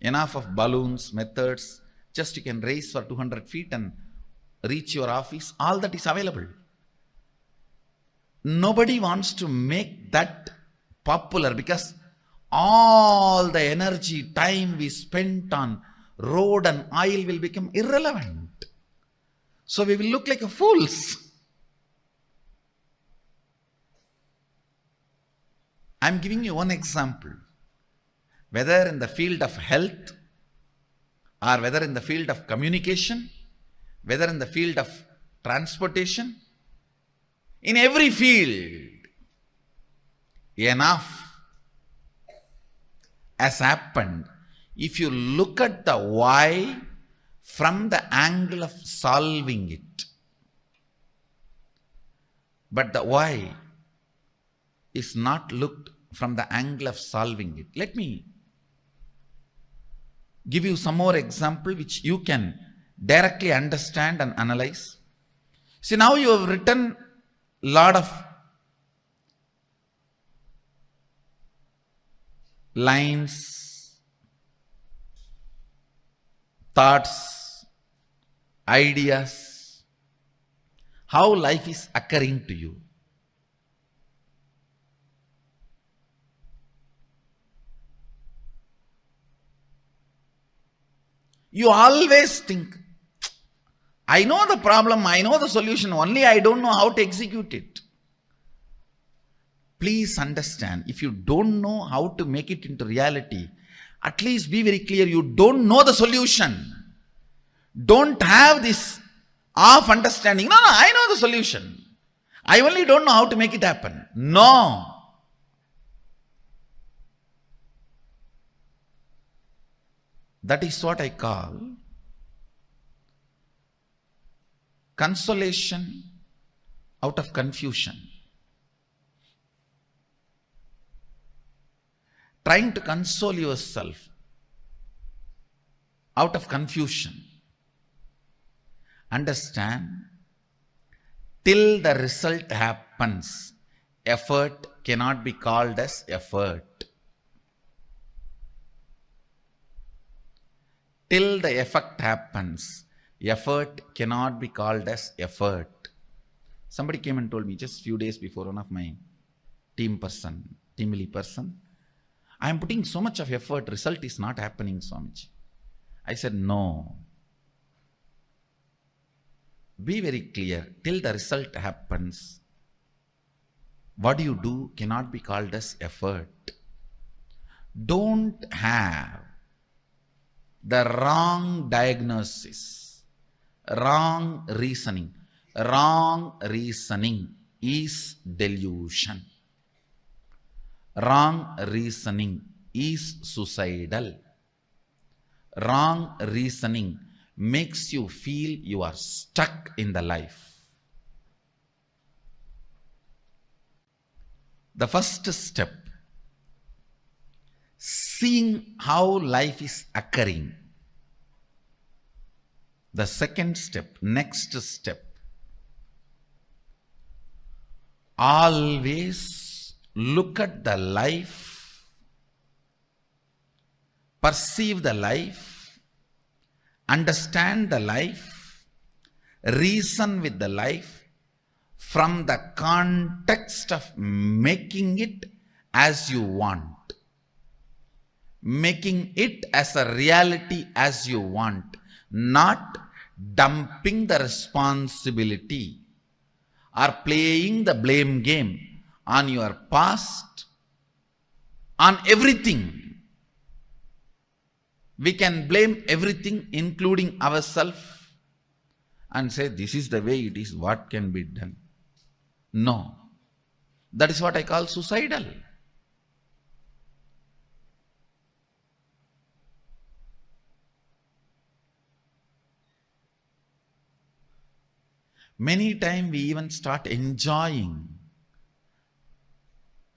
Enough of balloons, methods, just you can race for 200 feet and reach your office. All that is available. Nobody wants to make that popular because all the energy, time we spent on road and oil will become irrelevant. So we will look like fools. I'm giving you one example. Whether in the field of health, or whether in the field of communication, whether in the field of transportation, in every field, enough has happened. If you look at the why from the angle of solving it, but the why is not looked from the angle of solving it. Let me give you some more example which you can directly understand and analyze. See, now you have written a lot of lines, thoughts, ideas, how life is occurring to you. You always think, I know the problem, I know the solution, only I don't know how to execute it. Please understand, if you don't know how to make it into reality, at least be very clear, you don't know the solution. Don't have this half understanding. No, I know the solution. I only don't know how to make it happen. No. That is what I call consolation out of confusion. Trying to console yourself out of confusion. Understand, till the result happens, effort cannot be called as effort. Till the effect happens, effort cannot be called as effort. Somebody came and told me just few days before, one of my team lead person, I am putting so much of effort, result is not happening, Swamiji. I said, no. Be very clear, till the result happens, what you do cannot be called as effort. Don't have the wrong diagnosis, wrong reasoning. Wrong reasoning is delusion. Wrong reasoning is suicidal. Wrong reasoning makes you feel you are stuck in the life. The first step, seeing how life is occurring. The second step, next step, always look at the life, perceive the life, understand the life, reason with the life from the context of making it as you want. Making it as a reality as you want, not dumping the responsibility or playing the blame game on your past, on everything. We can blame everything, including ourselves, and say, this is the way it is, what can be done? No. That is what I call suicidal. Many times we even start enjoying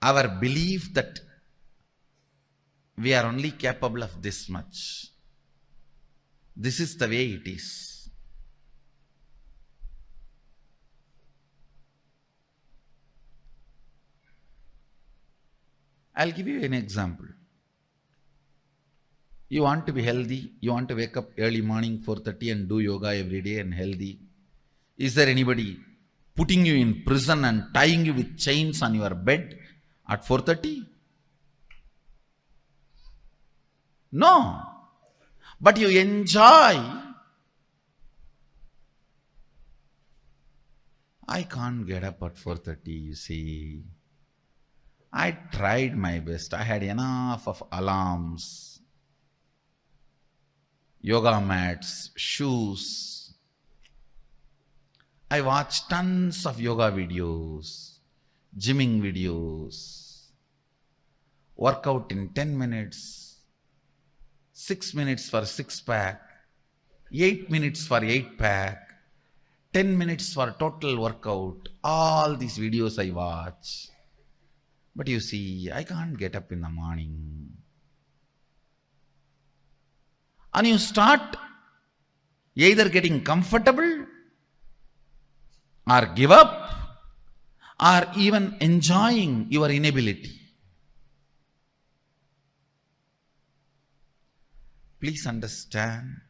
our belief that we are only capable of this much. This is the way it is. I'll give you an example. You want to be healthy, you want to wake up early morning 4:30 and do yoga every day and healthy. Is there anybody putting you in prison and tying you with chains on your bed at 4:30? No. But you enjoy. I can't get up at 4:30, you see. I tried my best. I had enough of alarms, yoga mats, shoes. I watched tons of yoga videos, gymming videos, workout in 10 minutes, 6 minutes for 6-pack, 8 minutes for 8-pack, 10 minutes for total workout. All these videos I watch. But you see, I can't get up in the morning. And you start either getting comfortable or give up or even enjoying your inability. Please understand.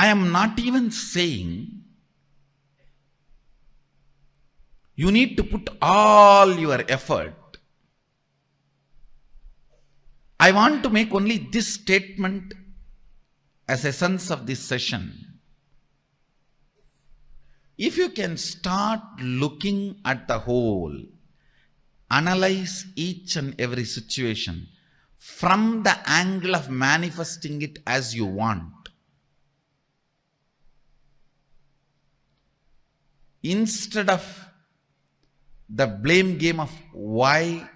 I am not even saying you need to put all your effort. I want to make only this statement as essence of this session. If you can start looking at the whole, analyze each and every situation from the angle of manifesting it as you want, instead of the blame game of why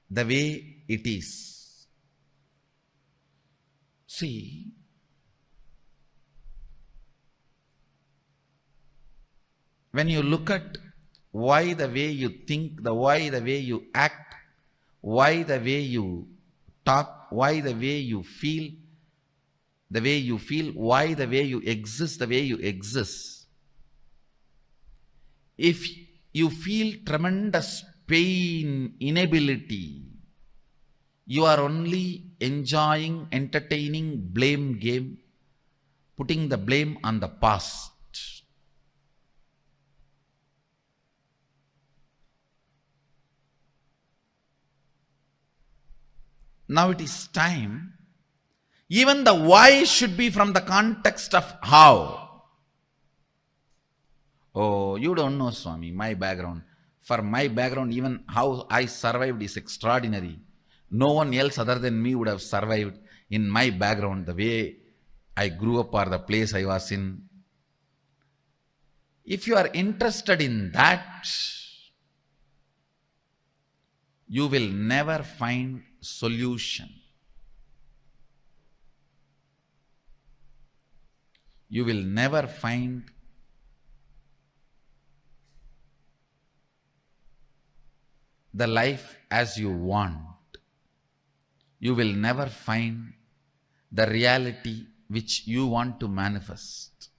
the way it is. See, when you look at why the way you think, why the way you act, why the way you talk, why the way you feel, why the way you exist, if you feel tremendous pain, inability, you are only enjoying, entertaining blame game, putting the blame on the past. Now it is time. Even the why should be from the context of how. Oh, you don't know, Swami, my background. For my background, even how I survived is extraordinary. No one else other than me would have survived in my background, the way I grew up or the place I was in. If you are interested in that, you will never find solution. You will never find the life as you want. You will never find the reality which you want to manifest.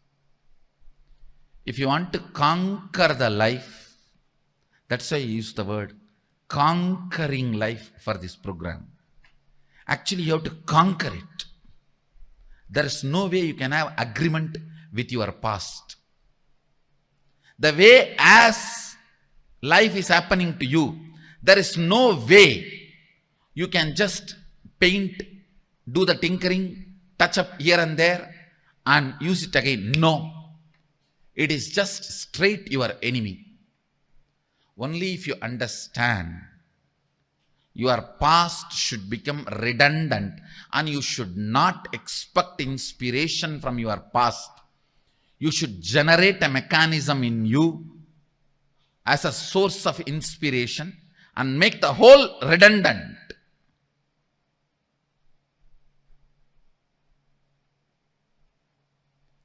If you want to conquer the life, that's why I use the word conquering life for this program. Actually, you have to conquer it. There is no way you can have agreement with your past. The way as life is happening to you, there is no way you can just paint, do the tinkering, touch up here and there and use it again. No. It is just straight your enemy. Only if you understand your past should become redundant and you should not expect inspiration from your past. You should generate a mechanism in you as a source of inspiration and make the whole redundant.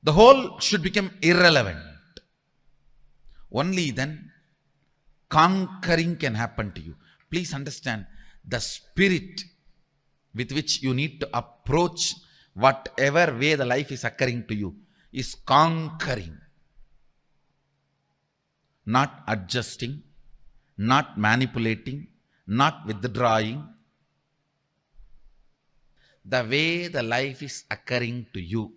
The whole should become irrelevant. Only then conquering can happen to you. Please understand, the spirit with which you need to approach whatever way the life is occurring to you is conquering. Not adjusting, not manipulating, not withdrawing. The way the life is occurring to you,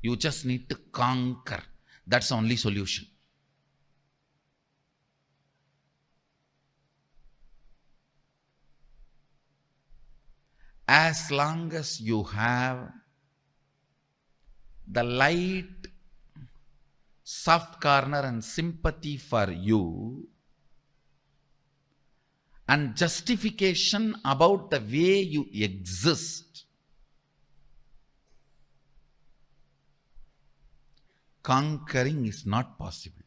you just need to conquer. That's the only solution. As long as you have the light, soft corner and sympathy for you and justification about the way you exist, conquering is not possible.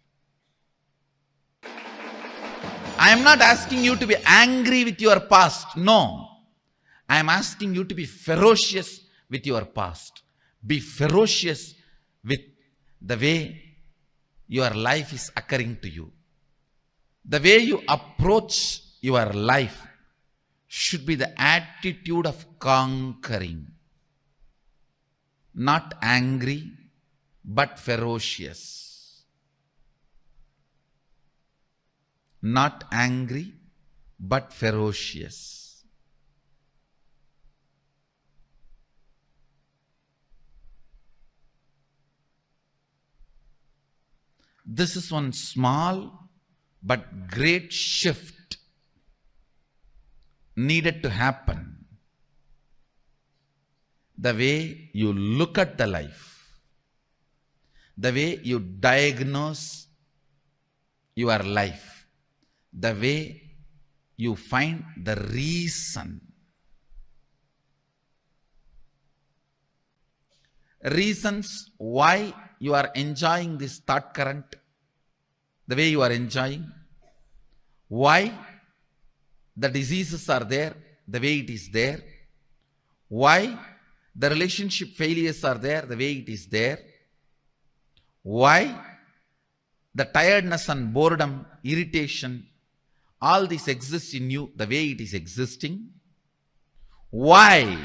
I am not asking you to be angry with your past. No. I am asking you to be ferocious with your past. Be ferocious with the way your life is occurring to you. The way you approach your life should be the attitude of conquering. Not angry, but ferocious. Not angry, but ferocious. This is one small but great shift needed to happen. The way you look at the life, the way you diagnose your life, the way you find the reasons why you are enjoying this thought current the way you are enjoying, why the diseases are there the way it is there, why the relationship failures are there the way it is there, why the tiredness and boredom, irritation, all this exists in you the way it is existing. Why?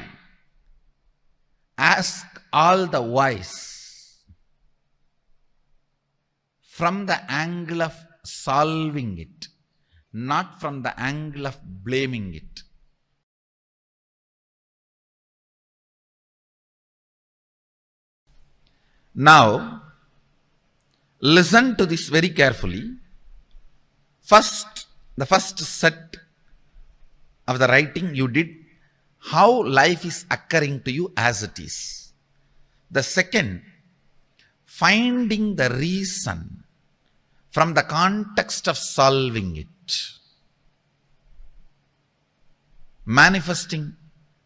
Ask all the whys from the angle of solving it, not from the angle of blaming it. Now, listen to this very carefully. The first set of the writing you did, how life is occurring to you as it is. The second, finding the reason from the context of solving it. Manifesting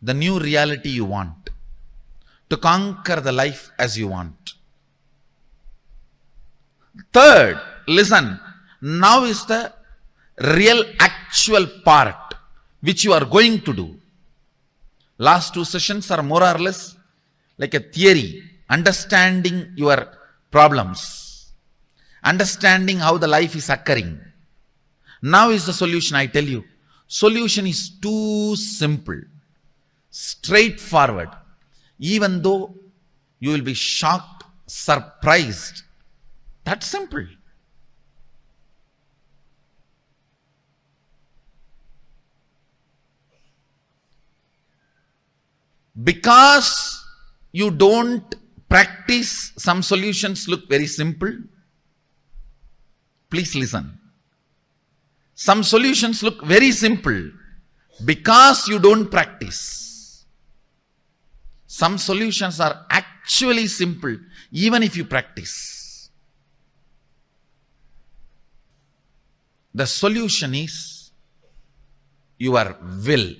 the new reality you want, to conquer the life as you want. Third, listen, now is the real actual part which you are going to do. Last two sessions are more or less like a theory, understanding your problems, understanding how the life is occurring. Now is the solution, I tell you. Solution is too simple, straightforward. Even though you will be shocked, surprised, that's simple. Because you don't practice, some solutions look very simple. Please listen. Some solutions look very simple because you don't practice. Some solutions are actually simple even if you practice. The solution is your will.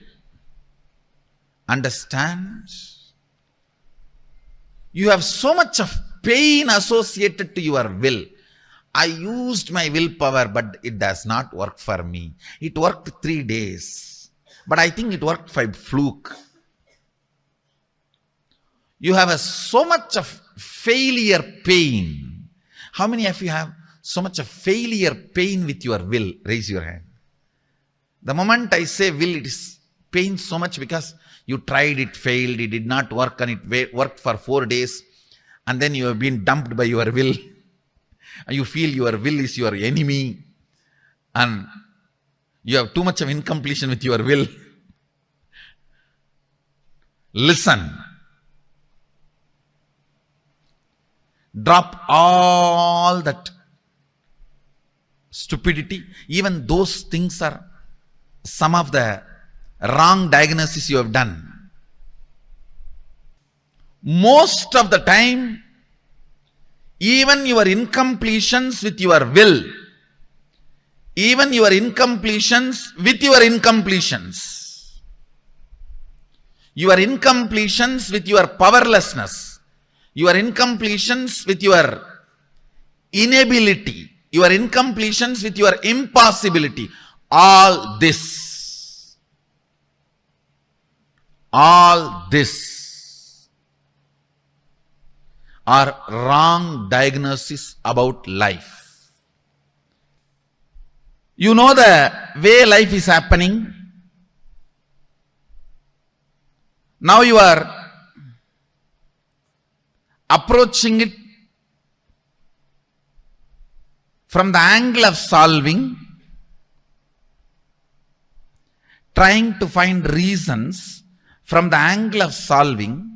Understand? You have so much of pain associated to your will. I used my willpower, but it does not work for me. It worked 3 days, but I think it worked by fluke. You have so much of failure pain. How many of you have so much of failure pain with your will? Raise your hand. The moment I say will, it is pain so much because you tried, it failed, it did not work, and it worked for 4 days, and then you have been dumped by your will. And you feel your will is your enemy, and you have too much of incompletion with your will. Listen. Drop all that stupidity. Even those things are some of the wrong diagnosis you have done. Most of the time, even your incompletions with your will, even your incompletions with your incompletions, your incompletions with your powerlessness, your incompletions with your inability, your incompletions with your impossibility, all this are wrong diagnosis about life. You know the way life is happening. Now you are approaching it from the angle of solving, trying to find reasons from the angle of solving.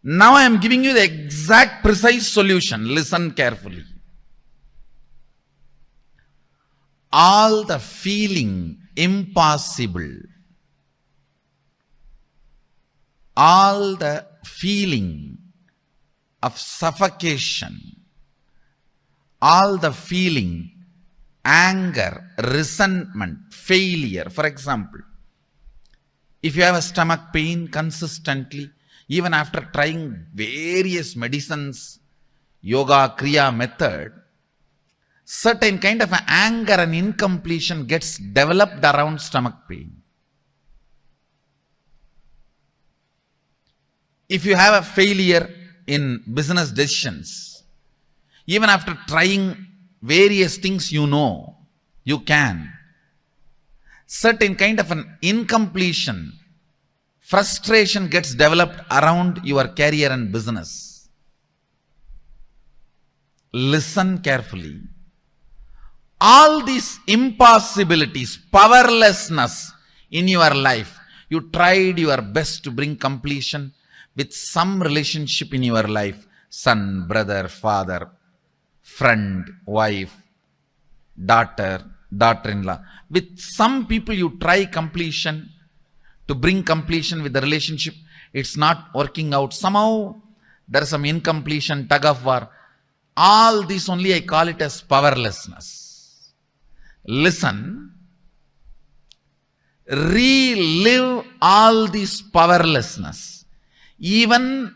Now I am giving you the exact precise solution. Listen carefully. all the feeling impossible, all the feeling of suffocation, all the feeling anger, resentment, failure. For example, if you have a stomach pain consistently, even after trying various medicines, yoga, kriya method, certain kind of anger and incompletion gets developed around stomach pain. If you have a failure in business decisions, even after trying various things you can, certain kind of an incompletion, frustration gets developed around your career and business. Listen carefully. All these impossibilities, powerlessness in your life, you tried your best to bring completion with some relationship in your life, son, brother, father, friend, wife, daughter, daughter-in-law. With some people you try completion, to bring completion with the relationship, it's not working out. Somehow there is some incompletion, tug of war. All this only I call it as powerlessness. Listen, relive all this powerlessness. Even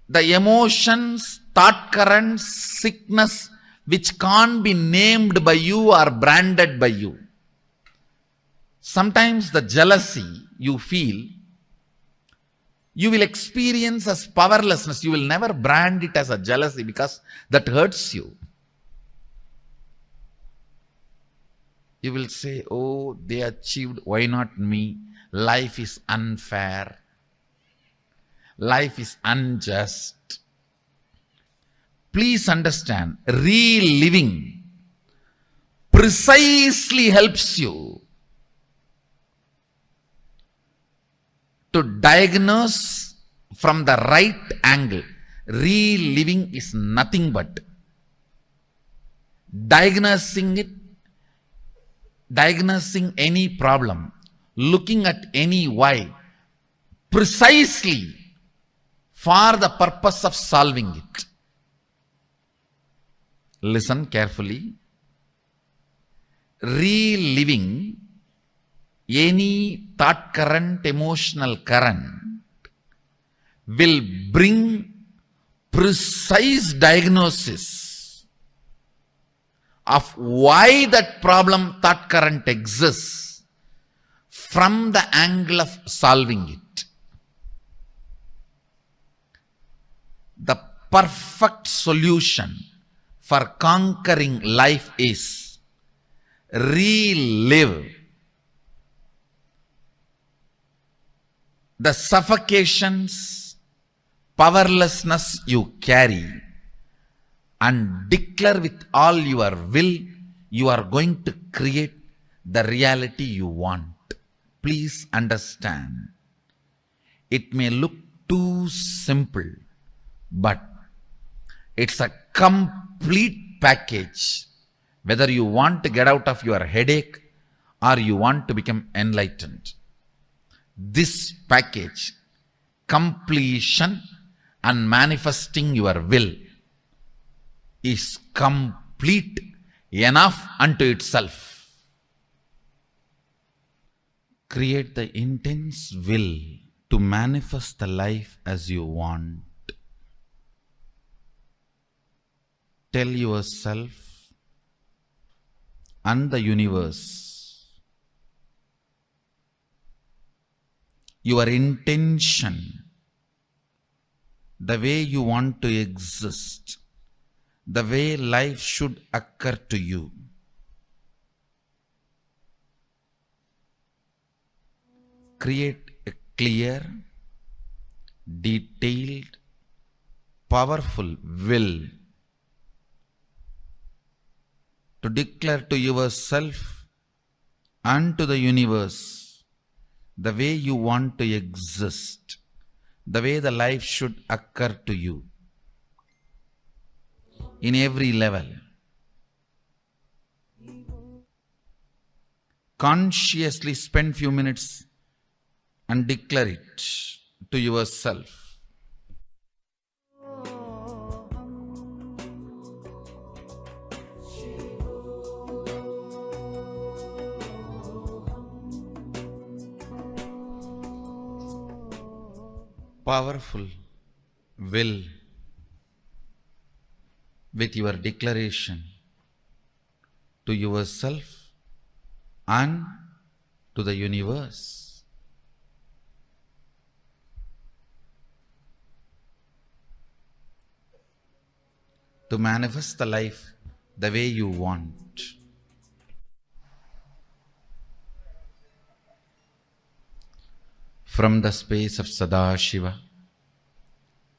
the emotions, thought currents, sickness which can't be named by you or branded by you. Sometimes the jealousy you feel, you will experience as powerlessness. You will never brand it as a jealousy because that hurts you. You will say, oh, they achieved, why not me? Life is unfair. Life is unjust. Please understand, reliving precisely helps you to diagnose from the right angle. Reliving is nothing but diagnosing any problem, looking at any why, precisely for the purpose of solving it. Listen carefully. Reliving any thought current, emotional current will bring precise diagnosis of why that problem, thought current exists from the angle of solving it. The perfect solution for conquering life is relive the suffocations, powerlessness you carry and declare with all your will you are going to create the reality you want. Please understand, it may look too simple, but it's a complete package. Whether you want to get out of your headache or you want to become enlightened, this package, completion and manifesting your will, is complete enough unto itself. Create the intense will to manifest the life as you want. Tell yourself and the universe your intention, the way you want to exist, the way life should occur to you. Create a clear, detailed, powerful will to declare to yourself and to the universe the way you want to exist, the way the life should occur to you in every level. consciously spend few minutes and declare it to yourself. Powerful will with your declaration to yourself and to the universe. To manifest the life the way you want. From the space of Sadashiva,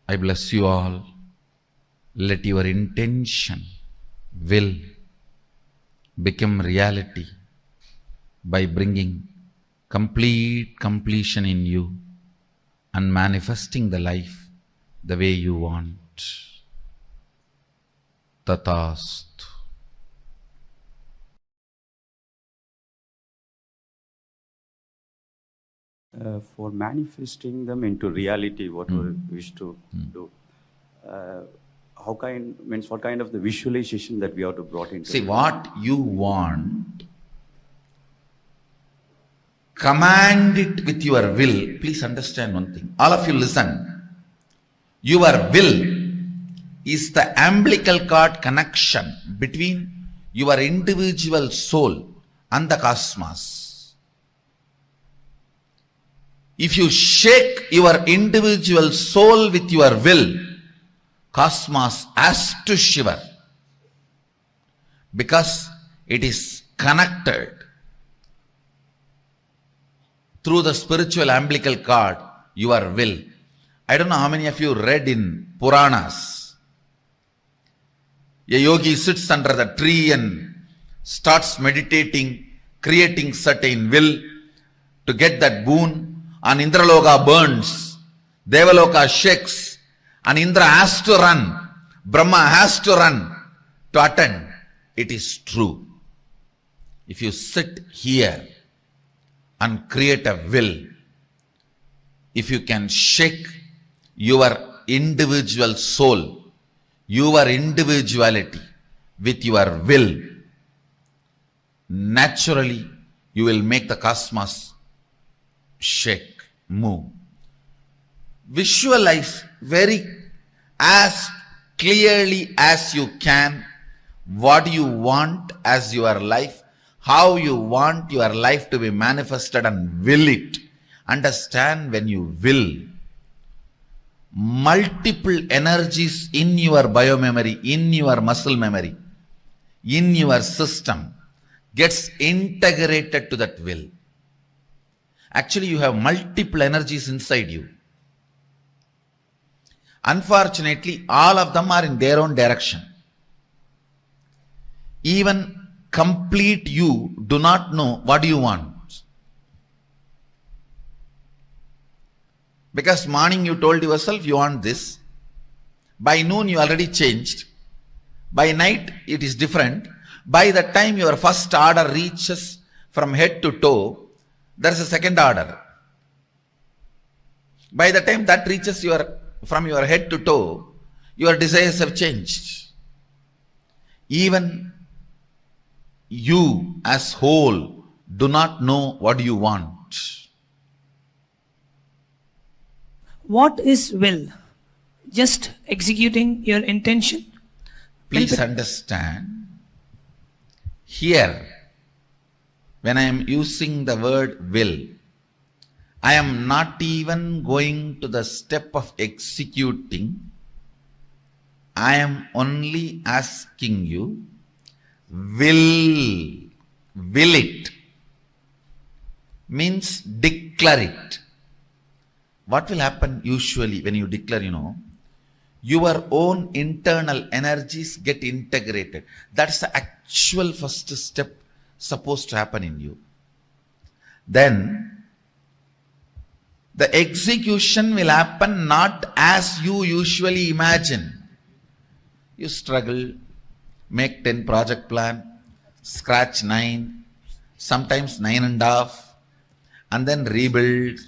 I bless you all. Let your intention, will, become reality by bringing complete completion in you and manifesting the life the way you want. Tathastu. For manifesting them into reality, whatever we wish to do, what kind of the visualization that we have to brought into? See, what you want, command it with your will. Please understand one thing. All of you listen. Your will is the umbilical cord connection between your individual soul and the cosmos. If you shake your individual soul with your will, cosmos has to shiver, because it is connected through the spiritual umbilical cord, your will. I don't know how many of you read in Puranas. A yogi sits under the tree and starts meditating, creating certain will to get that boon. And Indraloka burns, Devaloka shakes, and Indra has to run, Brahma has to run to attend. It is true. If you sit here and create a will, if you can shake your individual soul, your individuality with your will, naturally you will make the cosmos shake, move. Visualize very as clearly as you can what you want as your life, how you want your life to be manifested, and will it. Understand, when you will, multiple energies in your biomemory, in your muscle memory, in your system gets integrated to that will. Actually, you have multiple energies inside you. Unfortunately, all of them are in their own direction. Even complete you do not know what you want. Because morning you told yourself you want this. By noon you already changed. By night it is different. By the time your first order reaches from head to toe, there is a second order. By the time that reaches from your head to toe, your desires have changed. Even you as whole do not know what you want. What is will? Just executing your intention? Please understand, here, when I am using the word will, I am not even going to the step of executing. I am only asking you, will it, means declare it. What will happen usually when you declare, your own internal energies get integrated. That's the actual first step supposed to happen in you. Then the execution will happen not as you usually imagine. You struggle, make 10 project plan, scratch 9, sometimes 9.5, and then rebuild,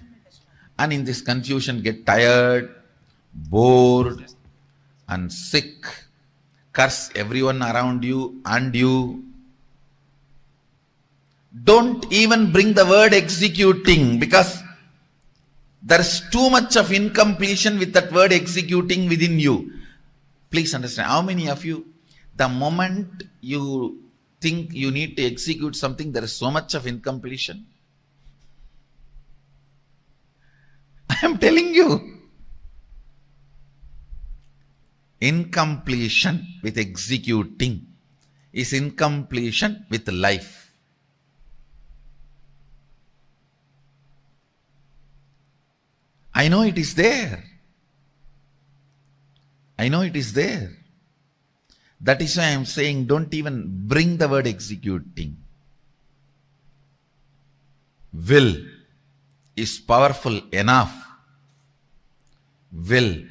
and in this confusion get tired, bored, and sick, curse everyone around you and you. Don't even bring the word executing, because there is too much of incompletion with that word executing within you. Please understand, how many of you, the moment you think you need to execute something, there is so much of incompletion? I am telling you, incompletion with executing is incompletion with life. I know it is there. I know it is there. That is why I am saying, don't even bring the word executing. Will is powerful enough. Will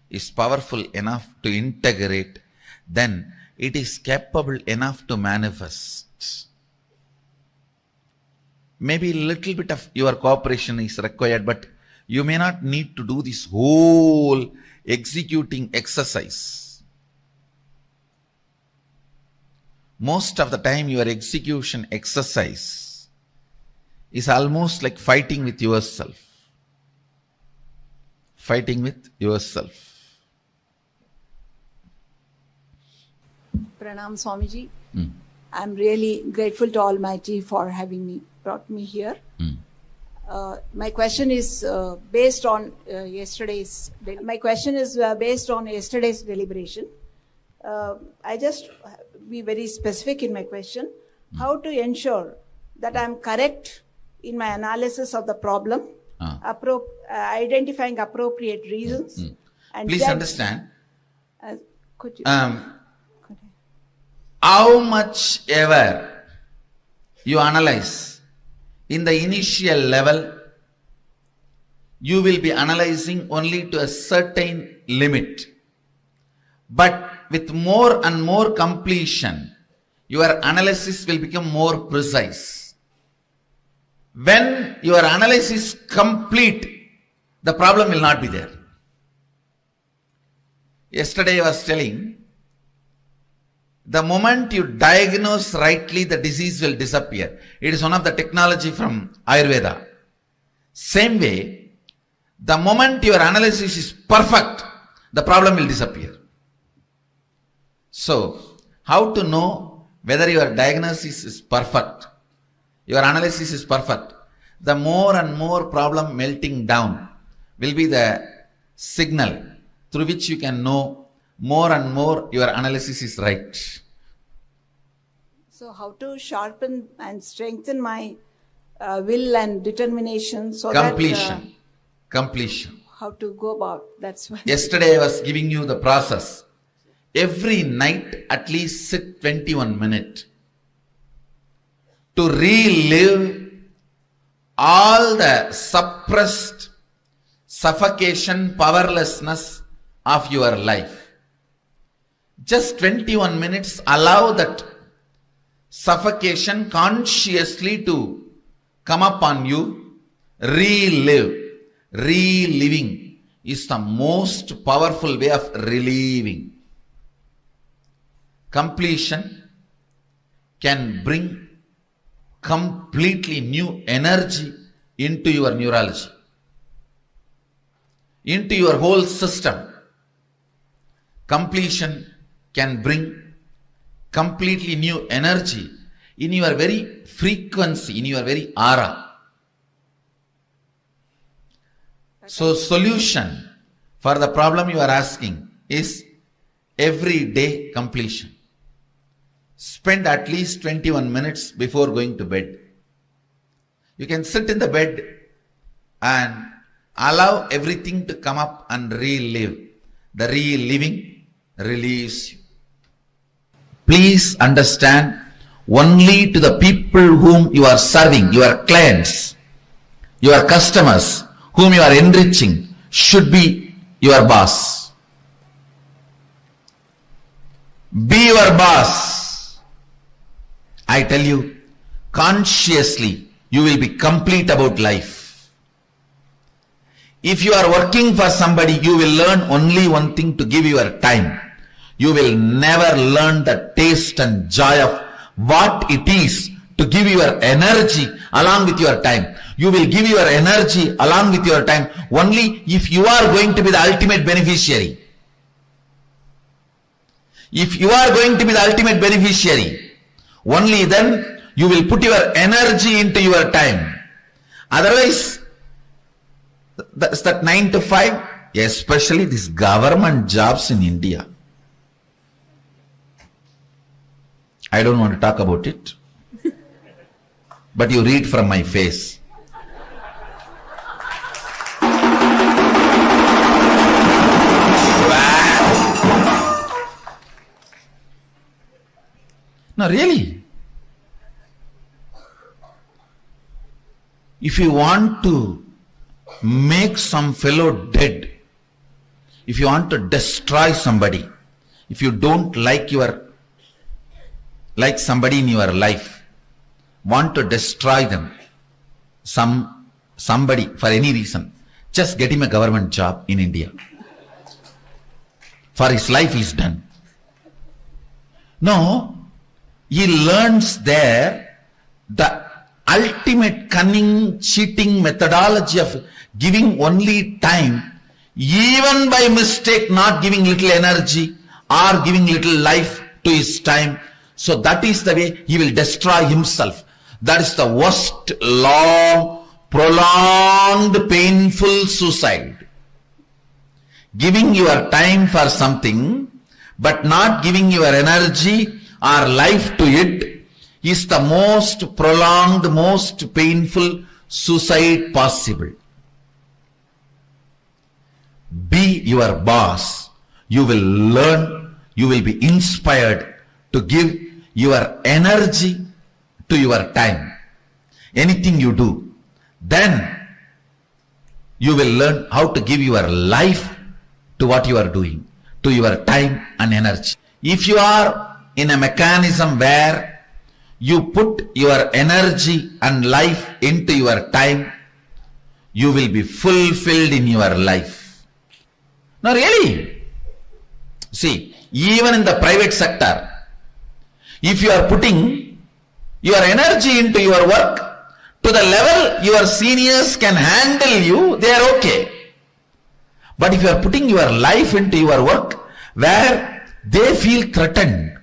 is powerful enough to integrate. Then it is capable enough to manifest. Maybe a little bit of your cooperation is required, but you may not need to do this whole executing exercise. Most of the time your execution exercise is almost like fighting with yourself. Fighting with yourself. Pranam Swamiji. I'm really grateful to Almighty for having brought me here. My question is based on yesterday's. My question is based on yesterday's deliberation. I just be very specific in my question. How to ensure that I'm correct in my analysis of the problem, identifying appropriate reasons, and please understand. Could you? How much ever you analyze in the initial level, you will be analyzing only to a certain limit. But with more and more completion, your analysis will become more precise. When your analysis is complete, the problem will not be there. Yesterday I was telling, the moment you diagnose rightly, the disease will disappear. It is one of the technology from Ayurveda. Same way, the moment your analysis is perfect, the problem will disappear. So, how to know whether your diagnosis is perfect, your analysis is perfect? The more and more problem melting down will be the signal through which you can know more and more your analysis is right. So how to sharpen and strengthen my will and determination so completion. that... Completion. How to go about, that's why. Yesterday I was giving you the process. Every night at least sit 21 minutes to relive all the suppressed suffocation, powerlessness of your life. Just 21 minutes, allow that suffocation consciously to come upon you. Relive. Reliving is the most powerful way of relieving. Completion can bring completely new energy into your neurology, into your whole system. Completion can bring completely new energy in your very frequency, in your very aura. So solution for the problem you are asking is everyday completion. Spend at least 21 minutes before going to bed. You can sit in the bed and allow everything to come up and relive. The reliving relieves you. Please understand, only to the people whom you are serving, your clients, your customers, whom you are enriching, should be your boss. Be your boss. I tell you, consciously, you will be complete about life. If you are working for somebody, you will learn only one thing: to give your time. You will never learn the taste and joy of what it is to give your energy along with your time. You will give your energy along with your time only if you are going to be the ultimate beneficiary. If you are going to be the ultimate beneficiary, only then you will put your energy into your time. Otherwise, that's that 9 to 5, especially these government jobs in India. I don't want to talk about it, but you read from my face. No, really. If you want to make some fellow dead, if you want to destroy somebody, if you don't like somebody in your life, want to destroy them, somebody for any reason, just get him a government job in India. For his life is done. No, he learns there the ultimate cunning, cheating methodology of giving only time, even by mistake not giving little energy or giving little life to his time. So that is the way he will destroy himself. That is the worst, long, prolonged, painful suicide. Giving your time for something, but not giving your energy or life to it, is the most prolonged, most painful suicide possible. Be your boss. You will learn, you will be inspired to give your energy to your time. Anything you do, then you will learn how to give your life to what you are doing, to your time and energy. If you are in a mechanism where you put your energy and life into your time, you will be fulfilled in your life. No, really. See, even in the private sector, if you are putting your energy into your work to the level your seniors can handle you, they are okay. But if you are putting your life into your work where they feel threatened,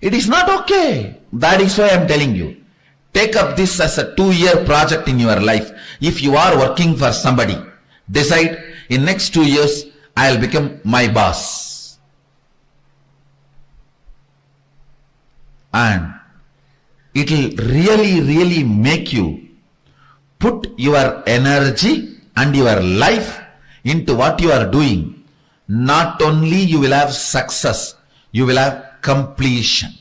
it is not okay. That is why I am telling you, take up this as a 2-year project in your life. If you are working for somebody, decide in next 2 years, I will become my boss. And it will really, really make you put your energy and your life into what you are doing. Not only you will have success, you will have completion.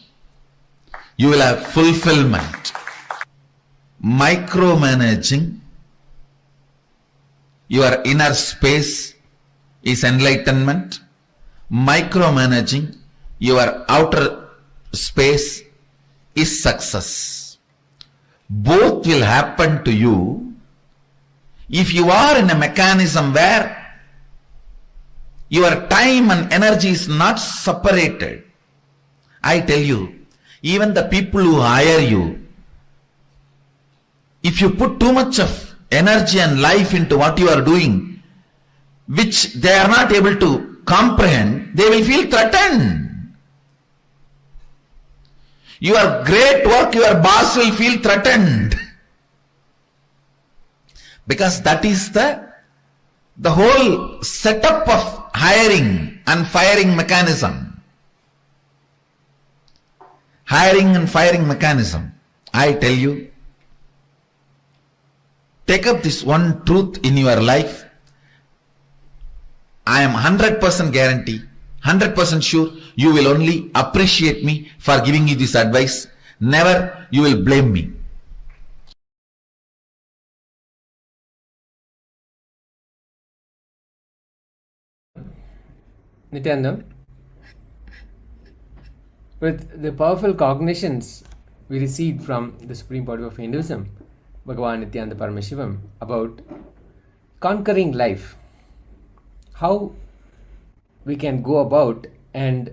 You will have fulfillment. Micromanaging your inner space is enlightenment. Micromanaging your outer space is success. Both will happen to you if you are in a mechanism where your time and energy is not separated. I tell you, even the people who hire you, if you put too much of energy and life into what you are doing, which they are not able to comprehend, they will feel threatened. Your great work, your boss will feel threatened. Because that is the whole setup of hiring and firing mechanism. Hiring and firing mechanism. I tell you, take up this one truth in your life. I am 100% guarantee, 100% sure you will only appreciate me for giving you this advice. Never you will blame me. Nityananda, with the powerful cognitions we received from the Supreme Pontiff of Hinduism, Bhagavan Nityananda Paramashivam, about conquering life. How we can go about and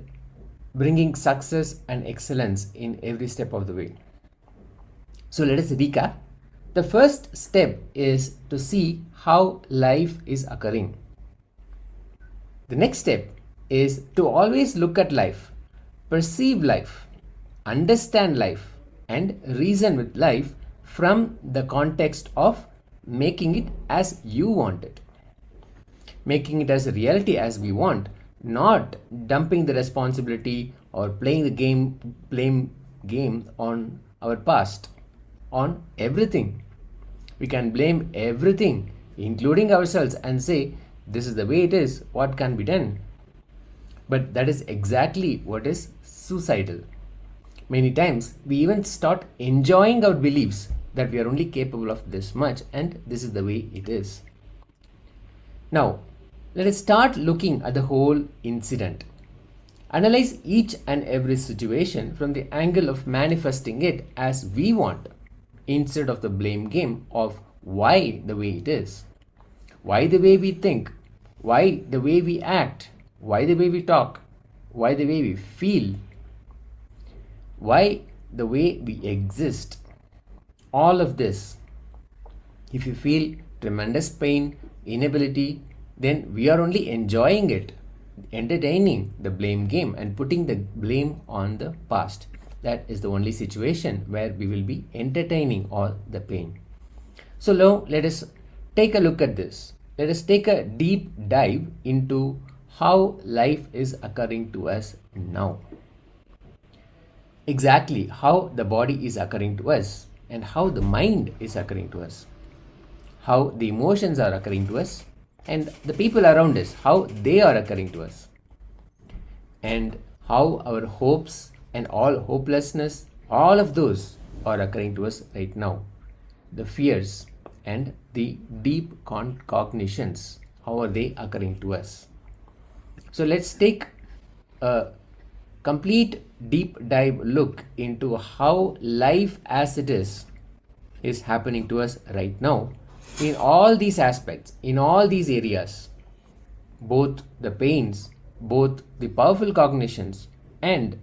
bringing success and excellence in every step of the way. So let us recap. The first step is to see how life is occurring. The next step is to always look at life, perceive life, understand life, and reason with life from the context of making it as you want it. Making it as a reality as we want, not dumping the responsibility or playing the blame on our past, on everything. We can blame everything, including ourselves, and say, this is the way it is, what can be done? But that is exactly what is suicidal. Many times we even start enjoying our beliefs that we are only capable of this much and this is the way it is. Now, let us start looking at the whole incident. Analyze each and every situation from the angle of manifesting it as we want, instead of the blame game of why the way it is, why the way we think, why the way we act, why the way we talk, why the way we feel, why the way we exist. All of this, if you feel tremendous pain, inability, then we are only enjoying it, entertaining the blame game and putting the blame on the past. That is the only situation where we will be entertaining all the pain. So now let us take a look at this. Let us take a deep dive into how life is occurring to us now. Exactly how the body is occurring to us and how the mind is occurring to us, how the emotions are occurring to us, and the people around us, how they are occurring to us, and how our hopes and all hopelessness, all of those are occurring to us right now. The fears and the deep cognitions, how are they occurring to us? So let's take a complete deep dive look into how life as it is happening to us right now in all these aspects, in all these areas, both the pains, both the powerful cognitions and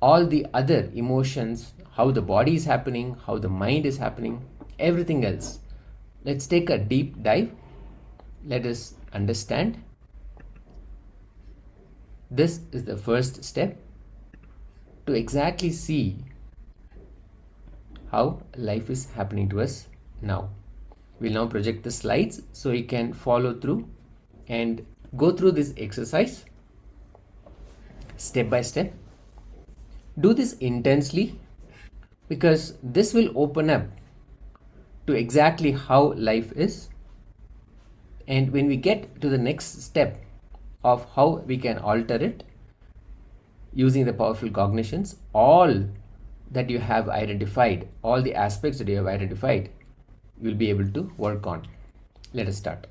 all the other emotions, how the body is happening, how the mind is happening, everything else. Let's take a deep dive. Let us understand. This is the first step to exactly see how life is happening to us now. We'll now project the slides so you can follow through and go through this exercise step by step. Do this intensely because this will open up to exactly how life is. And when we get to the next step of how we can alter it using the powerful cognitions, all that you have identified, all the aspects that you have identified, you'll be able to work on. Let us start.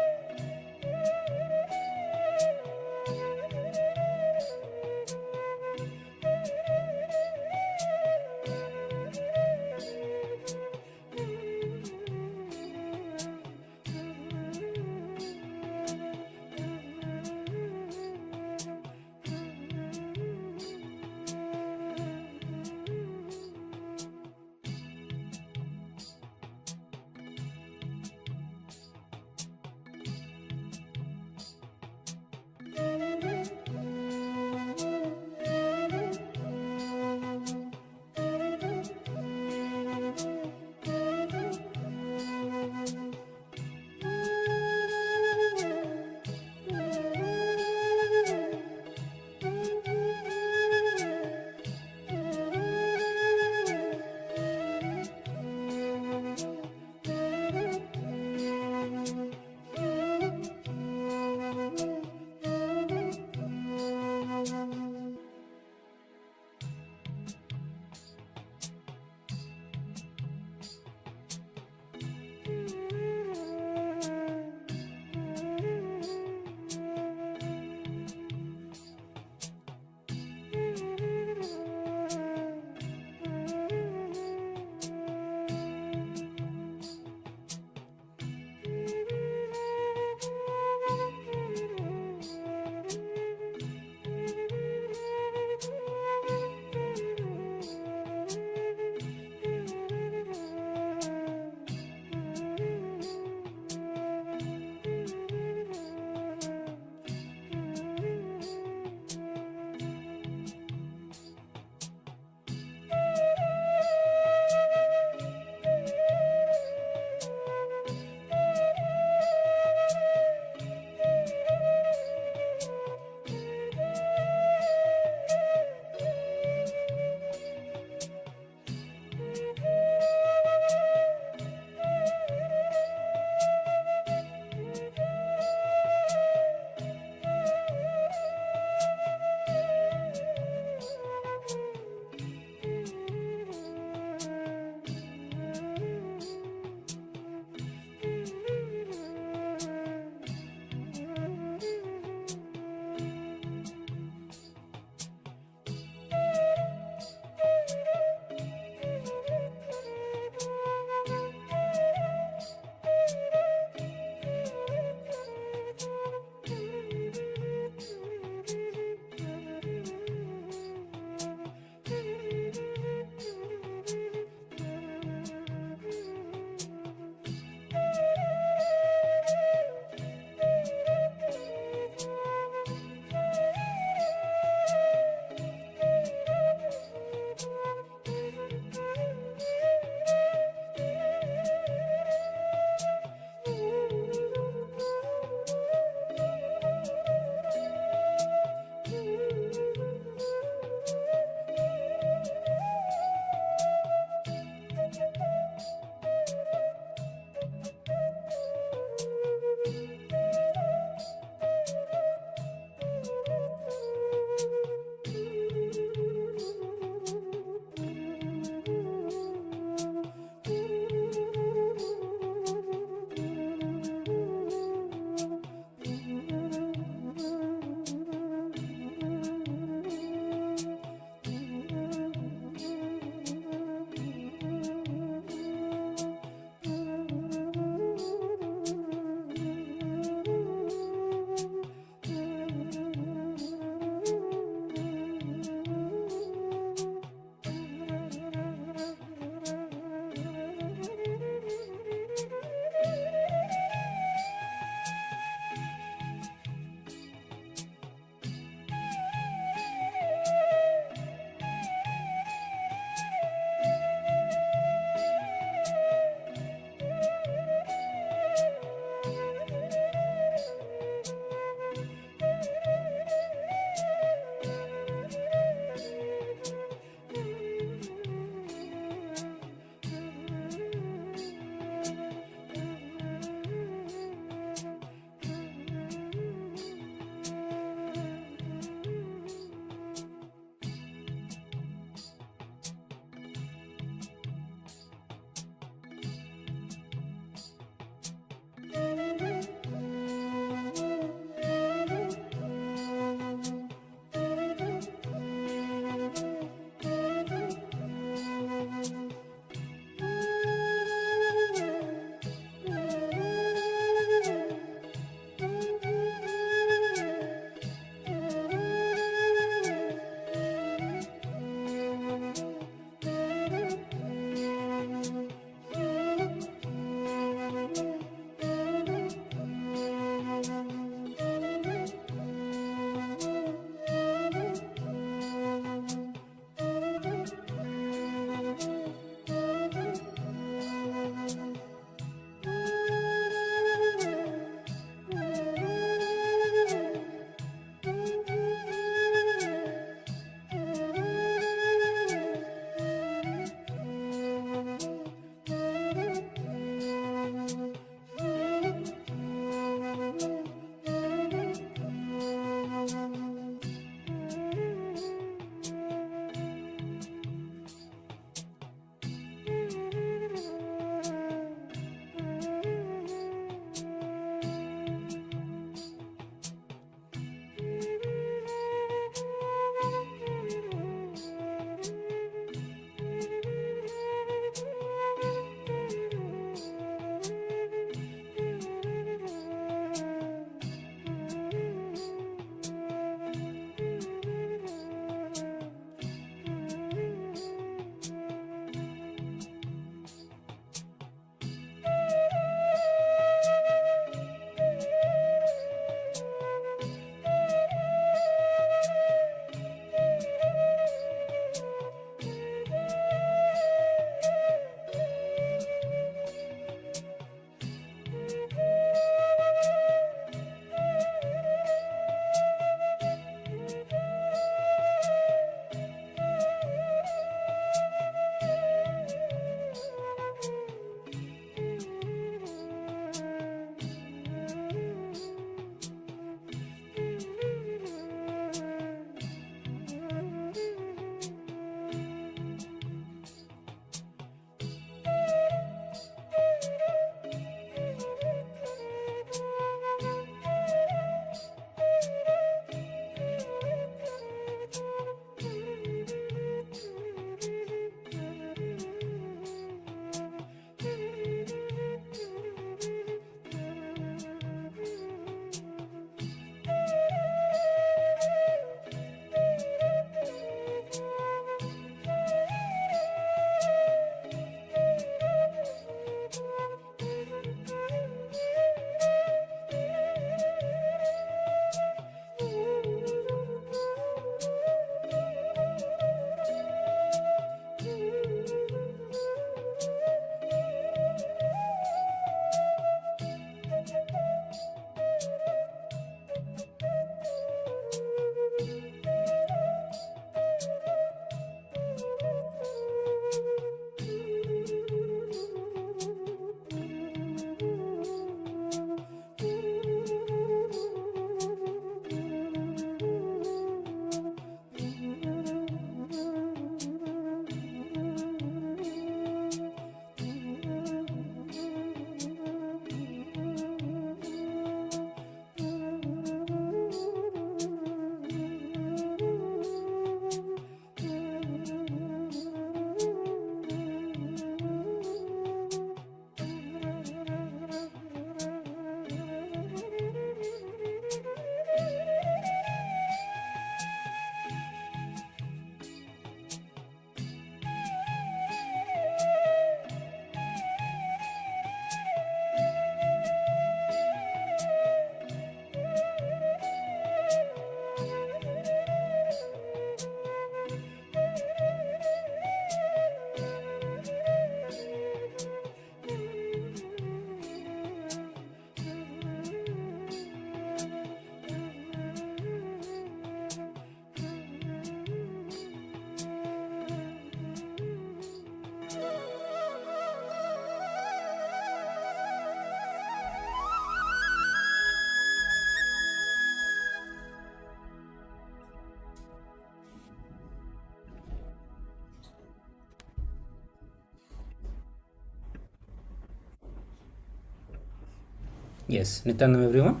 Yes, Nityanam everyone.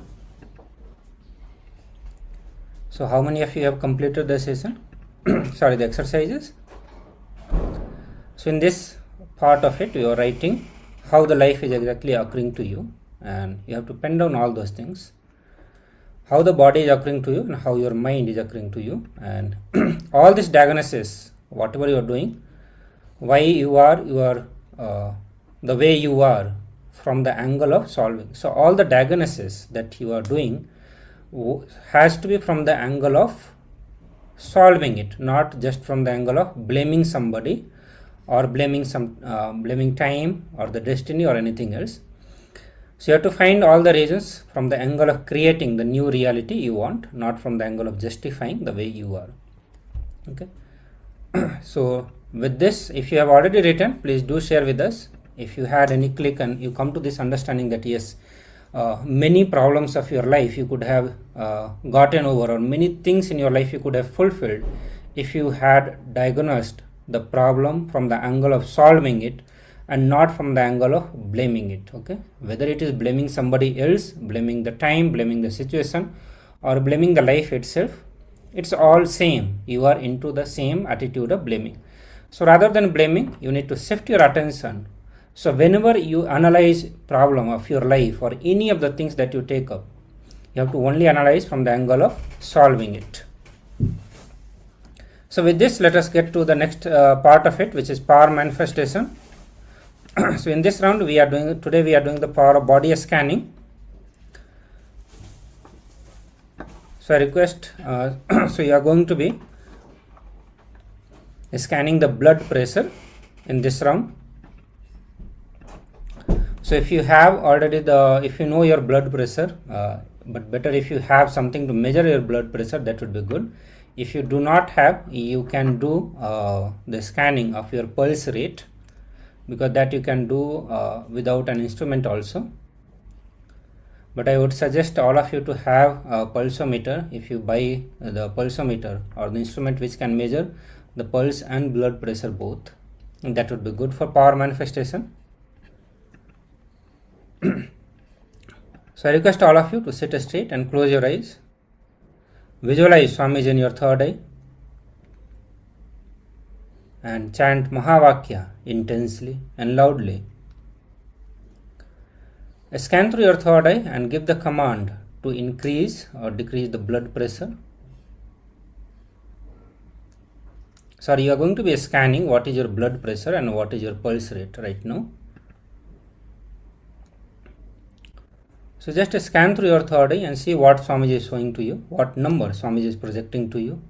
So how many of you have completed the session? Sorry, the exercises. So in this part of it, you are writing how the life is exactly occurring to you, and you have to pen down all those things. How the body is occurring to you and how your mind is occurring to you, and all this diagnosis, whatever you are doing, why you are the way you are from the angle of solving. So all the diagnosis that you are doing has to be from the angle of solving it, not just from the angle of blaming somebody or blaming time or the destiny or anything else. So you have to find all the reasons from the angle of creating the new reality you want, not from the angle of justifying the way you are. Okay. So with this, if you have already written, please do share with us. If you had any click and you come to this understanding that yes, many problems of your life you could have gotten over, or many things in your life you could have fulfilled if you had diagnosed the problem from the angle of solving it and not from the angle of blaming it. Okay, whether it is blaming somebody else, blaming the time, blaming the situation, or blaming the life itself, it's all same. You are into the same attitude of blaming. So rather than blaming, you need to shift your attention. So whenever you analyze problem of your life or any of the things that you take up, you have to only analyze from the angle of solving it. So with this, let us get to the next part of it, which is power manifestation. So in this round, we are doing the power of body scanning. So I request, so you are going to be scanning the blood pressure in this round. So if you have already if you know your blood pressure, but better if you have something to measure your blood pressure, that would be good. If you do not have, you can do the scanning of your pulse rate, because that you can do without an instrument also. But I would suggest all of you to have a pulsometer. If you buy the pulsometer or the instrument which can measure the pulse and blood pressure both, and that would be good for power manifestation. So I request all of you to sit straight and close your eyes. Visualize Swamiji in your third eye and chant Mahavakya intensely and loudly. Scan through your third eye and give the command to increase or decrease the blood pressure. Sorry, you are going to be scanning what is your blood pressure and what is your pulse rate right now. So just scan through your third eye and see what Swamiji is showing to you, what number Swamiji is projecting to you.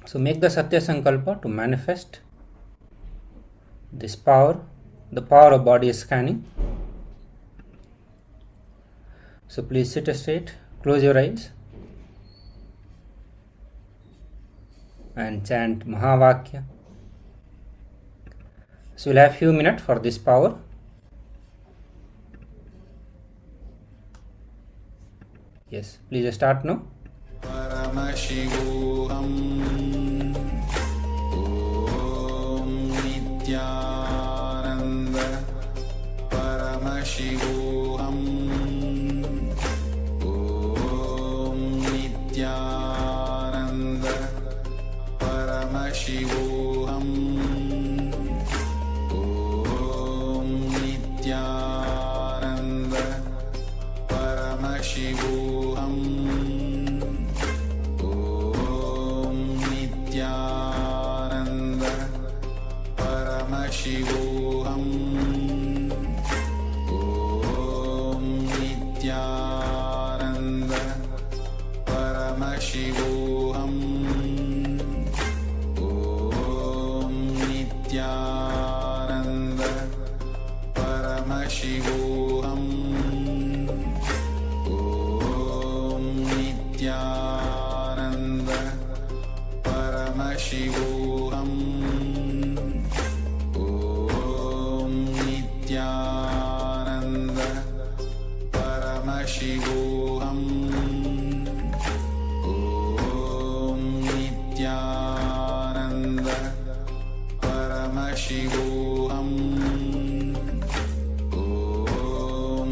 So make the Satya Sankalpa to manifest this power, the power of body scanning. So please sit straight, close your eyes and chant Mahavakya. So we'll have few minutes for this power. Yes, please start now. Paramashivoham Om Nityananda Paramashivoham Om Nityananda Paramashivoham Om Nityananda Paramashivoham Om Nityananda Paramashivoham Om Nityananda Paramashivoham Om Nityananda Paramashivoham Om Nityananda Paramashivoham Om Nityananda Paramashivoham Om Nityananda Paramashivoham Om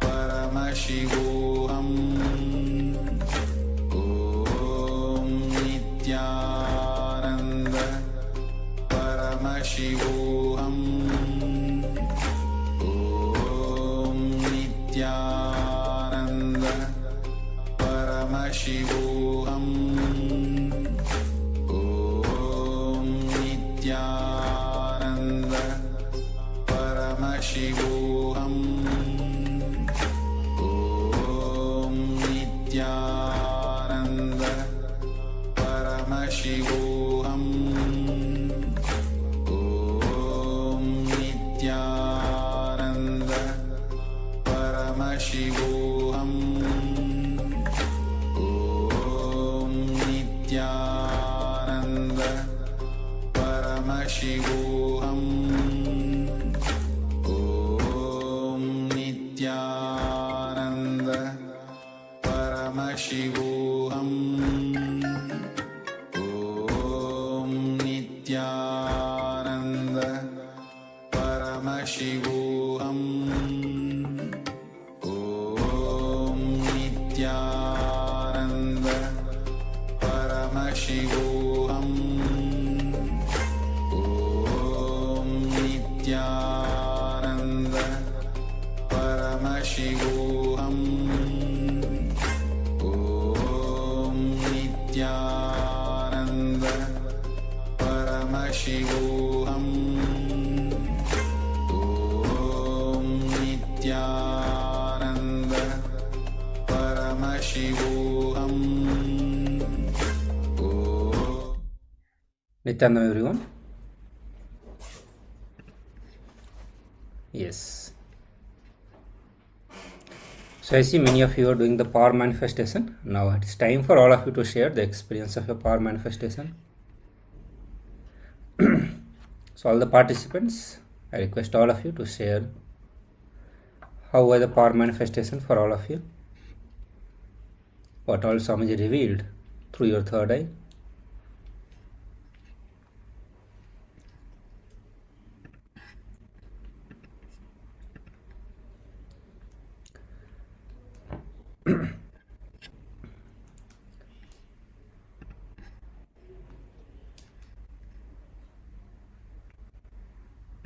Paramashivoham Om Nityananda Paramashivoham Om Nityananda Paramashivoham Om Nityananda Paramashivoham Om Nityananda Paramashivoham Om Nityananda Paramashivoham Om Nityananda Paramashivoham Om Nityananda Paramashivoham Om Nityananda Paramashivoham Om Nityananda Paramashivoham Om Nityananda Paramashivoham Om Nityananda Paramashivoham Om Nityananda Paramashivoham Nityananda everyone. Yes. So I see many of you are doing the power manifestation. Now it is time for all of you to share the experience of your power manifestation. So all the participants, I request all of you to share how was the power manifestation for all of you. What all Swamiji revealed through your third eye.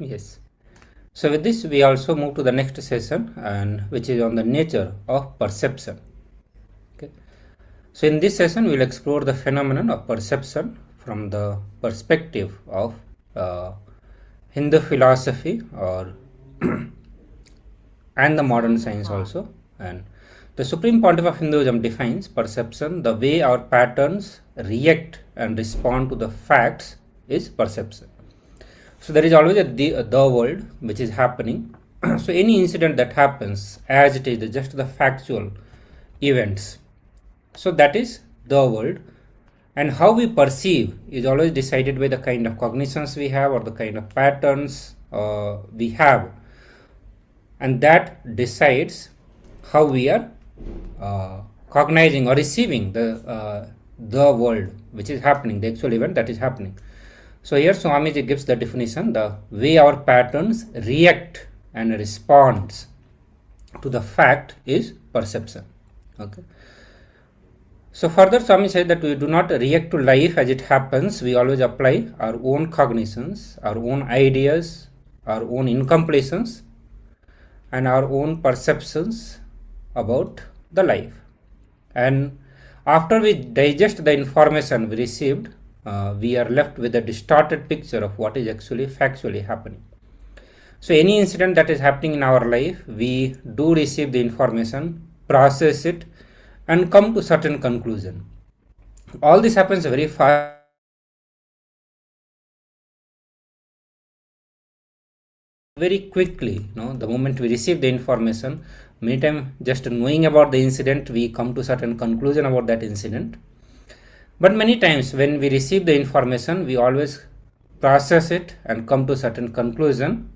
Yes. So with this we also move to the next session, and which is on the nature of perception. Okay. So in this session we will explore the phenomenon of perception from the perspective of Hindu philosophy or and the modern science also. And the Supreme Pontiff of Hinduism defines perception: the way our patterns react and respond to the facts is perception. So there is always the world which is happening. So any incident that happens as it is, just the factual events. So that is the world. And how we perceive is always decided by the kind of cognitions we have or the kind of patterns we have. And that decides how we are cognizing or receiving the world which is happening, the actual event that is happening. So here Swamiji gives the definition: the way our patterns react and responds to the fact is perception. Okay. So further Swami said that we do not react to life as it happens. We always apply our own cognitions, our own ideas, our own incompletions, and our own perceptions about the life. And after we digest the information we received, we are left with a distorted picture of what is actually factually happening. So any incident that is happening in our life, we do receive the information, process it, and come to certain conclusion. All this happens very fast. Very quickly, the moment we receive the information, many times just knowing about the incident, we come to certain conclusion about that incident. But many times when we receive the information, we always process it and come to certain conclusion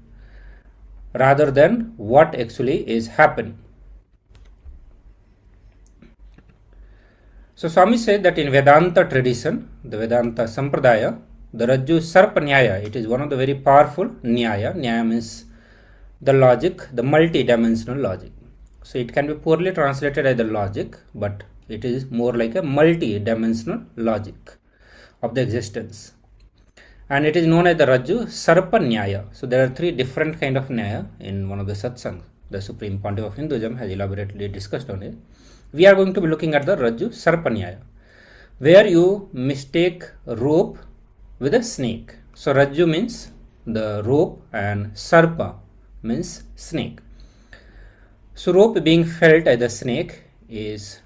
rather than what actually is happening. So Swami said that in Vedanta tradition, the Vedanta Sampradaya, the Rajju Sarpa Nyaya, it is one of the very powerful Nyaya. Nyaya means the logic, the multi-dimensional logic. So it can be poorly translated as the logic, but it is more like a multi-dimensional logic of the existence. And it is known as the Rajju Sarpa Nyaya. So there are three different kind of Nyaya in one of the satsangs. The Supreme Pontiff of Hinduism has elaborately discussed on it. We are going to be looking at the Rajju Sarpa Nyaya, where you mistake rope with a snake. So Rajju means the rope and Sarpa means snake. So rope being felt as a snake is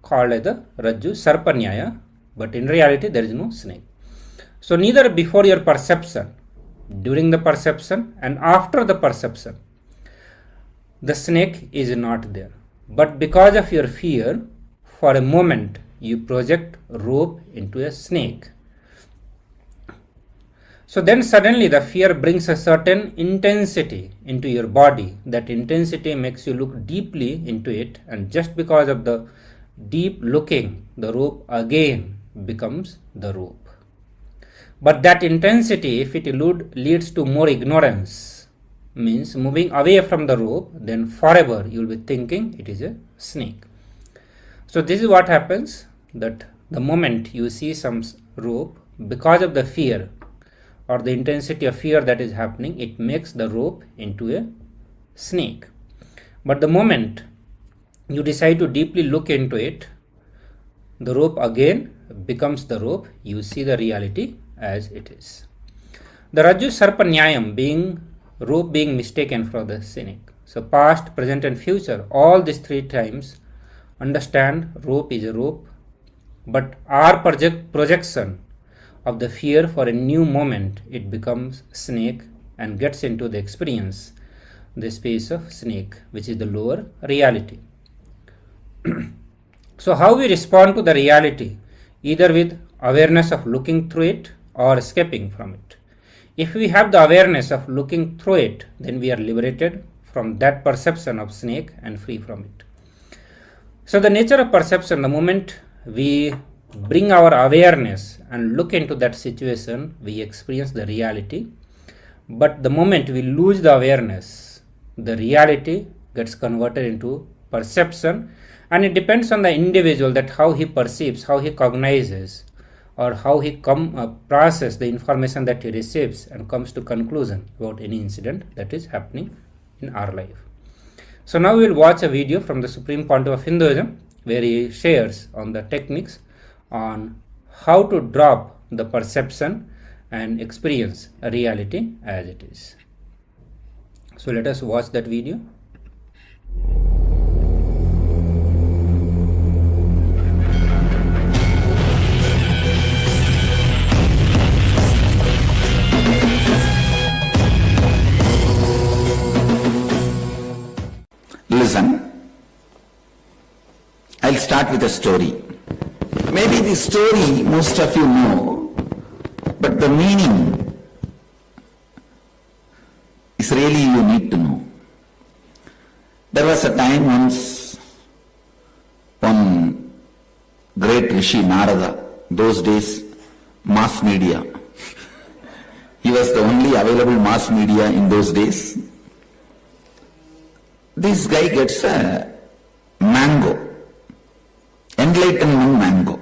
called as the Rajju Sarpa Nyaya, but in reality there is no snake. So neither before your perception, during the perception and after the perception, the snake is not there. But because of your fear, for a moment you project rope into a snake. So then suddenly the fear brings a certain intensity into your body. That intensity makes you look deeply into it, and just because of the deep looking, the rope again becomes the rope. But that intensity, if it leads to more ignorance, means moving away from the rope, then forever you will be thinking it is a snake. So this is what happens, that the moment you see some rope, because of the fear or the intensity of fear that is happening, it makes the rope into a snake. But the moment you decide to deeply look into it, the rope again becomes the rope. You see the reality as it is. The Rajju Sarpa Nyayam, being rope being mistaken for the snake. So past, present and future, all these three times understand rope is a rope, but our projection of the fear for a new moment, it becomes snake and gets into the experience, the space of snake, which is the lower reality. So how we respond to the reality, either with awareness of looking through it or escaping from it. If we have the awareness of looking through it, then we are liberated from that perception of snake and free from it. So the nature of perception, the moment we bring our awareness and look into that situation, we experience the reality. But the moment we lose the awareness, the reality gets converted into perception, and it depends on the individual that how he perceives, how he cognizes, or how he processes the information that he receives and comes to conclusion about any incident that is happening in our life. So now we will watch a video from the Supreme Pontiff of Hinduism, where he shares on the techniques on how to drop the perception and experience a reality as it is. So let us watch that video. Listen, I'll start with a story. Maybe the story most of you know, but the meaning is really you need to know. There was a time once, one great Rishi Narada, those days mass media, he was the only available mass media in those days. This guy gets a mango, enlightenment mango,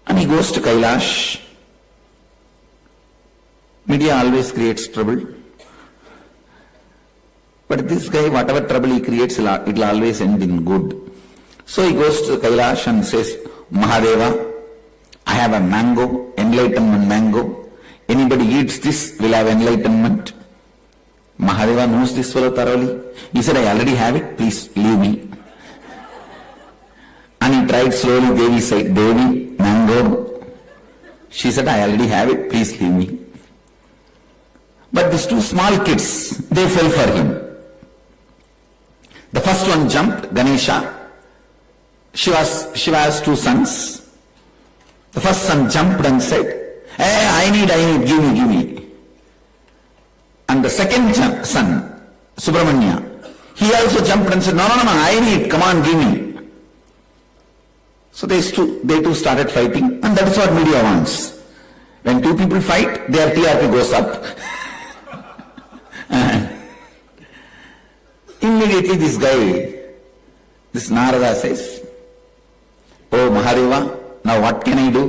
and he goes to Kailash. Media always creates trouble, but this guy, whatever trouble he creates, it will always end in good. So he goes to Kailash and says, Mahadeva, I have a mango, enlightenment mango. Anybody eats this will have enlightenment. Mahadeva knows this fellow thoroughly. He said, I already have it, please leave me. And he tried slowly. Devi said, Devi, mango. She said, I already have it, please leave me. But these two small kids, they fell for him. The first one jumped, Ganesha. Shiva has two sons. The first son jumped and said, hey, I need, give me. And the second son, Subramanya, he also jumped and said, no, I need, come on, give me. So they two started fighting, and that is what media wants. When two people fight, their TRP goes up. Immediately this Narada says, "Oh Mahadeva, now what can I do?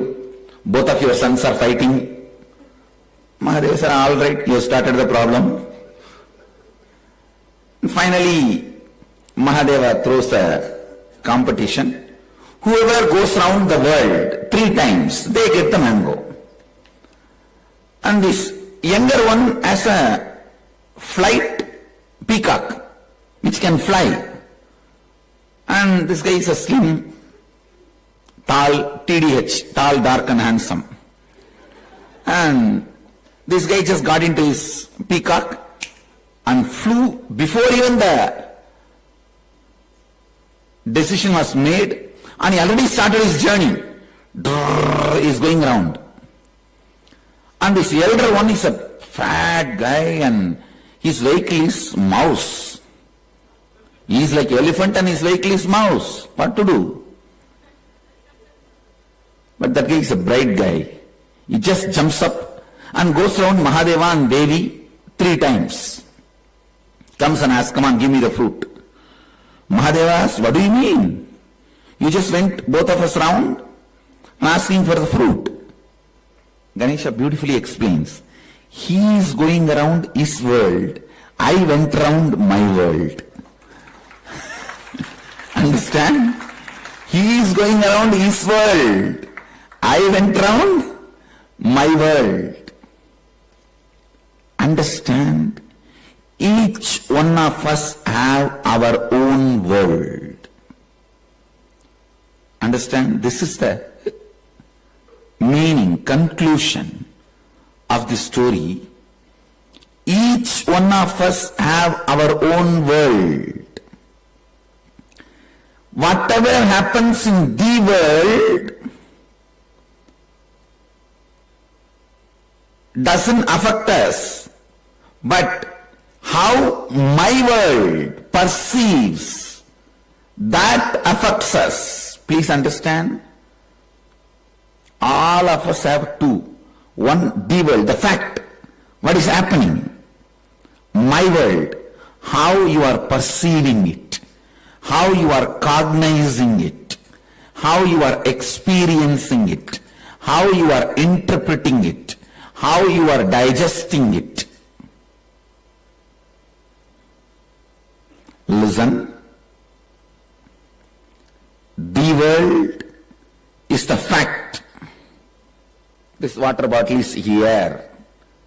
Both of your sons are fighting." Mahadeva said, "All right, you started the problem." Finally, Mahadeva throws a competition. Whoever goes round the world 3 times, they get the mango. And this younger one has a flight peacock, which can fly. And this guy is a slim, tall, TDH, tall, dark and handsome. And this guy just got into his peacock and flew before even the decision was made, and he already started his journey. He's going round. And this elder one is a fat guy, and his vehicle is mouse. He is like elephant and his vehicle is mouse. What to do? But that guy is a bright guy. He just jumps up and goes around Mahadeva and Devi 3 times. Comes and asks, "Come on, give me the fruit." Mahadeva asks, "What do you mean? You just went both of us round and asking for the fruit." Ganesha beautifully explains, he is going around his world, I went round my world. Understand? He is going around his world, I went round my world. Understand? Each one of us have our own world. Understand? This is the meaning, conclusion of the story. Each one of us have our own world. Whatever happens in the world doesn't affect us, but how my world perceives, that affects us. Please understand. All of us have 2. One, the world, the fact, what is happening. My world, how you are perceiving it, how you are cognizing it, how you are experiencing it, how you are interpreting it, how you are digesting it. Listen. The world is the fact. This water bottle is here.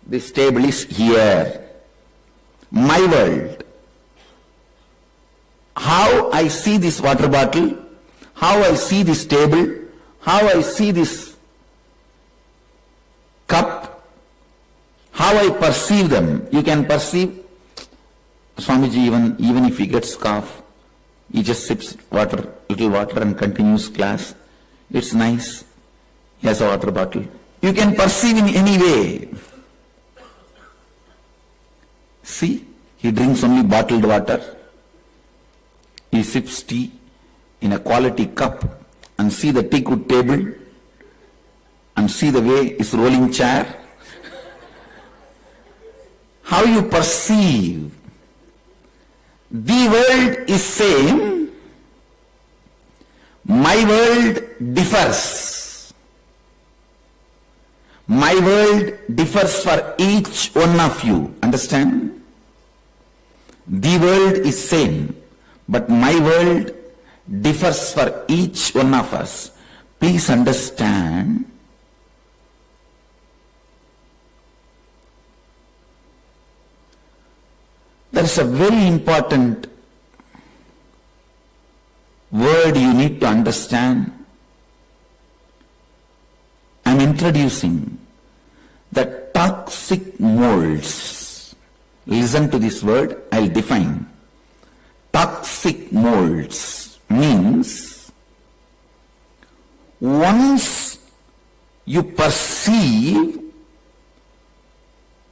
This table is here. My world. How I see this water bottle, how I see this table, how I see this cup, how I perceive them. You can perceive. Swamiji, even if he gets cough, he just sips water, little water and continues class. It's nice. He has a water bottle. You can perceive in any way. See, he drinks only bottled water. He sips tea in a quality cup, and see the teakwood table, and see the way his rolling chair. How you perceive. The world is same, my world differs. My world differs for each one of you. Understand? The world is same, but my world differs for each one of us. Please understand. There is a very important word you need to understand. I am introducing the toxic molds. Listen to this word, I will define. Toxic molds means once you perceive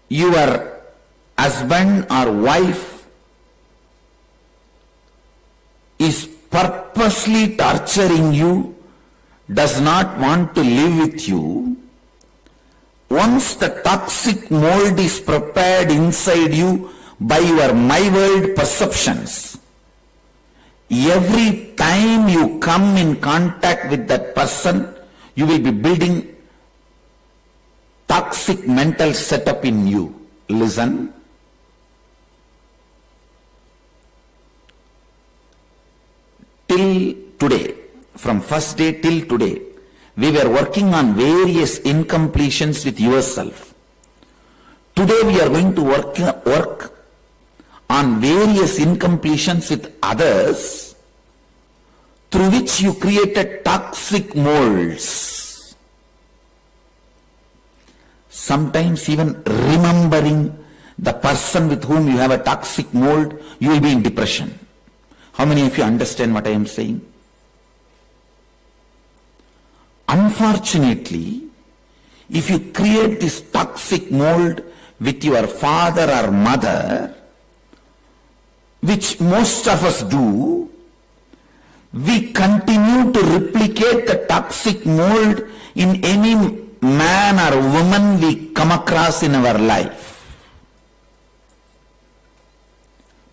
your husband or wife is purposely torturing you, does not want to live with you, once the toxic mold is prepared inside you by your my world perceptions, Every time you come in contact with that person, you will be building toxic mental setup in you. Listen. Till today, from first day till today, we were working on various incompletions with yourself. Today we are going to work on various incompletions with others, through which you created toxic molds. Sometimes even remembering the person with whom you have a toxic mold, you will be in depression. How many of you understand what I am saying? Unfortunately, if you create this toxic mold with your father or mother, which most of us do, we continue to replicate the toxic mold in any man or woman we come across in our life.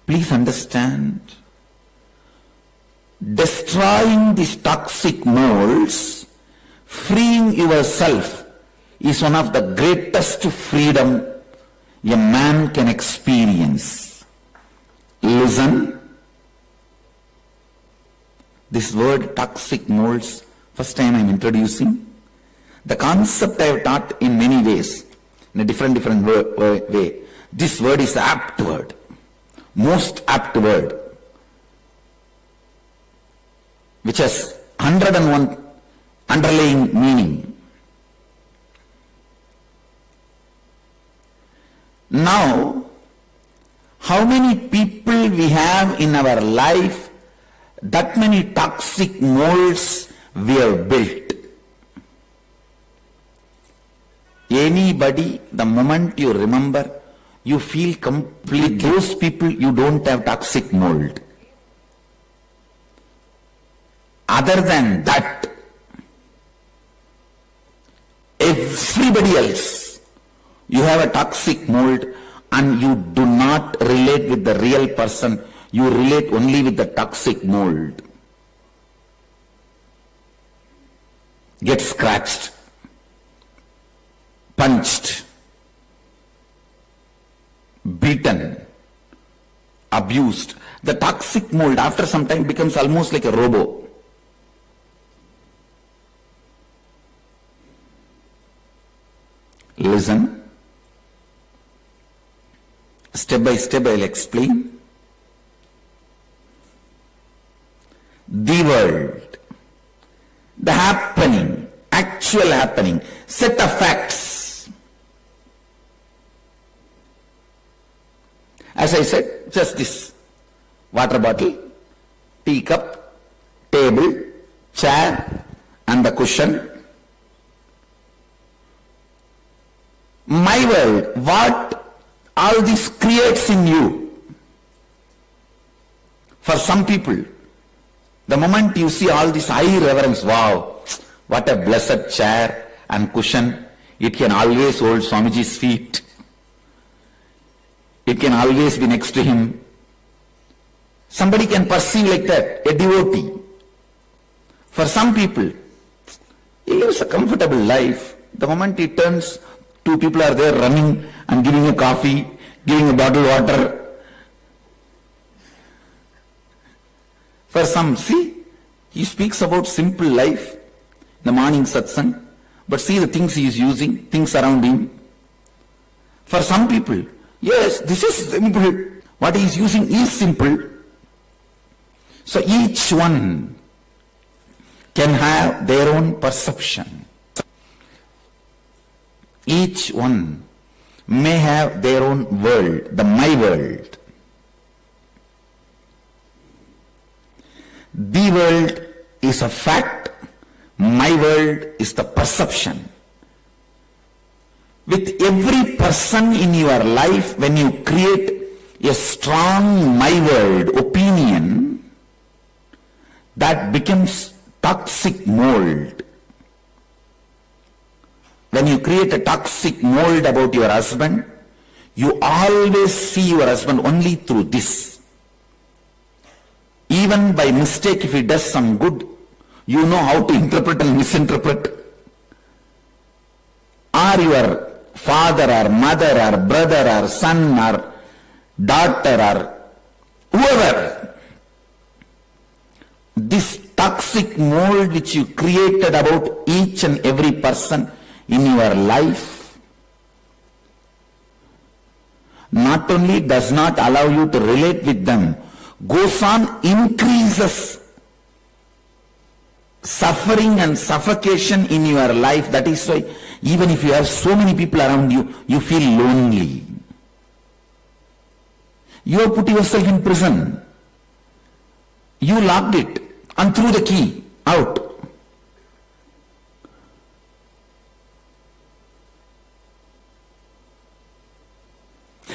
Please understand, destroying these toxic molds, freeing yourself, is one of the greatest freedom a man can experience. Listen. This word toxic molds, first time I am introducing. The concept I have taught in many ways, in a different way. This word is apt word, most apt word, which has 101 underlying meaning. Now, how many people we have in our life, that many toxic molds we have built. Anybody, the moment you remember, you feel complete. Those people, you don't have toxic mold. Other than that, everybody else, you have a toxic mold, and you do not relate with the real person. You relate only with the toxic mold. Get scratched, punched, beaten, abused. The toxic mold after some time becomes almost like a robo. Listen. Step by step I'll explain. The world, the happening, actual happening, set of facts. As I said, just this: water bottle, teacup, table, chair, and the cushion. My world, what all this creates in you. For some people, the moment you see all this high reverence, wow, what a blessed chair and cushion. It can always hold Swamiji's feet. It can always be next to him. Somebody can perceive like that, a devotee. For some people, he lives a comfortable life. The moment he turns, two people are there running and giving a coffee, giving a bottle of water. For some, see, he speaks about simple life in the morning satsang, but see the things he is using, things around him. For some people, yes, this is simple. What he is using is simple. So each one can have their own perception. Each one may have their own world, the my world. The world is a fact, my world is the perception. With every person in your life, when you create a strong my world opinion, that becomes toxic mold. When you create a toxic mold about your husband, you always see your husband only through this. even by mistake, if he does some good, you know how to interpret and misinterpret. Or your father or mother or brother or son or daughter or whoever, this toxic mold which you created about each and every person in your life not only does not allow you to relate with them, goes on, increases suffering and suffocation in your life. That is why even if you have so many people around you, you feel lonely. You have put yourself in prison. You locked it and threw the key out.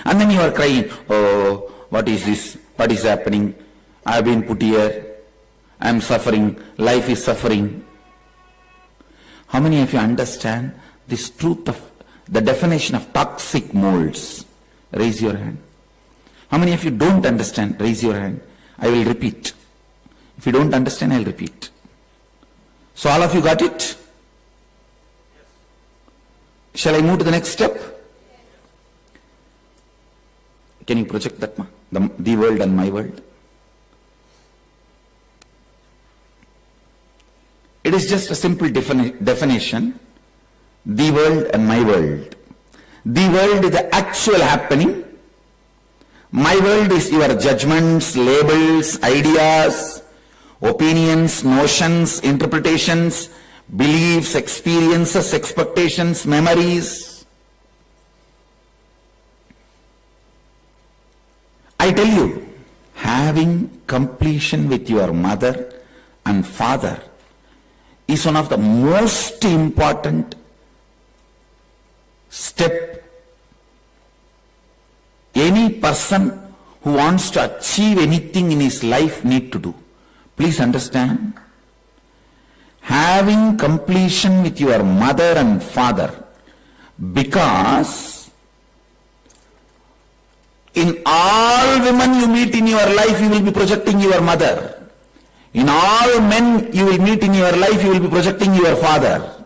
And then you are crying, oh, what is this? What is happening? I have been put here. I am suffering. Life is suffering. How many of you understand this truth of the definition of toxic molds? Raise your hand. How many of you don't understand? Raise your hand. I will repeat. If you don't understand, I will repeat. So all of you got it? Shall I move to the next step? Can you project that, ma? The world and my world? It is just a simple definition. The world and my world. The world is the actual happening. My world is your judgments, labels, ideas, opinions, notions, interpretations, beliefs, experiences, expectations, memories. I tell you, having completion with your mother and father is one of the most important step any person who wants to achieve anything in his life need to do. Please understand, having completion with your mother and father, because in all women you meet in your life, you will be projecting your mother. In all men you will meet in your life, you will be projecting your father.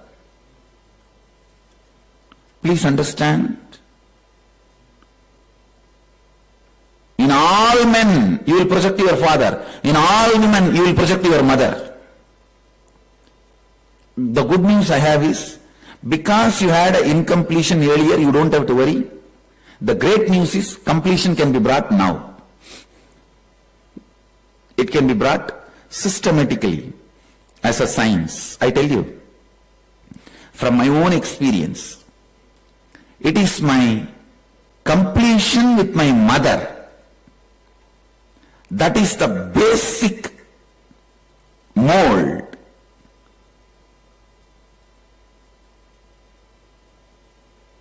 Please understand. In all men you will project your father. In all women you will project your mother. The good news I have is, because you had an incompletion earlier, you don't have to worry. The great news is, completion can be brought now. It can be brought systematically as a science. I tell you, from my own experience, it is my completion with my mother that is the basic mold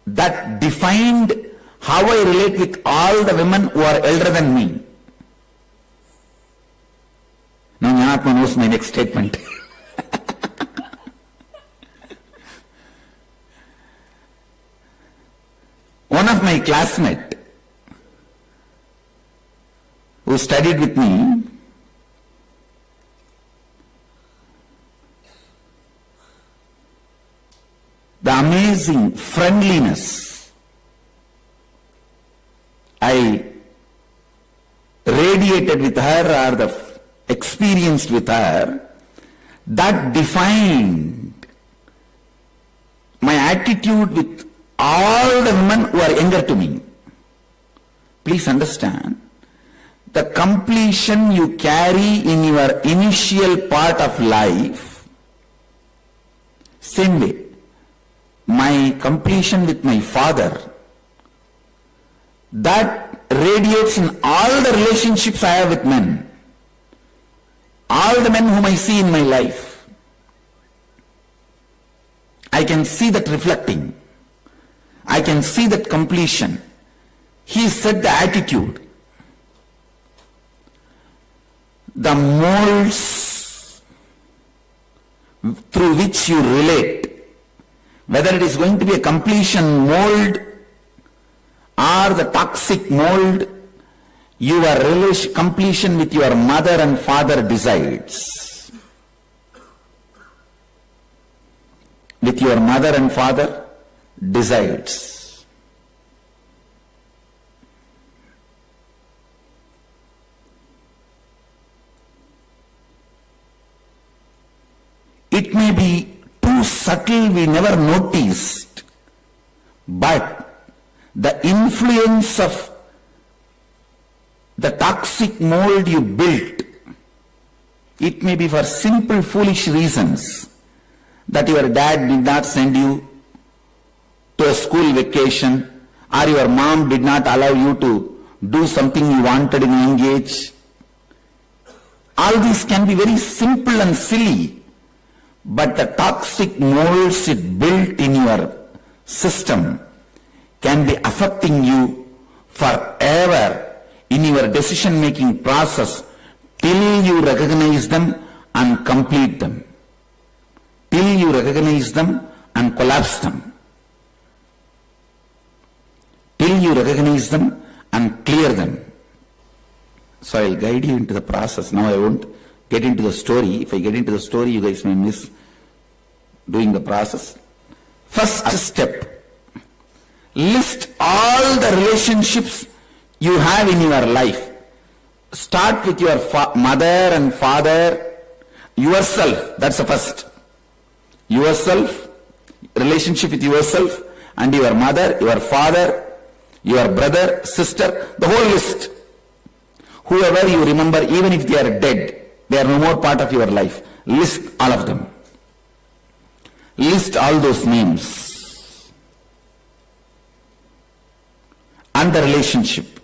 that defined how I relate with all the women who are elder than me. Now Jnanatma knows my next statement. One of my classmates who studied with me, the amazing friendliness I radiated with her, or the experienced with her, that defined my attitude with all the women who are younger to me. Please understand, the completion you carry in your initial part of life, same way, my completion with my father, that radiates in all the relationships I have with men, all the men whom I see in my life. I can see that reflecting. I can see that completion. He set the attitude. The molds through which you relate, whether it is going to be a completion mold or the toxic mold, your completion with your mother and father decides. With your mother and father decides. It may be too subtle we never noticed, but the influence of the toxic mold you built, it may be for simple foolish reasons that your dad did not send you to a school vacation, or your mom did not allow you to do something you wanted in a young age. All these can be very simple and silly, but the toxic molds it built in your system can be affecting you forever in your decision-making process till you recognize them and complete them. Till you recognize them and collapse them. Till you recognize them and clear them. So I'll guide you into the process. Now I won't get into the story. If I get into the story, you guys may miss doing the process. First step, list all the relationships you have in your life. Start with your mother and father, yourself. That's the first. Yourself, relationship with yourself and your mother, your father, your brother, sister, the whole list. Whoever you remember, even if they are dead, they are no more part of your life. List all of them. List all those names. And the relationship.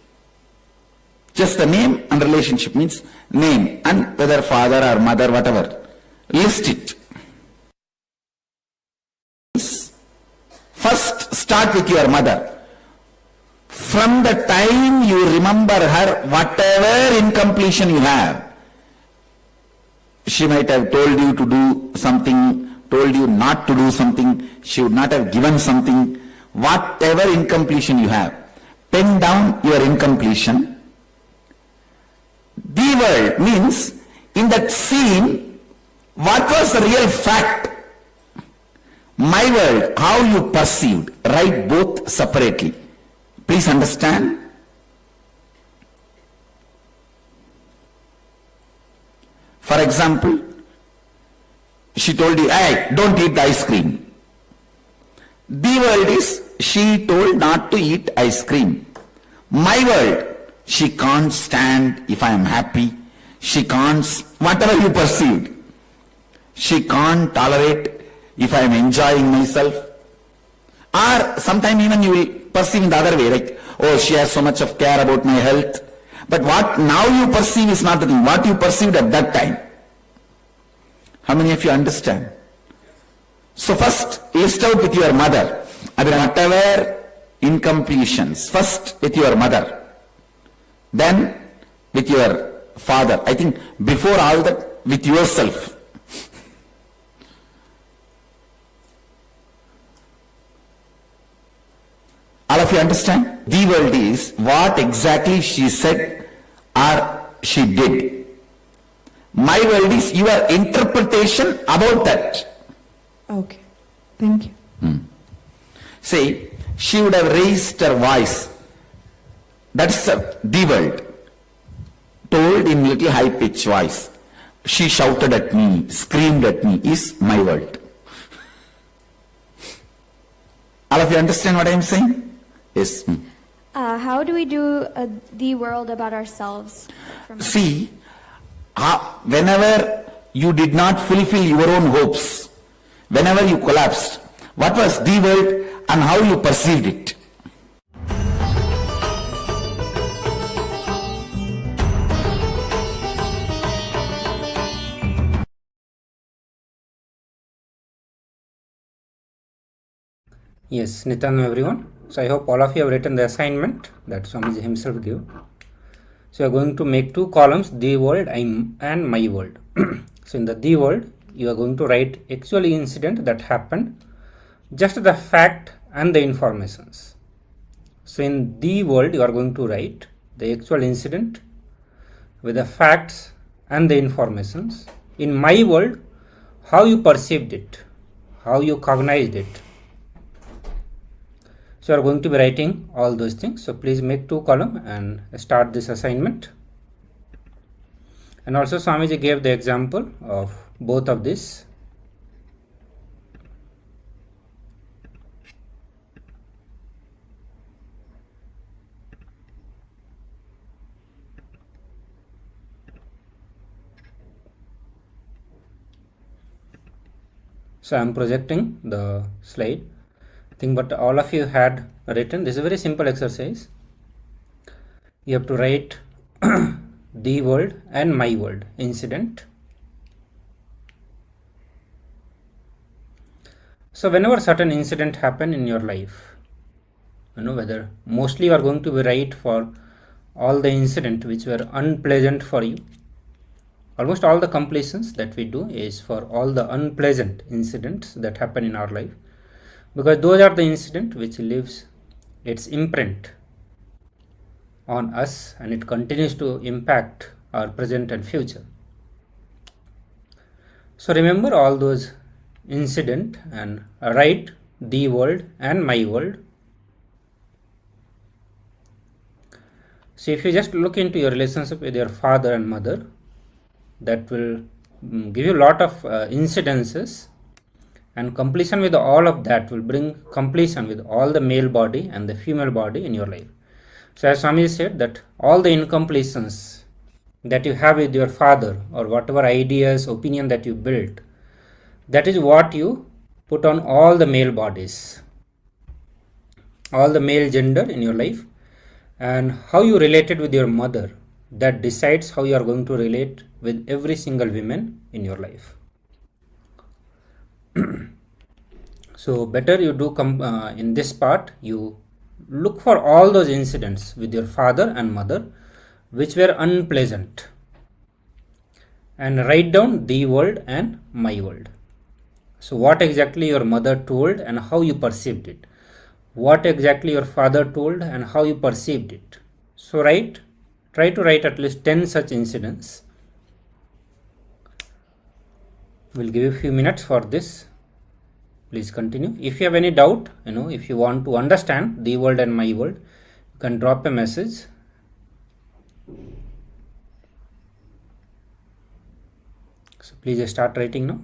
Just the name and relationship means name and whether father or mother, whatever. List it. First, start with your mother. From the time you remember her, whatever incompletion you have, she might have told you to do something, told you not to do something, she would not have given something, whatever incompletion you have, pen down your incompletion. The world means, in that scene, what was the real fact? My world, how you perceived, write both separately. Please understand. For example, she told you, hey, don't eat the ice cream. The world is, she told not to eat ice cream. My world, she can't stand if I am happy. She can't, whatever you perceived. She can't tolerate if I am enjoying myself. Or sometime even you will perceive in the other way, like, oh, she has so much of care about my health. But what now you perceive is not the thing. What you perceived at that time. How many of you understand? So first, list out with your mother. I mean, whatever incompletions. First with your mother. Then with your father. I think before all that, with yourself. All of you understand? The world is what exactly she said or she did. My world is your interpretation about that. Okay. Thank you. Say, she would have raised her voice. That's the world. Told in little high-pitched voice. She shouted at me, screamed at me, is my world. All of you understand what I am saying? Yes. How do we do the world about ourselves? See, whenever you did not fulfill your own hopes, whenever you collapsed, what was the world and how you perceived it? Yes, Nitan everyone. So I hope all of you have written the assignment that Swamiji himself gave. So you are going to make two columns, the world and my world. So in the world, you are going to write actually incident that happened, just the fact and the informations. So in the world, you are going to write the actual incident with the facts and the informations. In my world, how you perceived it, how you cognized it. So you are going to be writing all those things. So please make 2 columns and start this assignment. And also Swamiji gave the example of both of this. So I am projecting the slide. I think but all of you had written. This is a very simple exercise. You have to write the world and my world incident. So whenever certain incident happen in your life, whether mostly you are going to be right for all the incident which were unpleasant for you. Almost all the completions that we do is for all the unpleasant incidents that happen in our life, because those are the incident which leaves its imprint on us and it continues to impact our present and future. So remember all those incident and write the world and my world. So if you just look into your relationship with your father and mother, that will give you a lot of incidences, and completion with all of that will bring completion with all the male body and the female body in your life. So as Swami said, that all the incompletions that you have with your father, or whatever ideas, opinion that you built, that is what you put on all the male bodies, all the male gender in your life. And how you related with your mother, that decides how you are going to relate with every single woman in your life. So better you do in this part, you look for all those incidents with your father and mother which were unpleasant, and write down the world and my world. So what exactly your mother told and how you perceived it, what exactly your father told and how you perceived it. So try to write at least 10 such incidents. We'll give you a few minutes for this. Please continue. If you have any doubt, if you want to understand the world and my world, you can drop a message. So please start writing now.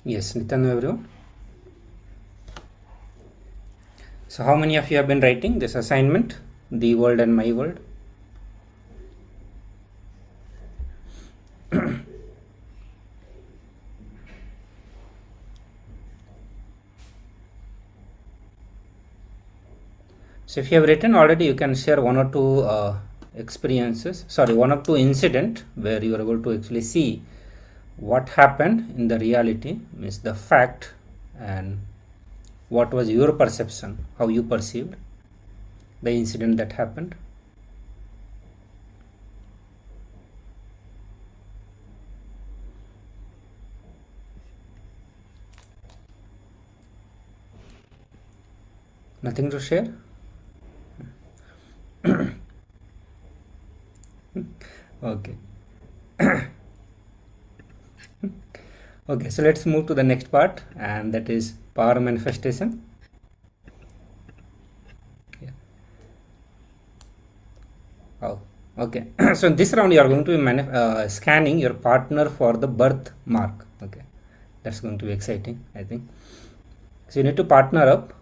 Yes, Nityananda everyone. So how many of you have been writing this assignment, the world and my world? So if you have written already, you can share one or two one or two incident where you are able to actually see what happened in the reality, means the fact, and what was your perception, how you perceived the incident that happened. Nothing to share? Okay. Okay, so let's move to the next part, and that is power manifestation. Yeah. Oh, okay. So in this round you are going to be scanning your partner for the birthmark. Okay, that's going to be exciting, I think. So you need to partner up.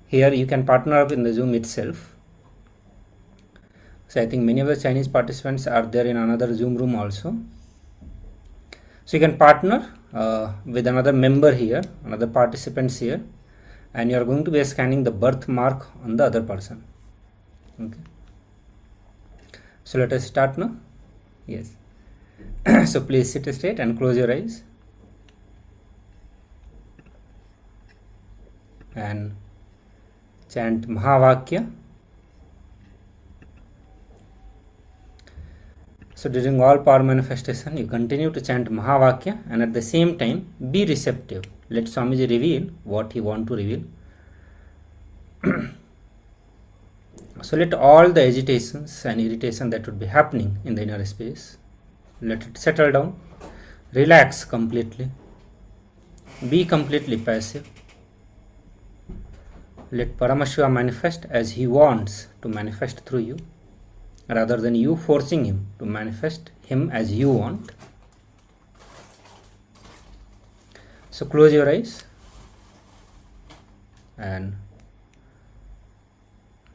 Here you can partner up in the Zoom itself. So I think many of the Chinese participants are there in another Zoom room also. So you can partner with another member here, another participants here, and you are going to be scanning the birthmark on the other person. Okay. So let us start now. Yes. So please sit straight and close your eyes. And chant Mahavakya. So during all power manifestation, you continue to chant Mahavakya, and at the same time be receptive. Let Swamiji reveal what he wants to reveal. So let all the agitations and irritation that would be happening in the inner space, let it settle down. Relax completely. Be completely passive. Let Paramashiva manifest as he wants to manifest through you, rather than you forcing him to manifest him as you want. So close your eyes and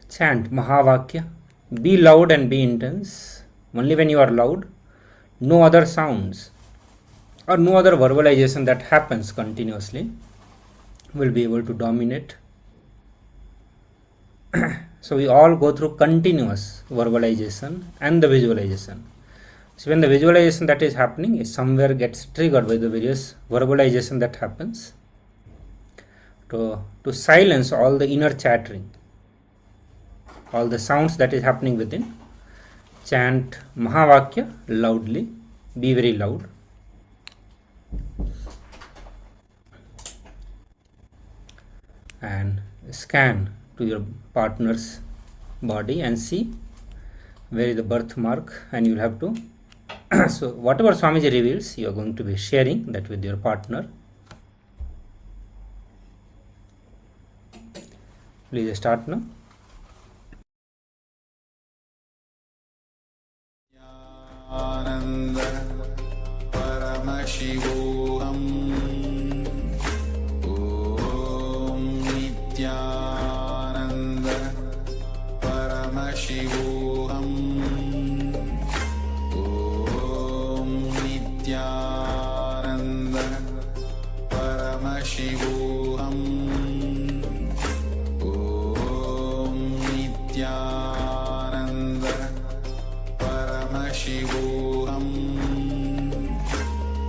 chant Mahavakya. Be loud and be intense. Only when you are loud, no other sounds or no other verbalization that happens continuously will be able to dominate. So we all go through continuous verbalization and the visualization. So when the visualization that is happening is somewhere gets triggered by the various verbalization that happens, to silence all the inner chattering, all the sounds that is happening within, chant Mahavakya loudly. Be very loud. And scan to your partner's body and see where is the birthmark, and you will have to so whatever Swamiji reveals, you are going to be sharing that with your partner. Please start now. Ananda Paramashivoham Om Nityananda Paramashivoham Om Nityananda Paramashivoham Om Nityananda Paramashivoham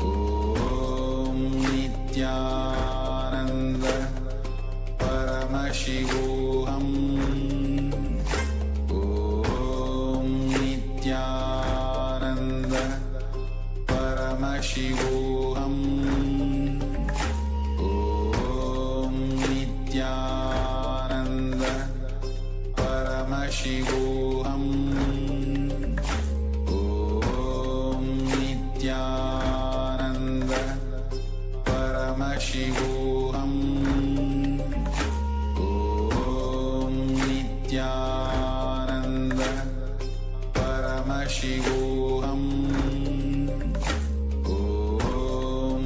Om Nityananda Paramashivoham Om Nityananda Paramashivoham Om Nityananda Paramashivoham Om Nityananda Paramashivoham Om Nityananda Paramashivoham Om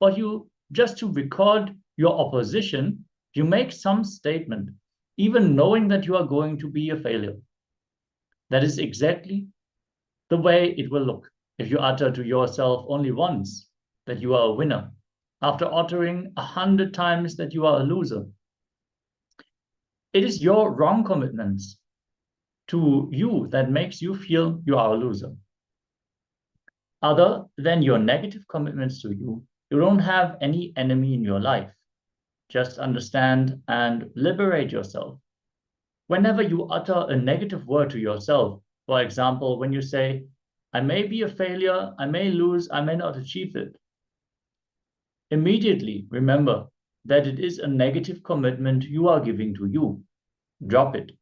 but just to record your opposition, you make some statement, even knowing that you are going to be a failure. That is exactly the way it will look if you utter to yourself only once that you are a winner, after uttering 100 times that you are a loser. It is your wrong commitments to you that makes you feel you are a loser. Other than your negative commitments to you, you don't have any enemy in your life. Just understand and liberate yourself. Whenever you utter a negative word to yourself, for example, when you say, I may be a failure, I may lose, I may not achieve it, immediately remember that it is a negative commitment you are giving to you. Drop it.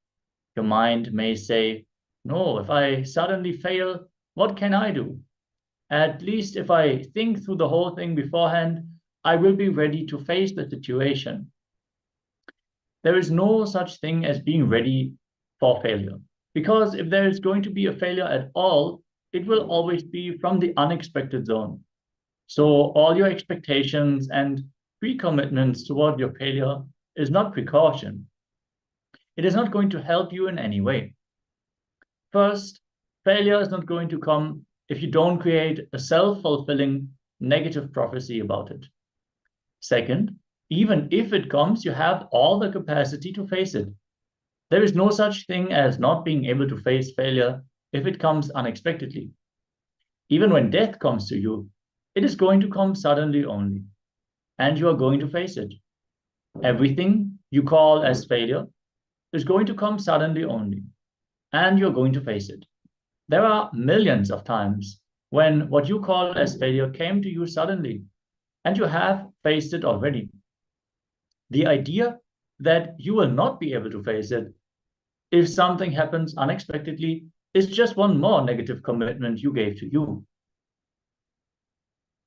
Your mind may say, no, if I suddenly fail, what can I do? At least if I think through the whole thing beforehand, I will be ready to face the situation. There is no such thing as being ready for failure, because if there is going to be a failure at all, it will always be from the unexpected zone. So all your expectations and pre-commitments toward your failure is not precaution. It is not going to help you in any way. First, failure is not going to come if you don't create a self-fulfilling negative prophecy about it. Second, even if it comes, you have all the capacity to face it. There is no such thing as not being able to face failure if it comes unexpectedly. Even when death comes to you, it is going to come suddenly only, and you are going to face it. Everything you call as failure is going to come suddenly only, and you're going to face it. There are millions of times when what you call as failure came to you suddenly, and you have faced it already. The idea that you will not be able to face it if something happens unexpectedly is just one more negative commitment you gave to you.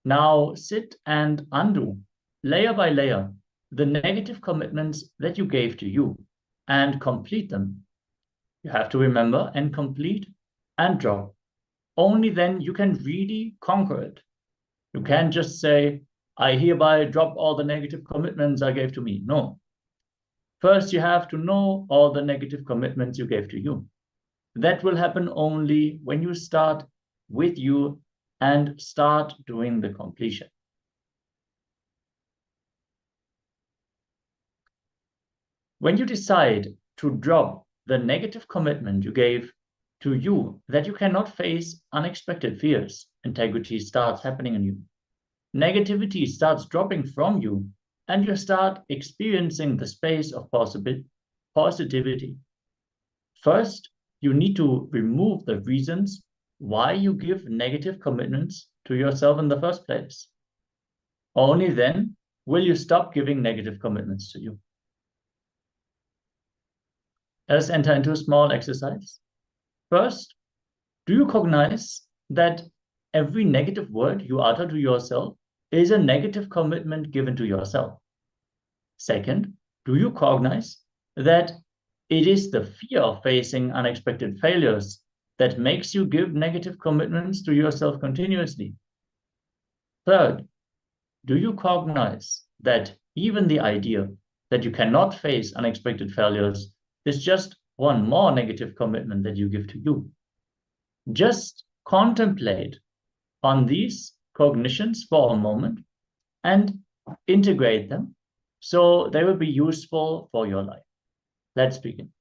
Now sit and undo, layer by layer, the negative commitments that you gave to you and complete them. You have to remember and complete and drop. Only then you can really conquer it. You can't just say, I hereby drop all the negative commitments I gave to me. No. First, you have to know all the negative commitments you gave to you. That will happen only when you start with you and start doing the completion. When you decide to drop the negative commitment you gave to you that you cannot face unexpected fears, integrity starts happening in you. Negativity starts dropping from you, and you start experiencing the space of positivity. First, you need to remove the reasons why you give negative commitments to yourself in the first place. Only then will you stop giving negative commitments to you. Let us enter into a small exercise. First, do you cognize that every negative word you utter to yourself is a negative commitment given to yourself? Second, do you cognize that it is the fear of facing unexpected failures that makes you give negative commitments to yourself continuously? Third, do you cognize that even the idea that you cannot face unexpected failures is just one more negative commitment that you give to you? Just contemplate on these cognitions for a moment and integrate them so they will be useful for your life. Let's begin.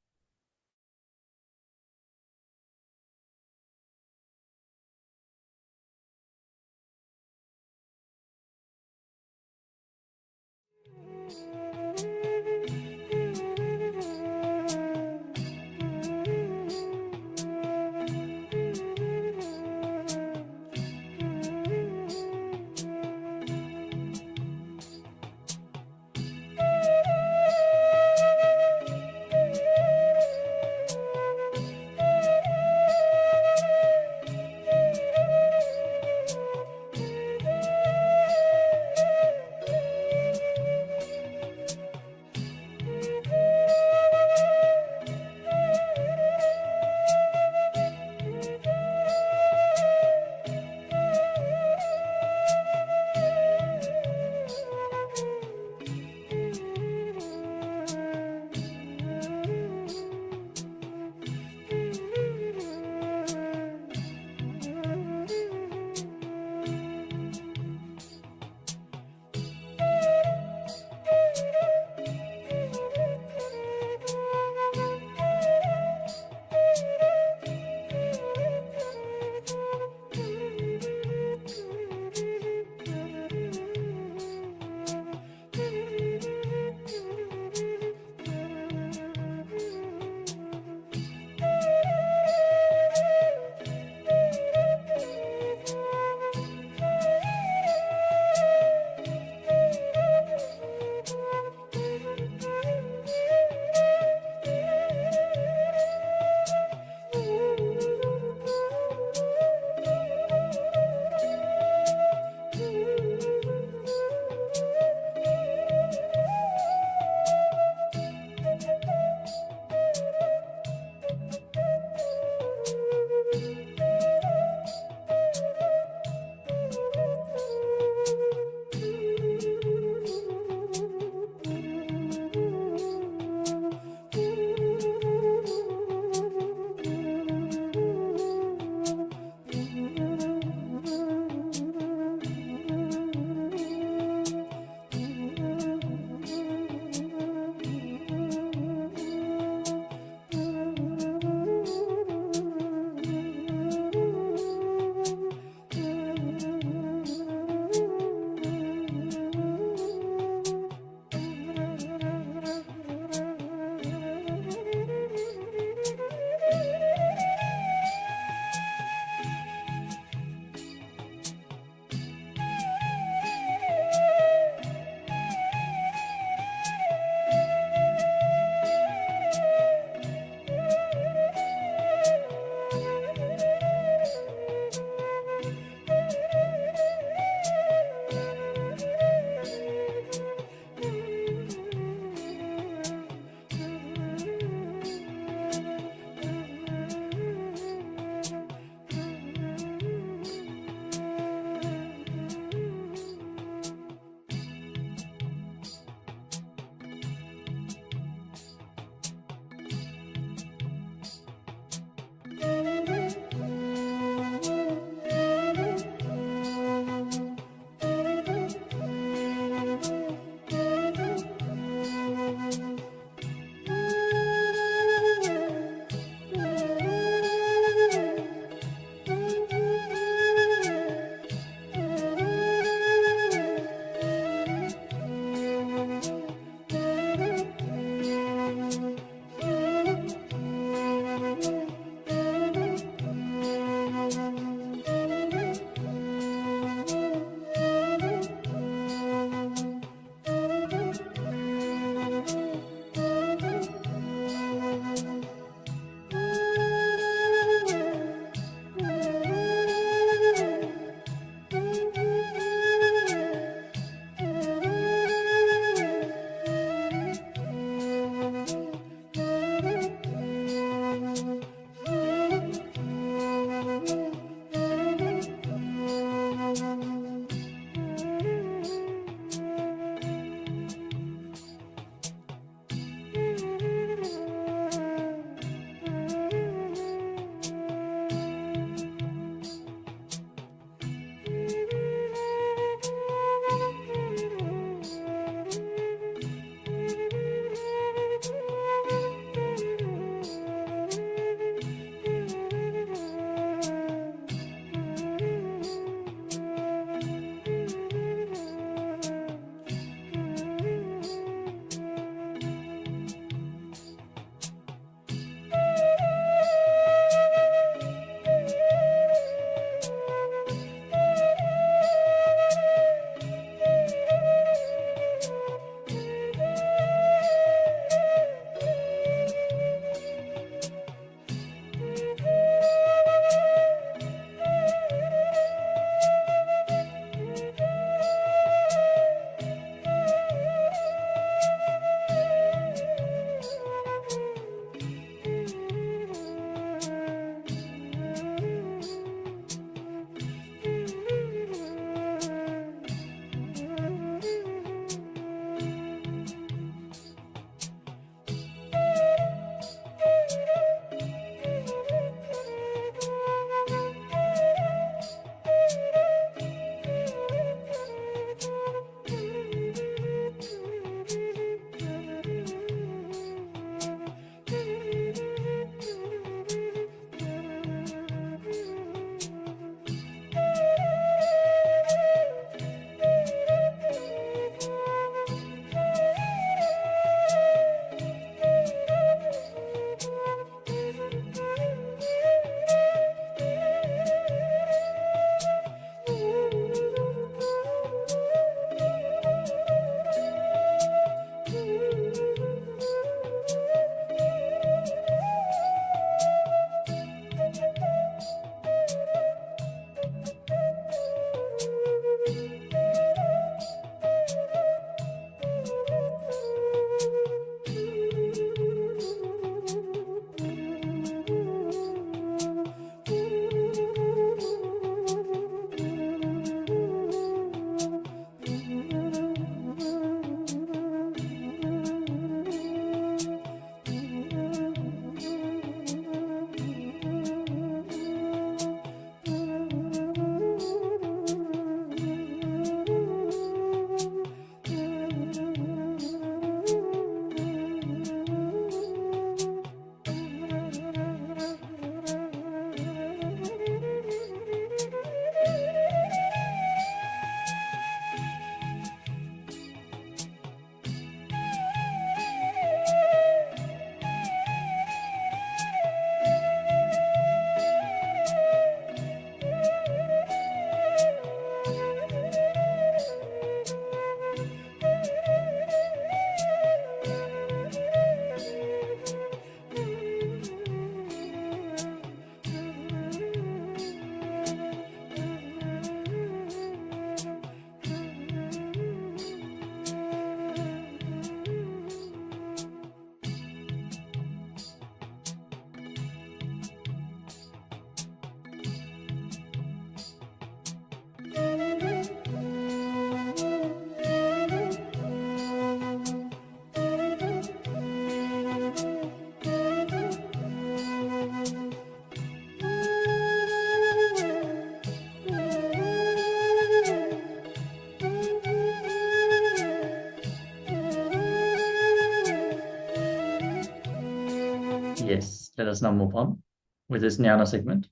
Yes, let us now move on with this jnana segment.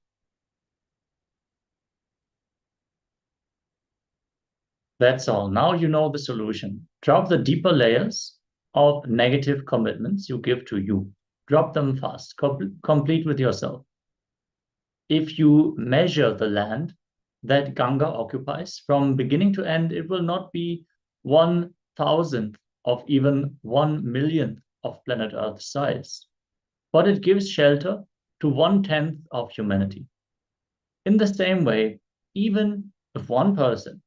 That's all. Now you know the solution. Drop the deeper layers of negative commitments you give to you. Drop them fast. Complete with yourself. If you measure the land that Ganga occupies from beginning to end, it will not be 1,000th of even 1 millionth of planet Earth size, but it gives shelter to 1/10 of humanity. In the same way, even if one person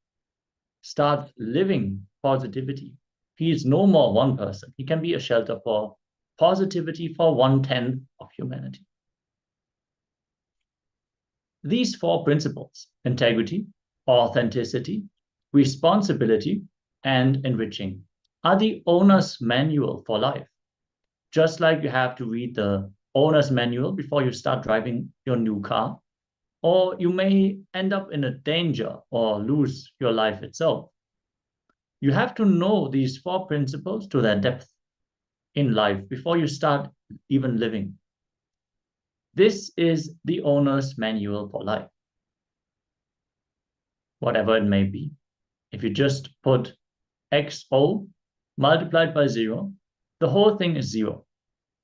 starts living positivity, he is no more one person. He can be a shelter for positivity for 1/10 of humanity. These four principles, integrity, authenticity, responsibility, and enriching, are the owner's manual for life. Just like you have to read the owner's manual before you start driving your new car, or you may end up in a danger or lose your life itself. You have to know these four principles to their depth in life before you start even living. This is the owner's manual for life. Whatever it may be. If you just put XO multiplied by 0, the whole thing is 0.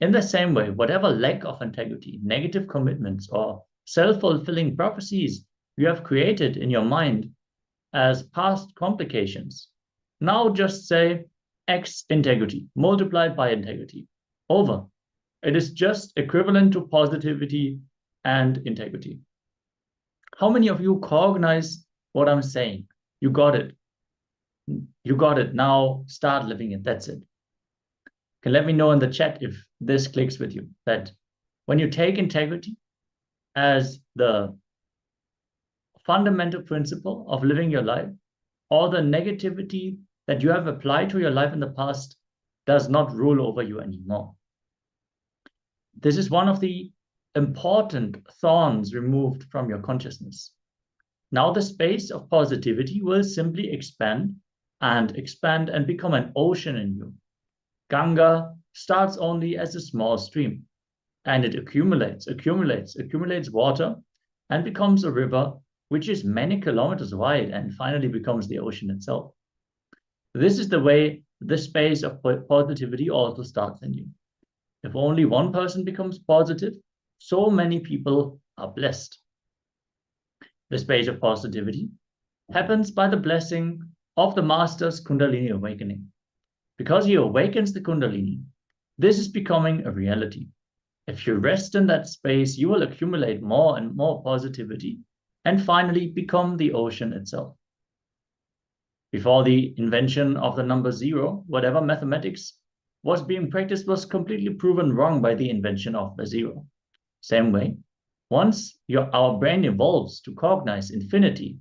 In the same way, whatever lack of integrity, negative commitments, or self-fulfilling prophecies you have created in your mind as past complications, now just say X integrity multiplied by integrity over. It is just equivalent to positivity and integrity. How many of you cognize what I'm saying? You got it. You got it. Now start living it. That's it. Okay, let me know in the chat if this clicks with you, that when you take integrity as the fundamental principle of living your life, all the negativity that you have applied to your life in the past does not rule over you anymore. This is one of the important thorns removed from your consciousness. Now the space of positivity will simply expand and become an ocean in you. Ganga starts only as a small stream, and it accumulates water and becomes a river which is many kilometers wide and finally becomes the ocean itself. This is the way the space of positivity also starts in you. If only one person becomes positive, so many people are blessed. The space of positivity happens by the blessing of the Master's Kundalini awakening. Because he awakens the Kundalini, this is becoming a reality. If you rest in that space, you will accumulate more and more positivity and finally become the ocean itself. Before the invention of the number 0, whatever mathematics was being practiced was completely proven wrong by the invention of the 0. Same way, once our brain evolves to cognize infinity,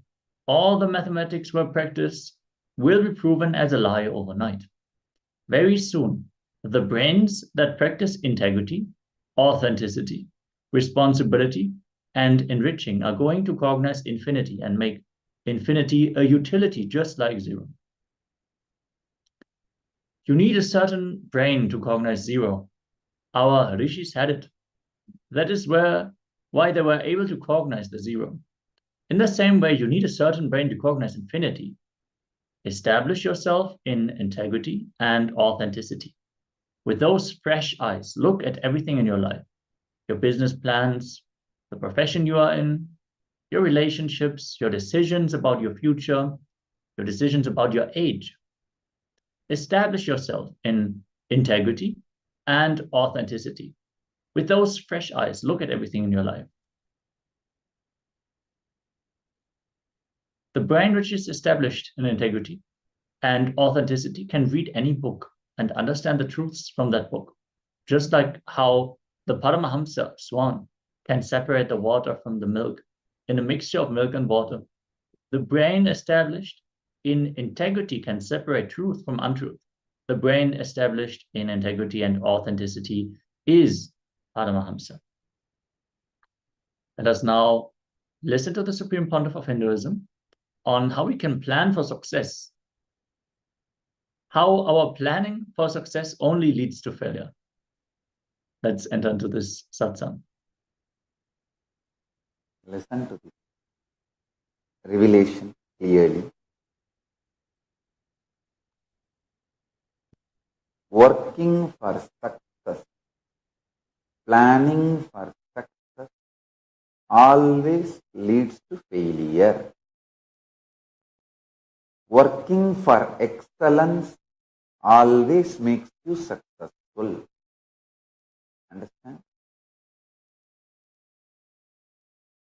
all the mathematics were practiced will be proven as a lie overnight. Very soon, the brains that practice integrity, authenticity, responsibility, and enriching are going to cognize infinity and make infinity a utility just like 0. You need a certain brain to cognize 0. Our rishis had it. That is why they were able to cognize the 0. In the same way, you need a certain brain to cognize infinity. Establish yourself in integrity and authenticity. With those fresh eyes, look at everything in your life. Your business plans, the profession you are in, your relationships, your decisions about your future, your decisions about your age. Establish yourself in integrity and authenticity. With those fresh eyes, look at everything in your life. The brain which is established in integrity and authenticity can read any book and understand the truths from that book. Just like how the Paramahamsa swan can separate the water from the milk in a mixture of milk and water. The brain established in integrity can separate truth from untruth. The brain established in integrity and authenticity is Paramahamsa. Let us now listen to the Supreme Pontiff of Hinduism on how we can plan for success. How our planning for success only leads to failure. let's enter into this satsang. Listen to this revelation clearly. Working for success, planning for success always leads to failure. Working for excellence always makes you successful. Understand?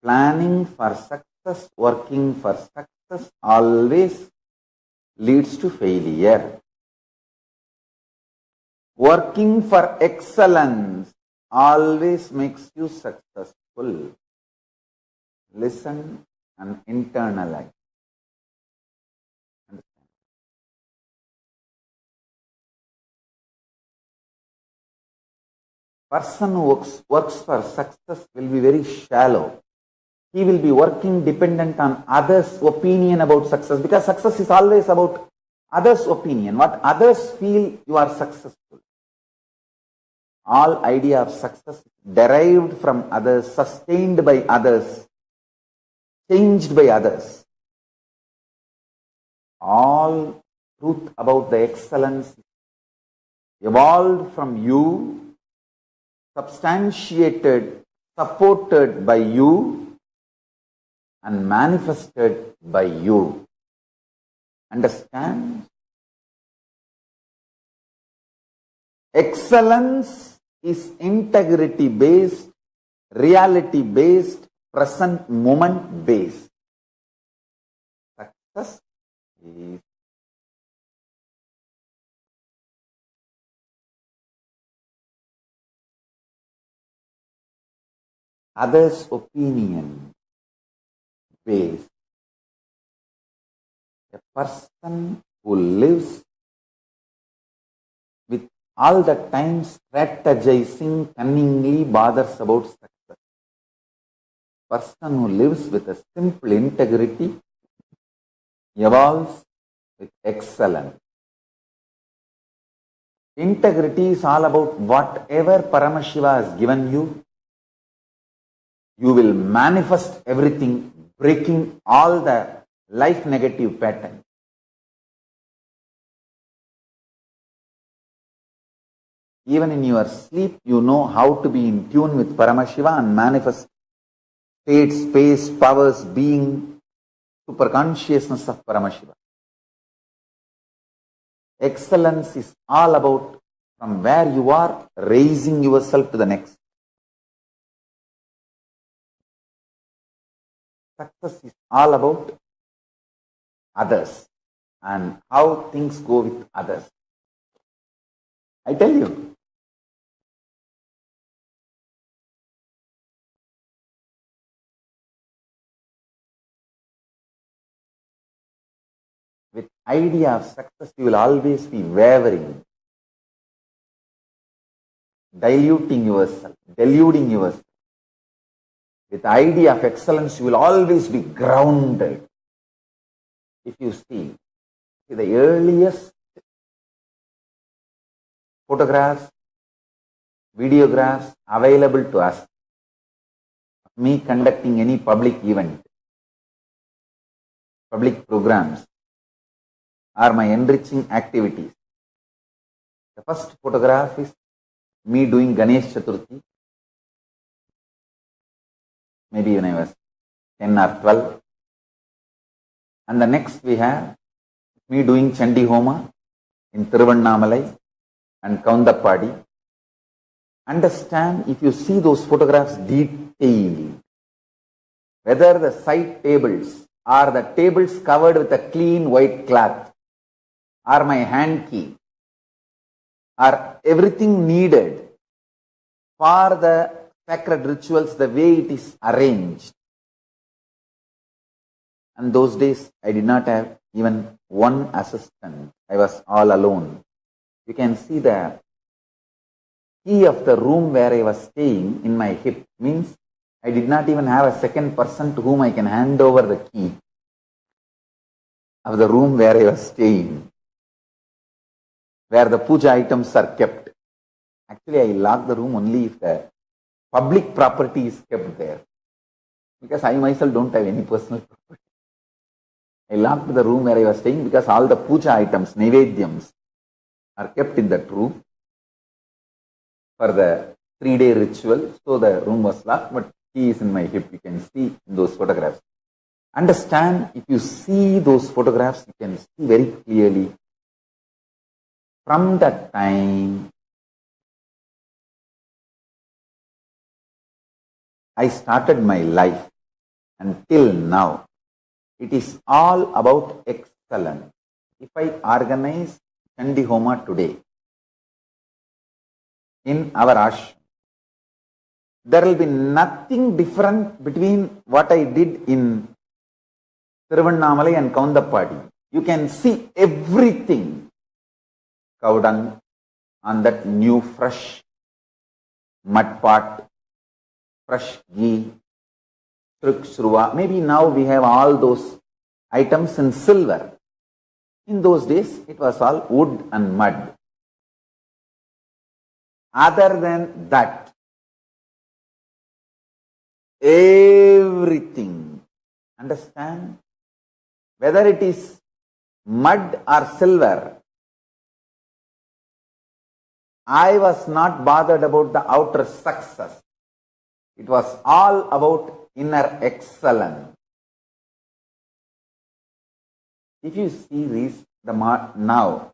Planning for success, working for success always leads to failure. Working for excellence always makes you successful. Listen and internalize. Understand? Person who works for success will be very shallow. He will be working dependent on others' opinion about success, because success is always about others' opinion. What others feel, you are successful. All idea of success derived from others, sustained by others, changed by others. All truth about the excellence evolved from you, substantiated, supported by you, and manifested by you. Understand? Excellence is integrity based, reality based, present moment based. Success is others' opinion based. A person who lives with all the time strategizing cunningly bothers about success. Person who lives with a simple integrity evolves with excellence. Integrity is all about whatever Paramashiva has given you, you will manifest everything, breaking all the life negative patterns. Even in your sleep, you know how to be in tune with Paramashiva and manifest state, space, powers, being, super consciousness of Paramashiva. Excellence is all about from where you are, raising yourself to the next. Success is all about others and how things go with others. I tell you, with idea of success, you will always be wavering, diluting yourself, deluding yourself. With the idea of excellence, you will always be grounded. If you see the earliest photographs, videographs available to us, me conducting any public event, public programs, or my enriching activities. The first photograph is me doing Ganesh Chaturthi, maybe when I was 10 or 12. And the next we have me doing Chandi Homa in Tiruvannamalai and Kaundappadi. Understand, if you see those photographs detailed, whether the side tables or the tables covered with a clean white cloth, or my hand key, or everything needed for the sacred rituals, the way it is arranged. And those days, I did not have even one assistant. I was all alone. You can see the key of the room where I was staying in my hip. Means I did not even have a second person to whom I can hand over the key of the room where I was staying, where the puja items are kept. Actually, I lock the room only if the public property is kept there. Because I myself don't have any personal property. I locked the room where I was staying because all the puja items, naivedyams, are kept in that room for the 3-day ritual. So the room was locked, but he is in my hip. You can see in those photographs. Understand, if you see those photographs, you can see very clearly from that time I started my life until now. It is all about excellence. If I organize Chandi Homa today in our ashram, there will be nothing different between what I did in Tiruvannamalai and Kaundappadi. You can see everything. Cow dung on that new fresh mud pot, fresh ghee, truk, maybe now we have all those items in silver. In those days, it was all wood and mud. Other than that, everything, understand? Whether it is mud or silver, I was not bothered about the outer success. It was all about inner excellence. If you see this, now,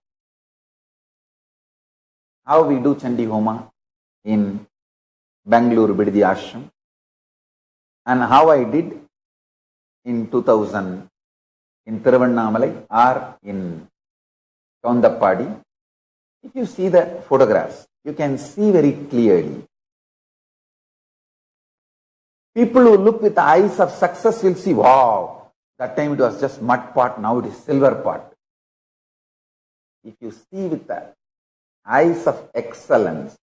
how we do Chandi Homa in Bangalore Biddi Ashram and how I did in 2000 in Tiruvannamalai or in Kaundappadi, if you see the photographs, you can see very clearly. People who look with the eyes of success will see, wow, that time it was just mud pot, now it is silver pot. If you see with the eyes of excellence,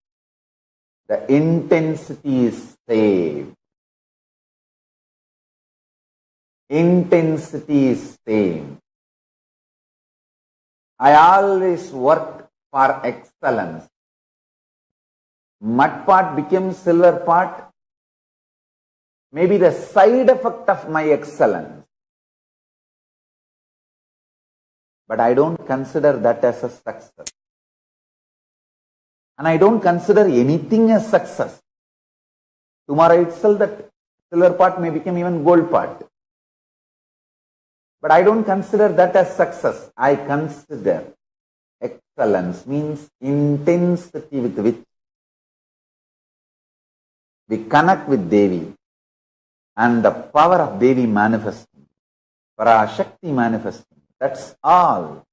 the intensity is same. Intensity is same. I always worked for excellence. Mud pot became silver pot, maybe the side effect of my excellence. But I don't consider that as a success. And I don't consider anything as success. Tomorrow itself that silver pot may become even gold pot. But I don't consider that as success. I consider excellence means intensity with which we connect with Devi and the power of Devi manifesting, Parashakti manifesting. That's all.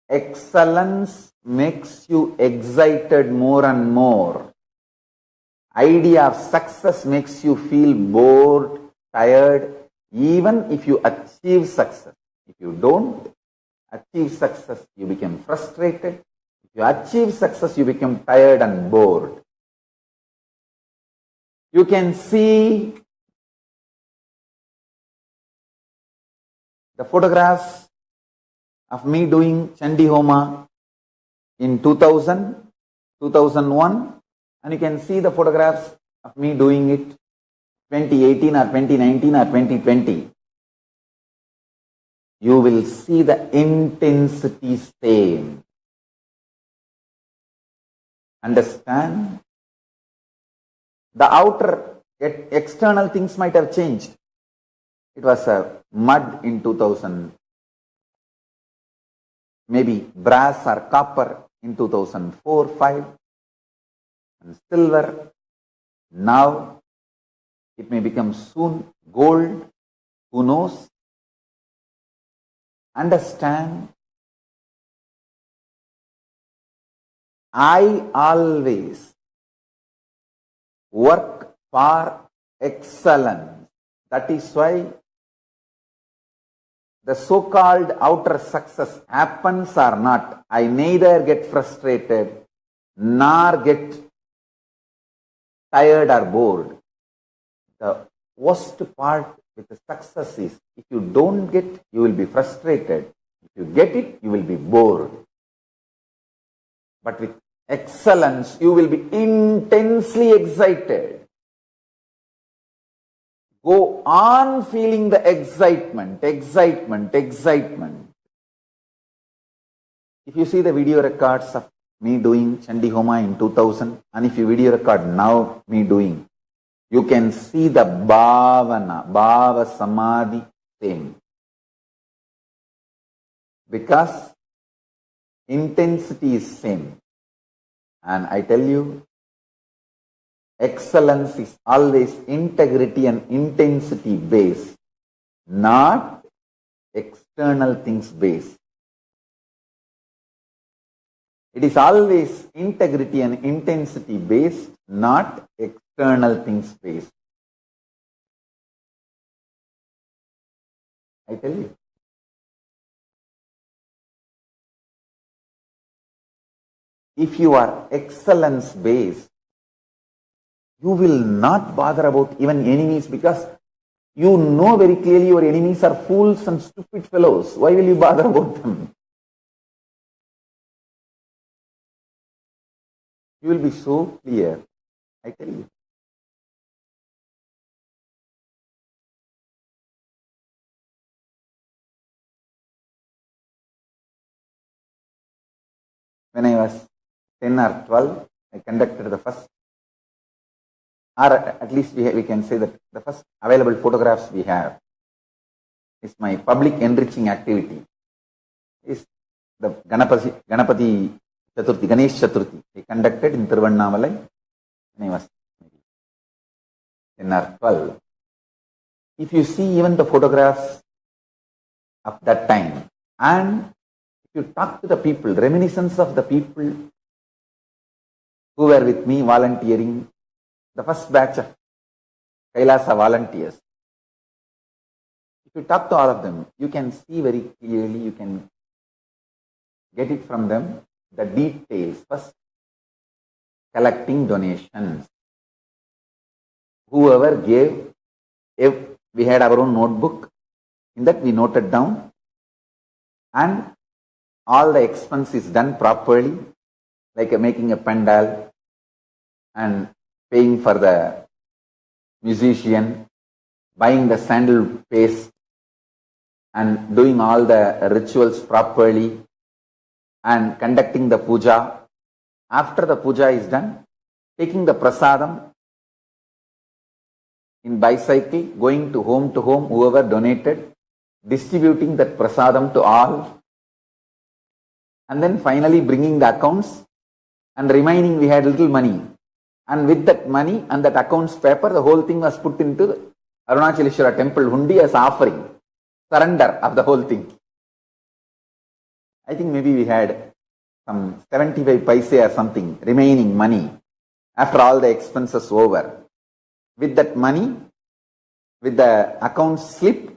Excellence makes you excited more and more. Idea of success makes you feel bored, tired, even if you achieve success. If you don't achieve success, you become frustrated. If you achieve success, you become tired and bored. You can see the photographs of me doing Chandi Homa in 2000, 2001, and you can see the photographs of me doing it 2018 or 2019 or 2020. You will see the intensity same. Understand? The outer external things might have changed. It was a mud in 2000, maybe brass or copper in 2004-5, and silver. Now it may become soon gold. Who knows? Understand? I always work for excellence. That is why the so-called outer success happens or not, I neither get frustrated nor get tired or bored. The worst part with the success is, if you don't get, you will be frustrated. If you get it, you will be bored. But with excellence, you will be intensely excited. Go on feeling the excitement. If you see the video records of me doing Chandi Homa in 2000, and if you video record now me doing, you can see the Bhava Samadhi same. Because intensity is same. And I tell you, excellence is always integrity and intensity based, not external things based. It is always integrity and intensity based, not external things based. I tell you. If you are excellence based, you will not bother about even enemies, because you know very clearly your enemies are fools and stupid fellows. Why will you bother about them? You will be so clear, I tell you. When I was 10 or 12, I conducted the first, or at least we can say that the first available photographs we have is my public enriching activity. Is the Ganapati Chaturthi, Ganesh Chaturthi. We conducted in Tiruvannamalai when I was 10 or 12. If you see even the photographs of that time, and if you talk to the people, reminiscence of the people who were with me volunteering, the first batch of Kailasa volunteers, if you talk to all of them, you can see very clearly, you can get it from them, the details. First, collecting donations. Whoever gave, if we had our own notebook, in that we noted down, and all the expense is done properly, like making a pandal and paying for the musician, buying the sandal paste and doing all the rituals properly and conducting the puja. After the puja is done, taking the prasadam in bicycle, going to home, whoever donated, distributing that prasadam to all, and then finally bringing the accounts and remaining we had little money. And with that money and that accounts paper, the whole thing was put into the Arunachaleshwara temple hundi as offering, surrender of the whole thing. I think maybe we had some 75 paise or something remaining money after all the expenses over. With that money, with the account slip,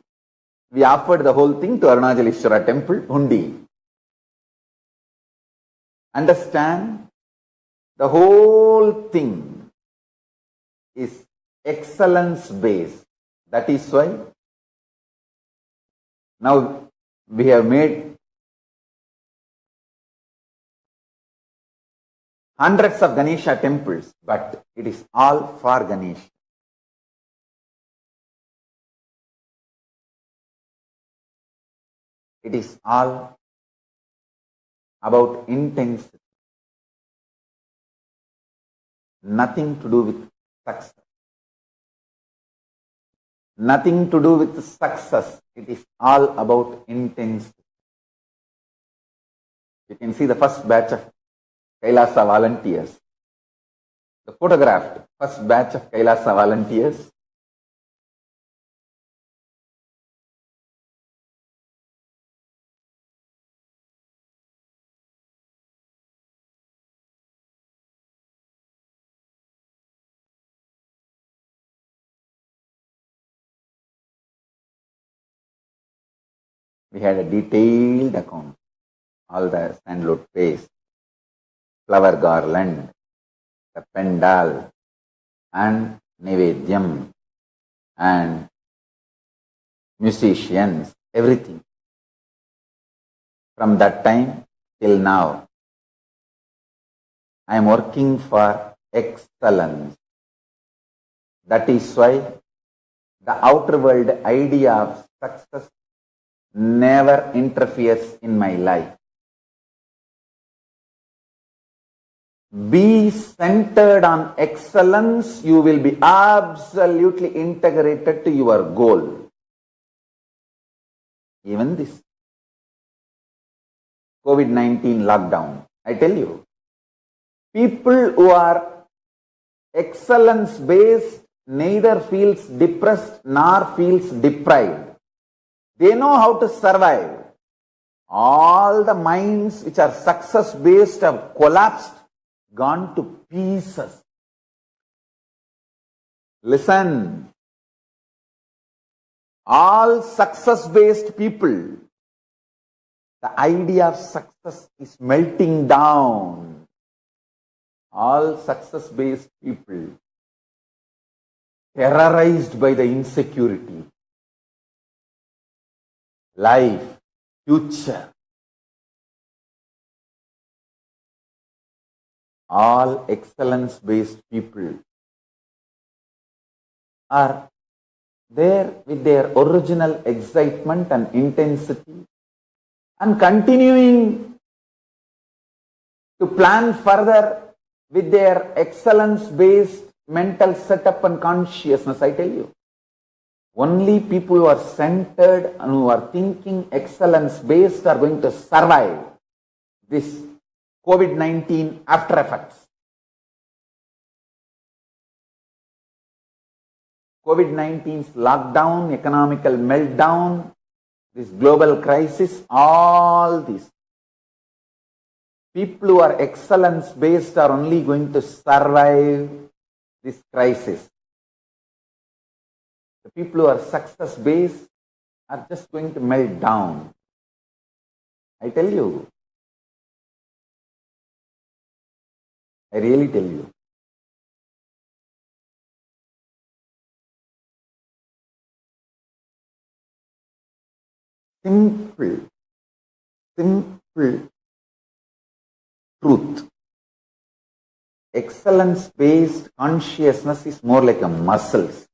we offered the whole thing to Arunachaleshwara temple hundi. Understand? The whole thing is excellence based. That is why now we have made hundreds of Ganesha temples, but it is all for Ganesha. It is all about intensity. Nothing to do with success. Nothing to do with success. It is all about intensity. You can see the first batch of Kailasa volunteers. The photographed first batch of Kailasa volunteers. We had a detailed account, all the sandalwood paste, flower garland, the pendal, and Nevedyam, and musicians, everything. From that time till now, I am working for excellence. That is why the outer world idea of success never interferes in my life. Be centered on excellence, you will be absolutely integrated to your goal. Even this COVID-19 lockdown, I tell you, people who are excellence based neither feels depressed nor feels deprived. They know how to survive. All the minds which are success based have collapsed, gone to pieces. Listen, all success based people, the idea of success is melting down. All success based people, terrorized by the insecurity, life, future. All excellence based people are there with their original excitement and intensity and continuing to plan further with their excellence based mental setup and consciousness. I tell you, only people who are centered and who are thinking excellence based are going to survive this COVID-19 after effects. COVID-19's lockdown, economical meltdown, this global crisis, all these. People who are excellence based are only going to survive this crisis. The people who are success based are just going to melt down. I tell you. I really tell you. Simple truth. Excellence-based consciousness is more like a muscles.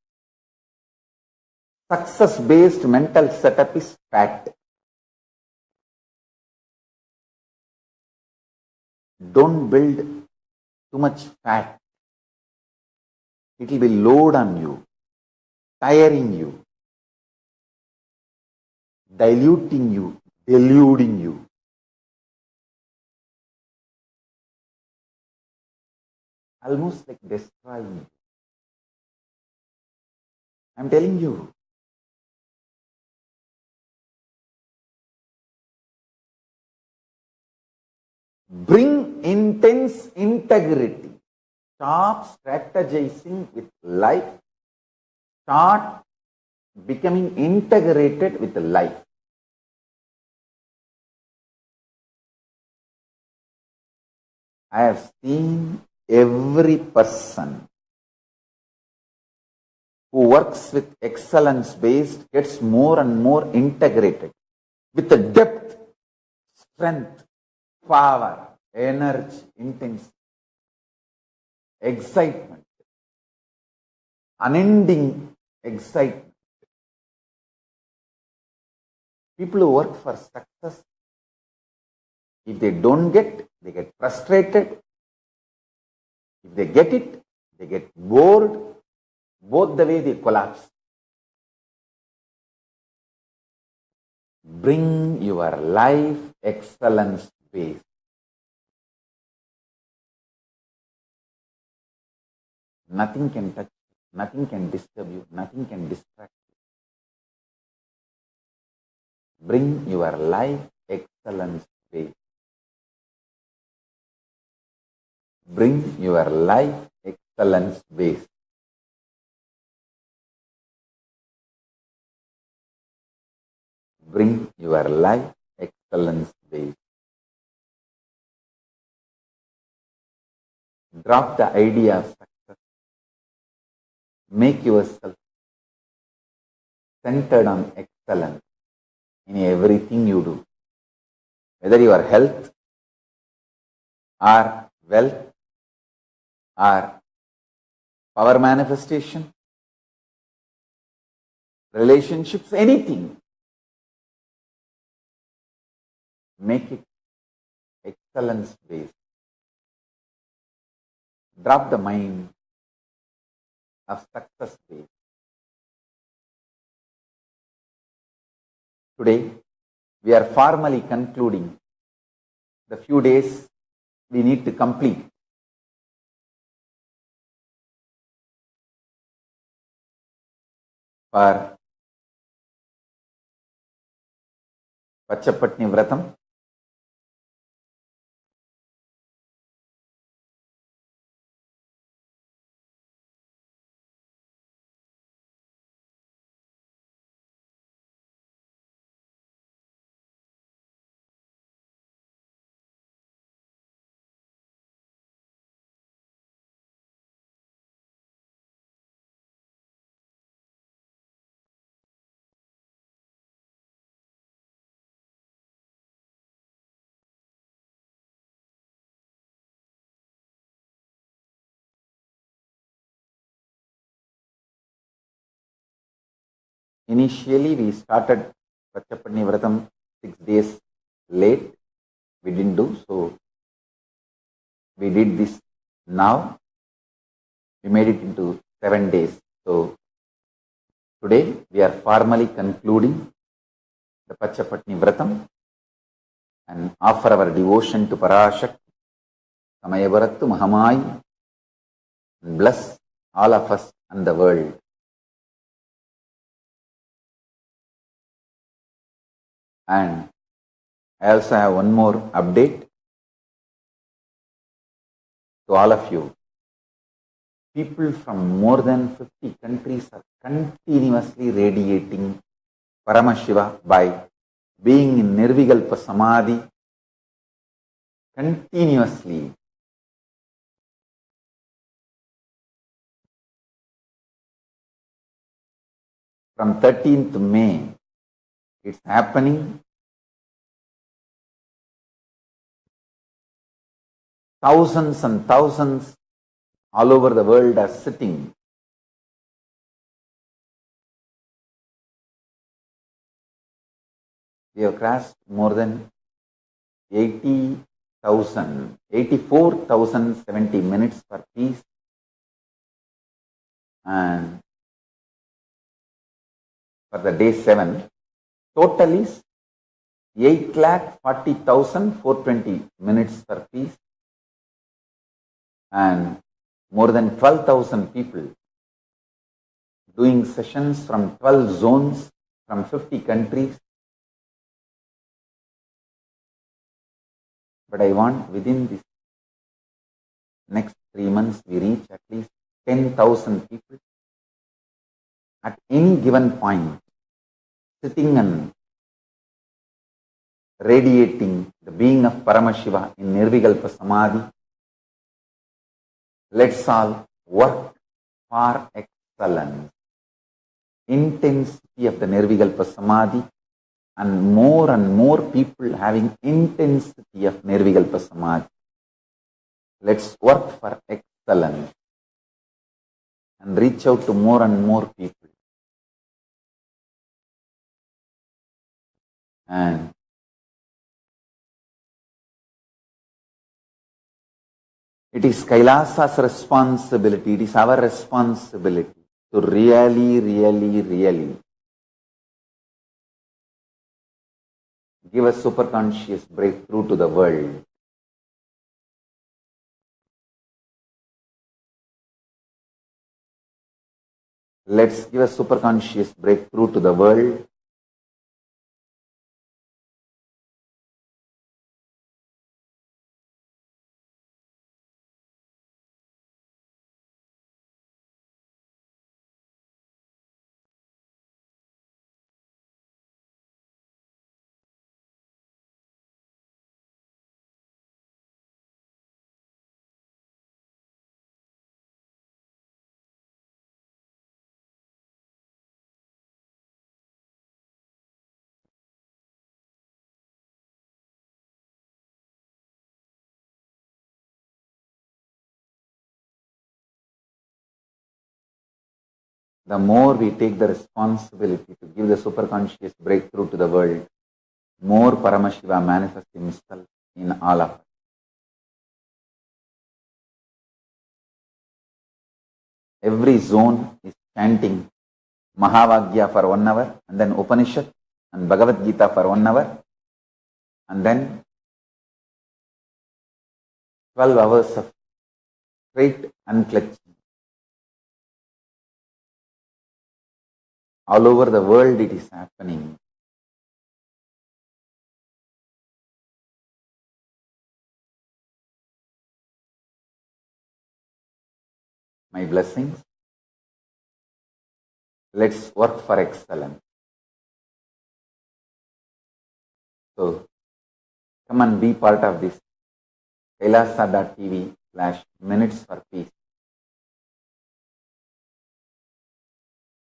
Success-based mental setup is fat. Don't build too much fat. It will be load on you, tiring you, diluting you, deluding you. Almost like destroying you. I'm telling you. Bring intense integrity. Stop strategizing with life. Start becoming integrated with life. I have seen every person who works with excellence based gets more and more integrated with the depth, strength, power, energy, intensity, excitement, unending excitement. People who work for success, if they don't get, they get frustrated. If they get it, they get bored. Both the way they collapse. Bring your life excellence based. Nothing can touch you, nothing can disturb you, nothing can distract you. Bring your life excellence based. Bring your life excellence based. Bring your life excellence based. Drop the idea of success. Make yourself centered on excellence in everything you do. Whether your health or wealth or power manifestation, relationships, anything. Make it excellence based. Drop the mind of success based. Today, we are formally concluding the few days we need to complete. For Pachapatni Vratam, initially we started Pachapatni Vratam 6 days late. We didn't do so. We did this now. We made it into 7 days. So today we are formally concluding the Pachapatni Vratam and offer our devotion to Parashakti, Samayabarattu Mahamai, and bless all of us and the world. And I also have one more update to all of you. People from more than 50 countries are continuously radiating Paramashiva by being in Nirvikalpa Samadhi continuously. From 13th May, it's happening. Thousands and thousands all over the world are sitting. We have crossed more than 84,070 minutes for peace, and for the day 7, total is 8,40,420 minutes for peace, and more than 12,000 people doing sessions from 12 zones from 50 countries. But I want within this next 3 months we reach at least 10,000 people at any given point, sitting and radiating the being of Paramashiva in Nirvikalpa Samadhi. Let's all work for excellence, intensity of the Nirvikalpa Samadhi, and more people having intensity of Nirvikalpa Samadhi. Let's work for excellence and reach out to more and more people. And it is Kailasa's responsibility, it is our responsibility to really give a superconscious breakthrough to the world. Let's give a superconscious breakthrough to the world. the more we take the responsibility to give the superconscious breakthrough to the world, more Paramashiva manifests himself in all of us. Every zone is chanting Mahavagya for 1 hour, and then Upanishad and Bhagavad Gita for 1 hour, and then 12 hours of straight unclutching. All over the world it is happening. My blessings. Let's work for excellence. So, come and be part of this kailasa.tv/minutes for peace.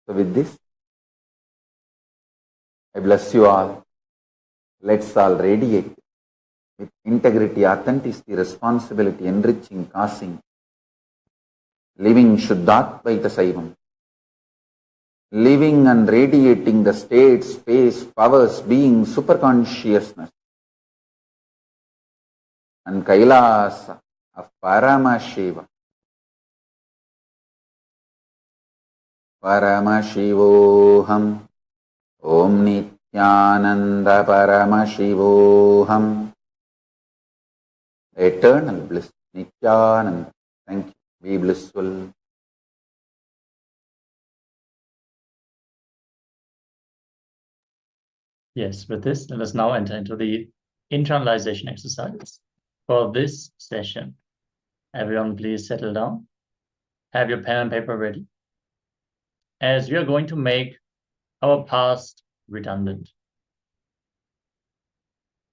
So with this, I bless you all. Let's all radiate with integrity, authenticity, responsibility, enriching, causing, living Shuddhatvaita Saivam, living and radiating the state, space, powers, being, superconsciousness, and Kailasa of Paramashiva. Paramashivoham Om Nityananda Paramashivoham. Eternal bliss, Nityananda. Thank you. Be blissful. Yes, with this, let us now enter into the internalization exercise for this session. Everyone, please settle down. Have your pen and paper ready, as we are going to make our past redundant.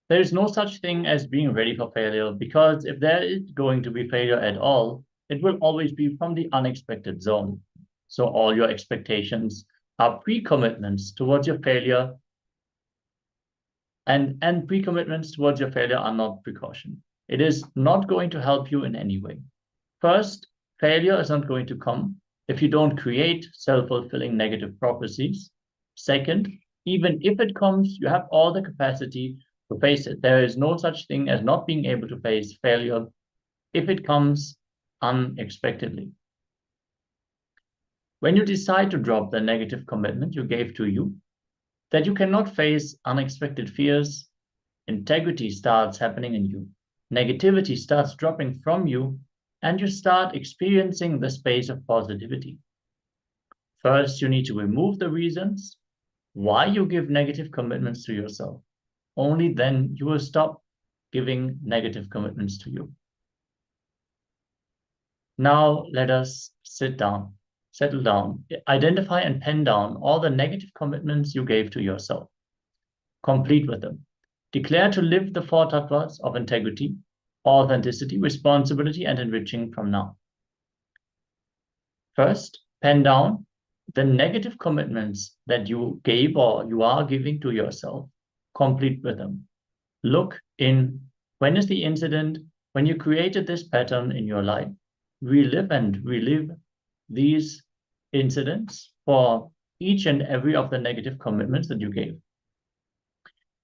There is no such thing as being ready for failure, because if there is going to be failure at all, it will always be from the unexpected zone. So all your expectations are pre-commitments towards your failure, and pre-commitments towards your failure are not precaution. It is not going to help you in any way. First, failure is not going to come if you don't create self-fulfilling negative prophecies. Second, even if it comes, you have all the capacity to face it. There is no such thing as not being able to face failure if it comes unexpectedly. When you decide to drop the negative commitment you gave to you, that you cannot face unexpected fears, integrity starts happening in you. Negativity starts dropping from you, and you start experiencing the space of positivity. First, you need to remove the reasons why you give negative commitments to yourself. Only then you will stop giving negative commitments to you. Now let us sit down, settle down, identify and pen down all the negative commitments you gave to yourself. Complete with them. Declare to live the 4 tattvas of integrity, authenticity, responsibility, and enriching from now. First, pen down the negative commitments that you gave or you are giving to yourself. Complete with them. Look in, when is the incident when you created this pattern in your life? Relive and relive these incidents for each and every of the negative commitments that you gave.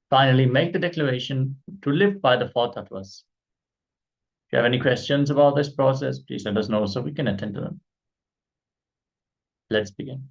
Finally, make the declaration to live by the 4 tattvas. If you have any questions about this process, please let us know so we can attend to them. Let's begin.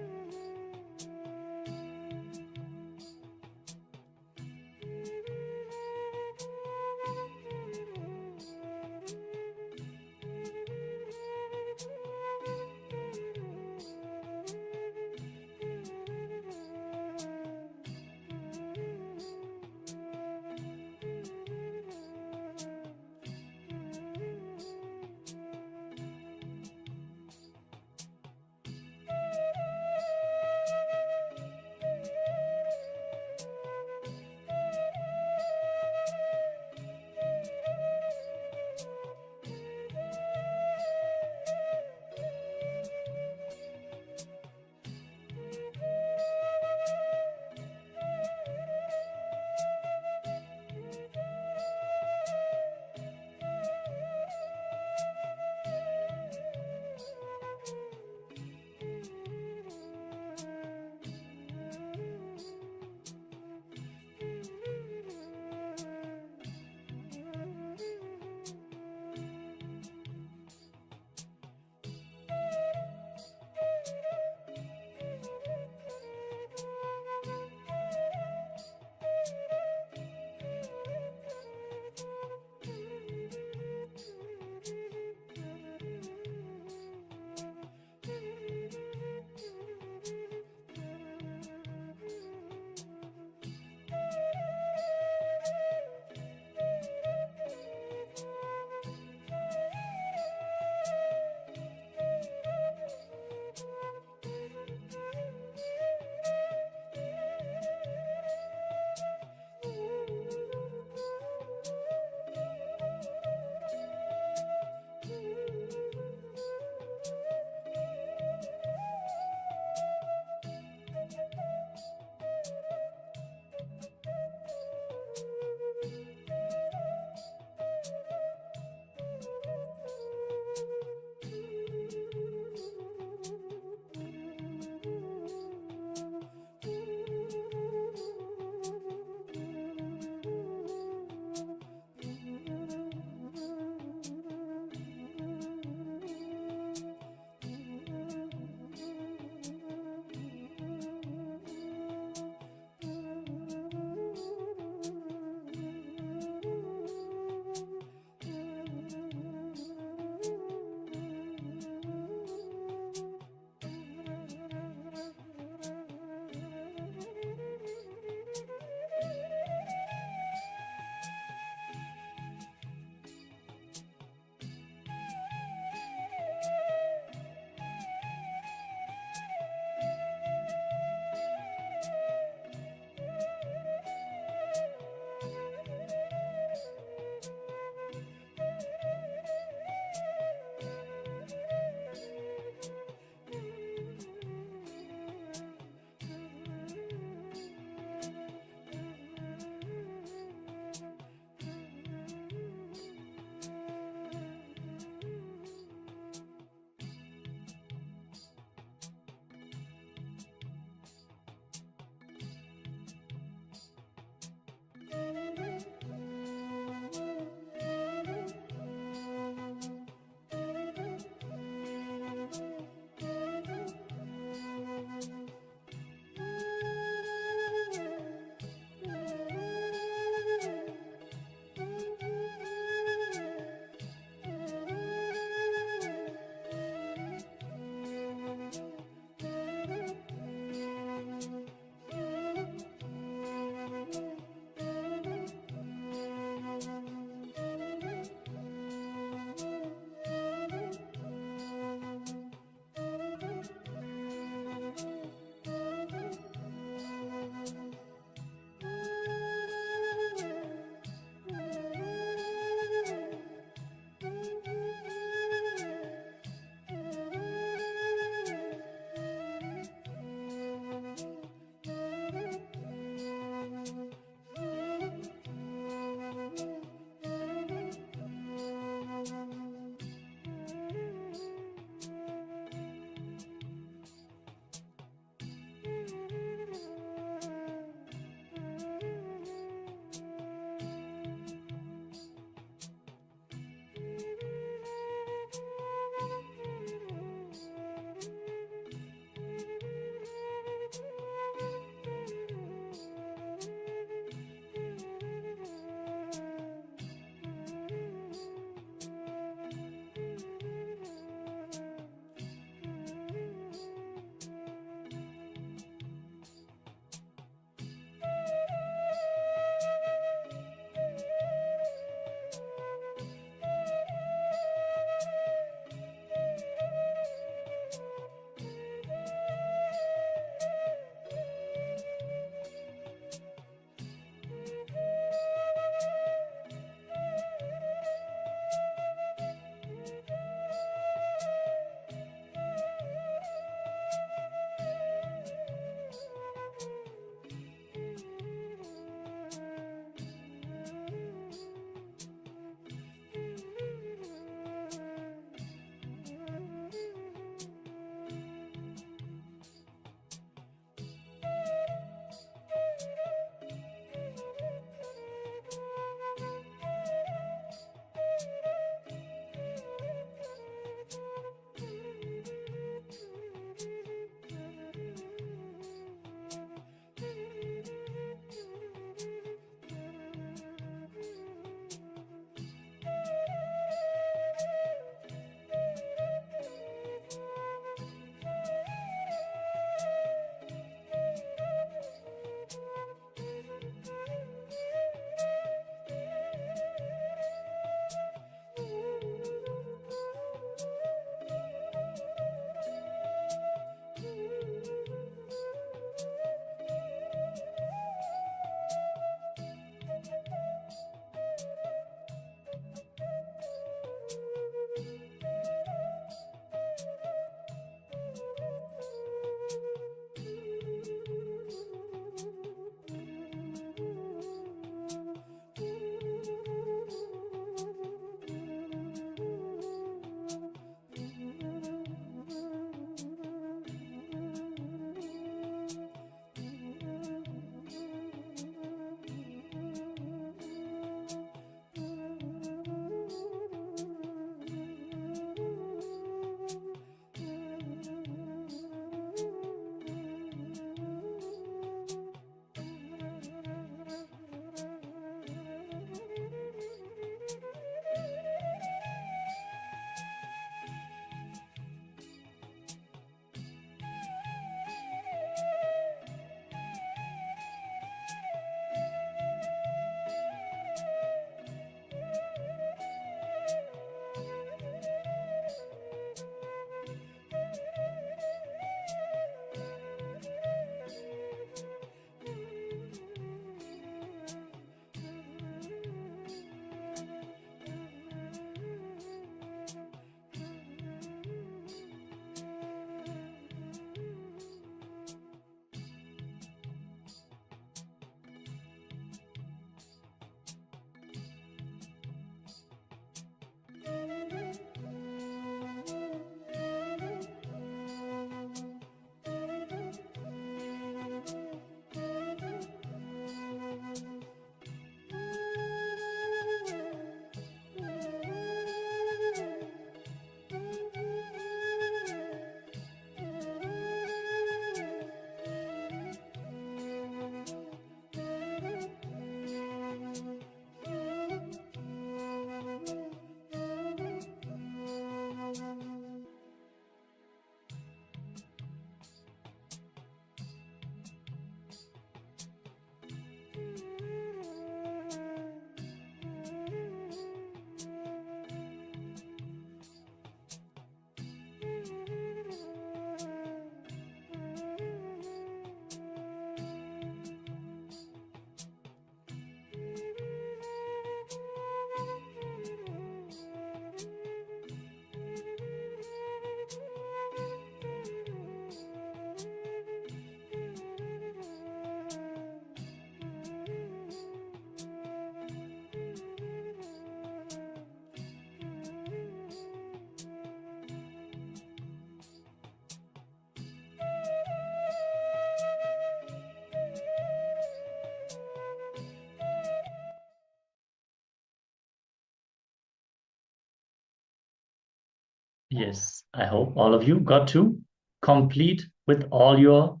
Yes, I hope all of you got to complete with all your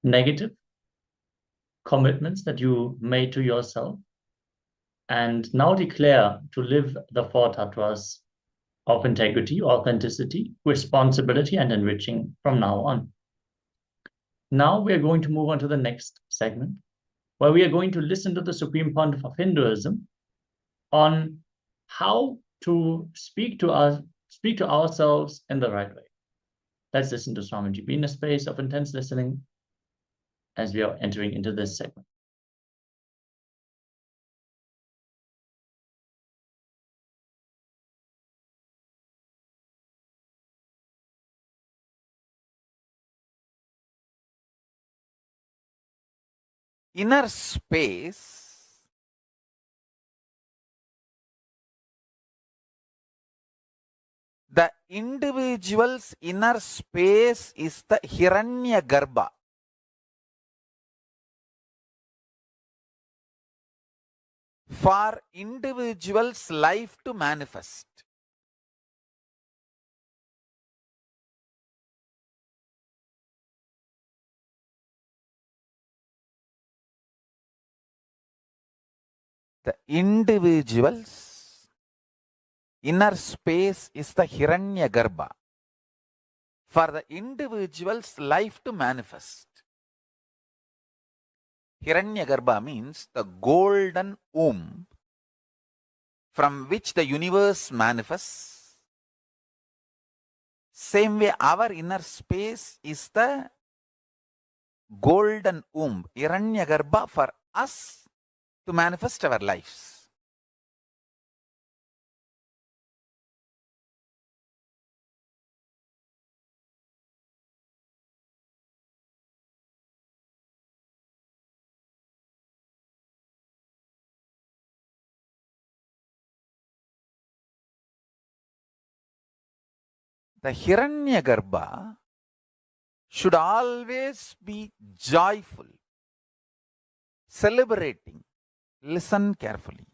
negative commitments that you made to yourself, and now declare to live the four tattvas of integrity, authenticity, responsibility, and enriching from now on. Now we are going to move on to the next segment, where we are going to listen to the Supreme Pontiff of Hinduism on how to speak to ourselves in the right way. Let's listen to Swamiji. Be in a space of intense listening as we are entering into this segment. Inner space the individual's inner space is the Hiranyagarbha. For individual's life to manifest. The individual's inner space is the Hiranyagarbha. For the individual's life to manifest. Hiranyagarbha means the golden womb from which the universe manifests. Same way, our inner space is the golden womb, Hiranyagarbha, for us to manifest our lives. The Hiranyagarbha should always be joyful, celebrating. Listen carefully.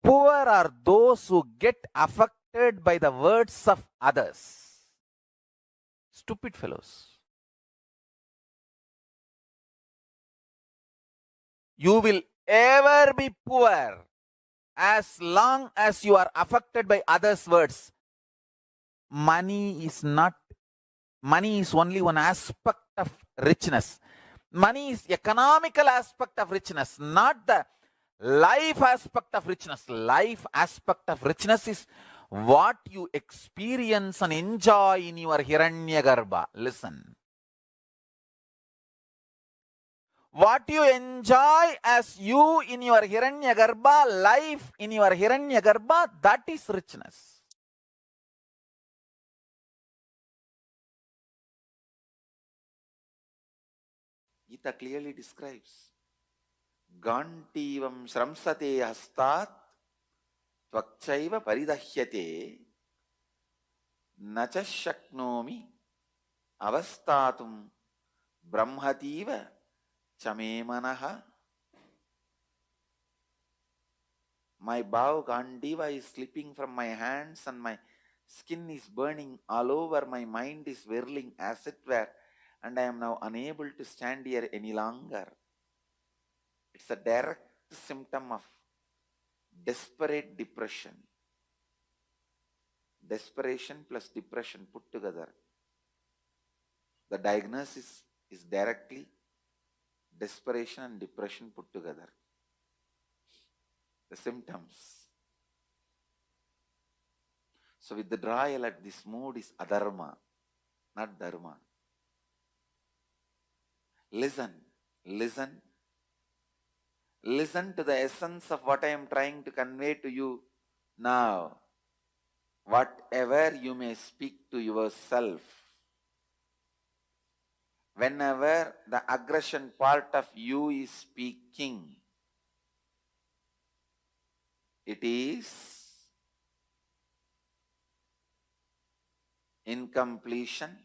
Poor are those who get affected by the words of others. Stupid fellows. You will ever be poor as long as you are affected by others' words. Money is only one aspect of richness. Money is economical aspect of richness, not the life aspect of richness. Life aspect of richness is what you experience and enjoy in your Hiranyagarbha. Listen. What you enjoy as you in your Hiranyagarbha, life in your Hiranyagarbha, that is richness. Gita clearly describes Gantivam Shramsate Hastat Tvakchaiva Paridahyate Nacha Shaknomi Avastatum Brahmativa Chamemanaha. My bow Gandiva is slipping from my hands and my skin is burning all over. My mind is whirling as it were, and I am now unable to stand here any longer. It's a direct symptom of desperate depression. Desperation plus depression put together. The diagnosis is directly desperation and depression put together. The symptoms. So withdrawal at this mood is adharma, not dharma. Listen to the essence of what I am trying to convey to you now. Whatever you may speak to yourself, whenever the aggression part of you is speaking, it is incompletion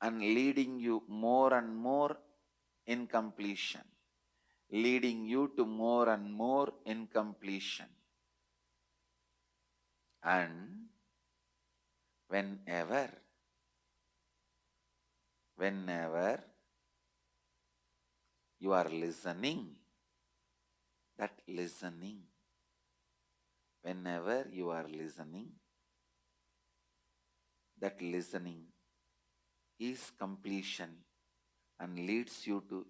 and leading you more and more incompletion. leading you to more and more incompletion. And whenever you are listening, whenever you are listening, that listening is completion and leads you to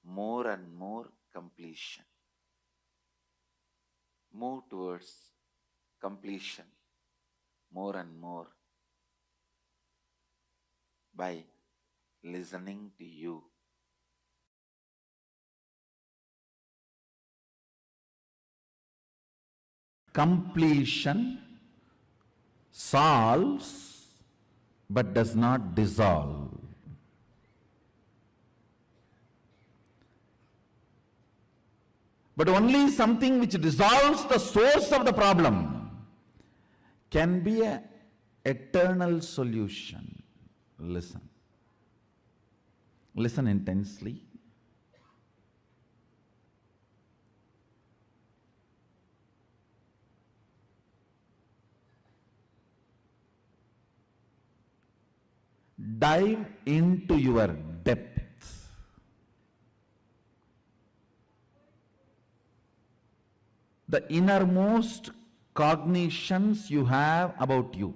more and more completion. Move towards completion more and more by listening to you. Completion solves but does not dissolve. But only something which dissolves the source of the problem can be an eternal solution. Listen. Listen intensely. Dive into your depth. The innermost cognitions you have about you.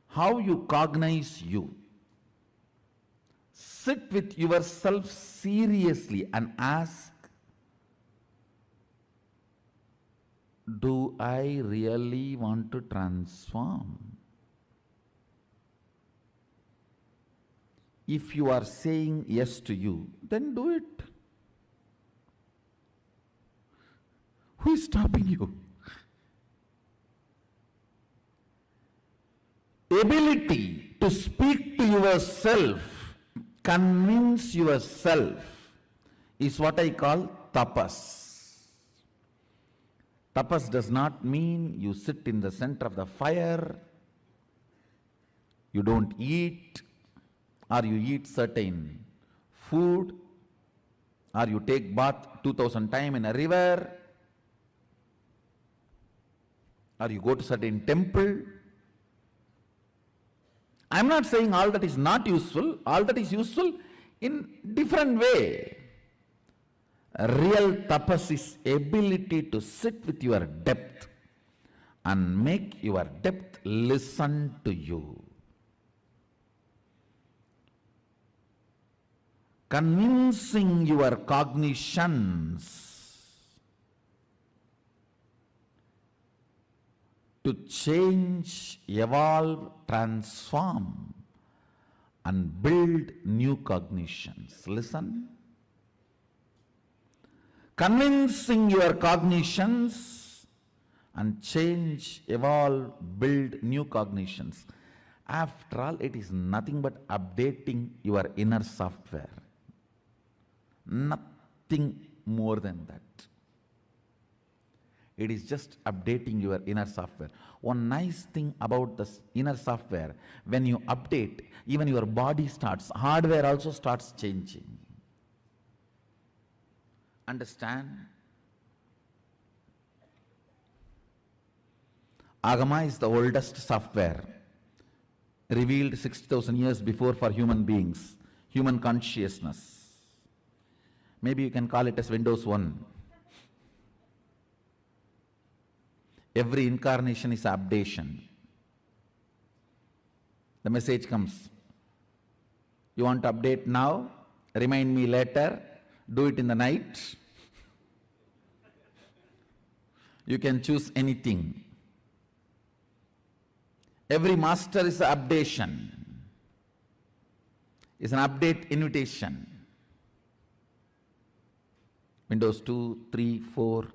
How you cognize you. Sit with yourself seriously and ask, do I really want to transform? If you are saying yes to you, then do it. Who is stopping you? Ability to speak to yourself, convince yourself, is what I call tapas. Tapas does not mean you sit in the center of the fire, you don't eat, or you eat certain food, or you take bath 2000 times in a river, or you go to certain temple. I am not saying all that is not useful, all that is useful in different way. Real tapas is ability to sit with your depth and make your depth listen to you. Convincing your cognitions to change, evolve, transform, and build new cognitions. Listen. Convincing your cognitions and change, evolve, build new cognitions. After all, it is nothing but updating your inner software. Nothing more than that. It is just updating your inner software. One nice thing about this inner software, when you update, even your body starts, hardware also starts changing. Understand? Agama is the oldest software, revealed 60,000 years before for human beings, human consciousness. Maybe you can call it as Windows 1. Every incarnation is updation. The message comes. You want to update now? Remind me later. Do it in the night. You can choose anything. Every master is an updation. It's an update invitation. Windows 2, 3, 4.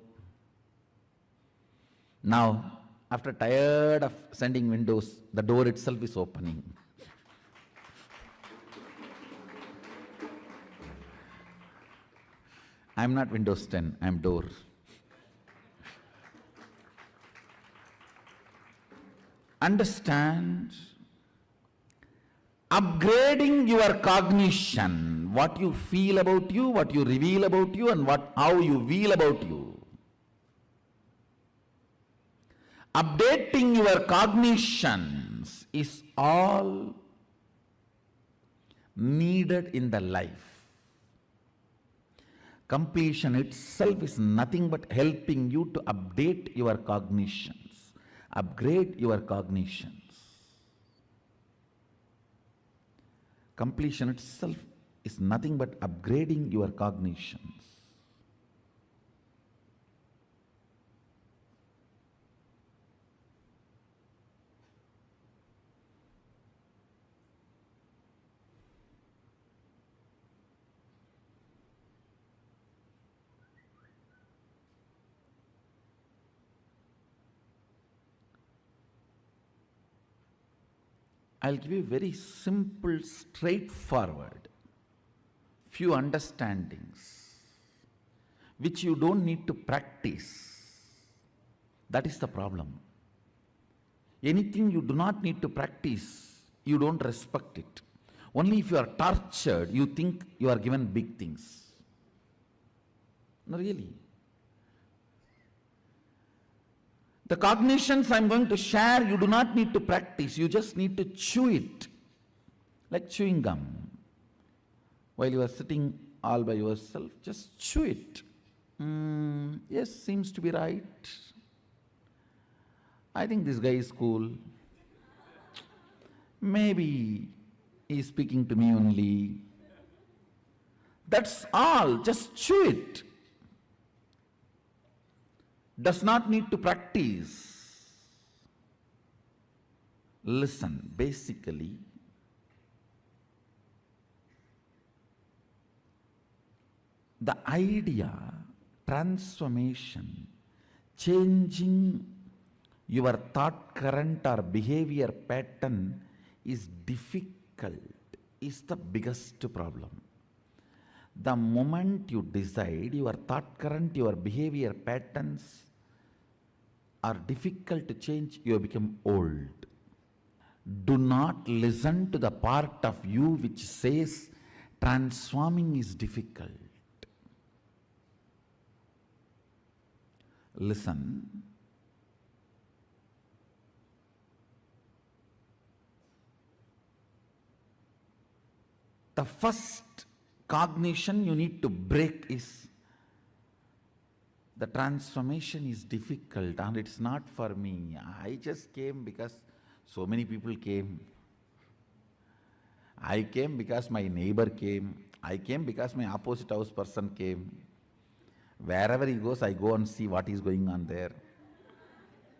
Now, after tired of sending windows, the door itself is opening. I am not Windows 10, I am door. Understand, upgrading your cognition, what you feel about you, what you reveal about you, and how you feel about you. Updating your cognitions is all needed in the life. Completion itself is nothing but helping you to update your cognitions, upgrade your cognitions. Completion itself is nothing but upgrading your cognitions. I'll give you very simple, straightforward, few understandings which you don't need to practice. That is the problem. Anything you do not need to practice, you don't respect it. Only if you are tortured, you think you are given big things. No, really. The cognitions I'm going to share, you do not need to practice. You just need to chew it. Like chewing gum. While you are sitting all by yourself, just chew it. Yes, seems to be right. I think this guy is cool. Maybe he's speaking to me only. That's all. Just chew it. Does not need to practice. Listen, basically, the idea, transformation, changing your thought current or behavior pattern is difficult, is the biggest problem. The moment you decide your thought current, your behavior patterns are difficult to change, you become old. Do not listen to the part of you which says transforming is difficult. Listen. The first cognition you need to break is the transformation is difficult and it's not for me. I just came because so many people came. I came because my neighbor came. I came because my opposite house person came. Wherever he goes, I go and see what is going on there.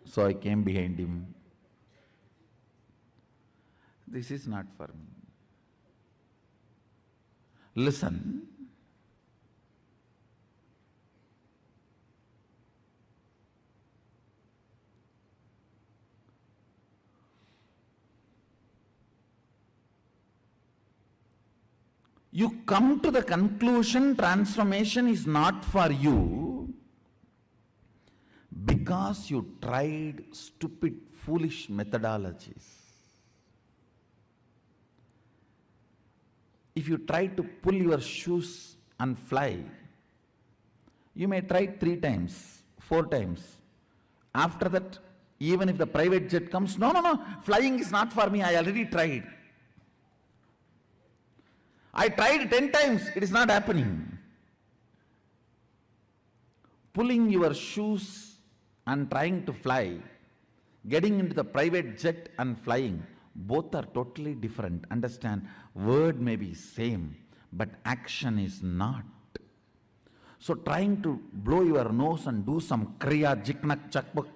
So I came behind him. This is not for me. Listen. You come to the conclusion transformation is not for you because you tried stupid, foolish methodologies. If you try to pull your shoes and fly, you may try 3 times, 4 times. After that, even if the private jet comes, no, flying is not for me, I already tried. I tried 10 times, it is not happening. Pulling your shoes and trying to fly, getting into the private jet and flying, both are totally different. Understand, word may be same, but action is not. So trying to blow your nose and do some kriya, jiknak, chakbuk,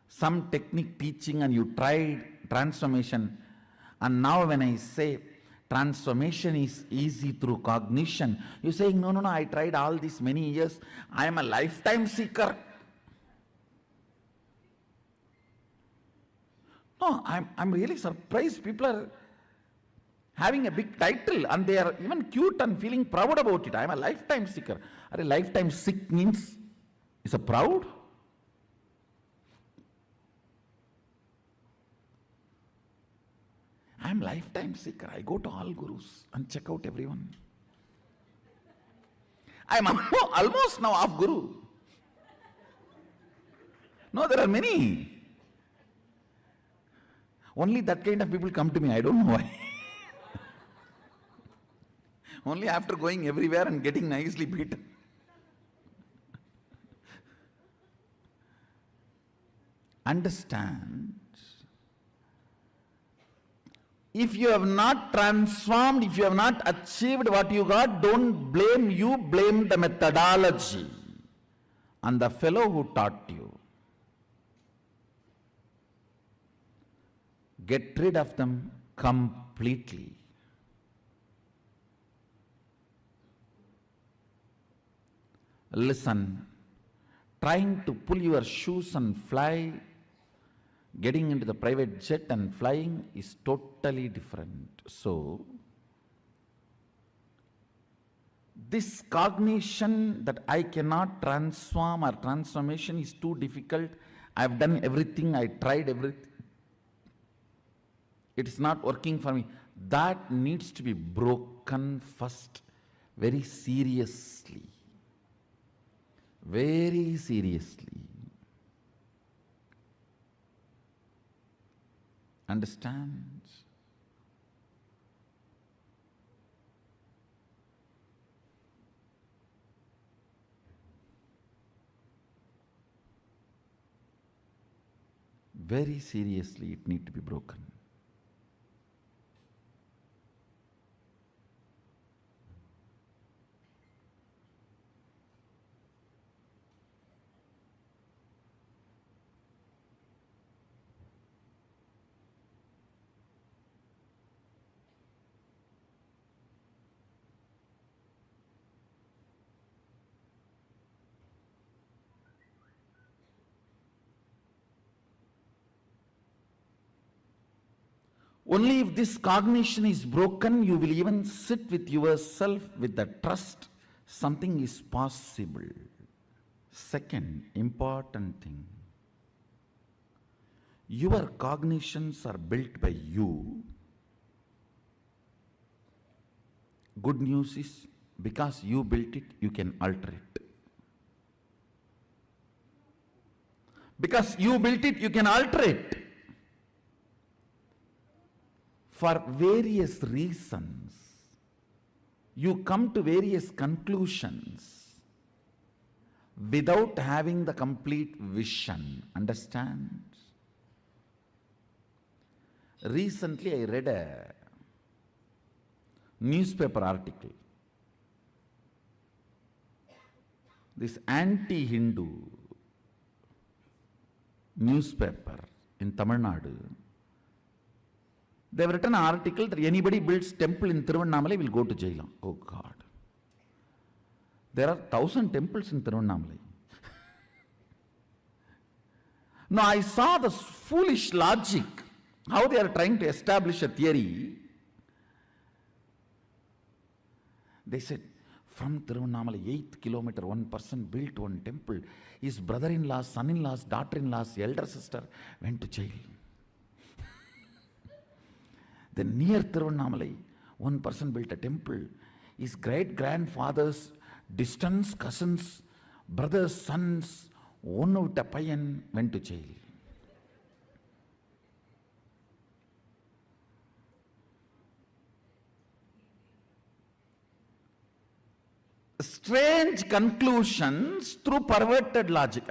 some technique teaching and you tried transformation. And now when I say transformation is easy through cognition, you're saying, no, I tried all these many years. I am a lifetime seeker. No, I'm really surprised. People are having a big title and they are even cute and feeling proud about it. I am a lifetime seeker. Are a lifetime sick means is a proud? I am lifetime seeker. I go to all gurus and check out everyone. I am almost now off guru. No, there are many. Only that kind of people come to me. I don't know why. Only after going everywhere and getting nicely beaten. Understand. If you have not transformed, if you have not achieved what you got, don't blame you, blame the methodology and the fellow who taught you. Get rid of them completely. Listen, trying to pull your shoes and fly, getting into the private jet and flying is totally different. So, this cognition that I cannot transform or transformation is too difficult. I have done everything, I tried everything. It is not working for me. That needs to be broken first, very seriously. Very seriously. Understand? Very seriously, it needs to be broken. Only if this cognition is broken, you will even sit with yourself with the trust something is possible. Second important thing, your cognitions are built by you. Good news is, because you built it, you can alter it. Because you built it, you can alter it. For various reasons, you come to various conclusions without having the complete vision. Understand? Recently, I read a newspaper article. This anti-Hindu newspaper in Tamil Nadu, they have written an article that anybody builds temple in Tiruvannamalai will go to jail. Oh God. There are 1,000 temples in Tiruvannamalai. Now I saw the foolish logic, how they are trying to establish a theory. They said, from Tiruvannamalai, 8th kilometer, one person built one temple. His brother-in-laws, son-in-laws, daughter-in-laws, elder sister went to jail. Then near Tiruvannamalai, one person built a temple. His great-grandfather's distant cousins, brothers, sons, one out a payan went to jail. Strange conclusions through perverted logic.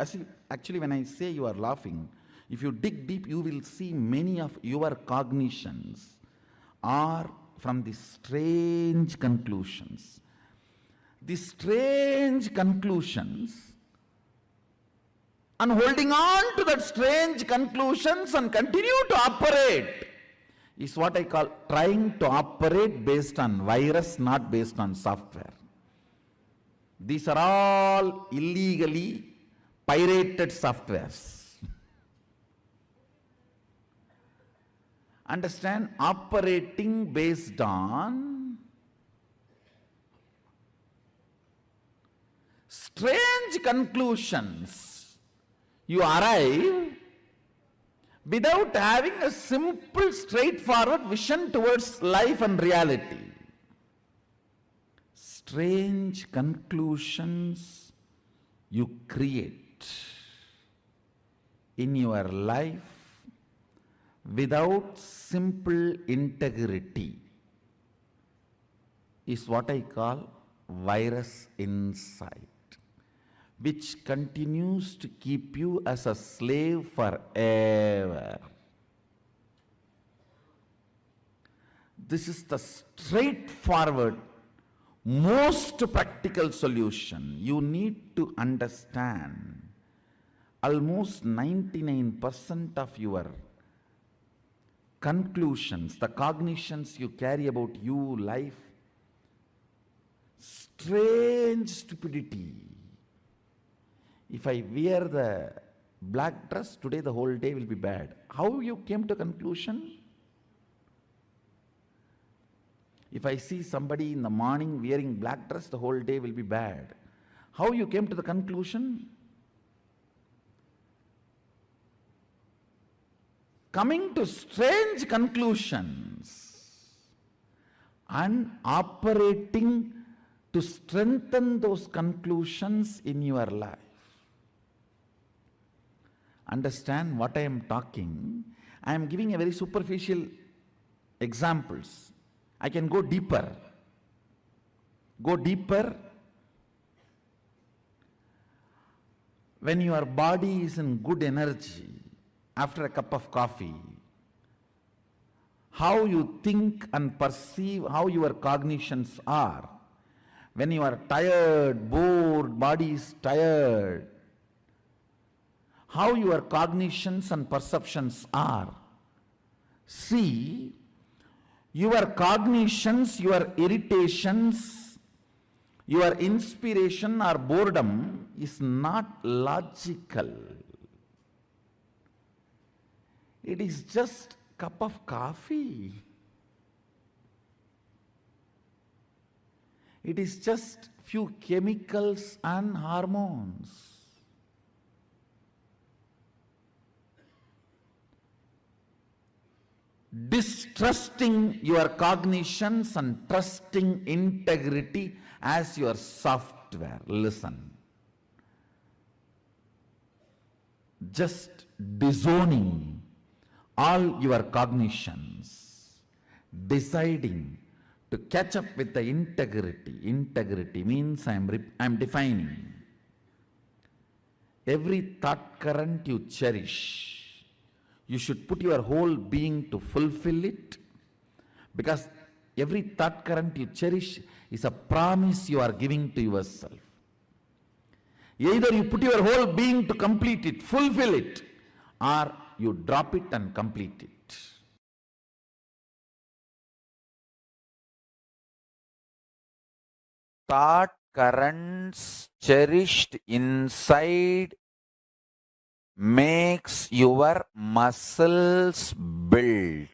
Actually, when I say you are laughing, if you dig deep, you will see many of your cognitions are from these strange conclusions. These strange conclusions, and holding on to that strange conclusions and continue to operate is what I call trying to operate based on virus, not based on software. These are all illegally pirated softwares. Understand? Operating based on strange conclusions. You arrive without having a simple, straightforward vision towards life and reality. Strange conclusions you create in your life without simple integrity is what I call virus inside, which continues to keep you as a slave forever. This is the straightforward, most practical solution. You need to understand almost 99% of your conclusions, the cognitions you carry about you, life, strange stupidity. If I wear the black dress, today the whole day will be bad. How you came to conclusion? If I see somebody in the morning wearing black dress, the whole day will be bad. How you came to the conclusion? Coming to strange conclusions and operating to strengthen those conclusions in your life. Understand what I am talking. I am giving a very superficial examples. I can go deeper. Go deeper. When your body is in good energy, after a cup of coffee, how you think and perceive, how your cognitions are. When you are tired, bored, body is tired, how your cognitions and perceptions are. See, your cognitions, your irritations, your inspiration or boredom is not logical. It is just a cup of coffee. It is just few chemicals and hormones. Distrusting your cognitions and trusting integrity as your software. Listen. Just disowning all your cognitions, deciding to catch up with the integrity. Integrity means I am defining. Every thought current you cherish, you should put your whole being to fulfill it, because every thought current you cherish is a promise you are giving to yourself. Either you put your whole being to complete it, fulfill it, or you drop it and complete it. Thought currents cherished inside makes your muscles build.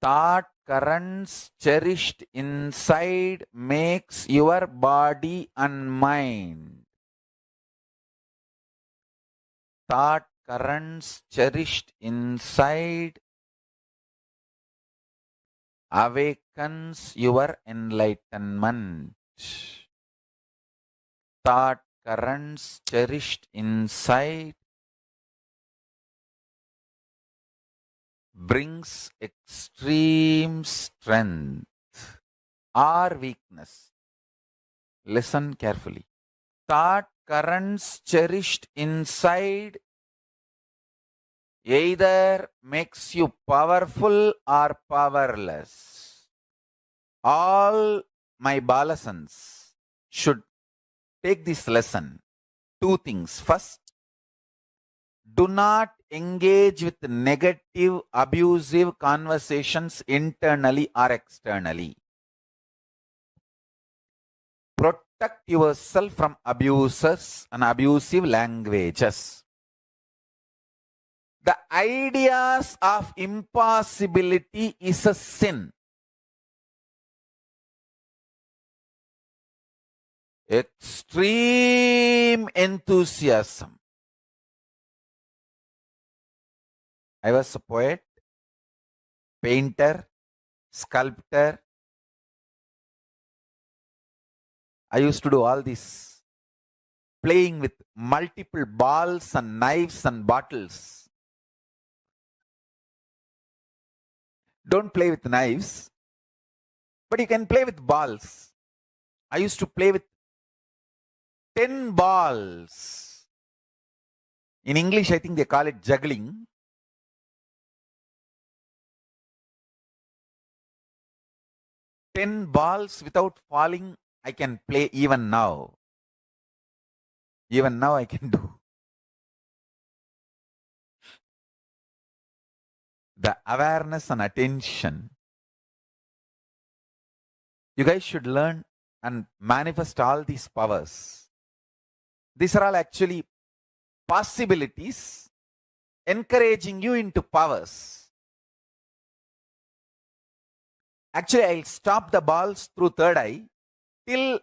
Thought currents cherished inside makes your body and mind. Thought currents cherished inside awakens your enlightenment. Thought currents cherished inside brings extreme strength or weakness. Listen carefully. Thought currents cherished inside either makes you powerful or powerless. All my balasans should take this lesson. Two things. First, do not engage with negative, abusive conversations internally or externally. Protect yourself from abusers and abusive languages. The ideas of impossibility is a sin. Extreme enthusiasm I was a poet, painter, sculptor. I used to do all this, playing with multiple balls and knives and bottles. Don't play with knives, but you can play with balls. I used to play with 10 balls. In English, I think they call it juggling. Ten balls without falling, I can play even now. Even now I can do. The awareness and attention. You guys should learn and manifest all these powers. These are all actually possibilities encouraging you into powers. Actually, I'll stop the balls through third eye till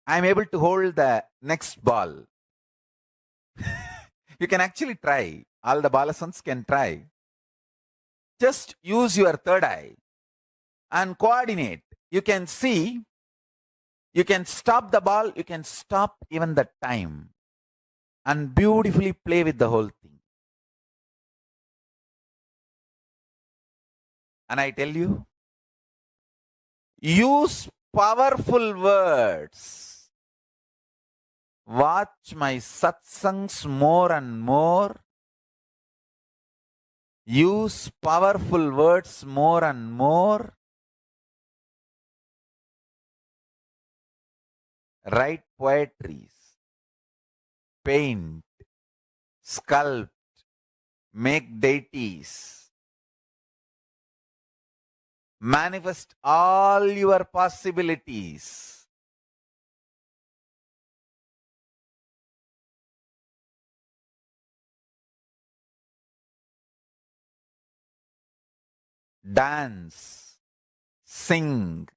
I'm able to hold the next ball. You can actually try. All the balasans can try. Just use your third eye and coordinate. You can see, you can stop the ball, you can stop even the time and beautifully play with the whole thing. And I tell you, use powerful words. Watch my satsangs more and more. Use powerful words more and more. Write poetries. Paint. Sculpt. Make deities. Manifest all your possibilities. Dance, sing,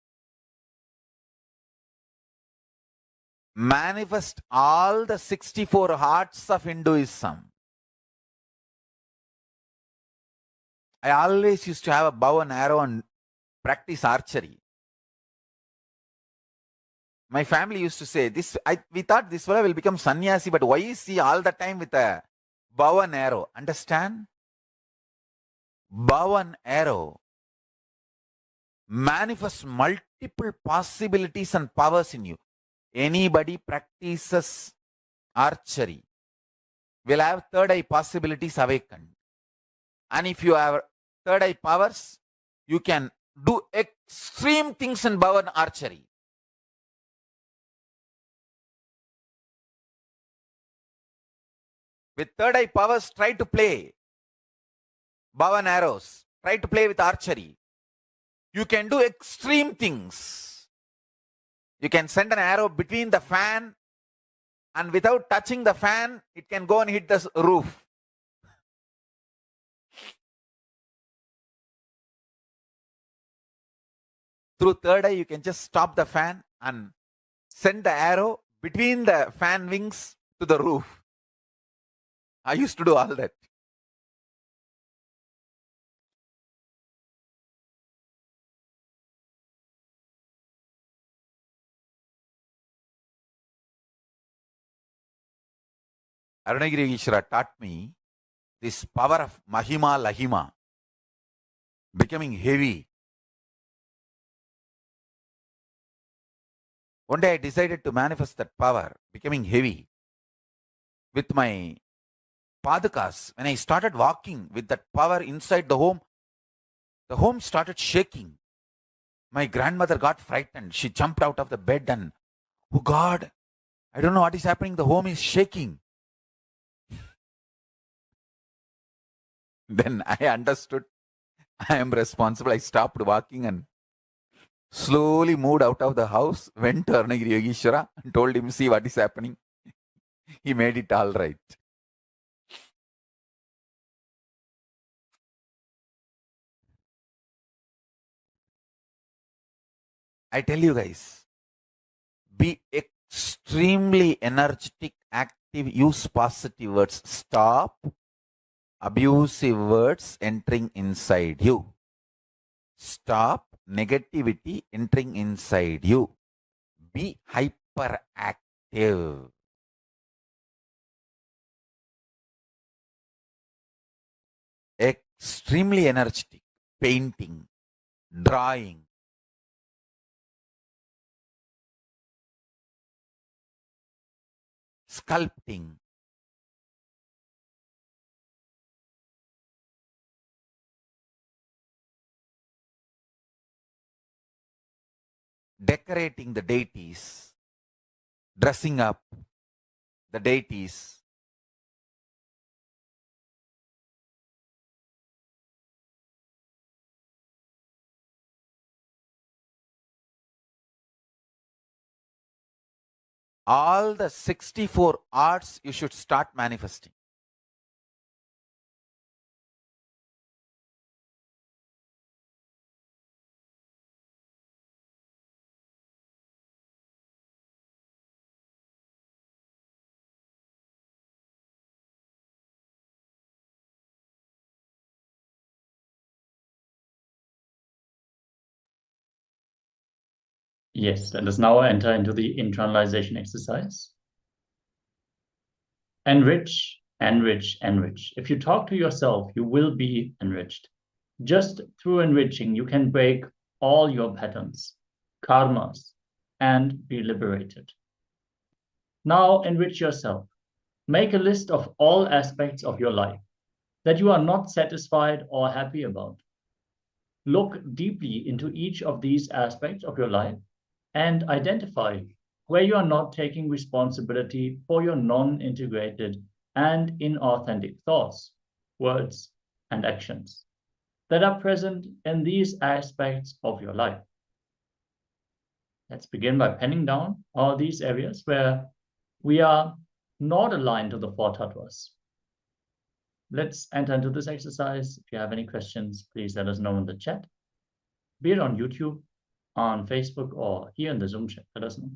manifest all the 64 hearts of Hinduism. I always used to have a bow and arrow and practice archery. My family used to say, we thought this fellow will become sannyasi, but why is he all the time with a bow and arrow? Understand? Bow and arrow manifest multiple possibilities and powers in you. Anybody practices archery will have third eye possibilities awakened. And if you have third eye powers, you can do extreme things in bow and archery. With third eye powers, try to play bow and arrows. Try to play with archery. You can do extreme things. You can send an arrow between the fan and without touching the fan, it can go and hit the roof. Through third eye, you can just stop the fan and send the arrow between the fan wings to the roof. I used to do all that. Arunagiri Ishra taught me this power of Mahima Lahima, becoming heavy. One day I decided to manifest that power, becoming heavy. With my padakas, when I started walking with that power inside the home started shaking. My grandmother got frightened. She jumped out of the bed and, oh God, I don't know what is happening. The home is shaking. Then I understood I am responsible. I stopped walking and slowly moved out of the house, went to Arunagiri Yogeshwara and told him, see what is happening. He made it all right. I tell you guys, be extremely energetic, active, use positive words. Stop, abusive words entering inside you. Stop negativity entering inside you. Be hyperactive. Extremely energetic. Painting, drawing, sculpting, decorating the deities, dressing up the deities, all the 64 arts you should start manifesting. Yes, let us now enter into the internalization exercise. Enrich, enrich, enrich. If you talk to yourself, you will be enriched. Just through enriching, you can break all your patterns, karmas, and be liberated. Now enrich yourself. Make a list of all aspects of your life that you are not satisfied or happy about. Look deeply into each of these aspects of your life and identify where you are not taking responsibility for your non-integrated and inauthentic thoughts, words, and actions that are present in these aspects of your life. Let's begin by penning down all these areas where we are not aligned to the four tattvas. Let's enter into this exercise. If you have any questions, please let us know in the chat, be it on YouTube, on Facebook, or here in the Zoom chat. Let us know.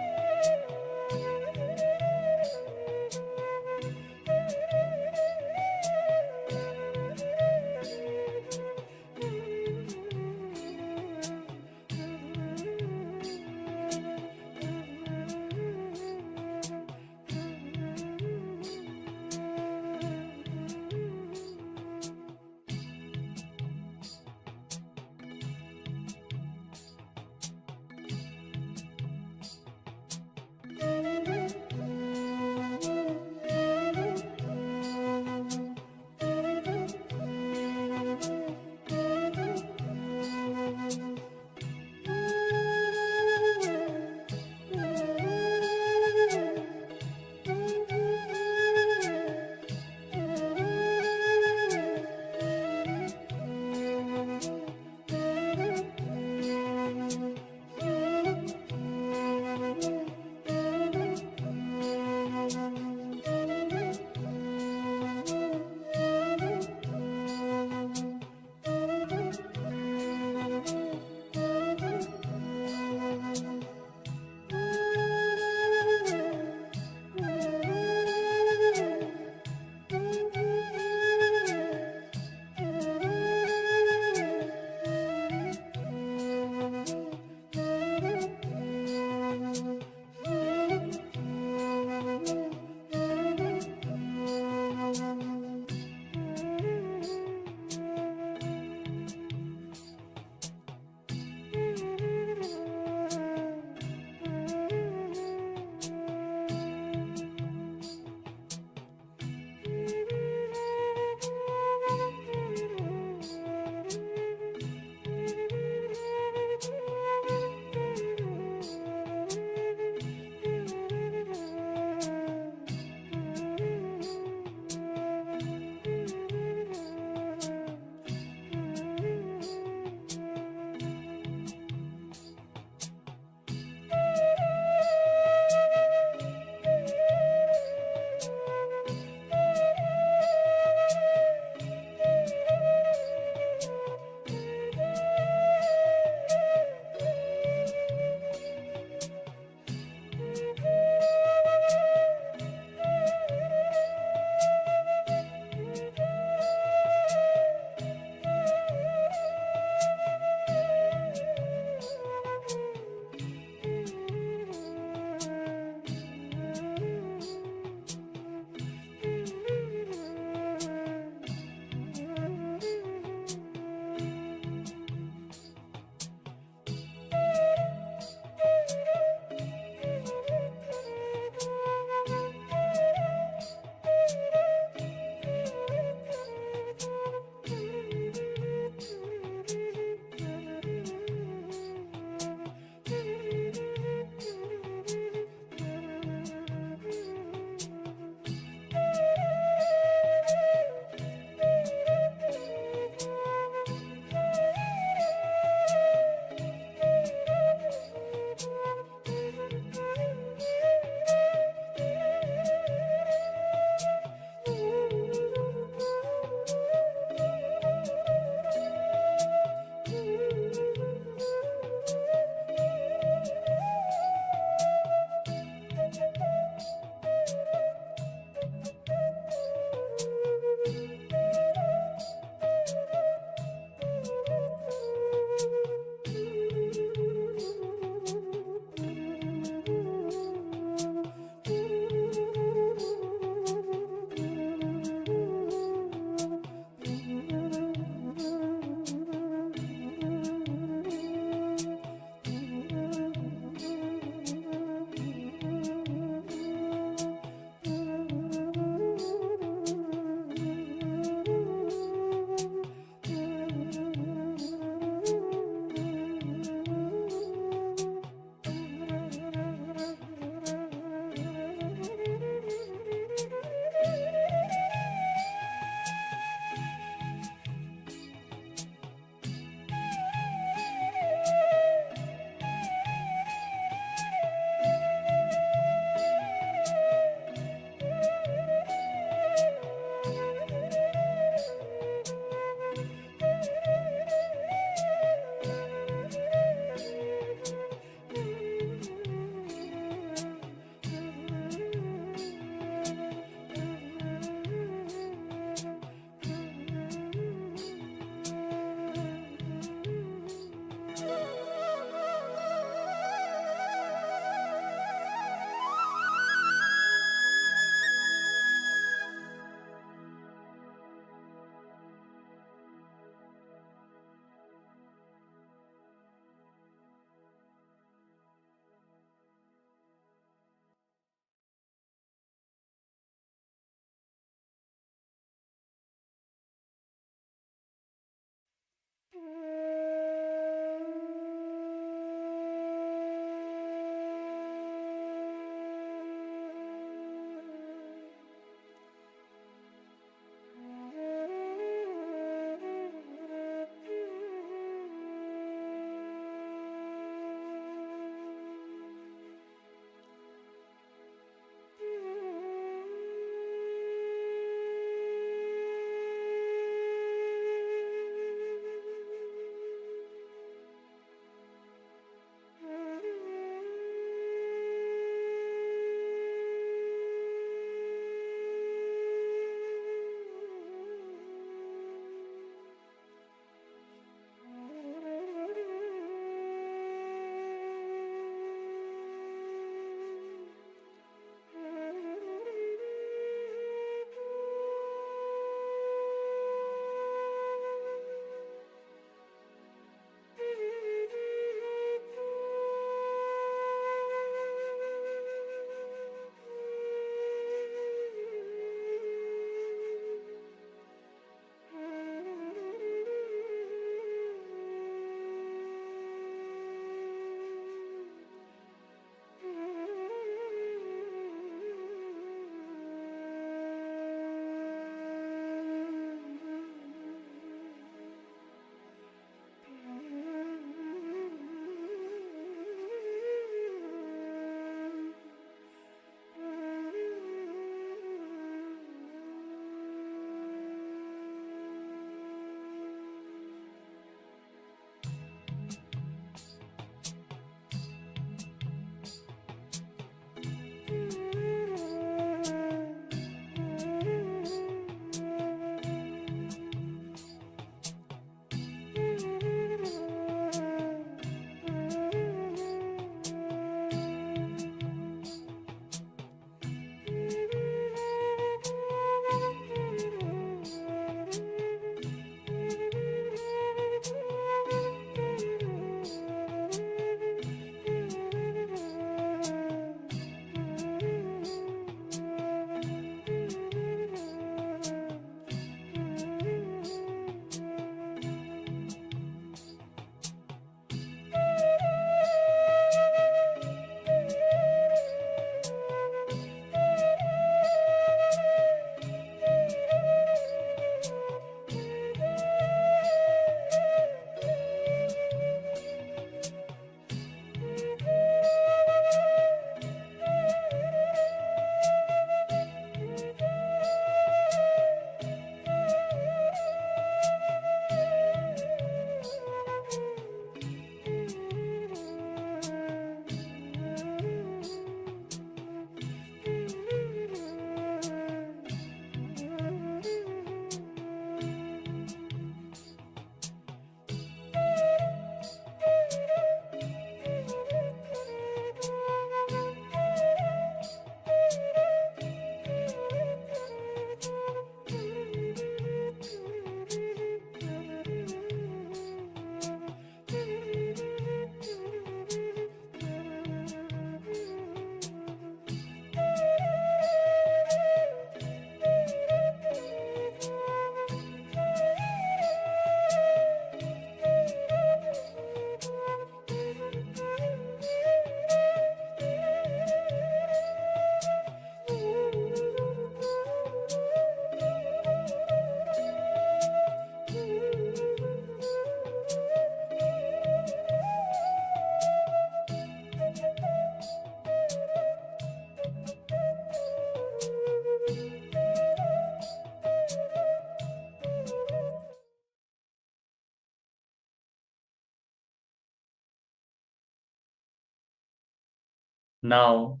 Now,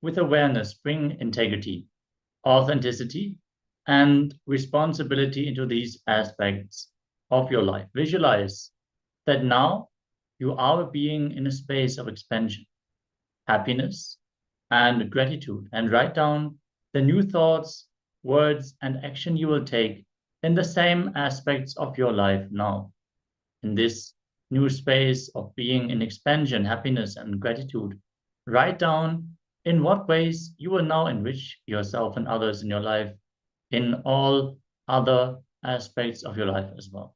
with awareness, bring integrity, authenticity, and responsibility into these aspects of your life. Visualize that now you are a being in a space of expansion, happiness, and gratitude, and write down the new thoughts, words, and action you will take in the same aspects of your life now. In this new space of being in expansion, happiness, and gratitude, write down in what ways you will now enrich yourself and others in your life in all other aspects of your life as well.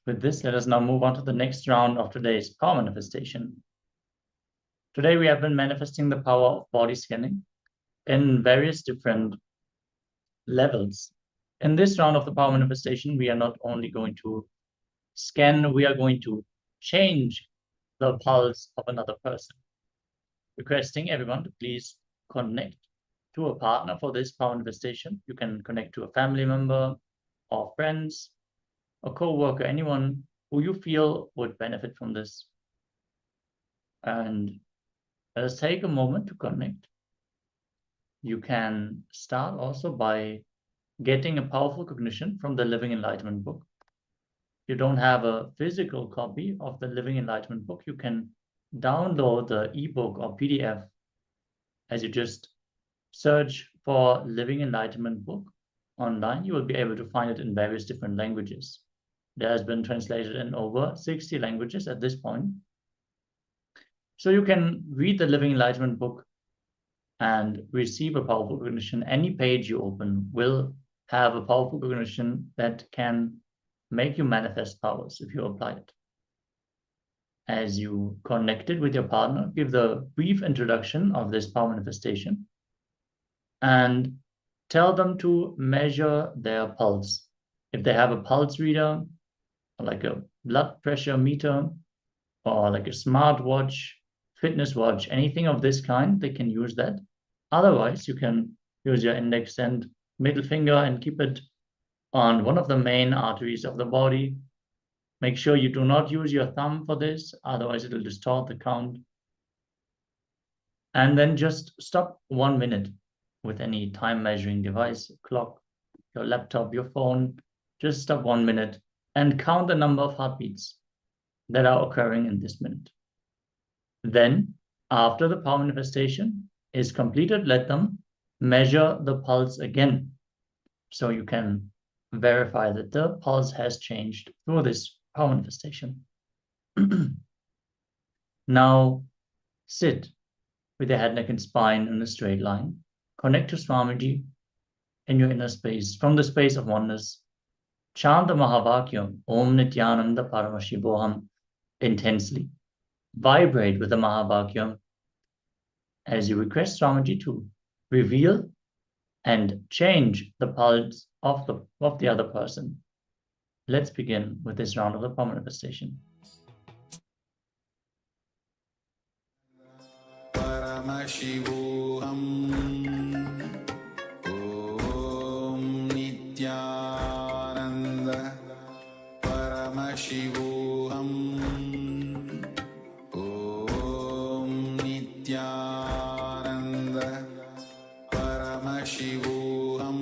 With this, let us now move on to the next round of today's power manifestation. Today, we have been manifesting the power of body scanning in various different levels. In this round of the power manifestation, we are not only going to scan, we are going to change the pulse of another person. Requesting everyone to please connect to a partner for this power manifestation. You can connect to a family member or friends, a co-worker, anyone who you feel would benefit from this. And let us take a moment to connect. You can start also by getting a powerful cognition from the Living Enlightenment book. If you don't have a physical copy of the Living Enlightenment book, you can download the ebook or PDF. As you just search for Living Enlightenment book online, you will be able to find it in various different languages. It has been translated in over 60 languages at this point. So you can read the Living Enlightenment book and receive a powerful cognition. Any page you open will have a powerful cognition that can make you manifest powers if you apply it. As you connected with your partner, give the brief introduction of this power manifestation and tell them to measure their pulse. If they have a pulse reader, like a blood pressure meter, or like a smartwatch, fitness watch, anything of this kind, they can use that. Otherwise, you can use your index and middle finger and keep it on one of the main arteries of the body. Make sure you do not use your thumb for this, otherwise it will distort the count. And then just stop 1 minute with any time measuring device, clock, your laptop, your phone. Just stop 1 minute and count the number of heartbeats that are occurring in this minute. Then, after the power manifestation is completed, let them measure the pulse again, so you can verify that the pulse has changed through this power manifestation. Now, sit with your head, neck, and spine in a straight line. Connect to Swamiji in your inner space, from the space of oneness. Chant the Mahavakya, Om Nityananda Paramashivoham, intensely. Vibrate with the Mahavakya as you request Swamiji to reveal and change the pulse of the other person. Let's begin with this round of the power manifestation. Paramashivoham Om Nityananda Paramashivoham Om Nityananda Paramashivoham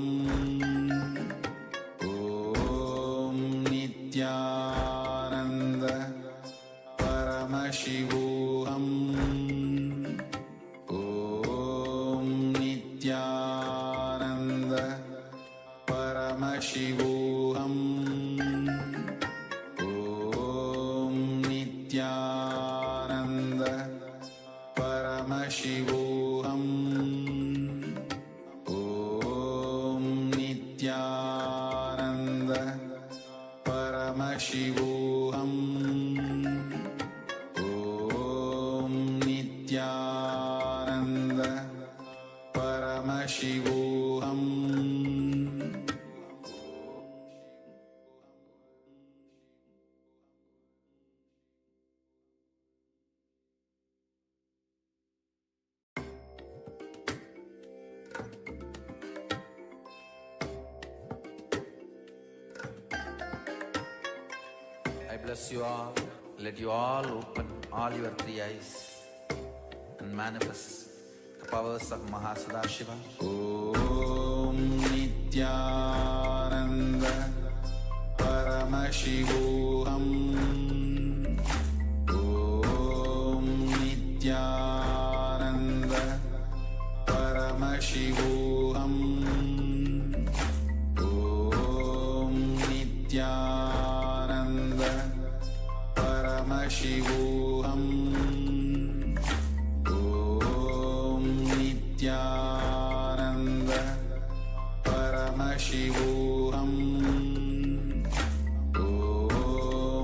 Om Nityananda Paramashivoham Om Nityananda Paramashivoham Om Nityananda Paramashivoham Om Nityananda Paramashivoham Om Nityananda Paramashivoham. I bless you all. Let you all open all your three eyes and manifest the powers of Mahasadashiva. Om Nityananda Paramashivoham Om Nityananda Paramashivoham Om Nityananda Paramashivoham Om Nityananda Paramashivoham Om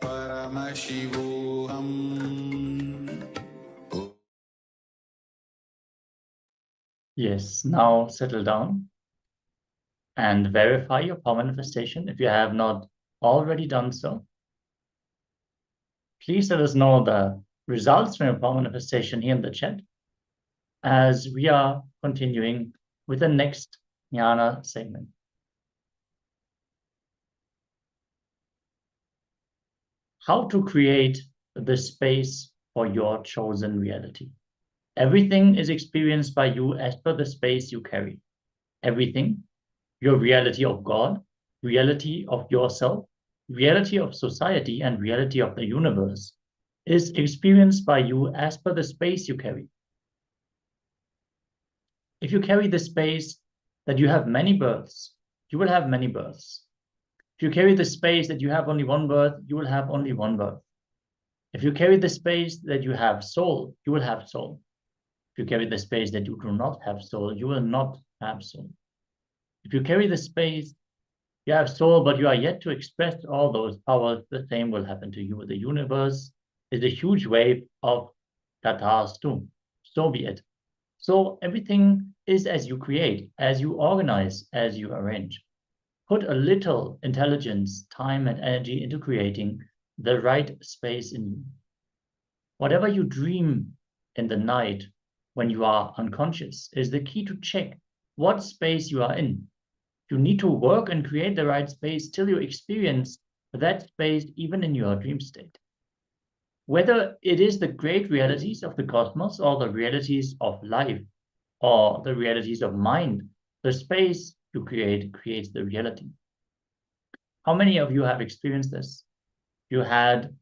Paramashivoham. Yes, now settle down and verify your power manifestation if you have not already done so. Please let us know the results from your power manifestation here in the chat as we are continuing with the next jnana segment. How to create the space for your chosen reality. Everything is experienced by you as per the space you carry. Everything, your reality of God, reality of yourself, reality of society, and reality of the universe is experienced by you as per the space you carry. If you carry the space that you have many births, you will have many births. If you carry the space that you have only one birth, you will have only one birth. If you carry the space that you have soul, you will have soul. If you carry the space that you do not have soul, you will not have soul. If you carry the space you have soul, but you are yet to express all those powers, the same will happen to you. The universe is a huge wave of tathastu. So be it. So everything is as you create, as you organize, as you arrange. Put a little intelligence, time, and energy into creating the right space in you. Whatever you dream in the night when you are unconscious is the key to check what space you are in. You need to work and create the right space till you experience that space even in your dream state. Whether it is the great realities of the cosmos or the realities of life or the realities of mind, the space you create creates the reality. How many of you have experienced this? You had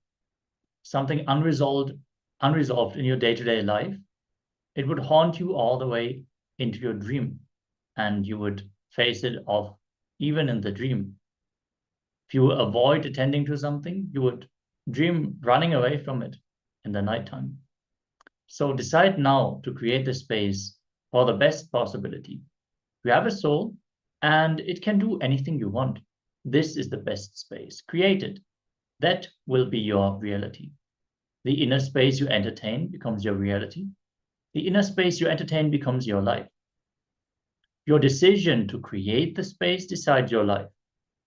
something unresolved in your day-to-day life. It would haunt you all the way into your dream, and you would face it off even in the dream. If you avoid attending to something, you would dream running away from it in the nighttime. So decide now to create the space for the best possibility. You have a soul and it can do anything you want. This is the best space. Create it. That will be your reality. The inner space you entertain becomes your reality. The inner space you entertain becomes your life. Your decision to create the space decides your life.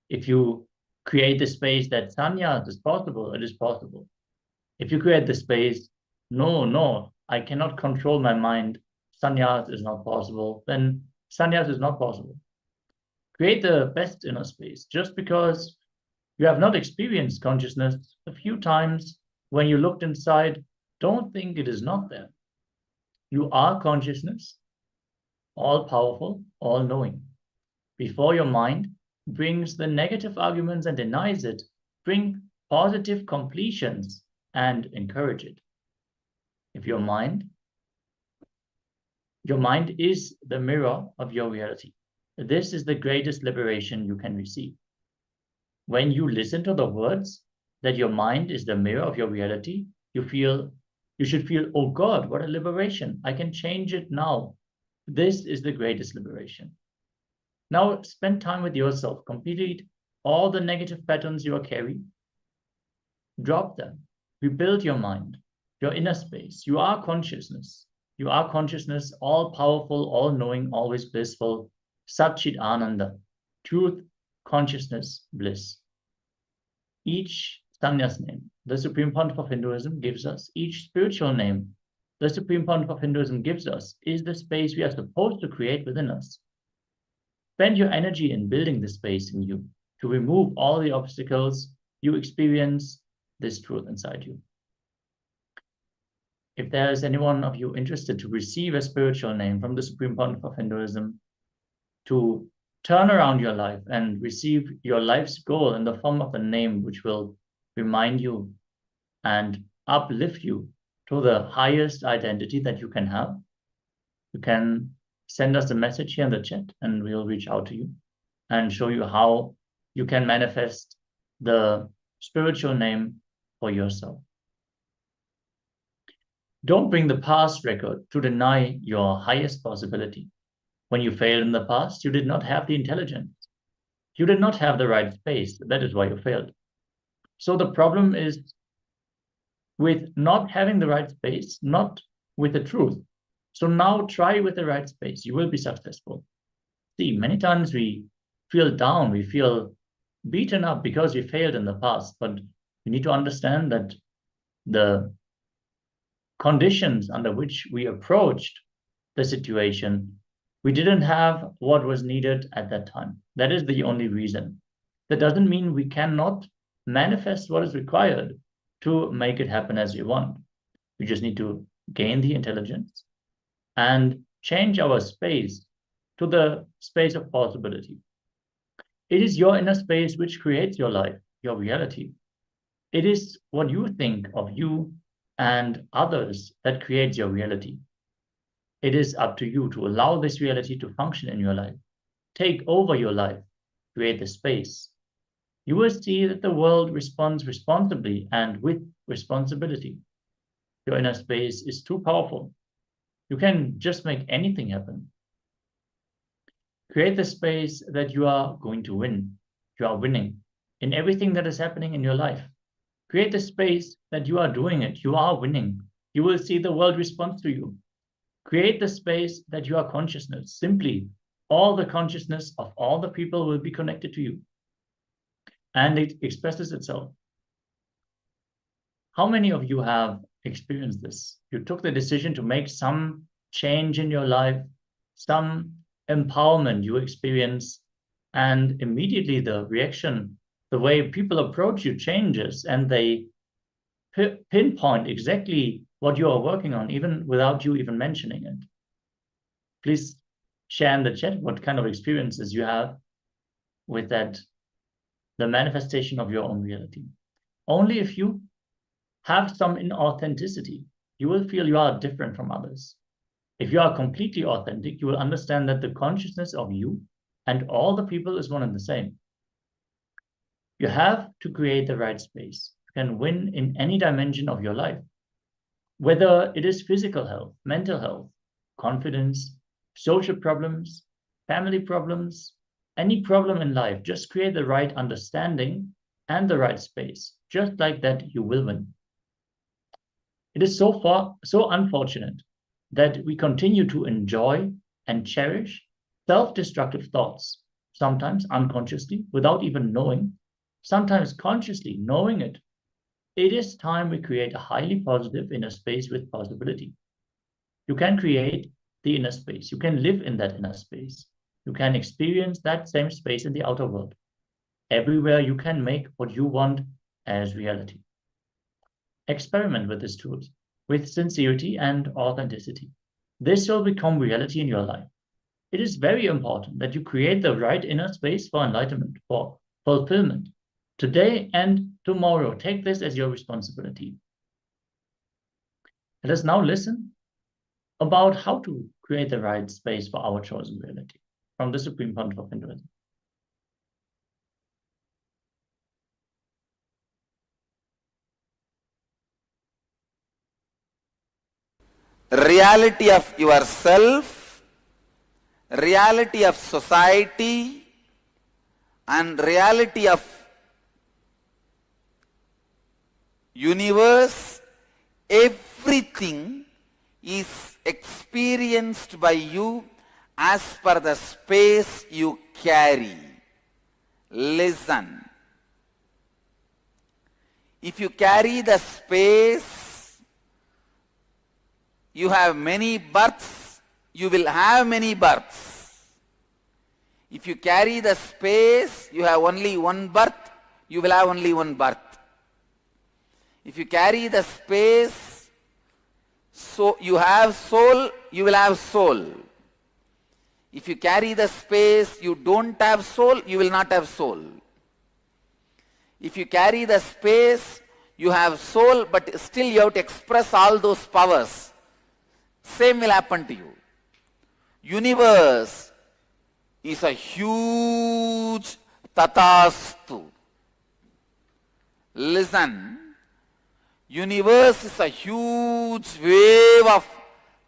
If you create the space that sannyas is possible, it is possible. If you create the space, no, I cannot control my mind, sannyas is not possible, then sannyas is not possible. Create the best inner space. Just because you have not experienced consciousness a few times when you looked inside, don't think it is not there. You are consciousness, all-powerful, all-knowing. Before your mind brings the negative arguments and denies it, bring positive completions and encourage it. If your mind is the mirror of your reality. This is the greatest liberation you can receive. When you listen to the words that your mind is the mirror of your reality, you should feel, oh God, what a liberation. I can change it now. This is the greatest liberation. Now spend time with yourself. Complete all the negative patterns you are carrying. Drop them. Rebuild your mind, your inner space. You are consciousness. You are consciousness, all-powerful, all-knowing, always blissful. Satchit Ananda. Truth, consciousness, bliss. Each sannyas name, the Supreme Pontiff of Hinduism gives us, each spiritual name, the Supreme Pontiff of Hinduism gives us, is the space we are supposed to create within us. Spend your energy in building the space in you to remove all the obstacles you experience this truth inside you. If there is anyone of you interested to receive a spiritual name from the Supreme Pontiff of Hinduism, to turn around your life and receive your life's goal in the form of a name which will remind you and uplift you to the highest identity that you can have, you can send us a message here in the chat and we'll reach out to you and show you how you can manifest the spiritual name for yourself. Don't bring the past record to deny your highest possibility. When you failed in the past, you did not have the intelligence. You did not have the right space. That is why you failed. So the problem is with not having the right space, not with the truth. So now try with the right space. You will be successful. See, many times we feel down, we feel beaten up because we failed in the past, but we need to understand that the conditions under which we approached the situation, we didn't have what was needed at that time. That is the only reason. That doesn't mean we cannot manifest what is required to make it happen as we want. We just need to gain the intelligence and change our space to the space of possibility. It is your inner space which creates your life, your reality. It is what you think of you and others that creates your reality. It is up to you to allow this reality to function in your life. Take over your life, create the space. You will see that the world responds responsibly and with responsibility. Your inner space is too powerful. You can just make anything happen. Create the space that you are going to win. You are winning in everything that is happening in your life. Create the space that you are doing it. You are winning. You will see the world respond to you. Create the space that you are consciousness. Simply, all the consciousness of all the people will be connected to you. And it expresses itself. How many of you have experienced this? You took the decision to make some change in your life, some empowerment you experience, and immediately the reaction, the way people approach you changes, and they pinpoint exactly what you are working on, even without you even mentioning it. Please share in the chat what kind of experiences you have with that, the manifestation of your own reality. Only if you have some inauthenticity, you will feel you are different from others. If you are completely authentic, you will understand that the consciousness of you and all the people is one and the same. You have to create the right space. You can win in any dimension of your life, whether it is physical health, mental health, confidence, social problems, family problems, any problem in life. Just create the right understanding and the right space. Just like that, you will win. It is so unfortunate that we continue to enjoy and cherish self-destructive thoughts, sometimes unconsciously, without even knowing, sometimes consciously knowing it. It is time we create a highly positive inner space with possibility. You can create the inner space. You can live in that inner space. You can experience that same space in the outer world. Everywhere you can make what you want as reality. Experiment with this truth, with sincerity and authenticity. This will become reality in your life. It is very important that you create the right inner space for enlightenment, for fulfillment. Today and tomorrow, take this as your responsibility. Let us now listen about how to create the right space for our chosen reality from the Supreme Pontiff of Hinduism. Reality of yourself, reality of society, and reality of universe, everything is experienced by you as per the space you carry. Listen. If you carry the space, you have many births, you will have many births. If you carry the space, you have only one birth, you will have only one birth. If you carry the space, so you have soul, you will have soul. If you carry the space, you don't have soul, you will not have soul. If you carry the space, you have soul, but still you have to express all those powers. Same will happen to you. Universe is a huge tatastu. Listen. Universe is a huge wave of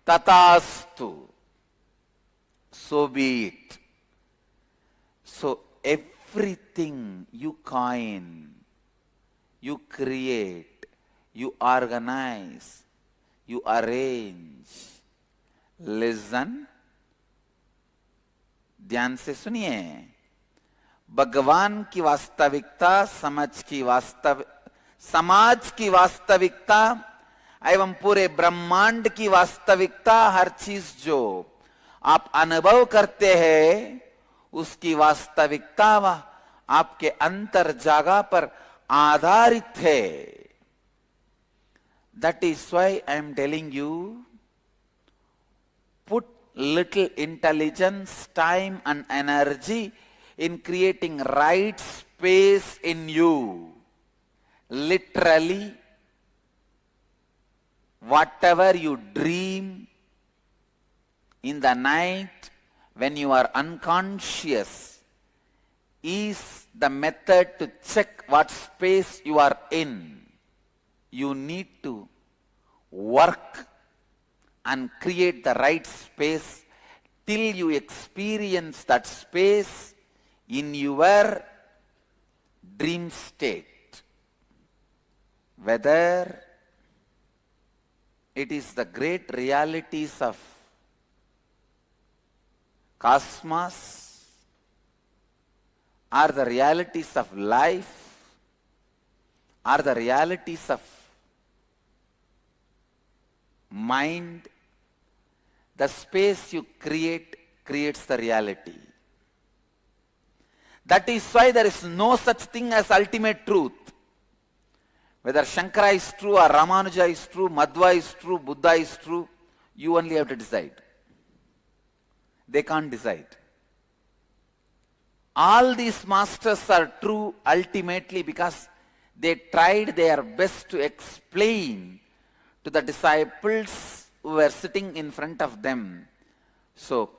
tatastu. So be it. So everything you coin, you create, you organize, you arrange. Listen, ध्यान से सुनिए. भगवान की वास्तविकता, समाज की वास्तविकता एवं पूरे ब्रह्मांड की वास्तविकता, हर चीज जो आप अनुभव करते हैं उसकी वास्तविकता वह आपके अंतर जागा पर आधारित है. That is why I am telling you, put little intelligence, time and energy in creating right space in you. Literally, whatever you dream in the night when you are unconscious is the method to check what space you are in. You need to work and create the right space till you experience that space in your dream state. Whether it is the great realities of cosmos or the realities of life or the realities of mind, the space you create creates the reality. That is why there is no such thing as ultimate truth. Whether Shankara is true or Ramanuja is true, Madhva is true, Buddha is true, you only have to decide. They can't decide. All these masters are true ultimately because they tried their best to explain to the disciples who were sitting in front of them. So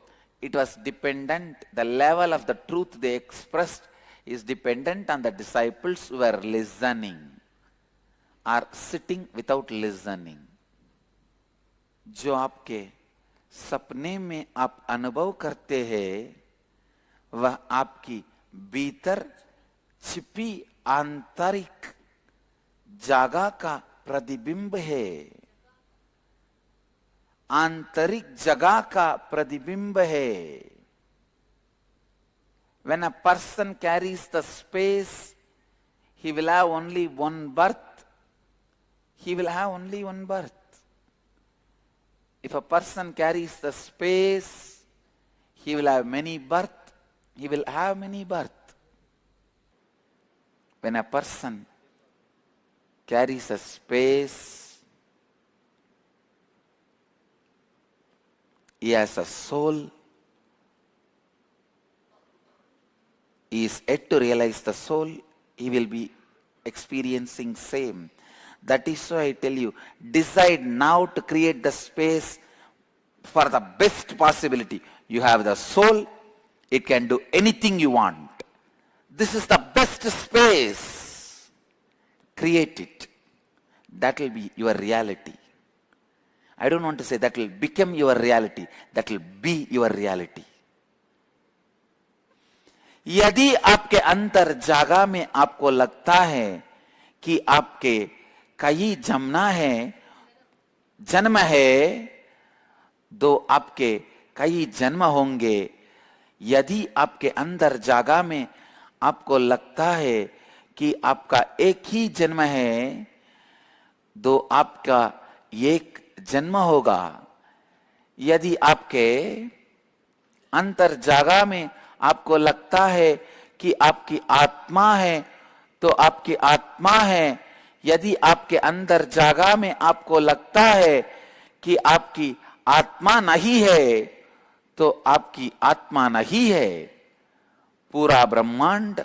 it was dependent, the level of the truth they expressed is dependent on the disciples who were listening or sitting without listening. जो आपके सपने में आप अनुभव करते हैं वह आपकी भीतर छिपी आंतरिक जागा का प्रतिबिंब है, आंतरिक जगह का प्रतिबिंब है. When a person carries the space, he will have only one birth. He will have only one birth. If a person carries the space, he will have many birth. He will have many birth. When a person carries a space, he has a soul. He is yet to realize the soul. He will be experiencing same. That is why I tell you, decide now to create the space for the best possibility. You have the soul, it can do anything you want. This is the best space. Create it. That will be your reality. I don't want to say that will become your reality. That will be your reality. यदि आपके अंतर जागा में आपको लगता है कि आपके कई जन्म है, तो आपके कई जन्म होंगे. यदि आपके अंदर जागा में आपको लगता है कि आपका एक ही जन्म है, तो आपका एक जन्म होगा. यदि आपके अंतर जागा में आपको लगता है कि आपकी आत्मा है, तो आपकी आत्मा है. यदि आपके अंदर जागा में आपको लगता है कि आपकी आत्मा नहीं है, तो आपकी आत्मा नहीं है. पूरा ब्रह्मांड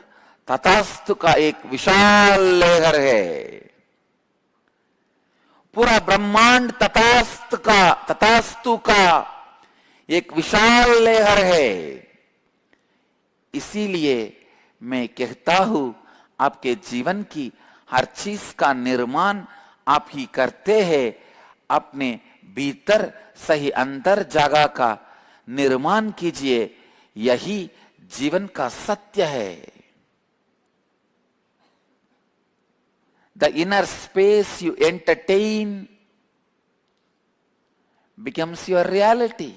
तथास्तु का एक विशाल लहर है. पूरा ब्रह्मांड तथास्तु का एक विशाल लहर है. इसीलिए मैं कहता हूं, आपके जीवन की हर चीज का निर्माण आप ही करते हैं. अपने भीतर सही अंतर जागा का निर्माण कीजिए. यही जीवन का सत्य है. The inner space you entertain becomes your reality.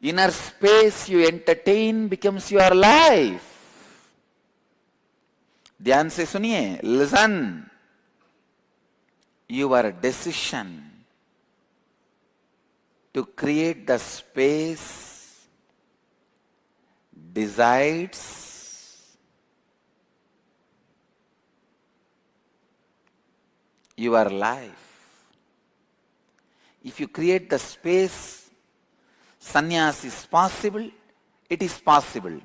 Inner space you entertain becomes your life. ध्यान से सुनिए, listen. Your decision to create the space decides your life. If you create the space, sannyas is possible, it is possible.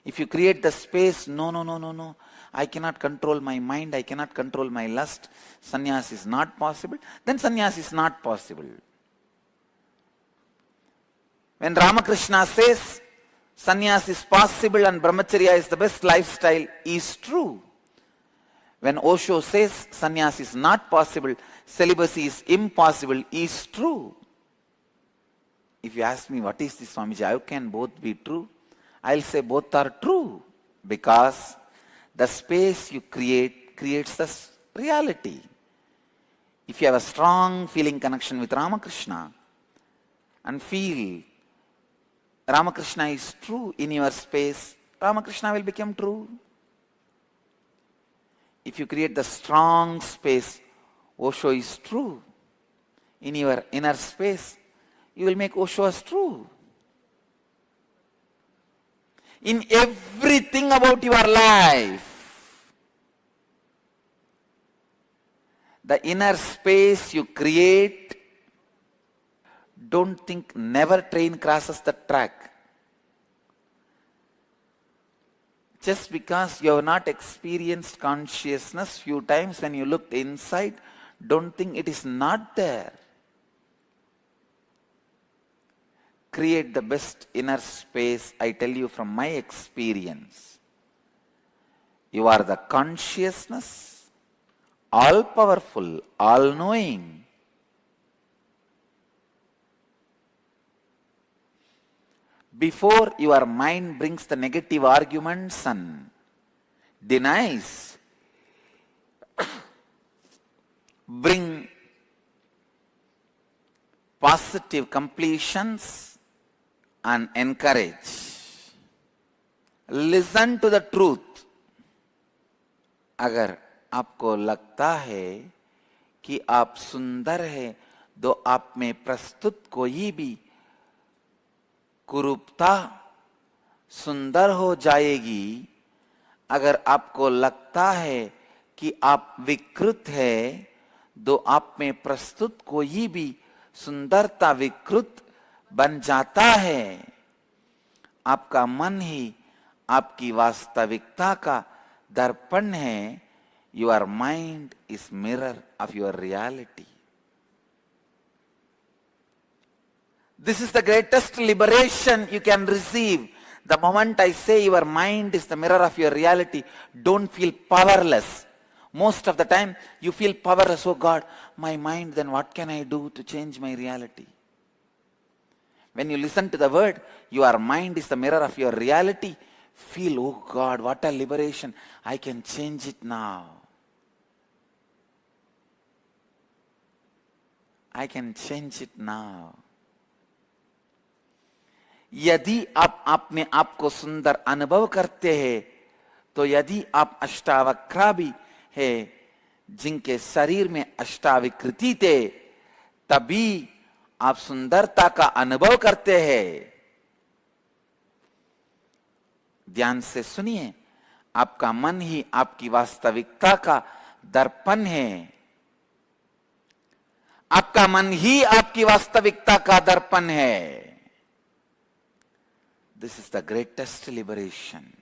If you create the space, no, I cannot control my mind, I cannot control my lust, sannyas is not possible, then sannyas is not possible. When Ramakrishna says sannyas is possible and brahmacharya is the best lifestyle, is true. When Osho says sannyas is not possible, celibacy is impossible, is true. If you ask me, what is this, Swamiji, how can both be true? I'll say both are true, because the space you create creates the reality. If you have a strong feeling connection with Ramakrishna and feel Ramakrishna is true in your space, Ramakrishna will become true. If you create the strong space, Osho is true in your inner space, you will make Osho as true. In everything about your life, the inner space you create, don't think never train crosses the track. Just because you have not experienced consciousness few times, when you looked inside, don't think it is not there. Create the best inner space, I tell you from my experience. You are the consciousness, all powerful, all knowing. Before your mind brings the negative arguments and denies, bring positive completions and encourage. Listen to the truth. अगर आपको लगता है कि आप सुंदर है, तो आप में प्रस्तुत कोई भी कुरूपता सुंदर हो जाएगी. अगर आपको लगता है कि आप विकृत है, तो आप में प्रस्तुत कोई भी सुंदरता विकृत बन जाता है. आपका मन ही आपकी वास्तविकता का दर्पण है. Your mind is mirror of your reality. This is the greatest liberation you can receive. The moment I say your mind is the mirror of your reality, don't feel powerless. Most of the time you feel powerless. Oh God, my mind, then what can I do to change my reality? When you listen to the word, your mind is the mirror of your reality, feel, oh God, what a liberation. I can change it now. I can change it now. यदि आप अपने आप को सुंदर अनुभव करते हैं, तो यदि आप अष्टावक्र भी है, जिनके शरीर में अष्टाविकृति थे, तभी आप सुंदरता का अनुभव करते हैं. ध्यान से सुनिए, आपका मन ही आपकी वास्तविकता का दर्पण है. आपका मन ही आपकी वास्तविकता का दर्पण है. This is the greatest liberation.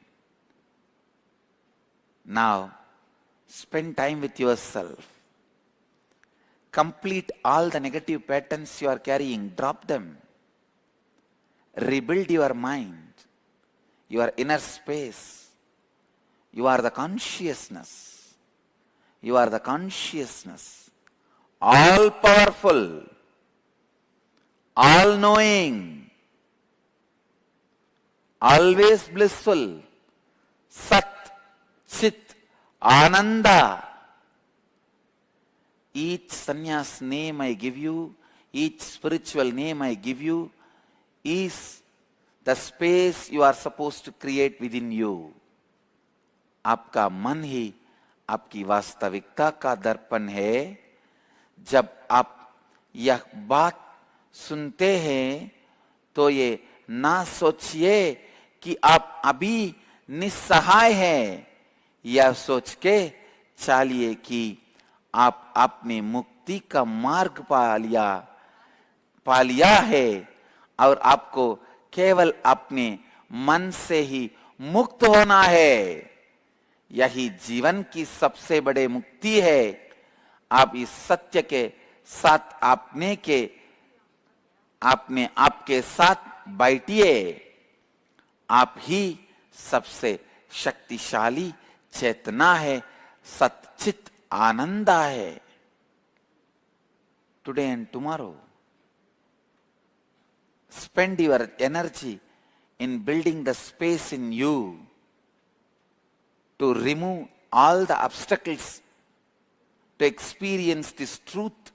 Now, spend time with yourself. Complete all the negative patterns you are carrying. Drop them. Rebuild your mind, your inner space. You are the consciousness. You are the consciousness. All powerful, all knowing, always blissful, Sat, Chit, Ananda. Each sannyas name I give you, each spiritual name I give you is the space you are supposed to create within you. आपका मन ही आपकी वास्तविकता का दर्पण है. जब आप यह बात सुनते हैं तो ये ना सोचिए कि आप अभी निस्सहाय हैं. यह सोच के चलिए कि आप अपने मुक्ति का मार्ग पा लिया है और आपको केवल अपने मन से ही मुक्त होना है. यही जीवन की सबसे बड़ी मुक्ति है. आप इस सत्य के साथ आपने आपके साथ बैठिए. आप ही सबसे शक्तिशाली चेतना है, सच्चित आनंदा है. Today and tomorrow spend your energy in building the space in you to remove all the obstacles to experience this truth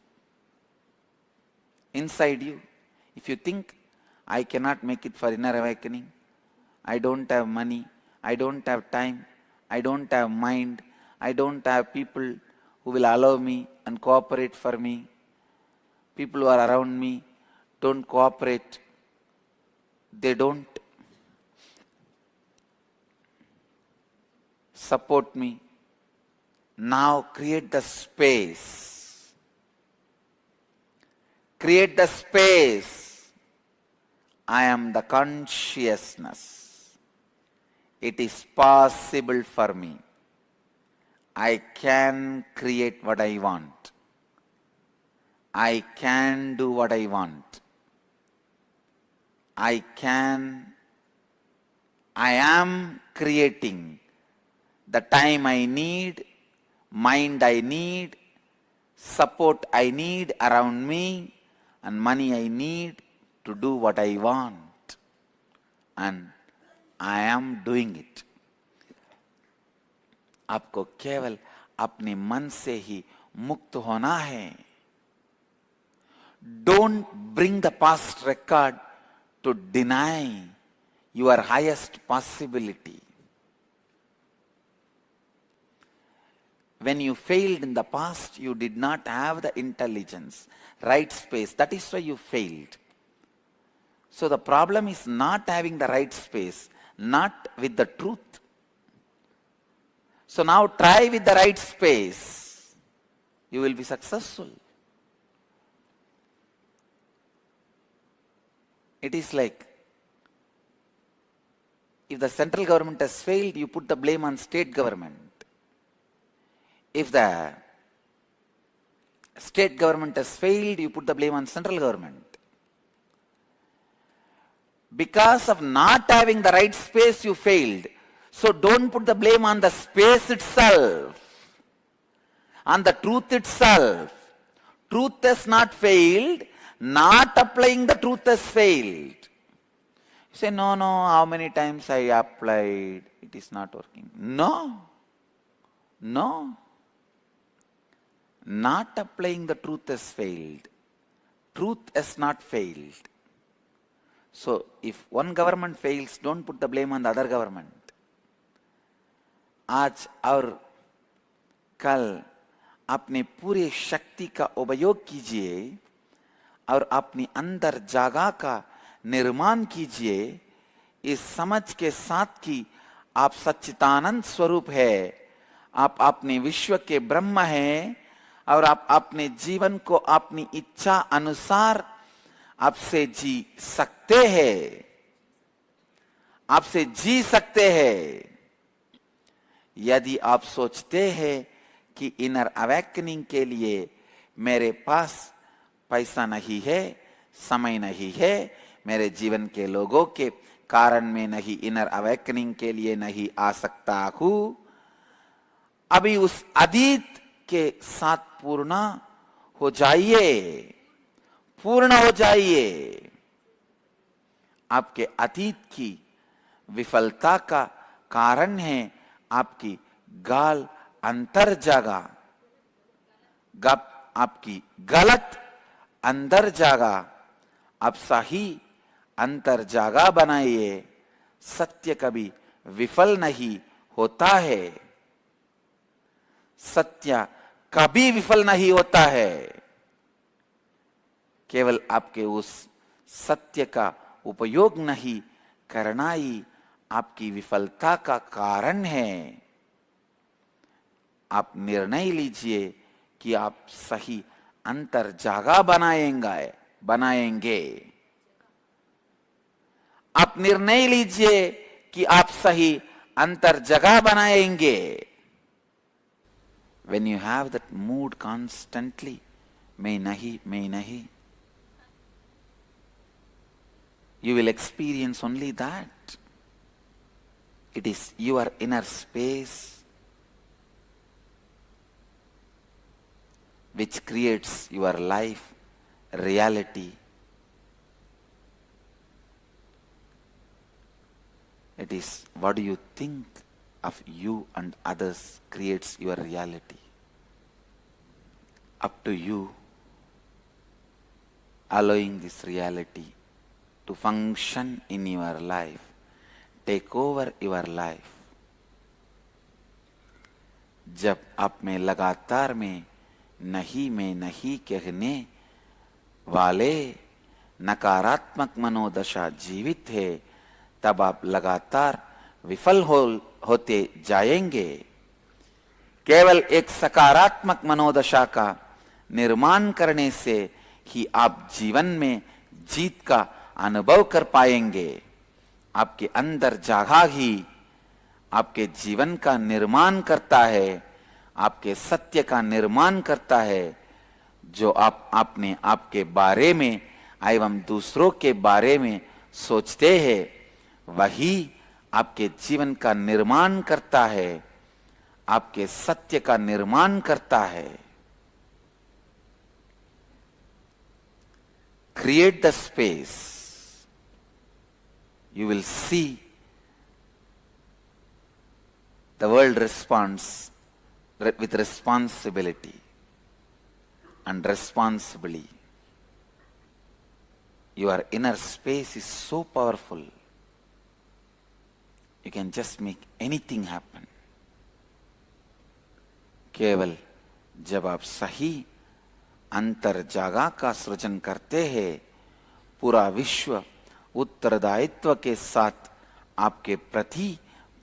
inside you. If you think, I cannot make it for inner awakening, I don't have money, I don't have time, I don't have mind, I don't have people who will allow me and cooperate for me, people who are around me don't cooperate, they don't support me. Now create the space. Create the space. I am the consciousness. It is possible for me. I can create what I want. I can do what I want. I am creating the time I need, mind I need, support I need around me, and money I need to do what I want. And I am doing it. आपको केवल अपने मन से ही मुक्त होना है. Don't bring the past record to deny your highest possibility. When you failed in the past, you did not have the intelligence, right space. That is why you failed. So the problem is not having the right space, not with the truth. So now try with the right space. You will be successful. It is like, if the central government has failed, you put the blame on state government. If the state government has failed, you put the blame on central government. Because of not having the right space, you failed. So don't put the blame on the space itself, on the truth itself. Truth has not failed. Not applying the truth has failed. You say, no, how many times I applied, it is not working. No. Not applying the truth has failed. Truth has not failed. So, if one government fails, don't put the blame on the other government. आज और कल अपने पूरे शक्ति का उपयोग कीजिए और अपनी अंदर जगह का निर्माण कीजिए, इस समझ के साथ कि आप सच्चिदानंद स्वरूप है, आप अपने विश्व के ब्रह्म हैं और आप अपने जीवन को अपनी इच्छा अनुसार आपसे जी सकते हैं, आपसे जी सकते हैं. यदि आप सोचते हैं कि इनर अवेकनिंग के लिए मेरे पास पैसा नहीं है, समय नहीं है, मेरे जीवन के लोगों के कारण में नहीं इनर अवेकनिंग के लिए नहीं आ सकता हूं, अभी उस अतीत के साथ पूर्ण हो जाइए. आपके अतीत की विफलता का कारण है आपकी गाल अंतर जागा, आपकी गलत अंदर जागा, आप सही अंतर जागा बनाइए। सत्य कभी विफल नहीं होता है, सत्य कभी विफल नहीं होता है। केवल आपके उस सत्य का उपयोग नहीं करना ही आपकी विफलता का कारण है। आप निर्णय लीजिए कि आप सही अंतर जागा बनाएंगे। आप निर्णय लीजिए कि आप सही अंतर जगह बनाएंगे। When you have that mood constantly, मैं नहीं, you will experience only that. It is your inner space which creates your life reality. It is what do you think of you and others creates your reality. Up to you, allowing this reality to function in your life, take over your life. जब आप में लगातार में नहीं कहने वाले नकारात्मक मनोदशा जीवित है, तब आप लगातार विफल होते जाएंगे। केवल एक सकारात्मक मनोदशा का निर्माण करने से ही आप जीवन में जीत का अनुभव कर पाएंगे। आपके अंदर जागा ही आपके जीवन का निर्माण करता है, आपके सत्य का निर्माण करता है। जो आपने आपके बारे में एवं दूसरों के बारे में सोचते हैं, वही आपके जीवन का निर्माण करता है, आपके सत्य का निर्माण करता है। Create the space. You will see the world responds with responsibility and responsibly. Your inner space is so powerful. You can just make anything happen. केवल जब आप सही अंतर जागा का सृजन करते हैं, पूरा विश्व उत्तरदायित्व के साथ आपके प्रति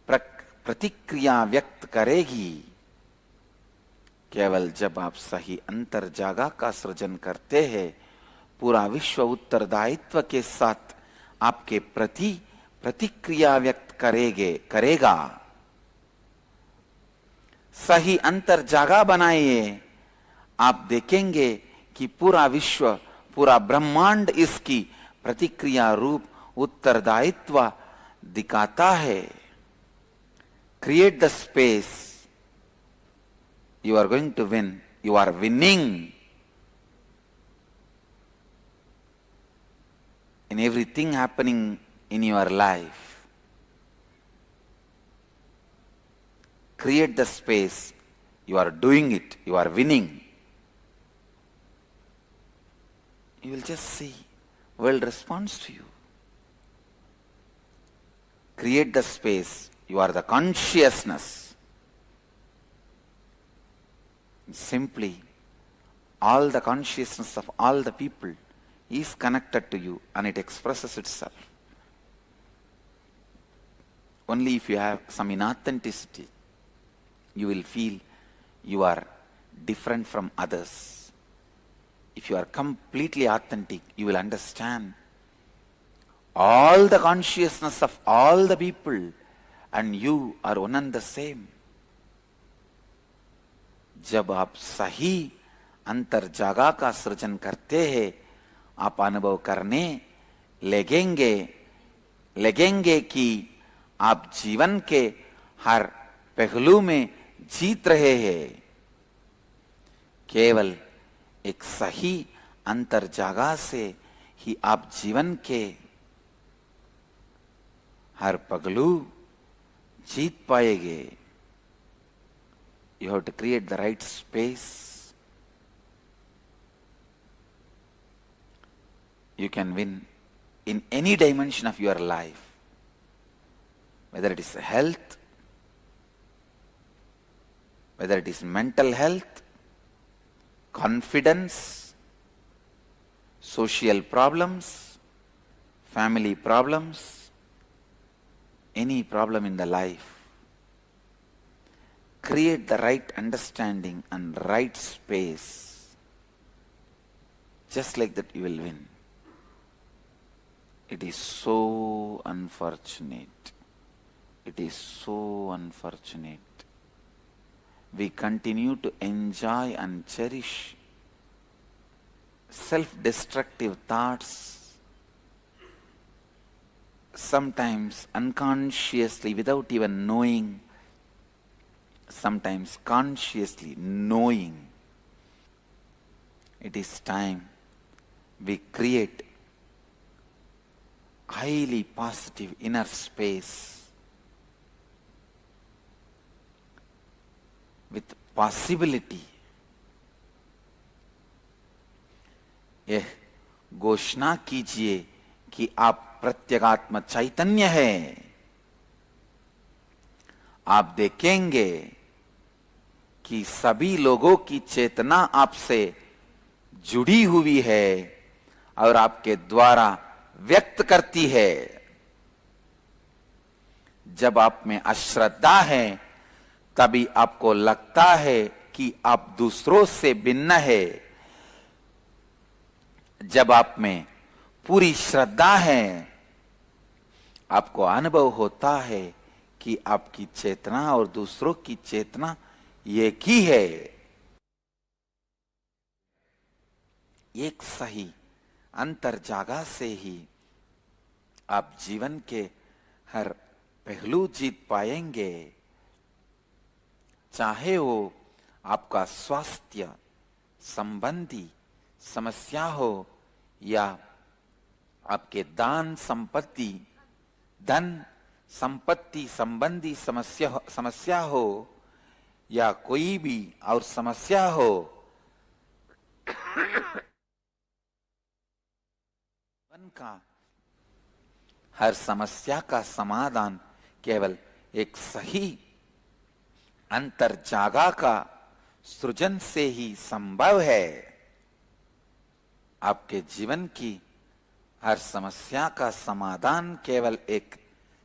प्रतिक्रिया व्यक्त करेगी। केवल जब आप सही अंतर जागा का सृजन करते हैं, पूरा विश्व उत्तरदायित्व के साथ आपके प्रति प्रतिक्रिया व्यक्त करेगा। सही अंतर जागा बनाइए, आप देखेंगे कि पूरा विश्व, पूरा ब्रह्मांड इसकी प्रतिक्रिया रूप उत्तरदायित्व दिखाता है। Create the space. You are going to win. You are winning in everything happening in your life. Create the space. You are doing it. You are winning. You will just see world responds to you. Create the space. You are the consciousness. Simply, all the consciousness of all the people is connected to you and it expresses itself. Only if you have some inauthenticity, you will feel you are different from others. If you are completely authentic, you will understand all the consciousness of all the people and you are one and the same. जब आप सही अंतर जागा का सृजन करते हैं, आप अनुभव करने लगेंगे कि आप जीवन के हर पहलू में जीत रहे हैं। केवल एक सही अंतर जागा से ही आप जीवन के हर पहलू जीत पाएंगे, you have to create the right space. You can win in any dimension of your life, whether it is health, whether it is mental health, confidence, social problems, family problems, any problem in the life. Create the right understanding and right space. Just like that you will win. It is so unfortunate. It is so unfortunate. We continue to enjoy and cherish self-destructive thoughts, sometimes unconsciously without even knowing, sometimes consciously knowing. It is time we create highly positive inner space with possibility. यह घोषणा कीजिए कि आप प्रत्यगात्म चैतन्य है। आप देखेंगे कि सभी लोगों की चेतना आपसे जुड़ी हुई है और आपके द्वारा व्यक्त करती है। जब आप में अश्रद्धा है तभी आपको लगता है कि आप दूसरों से भिन्न है। जब आप में पूरी श्रद्धा है आपको अनुभव होता है कि आपकी चेतना और दूसरों की चेतना एक ही है। एक सही अंतर्जागा से ही आप जीवन के हर पहलू जीत पाएंगे, चाहे वो आपका स्वास्थ्य संबंधी समस्या हो या आपके धन संपत्ति संबंधी समस्या हो या कोई भी और समस्या हो। जीवन का हर समस्या का समाधान केवल एक सही अंतर्जागा का सृजन से ही संभव है। आपके जीवन की हर समस्या का समाधान केवल एक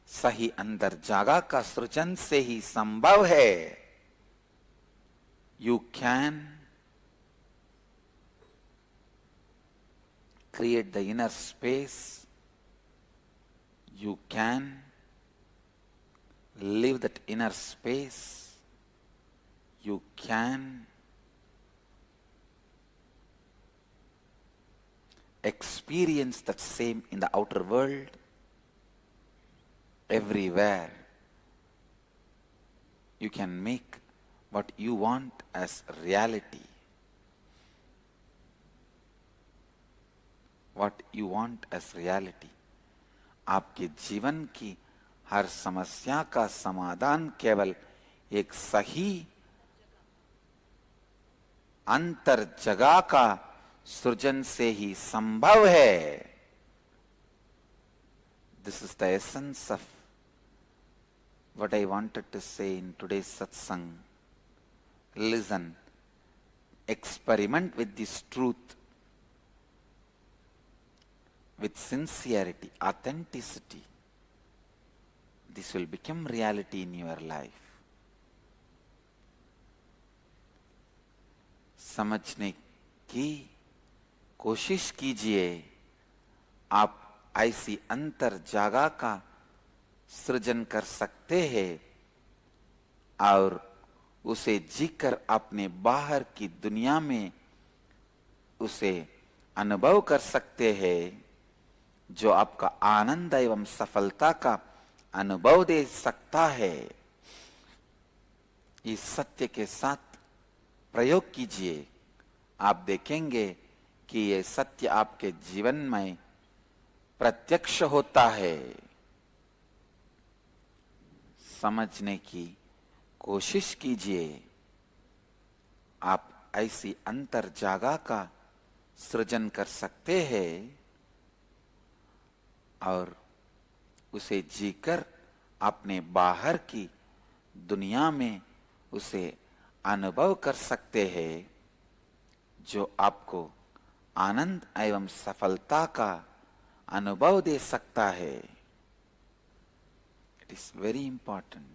सही अंतर्जागा का सृजन से ही संभव है। You can create the inner space. You can live that inner space. You can experience that same in the outer world, everywhere. You can make what you want as reality. What you want as reality. आपके जीवन की हर समस्या का समाधान केवल एक सही अंतर जगह का सृजन से ही संभव है। This is the essence of what I wanted to say in today's satsang. Listen, experiment with this truth, with sincerity, authenticity. This will become reality in your life. समझने की कोशिश कीजिए, आप ऐसी अंतर जागा का सृजन कर सकते हैं और उसे जीकर अपने बाहर की दुनिया में उसे अनुभव कर सकते हैं, जो आपका आनंद एवं सफलता का अनुभव दे सकता है। इस सत्य के साथ प्रयोग कीजिए, आप देखेंगे कि ये सत्य आपके जीवन में प्रत्यक्ष होता है। समझने की कोशिश कीजिए। आप ऐसी अंतर जागा का सृजन कर सकते हैं और उसे जीकर अपने बाहर की दुनिया में उसे अनुभव कर सकते हैं, जो आपको आनंद एवं सफलता का अनुभव दे सकता है। It is very important.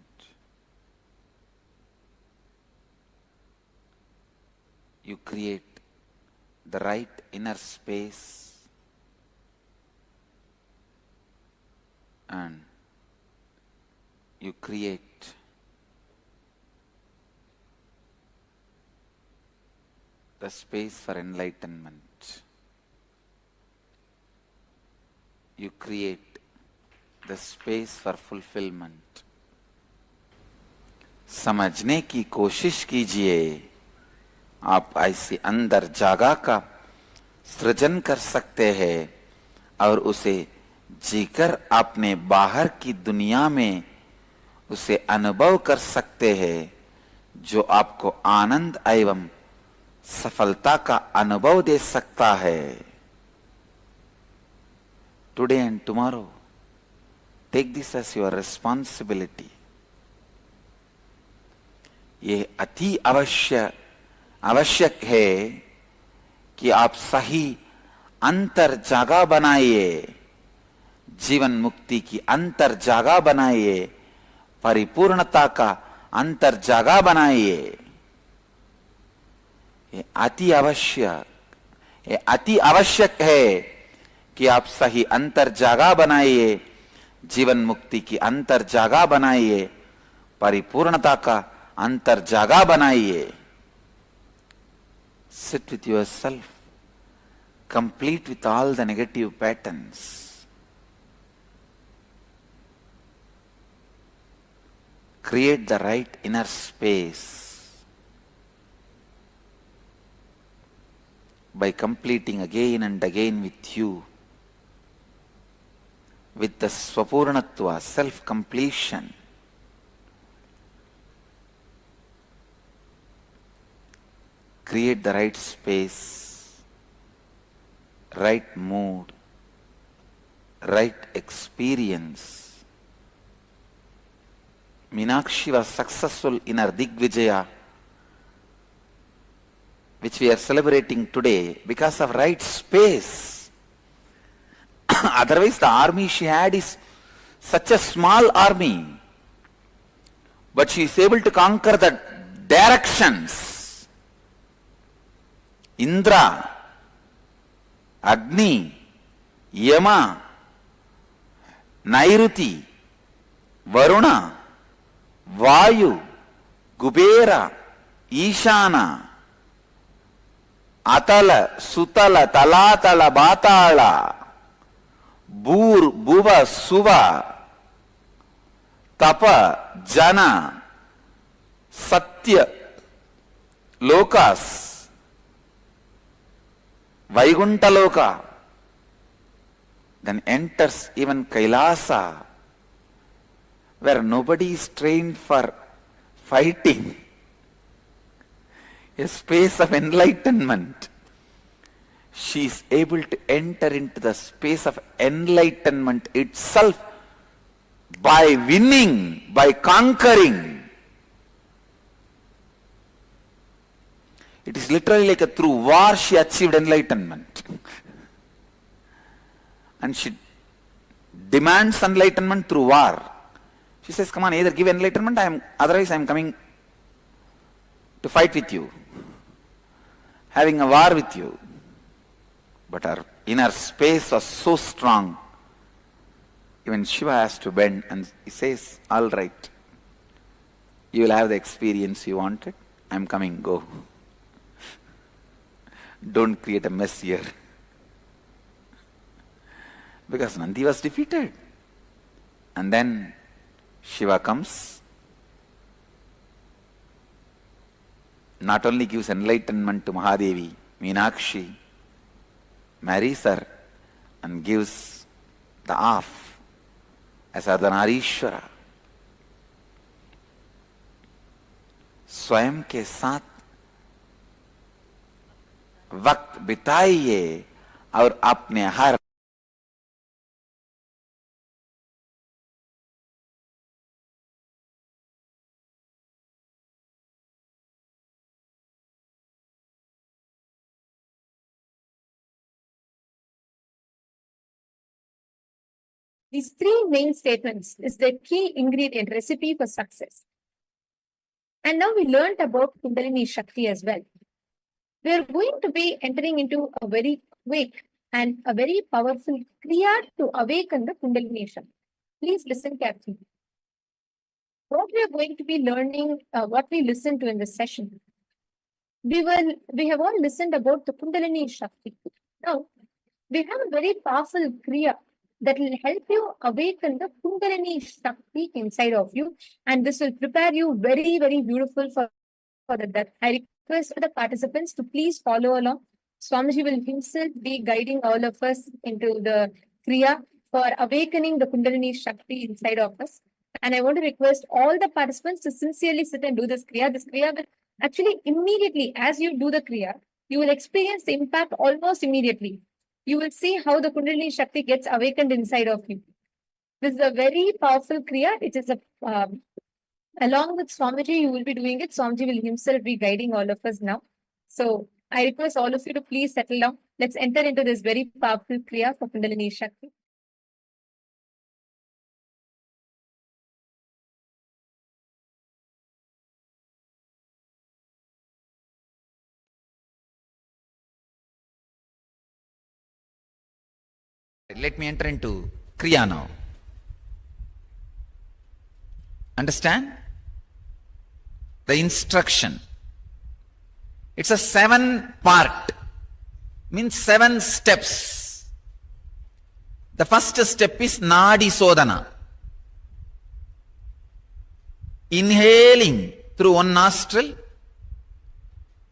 You create the right inner space and you create the space for enlightenment. You create the space for fulfillment. समझने की कोशिश कीजिए। आप ऐसी अंदर जागा का सृजन कर सकते हैं और उसे जीकर अपने बाहर की दुनिया में उसे अनुभव कर सकते हैं, जो आपको आनंद एवं सफलता का अनुभव दे सकता है। Today and tomorrow, take this as your responsibility. ये अति आवश्यक है कि आप सही अंतर जागा बनाइए, जीवन मुक्ति की अंतर जागा बनाइए, परिपूर्णता का अंतर जागा बनाइए। ये अति आवश्यक है कि आप सही अंतर जागा बनाइए, जीवन मुक्ति की अंतर जागा बनाइए, परिपूर्णता का अंतर जागा बनाइए। Sit with yourself, complete with all the negative patterns. Create the right inner space by completing again and again with you, with the Swapurnatva, self-completion. Create the right space, right mood, right experience. Meenakshi was successful in her Digvijaya, which we are celebrating today, because of right space. Otherwise the army she had is such a small army, but she is able to conquer the directions. Indra, Agni, Yama, Nairuti, Varuna, Vayu, Kubera, Ishana, Atala, Sutala, Talatala, Batala, Bur, Buva, Suva, Tapa, Jana, Satya, Lokas, Vaikuntaloka, then enters even Kailasa, where nobody is trained for fighting, a space of enlightenment. She is able to enter into the space of enlightenment itself by winning, by conquering. It is literally like through war she achieved enlightenment. And she demands enlightenment through war. She says, come on, either give enlightenment, otherwise I am coming to fight with you, having a war with you. But her inner space was so strong, even Shiva has to bend, and he says, all right, you will have the experience you wanted, I am coming, go. Don't create a mess here. Because Nandi was defeated. And then Shiva comes, not only gives enlightenment to Mahadevi, Meenakshi, marries her and gives the half as Ardhanarishwara. स्वयं के साथ वक्त बिताइए और अपने हर These three main statements is the key ingredient recipe for success. And now we learned about Kundalini Shakti as well. We are going to be entering into a very quick and a very powerful Kriya to awaken the Kundalini Shakti. Please listen carefully. What we are going to be learning, what we listened to in this session, we have all listened about the Kundalini Shakti. Now, we have a very powerful Kriya that will help you awaken the Kundalini Shakti inside of you, and this will prepare you very, very beautiful for that. I request the participants to please follow along. Swamiji will himself be guiding all of us into the Kriya for awakening the Kundalini Shakti inside of us. And I want to request all the participants to sincerely sit and do this Kriya. This Kriya will actually immediately, as you do the Kriya, you will experience the impact almost immediately. You will see how the Kundalini Shakti gets awakened inside of you. This is a very powerful Kriya. It is along with Swamiji, you will be doing it. Swamiji will himself be guiding all of us now. So I request all of you to please settle down. Let's enter into this very powerful Kriya for Kundalini Shakti. Let me enter into Kriya now. Understand? The instruction. It's a 7-part, means 7 steps. The first step is Nadi Sodhana. Inhaling through one nostril,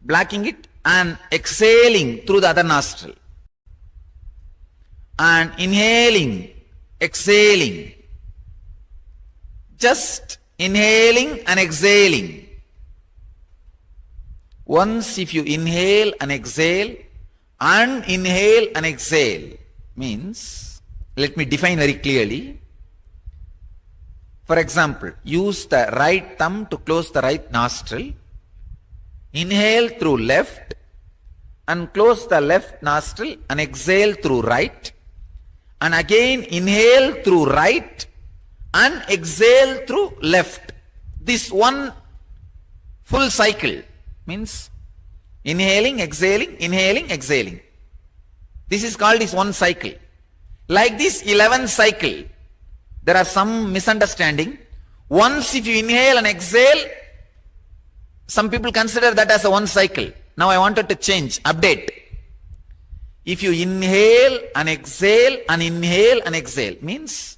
blocking it, and exhaling through the other nostril. And inhaling, exhaling. Just inhaling and exhaling. Once if you inhale and exhale, inhale and exhale, means, let me define very clearly. For example, use the right thumb to close the right nostril. Inhale through left and close the left nostril and exhale through right. And again inhale through right and exhale through left. This one full cycle means inhaling, exhaling. This is called as one cycle. Like this 11 cycle, there are some misunderstanding. Once if you inhale and exhale, some people consider that as a one cycle. Now I wanted to change, update. If you inhale and exhale and inhale and exhale, means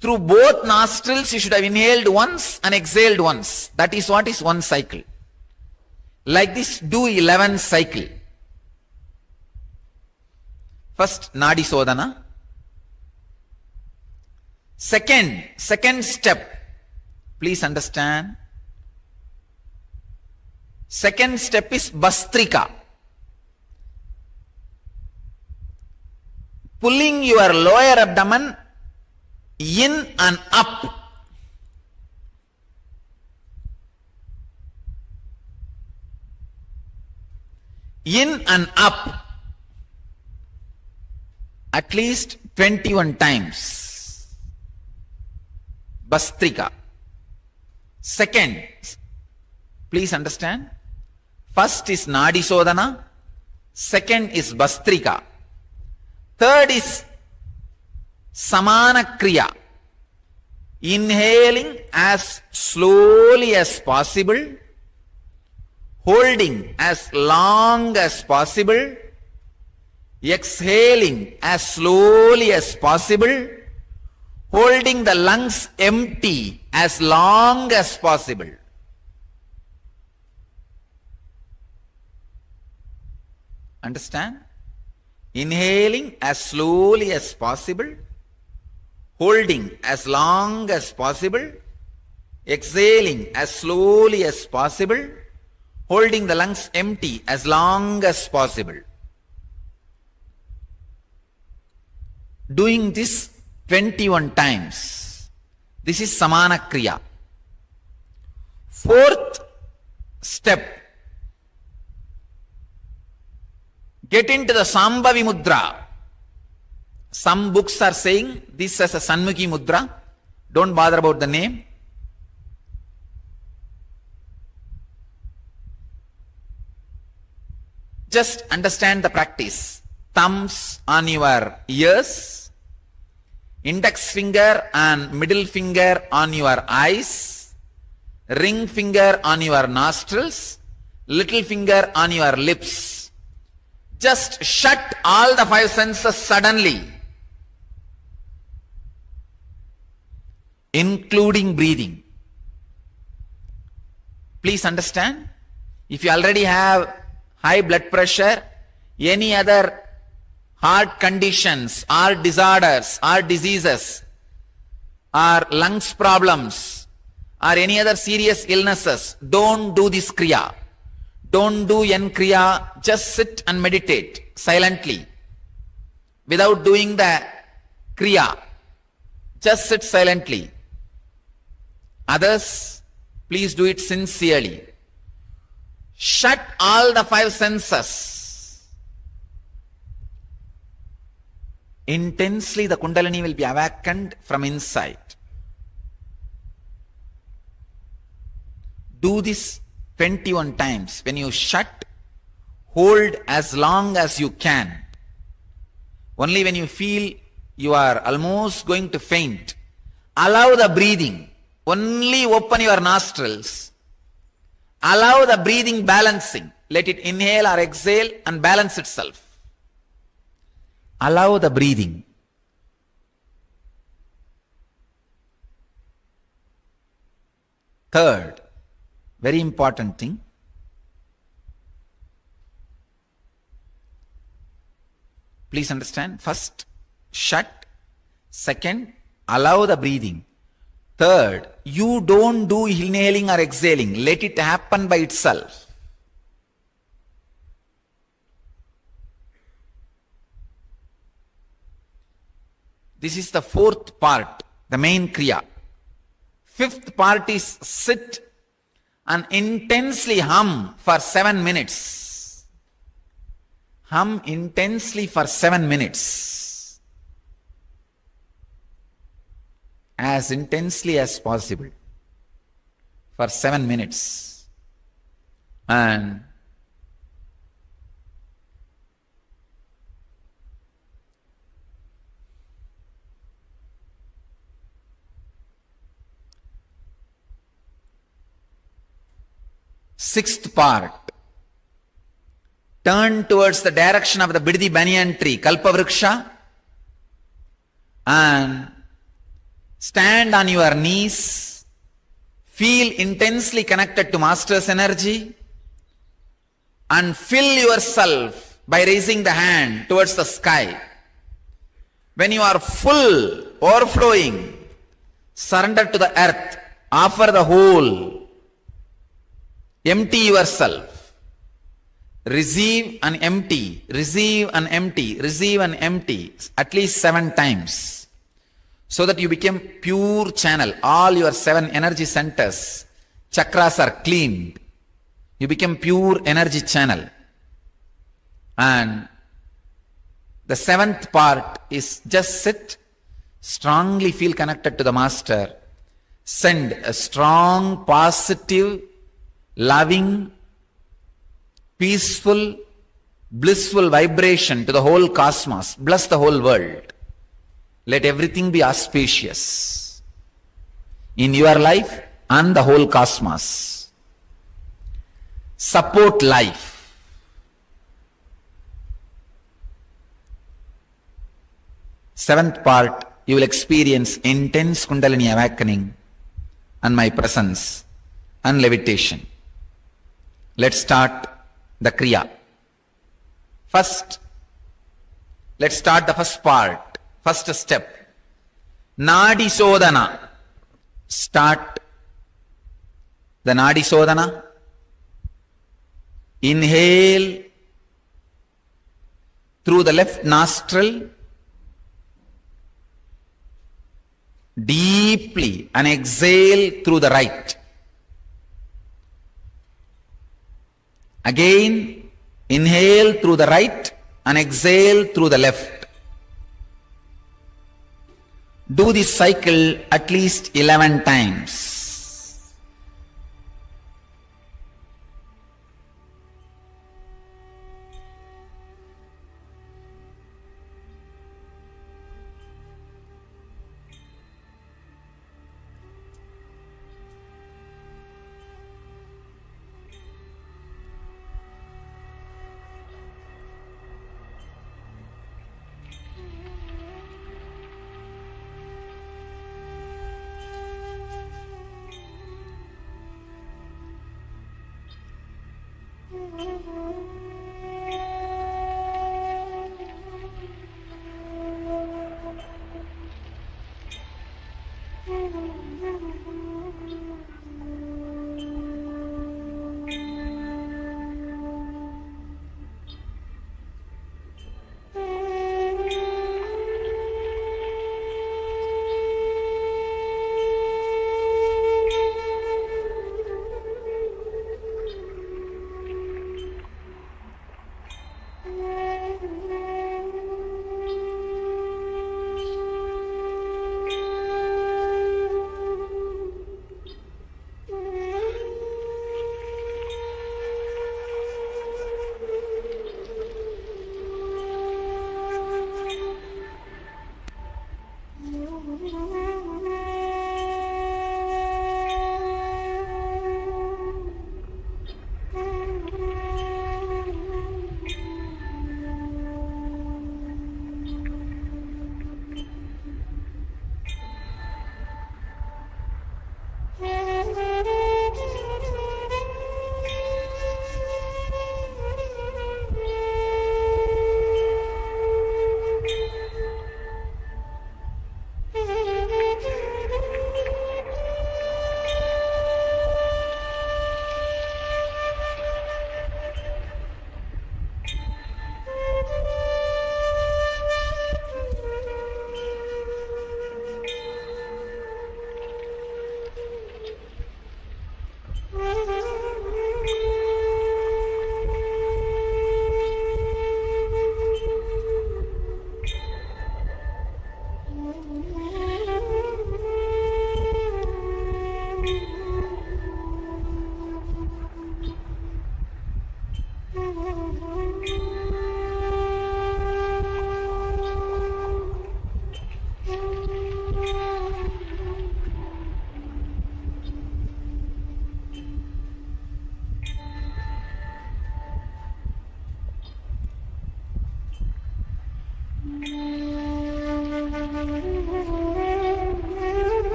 through both nostrils you should have inhaled once and exhaled once. That is what is one cycle. Like this, do 11 cycle. First, Nadi Sodhana. Second step, please understand. Second step is Bastrika. Pulling your lower abdomen in and up. In and up. At least 21 times. Bastrika. Second, please understand. First is Nadi Sodhana. Second is Bastrika. Third is Samana Kriya. Inhaling as slowly as possible. Holding as long as possible. Exhaling as slowly as possible. Holding the lungs empty as long as possible. Understand? Inhaling as slowly as possible, holding as long as possible, exhaling as slowly as possible, holding the lungs empty as long as possible. Doing this 21 times. This is Samana Kriya. Fourth step. Get into the Sambhavi Mudra. Some books are saying this as a Sanmukhi Mudra. Don't bother about the name. Just understand the practice. Thumbs on your ears, index finger and middle finger on your eyes, ring finger on your nostrils, little finger on your lips. Just shut all the five senses suddenly, including breathing. Please understand, if you already have high blood pressure, any other heart conditions or disorders or diseases or lungs problems or any other serious illnesses, don't do this kriya. Don't do Yan kriya. Just sit and meditate silently without doing the kriya. Just sit silently. Others, please do it sincerely. Shut all the five senses. Intensely the Kundalini will be awakened from inside. Do this 21 times. When you shut, hold as long as you can. Only when you feel you are almost going to faint, allow the breathing. Only open your nostrils. Allow the breathing balancing. Let it inhale or exhale and balance itself. Allow the breathing. Third, very important thing. Please understand. First, shut. Second, allow the breathing. Third, you don't do inhaling or exhaling. Let it happen by itself. This is the fourth part, the main kriya. Fifth part is sit and intensely hum for 7 minutes. Hum intensely for 7 minutes. As intensely as possible. For 7 minutes. And sixth part, turn towards the direction of the Biddi banyan tree, Kalpavriksha, and stand on your knees, feel intensely connected to Master's energy, and fill yourself by raising the hand towards the sky. When you are full, overflowing, surrender to the earth, offer the whole. Empty yourself. Receive and empty, receive and empty, receive and empty, at least 7 times. So that you become pure channel. All your 7 energy centers, chakras are cleaned. You become pure energy channel. And the 7th part is just sit, strongly feel connected to the Master. Send a strong, positive, loving, peaceful, blissful vibration to the whole cosmos. Bless the whole world. Let everything be auspicious in your life and the whole cosmos. Support life. Seventh part, you will experience intense Kundalini awakening and my presence and levitation. Let's start the Kriya. First, let's start the first part, first step. Nadi Sodhana. Start the Nadi Sodhana. Inhale through the left nostril deeply and exhale through the right. Again, inhale through the right and exhale through the left. Do this cycle at least 11 times.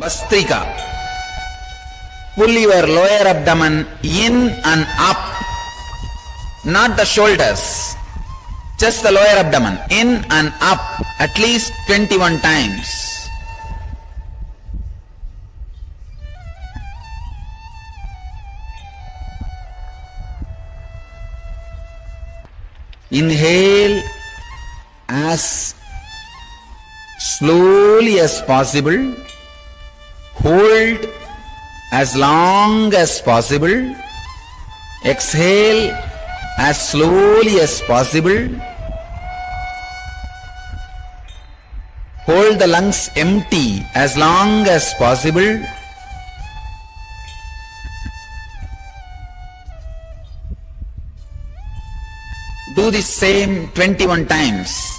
Bastrika. Pull your lower abdomen in and up, not the shoulders, just the lower abdomen, in and up at least 21 times. Inhale as slowly as possible. Hold as long as possible. Exhale as slowly as possible. Hold the lungs empty as long as possible. Do the same 21 times.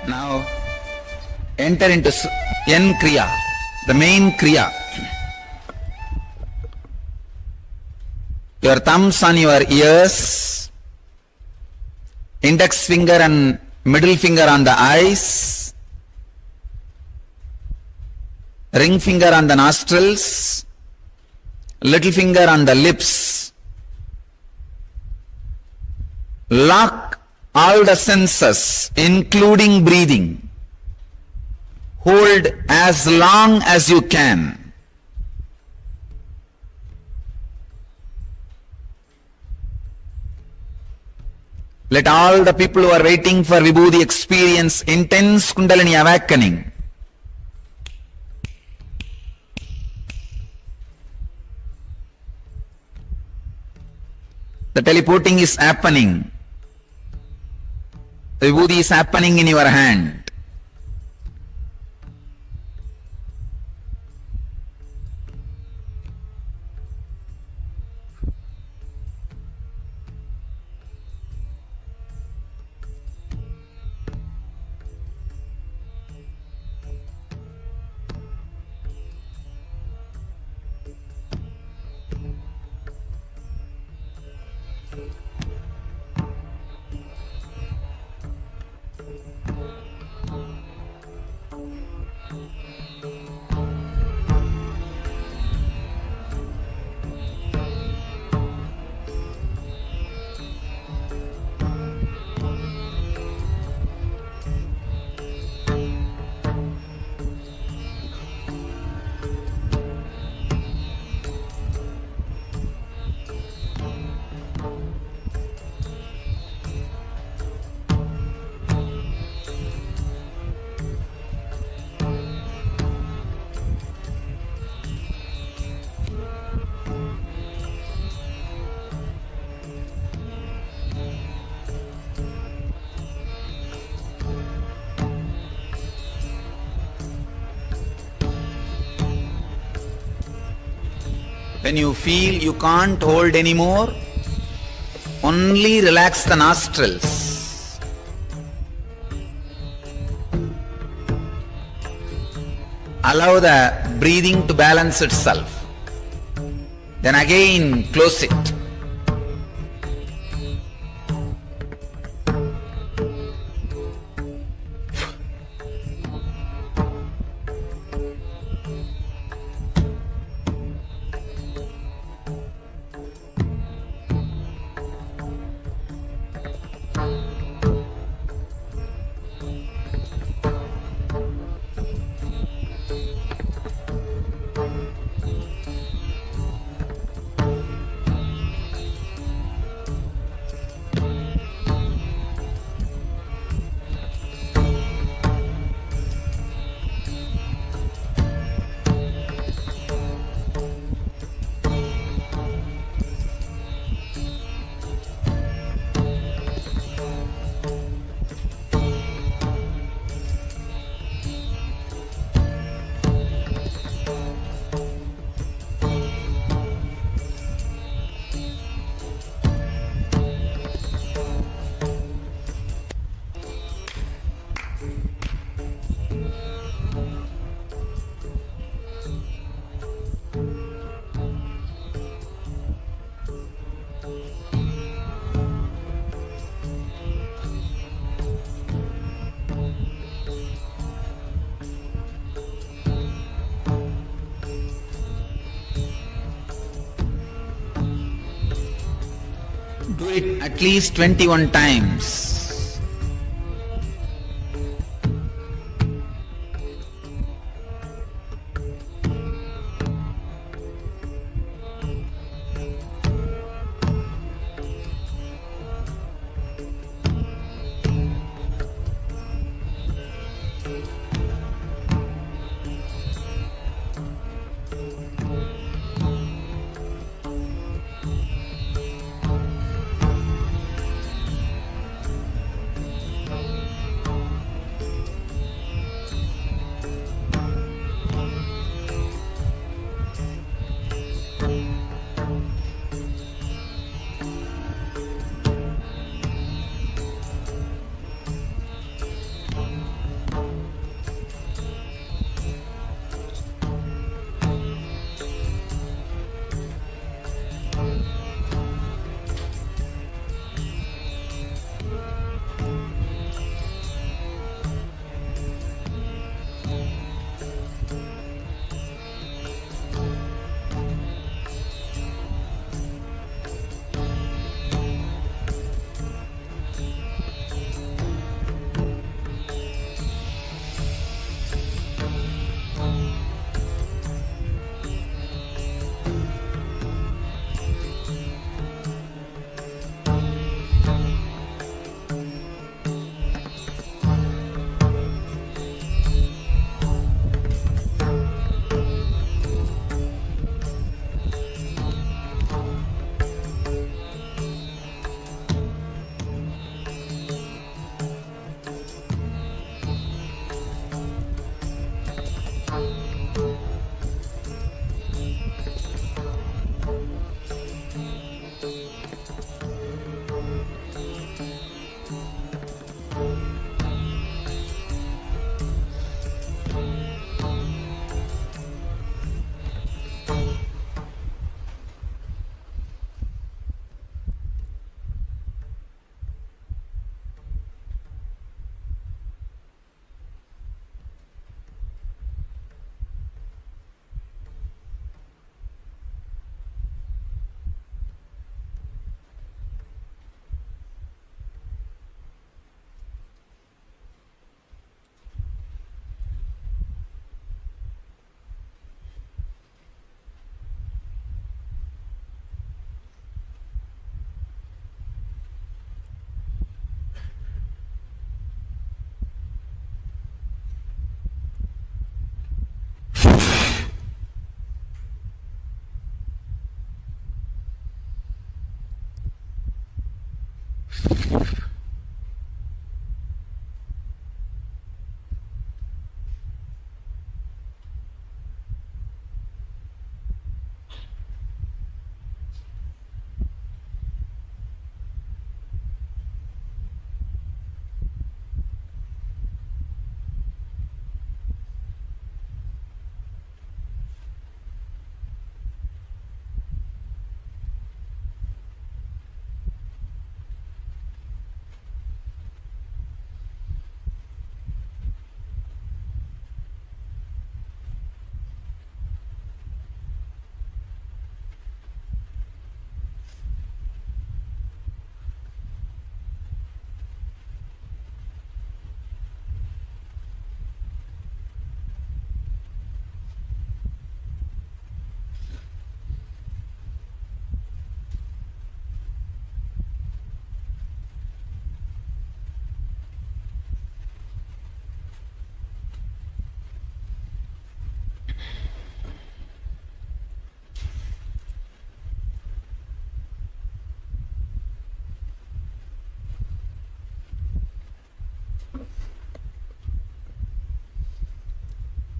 Now enter into N Kriya, the main Kriya. Your thumbs on your ears, index finger and middle finger on the eyes, ring finger on the nostrils, little finger on the lips. Lock all the senses, including breathing. Hold as long as you can. Let all the people who are waiting for Vibhuti experience intense Kundalini awakening. The teleporting is happening. The Vibhuti is happening in your hand. When you feel you can't hold anymore, only relax the nostrils. Allow the breathing to balance itself. Then again close it. it at least 21 times.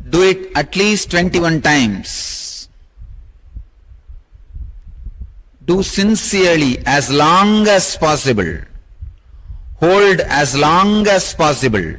Do it at least 21 times. Do sincerely as long as possible. Hold as long as possible.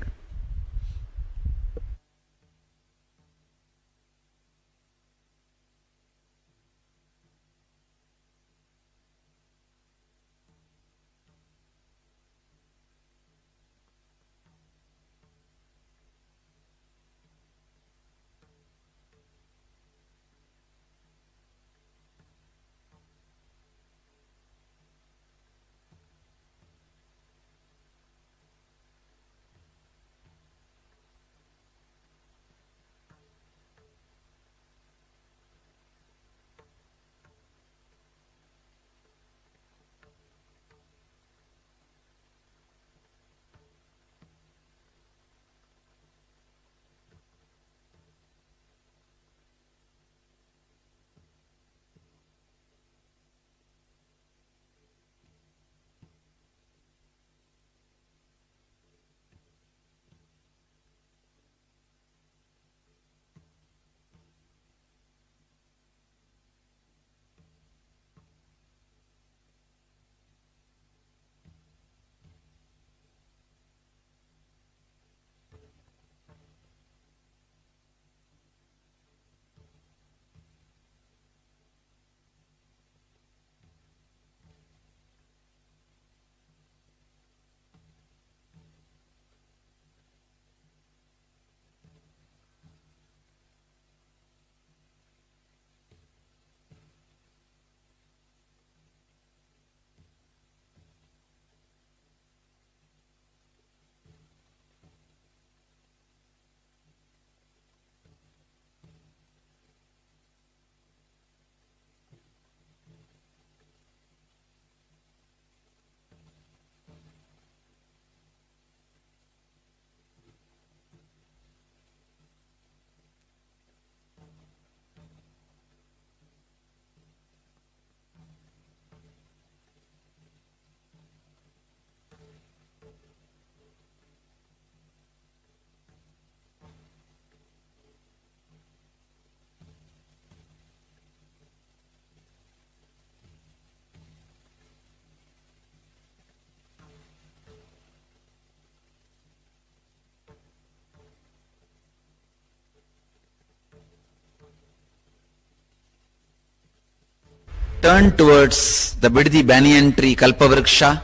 turn towards the Biddi Banyan tree Kalpavriksha.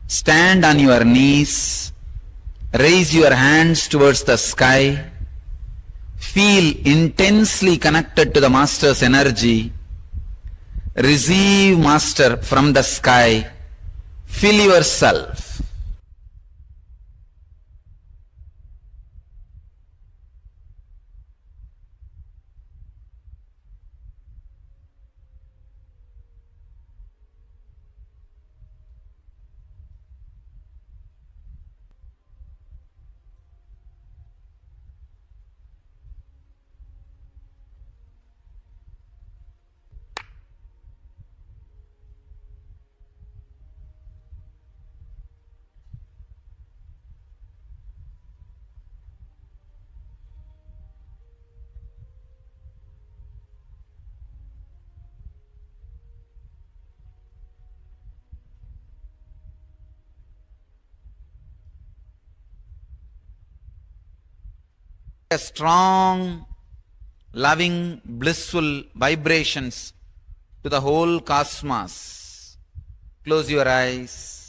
Stand on your knees. Raise your hands towards the sky. Feel intensely connected to the Master's energy. Receive Master from the sky. Fill yourself. Strong, loving, blissful vibrations to the whole cosmos. Close your eyes.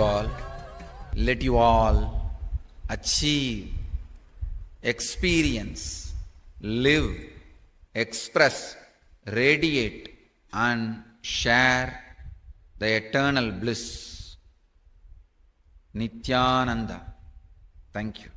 all, let you all achieve, experience, live, express, radiate, and share the eternal bliss. Nityananda. Thank you.